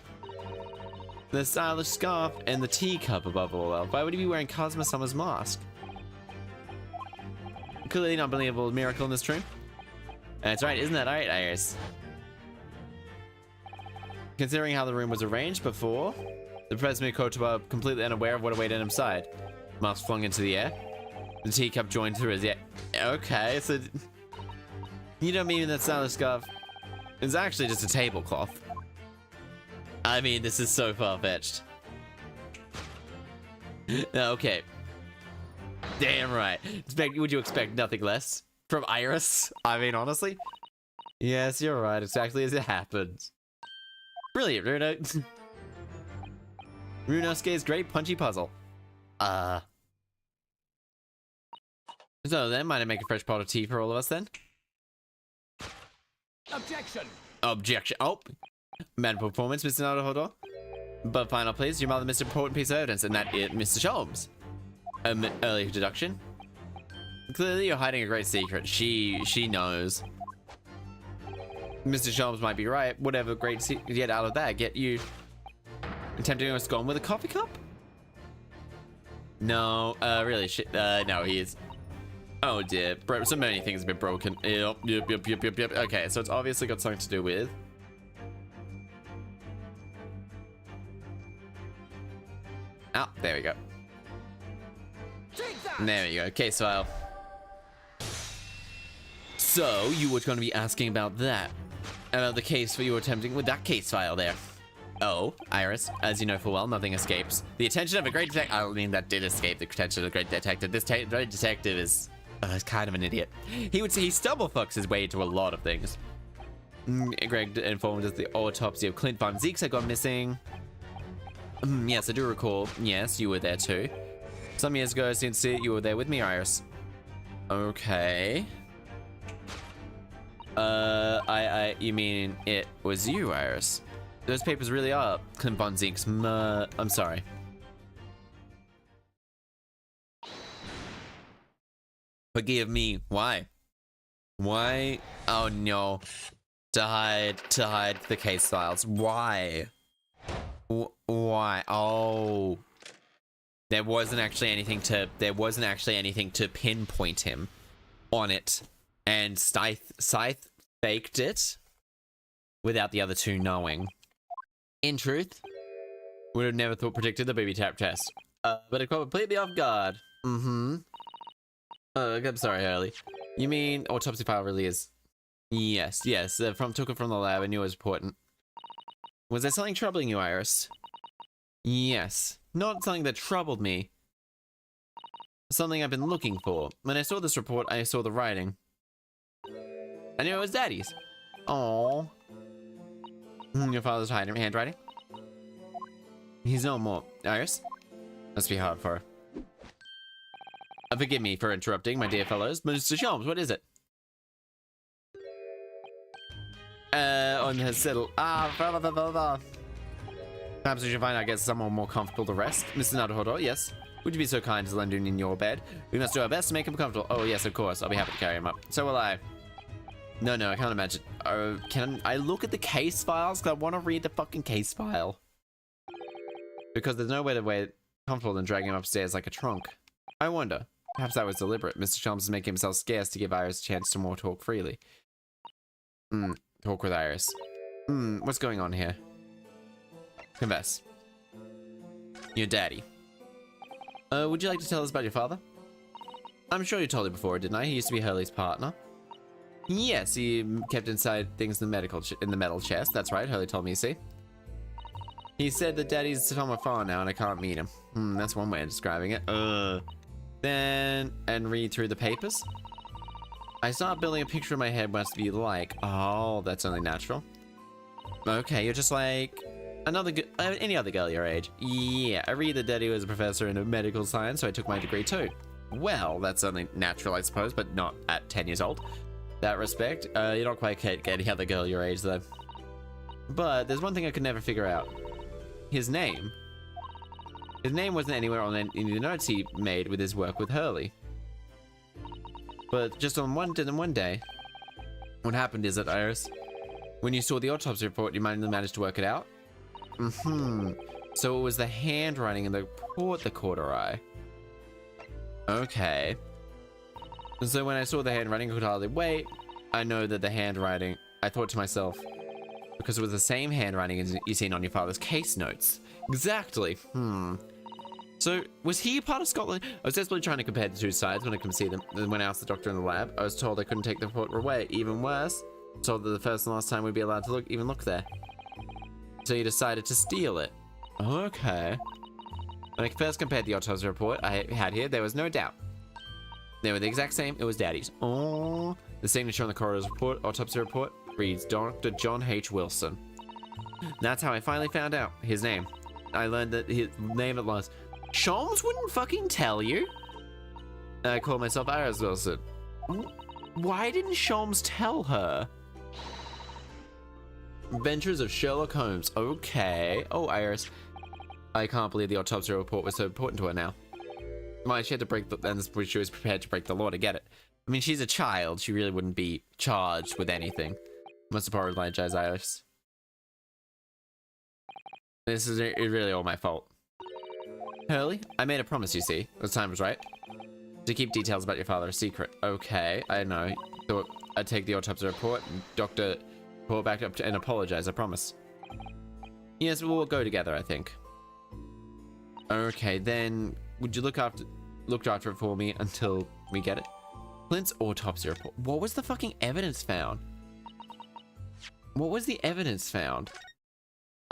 The stylish scarf and the teacup above all else. Why would he be wearing Kazuma Summer's mask? Clearly an unbelievable miracle in this room. That's right, isn't that right, Iris? Considering how the room was arranged before, the Professor Mikoto completely unaware of what awaited him inside. Mask flung into the air. The teacup joined through his ear. Okay, so... You don't mean that stylish scarf is actually just a tablecloth. I mean, this is so far-fetched. Okay. Damn right. Would you expect nothing less from Iris? I mean, honestly. Yes, you're right. Exactly as it happens. Brilliant, Runo. Runosuke's great punchy puzzle. So then, might I make a fresh pot of tea for all of us then? Objection! Objection. Oh. Mad performance, Mr. Naruhodo. But final, please. Your mother missed an important piece of evidence, and that is Mr. Sholmes. Early deduction. Clearly, you're hiding a great secret. She knows. Mr. Sholmes might be right. Whatever great secret get out of that, get you attempting to scone with a coffee cup? No, really, no, he is. Oh dear, so many things have been broken. Yep. Okay, so it's obviously got something to do with. Oh, there we go. There we go, case file. So, you were going to be asking about that. About the case you were attempting with that case file there. Oh, Iris, as you know full well, nothing escapes the attention of a great detective. I mean, that did escape the attention of a great detective. This great detective is kind of an idiot. He stumble fucks his way into a lot of things. Greg informed us the autopsy of Clint Von Zeeks had gone missing. Yes, I do recall. Yes, you were there too. Some years ago, since you were there with me, Iris. Okay. You mean it was you, Iris? Those papers really are Clint Von Zeeks. I'm sorry. Forgive me. Why? Why? Oh no. To hide the case files. Why? Why? Oh. There wasn't actually anything to pinpoint him on it. And Scythe faked it without the other two knowing. In truth, would have never predicted the booby trap test. But it caught completely off guard. Mm-hmm. I'm sorry, Hurley. You mean autopsy file really is? Yes. Took it from the lab. I knew it was important. Was there something troubling you, Iris? Yes. Not something that troubled me. Something I've been looking for. When I saw this report, I saw the writing. I knew it was Daddy's. Aww. Your father's handwriting? He's no more. Iris? Must be hard for her. Forgive me for interrupting, my dear fellows. Mr. Sholmes, what is it? On his settle. Perhaps we should find out, get someone more comfortable to rest. Mr. Naruhodo, yes. Would you be so kind to lend him in your bed? We must do our best to make him comfortable. Oh, yes, of course. I'll be happy to carry him up. So will I. No, I can't imagine. Can I look at the case files? Because I want to read the fucking case file. Because there's no way to wear comfortable than dragging him upstairs like a trunk. I wonder. Perhaps that was deliberate. Mr. Chalmers is making himself scarce to give Iris a chance to more talk freely. Talk with Iris. What's going on here? Confess. Your daddy. Would you like to tell us about your father? I'm sure you told me before, didn't I? He used to be Hurley's partner. Yes, he kept inside things in the metal chest. That's right, Hurley told me, you see. He said that Daddy's from afar now and I can't meet him. That's one way of describing it. And read through the papers. I start building a picture in my head what it must be like. Oh, that's only natural. Okay, you're just like any other girl your age. Yeah, I read that Daddy was a professor in medical science, so I took my degree too. Well, that's only natural, I suppose, but not at 10 years old. That respect, you're not quite any other girl your age, though. But there's one thing I could never figure out. His name. His name wasn't anywhere on any of the notes he made with his work with Hurley. But just on one day, what happened is that, Iris, when you saw the autopsy report, you might have managed to work it out? So it was the handwriting in the report that caught her eye. Okay. And so when I saw the handwriting, I could hardly wait. I know that the handwriting, I thought to myself, because it was the same handwriting as you seen on your father's case notes. Exactly. So, was he part of Scotland? I was desperately trying to compare the two sides when I could see them. When I asked the doctor in the lab, I was told I couldn't take the report away. Even worse, told that the first and last time we'd be allowed to even look there. So you decided to steal it. Okay. When I first compared the autopsy report I had here, there was no doubt. They were the exact same. It was Daddy's. Oh, the signature on the coroner's autopsy report reads Dr. John H. Wilson. That's how I finally found out his name. I learned that his name at last. Sholmes wouldn't fucking tell you. I call myself Iris Wilson. Why didn't Sholmes tell her? Adventures of Sherlock Holmes. Okay. Oh, Iris. I can't believe the autopsy report was so important to her now. Why, she had to break the... And she was prepared to break the law to get it. I mean, she's a child. She really wouldn't be charged with anything. Must apologize, Iris. This is really all my fault. Hurley, I made a promise, you see. The time was right. To keep details about your father a secret. Okay, I know. Thought I'd take the autopsy report and Dr. pull back up and apologize, I promise. Yes, we'll go together, I think. Okay, then would you look after it for me until we get it? Clint's autopsy report. What was the fucking evidence found? What was the evidence found?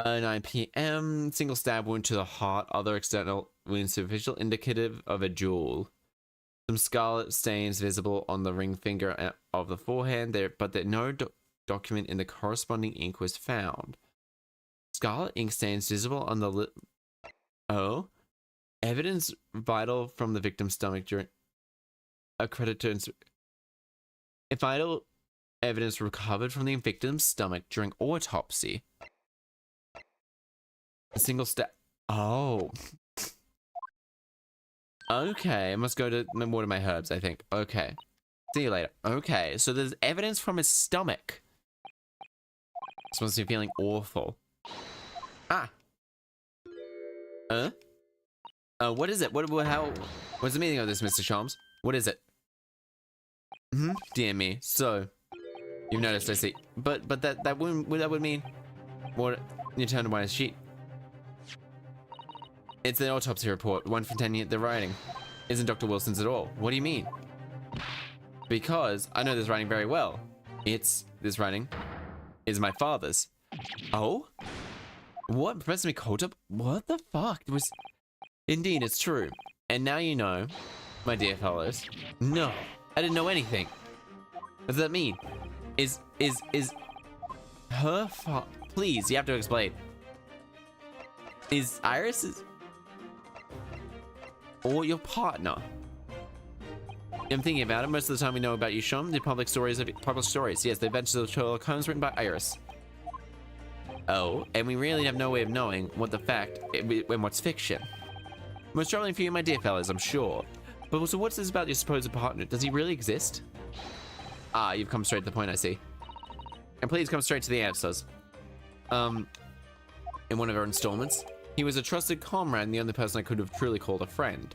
9 p.m. Single stab wound to the heart. Other external wounds superficial, indicative of a duel. Some scarlet stains visible on the ring finger of the forehand there, but no document in the corresponding ink was found. Scarlet ink stains visible on the lip. Oh, evidence vital from the victim's stomach during a creditor. Vital evidence recovered from the victim's stomach during autopsy. A single stab. Oh. Okay, I must go to water my herbs, I think. Okay. See you later. Okay, so there's evidence from his stomach. This must be feeling awful. Ah, What is it? What's the meaning of this, Mr. Sholmes? What is it? Dear me. So, you've noticed, I see. But that would mean what? You turned away his sheet. It's the autopsy report, one from 10 years. The writing isn't Dr. Wilson's at all. What do you mean? Because I know this writing very well. This writing is my father's. Oh? What? Professor Mikoto? What the fuck? Indeed, it's true. And now you know, my dear fellows. No, I didn't know anything. What does that mean? Is her please, you have to explain. Is Iris's or your partner? I'm thinking about it. Most of the time we know about you, Shom, the public stories. Yes, the adventures of Sherlock Holmes written by Iris. Oh, and we really have no way of knowing what the fact and what's fiction. Most troubling for you, my dear fellows, I'm sure. But so what's this about your supposed partner? Does he really exist? Ah, you've come straight to the point, I see. And please come straight to the answers. In one of our installments, he was a trusted comrade and the only person I could have truly called a friend.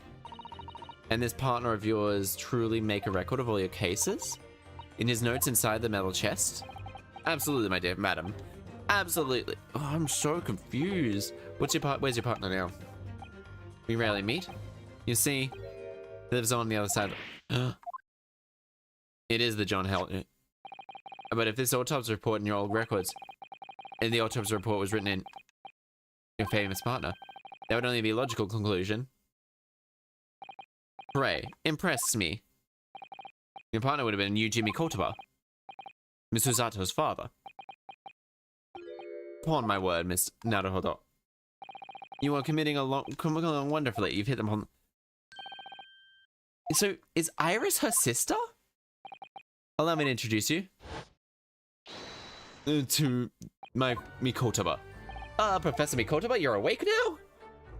And this partner of yours truly make a record of all your cases? In his notes inside the metal chest? Absolutely, my dear madam. Absolutely. Oh, I'm so confused. Where's your partner now? We rarely meet. You see, he lives on the other side. It is the John Hell. But if this autopsy report in your old records, and the autopsy report was written in your famous partner, that would only be a logical conclusion. Pray, impress me. Your partner would have been Yuji Mikotoba, Miss Usato's father. Upon my word, Miss Naruhodo. You are coming along wonderfully. You've hit them on. So, is Iris her sister? Allow me to introduce you to my Mikotoba. Professor Mikotoba, you're awake now?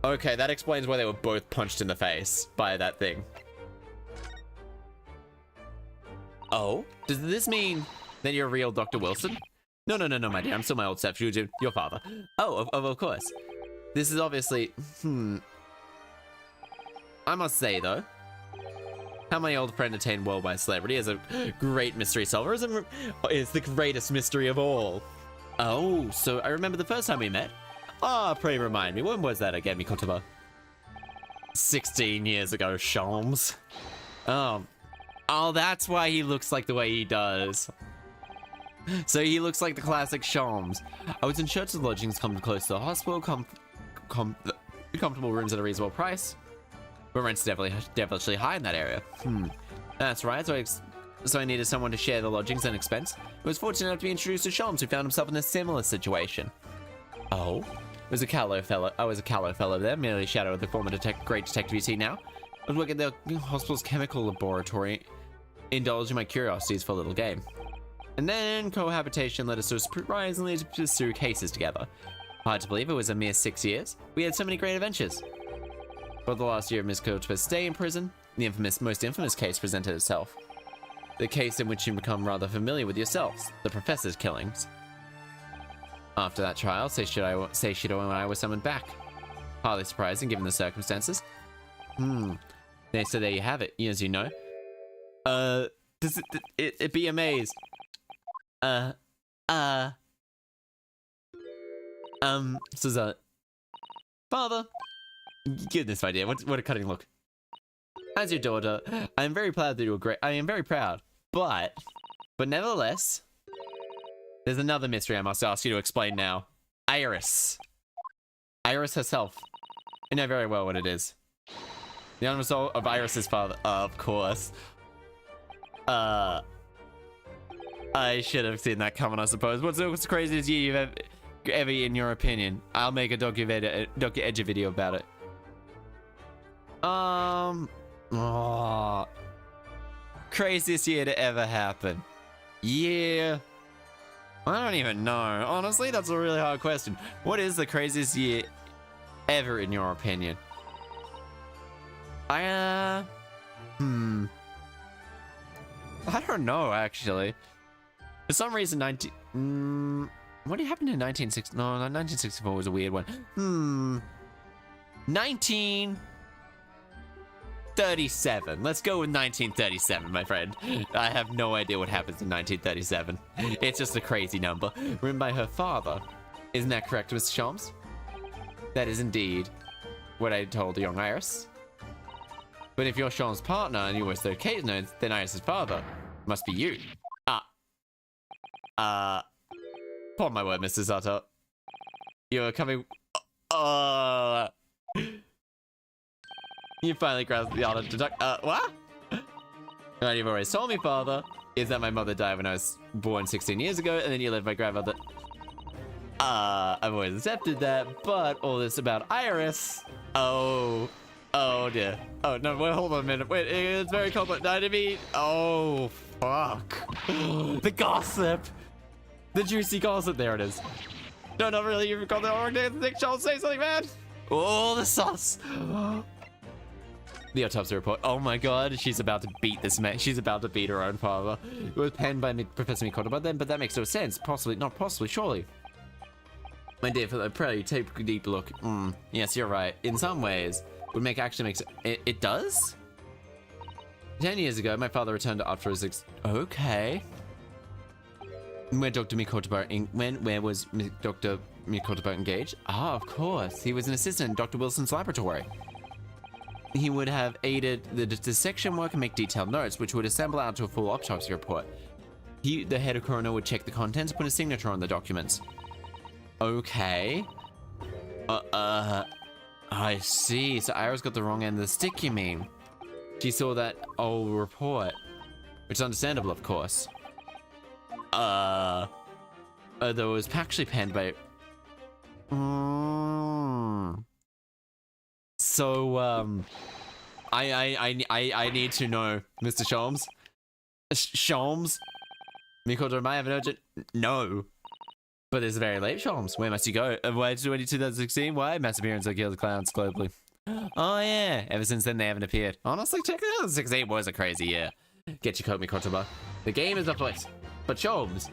Okay, that explains why they were both punched in the face by that thing. Oh? Does this mean that you're a real Dr. Wilson? No, my dear. I'm still my old self, Yuji, your father. Oh, of course. This is obviously... I must say, though, how my old friend attained worldwide celebrity as a great mystery solver is the greatest mystery of all. Oh, so I remember the first time we met. Pray remind me, when was that again, Mikotoba? 16 years ago, Sholmes. Oh, that's why he looks like the way he does. So he looks like the classic Sholmes. I was in church of lodgings, come close to the hospital, comfortable rooms at a reasonable price. But rent's definitely high in that area. That's right, so I needed someone to share the lodgings and expense. I was fortunate enough to be introduced to Sholmes, who found himself in a similar situation. Oh? I was a callow fellow there, merely a shadow of the former great detective you see now. I was working at the hospital's chemical laboratory, indulging my curiosities for a little game. And then cohabitation led us surprisingly to pursue cases together. Hard to believe it was a mere 6 years. We had so many great adventures. But the last year of Miss Coach's stay in prison, the most infamous case presented itself. The case in which you become rather familiar with yourselves, the professor's killings. After that trial, Seishido and I were summoned back. Hardly surprising given the circumstances. So there you have it, as you know. It be amazed. So Father, goodness my dear, what a cutting look. As your daughter, I am very proud that you were great. I am very proud, but nevertheless, there's another mystery I must ask you to explain now. Iris herself. I know very well what it is. The unresolved of Iris's father, of course. I should have seen that coming, I suppose. What's the craziest year you've ever in your opinion? I'll make a docu-edge video about it. Craziest year to ever happen. Yeah. I don't even know. Honestly, that's a really hard question. What is the craziest year ever in your opinion? I don't know, actually. For some reason, what happened in 1960? No, 1964 was a weird one. 1937. Let's go with 1937, my friend. I have no idea what happens in 1937. It's just a crazy number. Written by her father. Isn't that correct, Mr. Sholmes? That is indeed what I told the young Iris. But if you're Sean's partner and you were third case notes, then Iris's father must be you. Upon my word, Mr. Sato. You're coming... You finally grasped the art of deduct... what? What you've always told me, father, is that my mother died when I was born 16 years ago, and then you lived with my grandmother... I've always accepted that, but all this about Iris... Oh dear. Oh, no, wait, hold on a minute. Wait, it's very complicated. I mean... Oh, fuck. The gossip! The juicy gossip. There it is. No, not really. You got the wrong name. Nick Charles, say something, man. Oh, the sauce. The autopsy report. Oh my god, she's about to beat this man. She's about to beat her own father. It was penned by Professor Mikoto by then, but that makes no sense. Possibly, not possibly, surely. My dear fellow, pray, take a deep look. Yes, you're right. In some ways, would make actually makes it does? 10 years ago, my father returned after his okay. Where Dr. Mikoto where was Dr. Mikoto engaged? Ah, of course. He was an assistant in Dr. Wilson's laboratory. He would have aided the dissection work and make detailed notes, which would assemble out to a full autopsy report. The head of coroner would check the contents, put a signature on the documents. Okay. I see. So Iris got the wrong end of the stick, you mean? She saw that old report. Which is understandable, of course. Though it was actually penned by... So, I need to know, Mr. Sholmes. Sholmes? Mikoto, might have an urgent... No. But it's very late, Sholmes. Where must you go? Why 2016? Why? Mass appearance of killed clowns globally. Oh, yeah. Ever since then, they haven't appeared. Honestly, 2016 was a crazy year. Get your coat, Mikoto. The game is afoot. But Sholmes,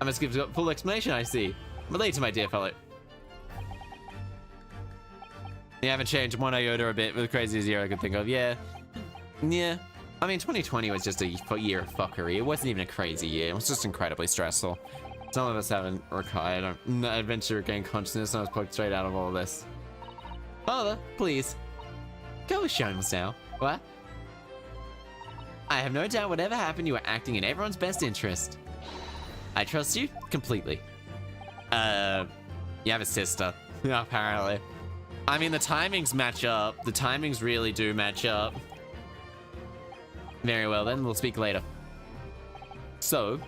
I must give a full explanation, I see. Relate to my dear fellow. You haven't changed one iota a bit with the craziest year I could think of. Yeah. Yeah. I mean, 2020 was just a year of fuckery. It wasn't even a crazy year. It was just incredibly stressful. Some of us haven't recovered. Adventure regained consciousness, and I was plucked straight out of all of this. Father, please. Go with Sholmes now. What? I have no doubt whatever happened, you are acting in everyone's best interest. I trust you completely. You have a sister, apparently. I mean, the timings match up. The timings really do match up. Very well then, we'll speak later. So,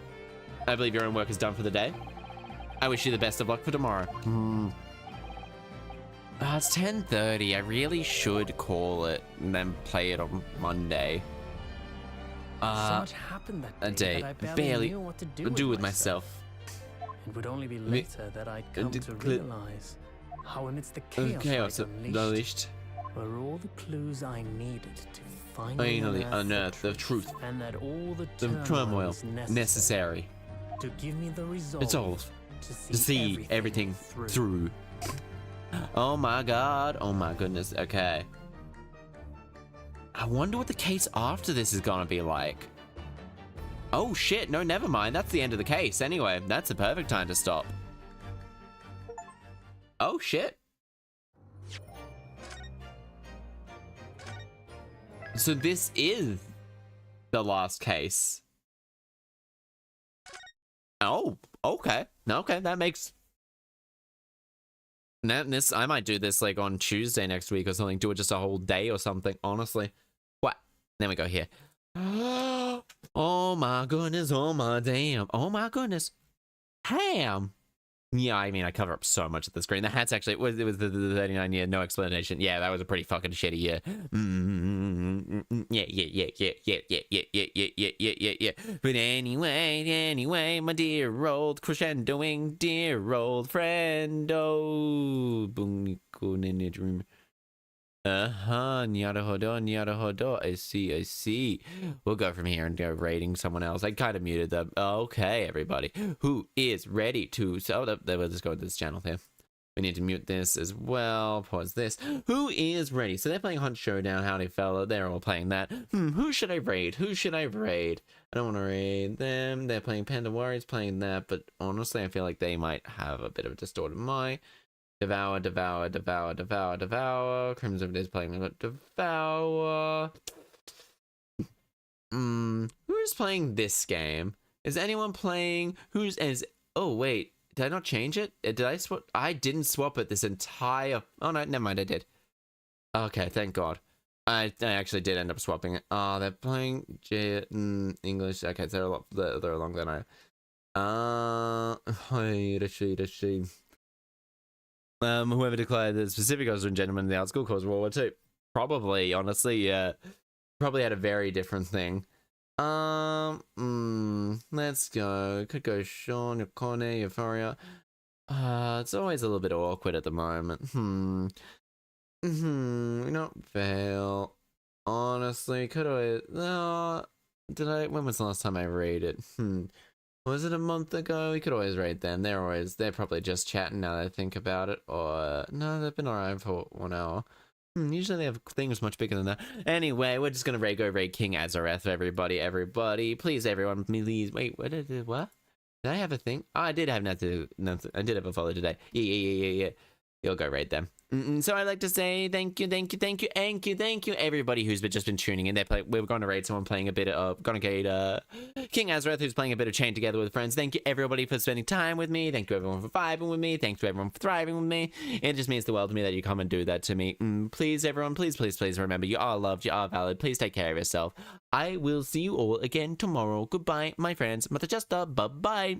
I believe your own work is done for the day. I wish you the best of luck for tomorrow. It's 10:30. I really should call it and then play it on Monday. So much happened that day that I barely knew what to do with myself. It would only be later that I'd come to realize how amidst the chaos unleashed were all the clues I needed to finally unearth the truth and that all the turmoil necessary to give me the resolve resolve to see everything through. Oh my god, oh my goodness. Okay, I wonder what the case after this is gonna be like. Oh shit, no, never mind. That's the end of the case. Anyway, that's the perfect time to stop. Oh shit. So this is the last case. Oh, okay. Okay, that makes... I might do this like on Tuesday next week or something. Do it just a whole day or something, honestly. What? Then we go here. Oh my goodness, oh my damn, oh my goodness. Ham. Yeah, I mean, I cover up so much of the screen. The hat's actually, it was the 39 year, no explanation. Yeah, that was a pretty fucking shitty year. Yeah. But anyway, my dear old crescendoing, dear old friend, oh, dream. Nyarahodo. I see. We'll go from here and go rating someone else. I kind of muted them. Okay, everybody. Who is ready to... So, we'll just go to this channel here. We need to mute this as well. Pause this. Who is ready? So they're playing Hunt Showdown. Howdy fella. They're all playing that. Who should I raid? Who should I raid? I don't want to raid them. They're playing Panda Warriors, playing that. But honestly, I feel like they might have a bit of a distorted mind. Devour, devour, devour, devour, devour. Crimson is playing Devour. Who's playing this game? Is anyone playing? Oh, wait. Did I not change it? Did I swap? I didn't swap it this entire... Oh, no, never mind, I did. Okay, thank God. I actually did end up swapping it. Oh, they're playing English. Okay, they're a lot they're longer than I... whoever declared the specific Austrian gentleman in the outschool caused World War II. Probably, honestly, yeah. Probably had a very different thing. Let's go. Could go Sean, Yokone, Euphoria. It's always a little bit awkward at the moment. Not fail. Honestly, could I? When was the last time I raided? Was it a month ago? We could always raid them. They're probably just chatting now that I think about it. Or no, they've been alright for 1 hour. Usually they have things much bigger than that. Anyway, we're just gonna raid King Azareth, everybody. Please, everyone, please. Wait, what? Did I have a thing? Oh, I did have nothing. I did have a follow today. Yeah. You'll go raid them. So I'd like to say thank you, everybody who's just been tuning in. We're going to raid someone playing a bit of, gonna raid King Azareth, who's playing a bit of Chain Together with Friends. Thank you, everybody, for spending time with me. Thank you, everyone, for vibing with me. Thanks to everyone for thriving with me. It just means the world to me that you come and do that to me. Please, everyone, please remember, you are loved, you are valid. Please take care of yourself. I will see you all again tomorrow. Goodbye, my friends. Mata Chaster. Bye-bye.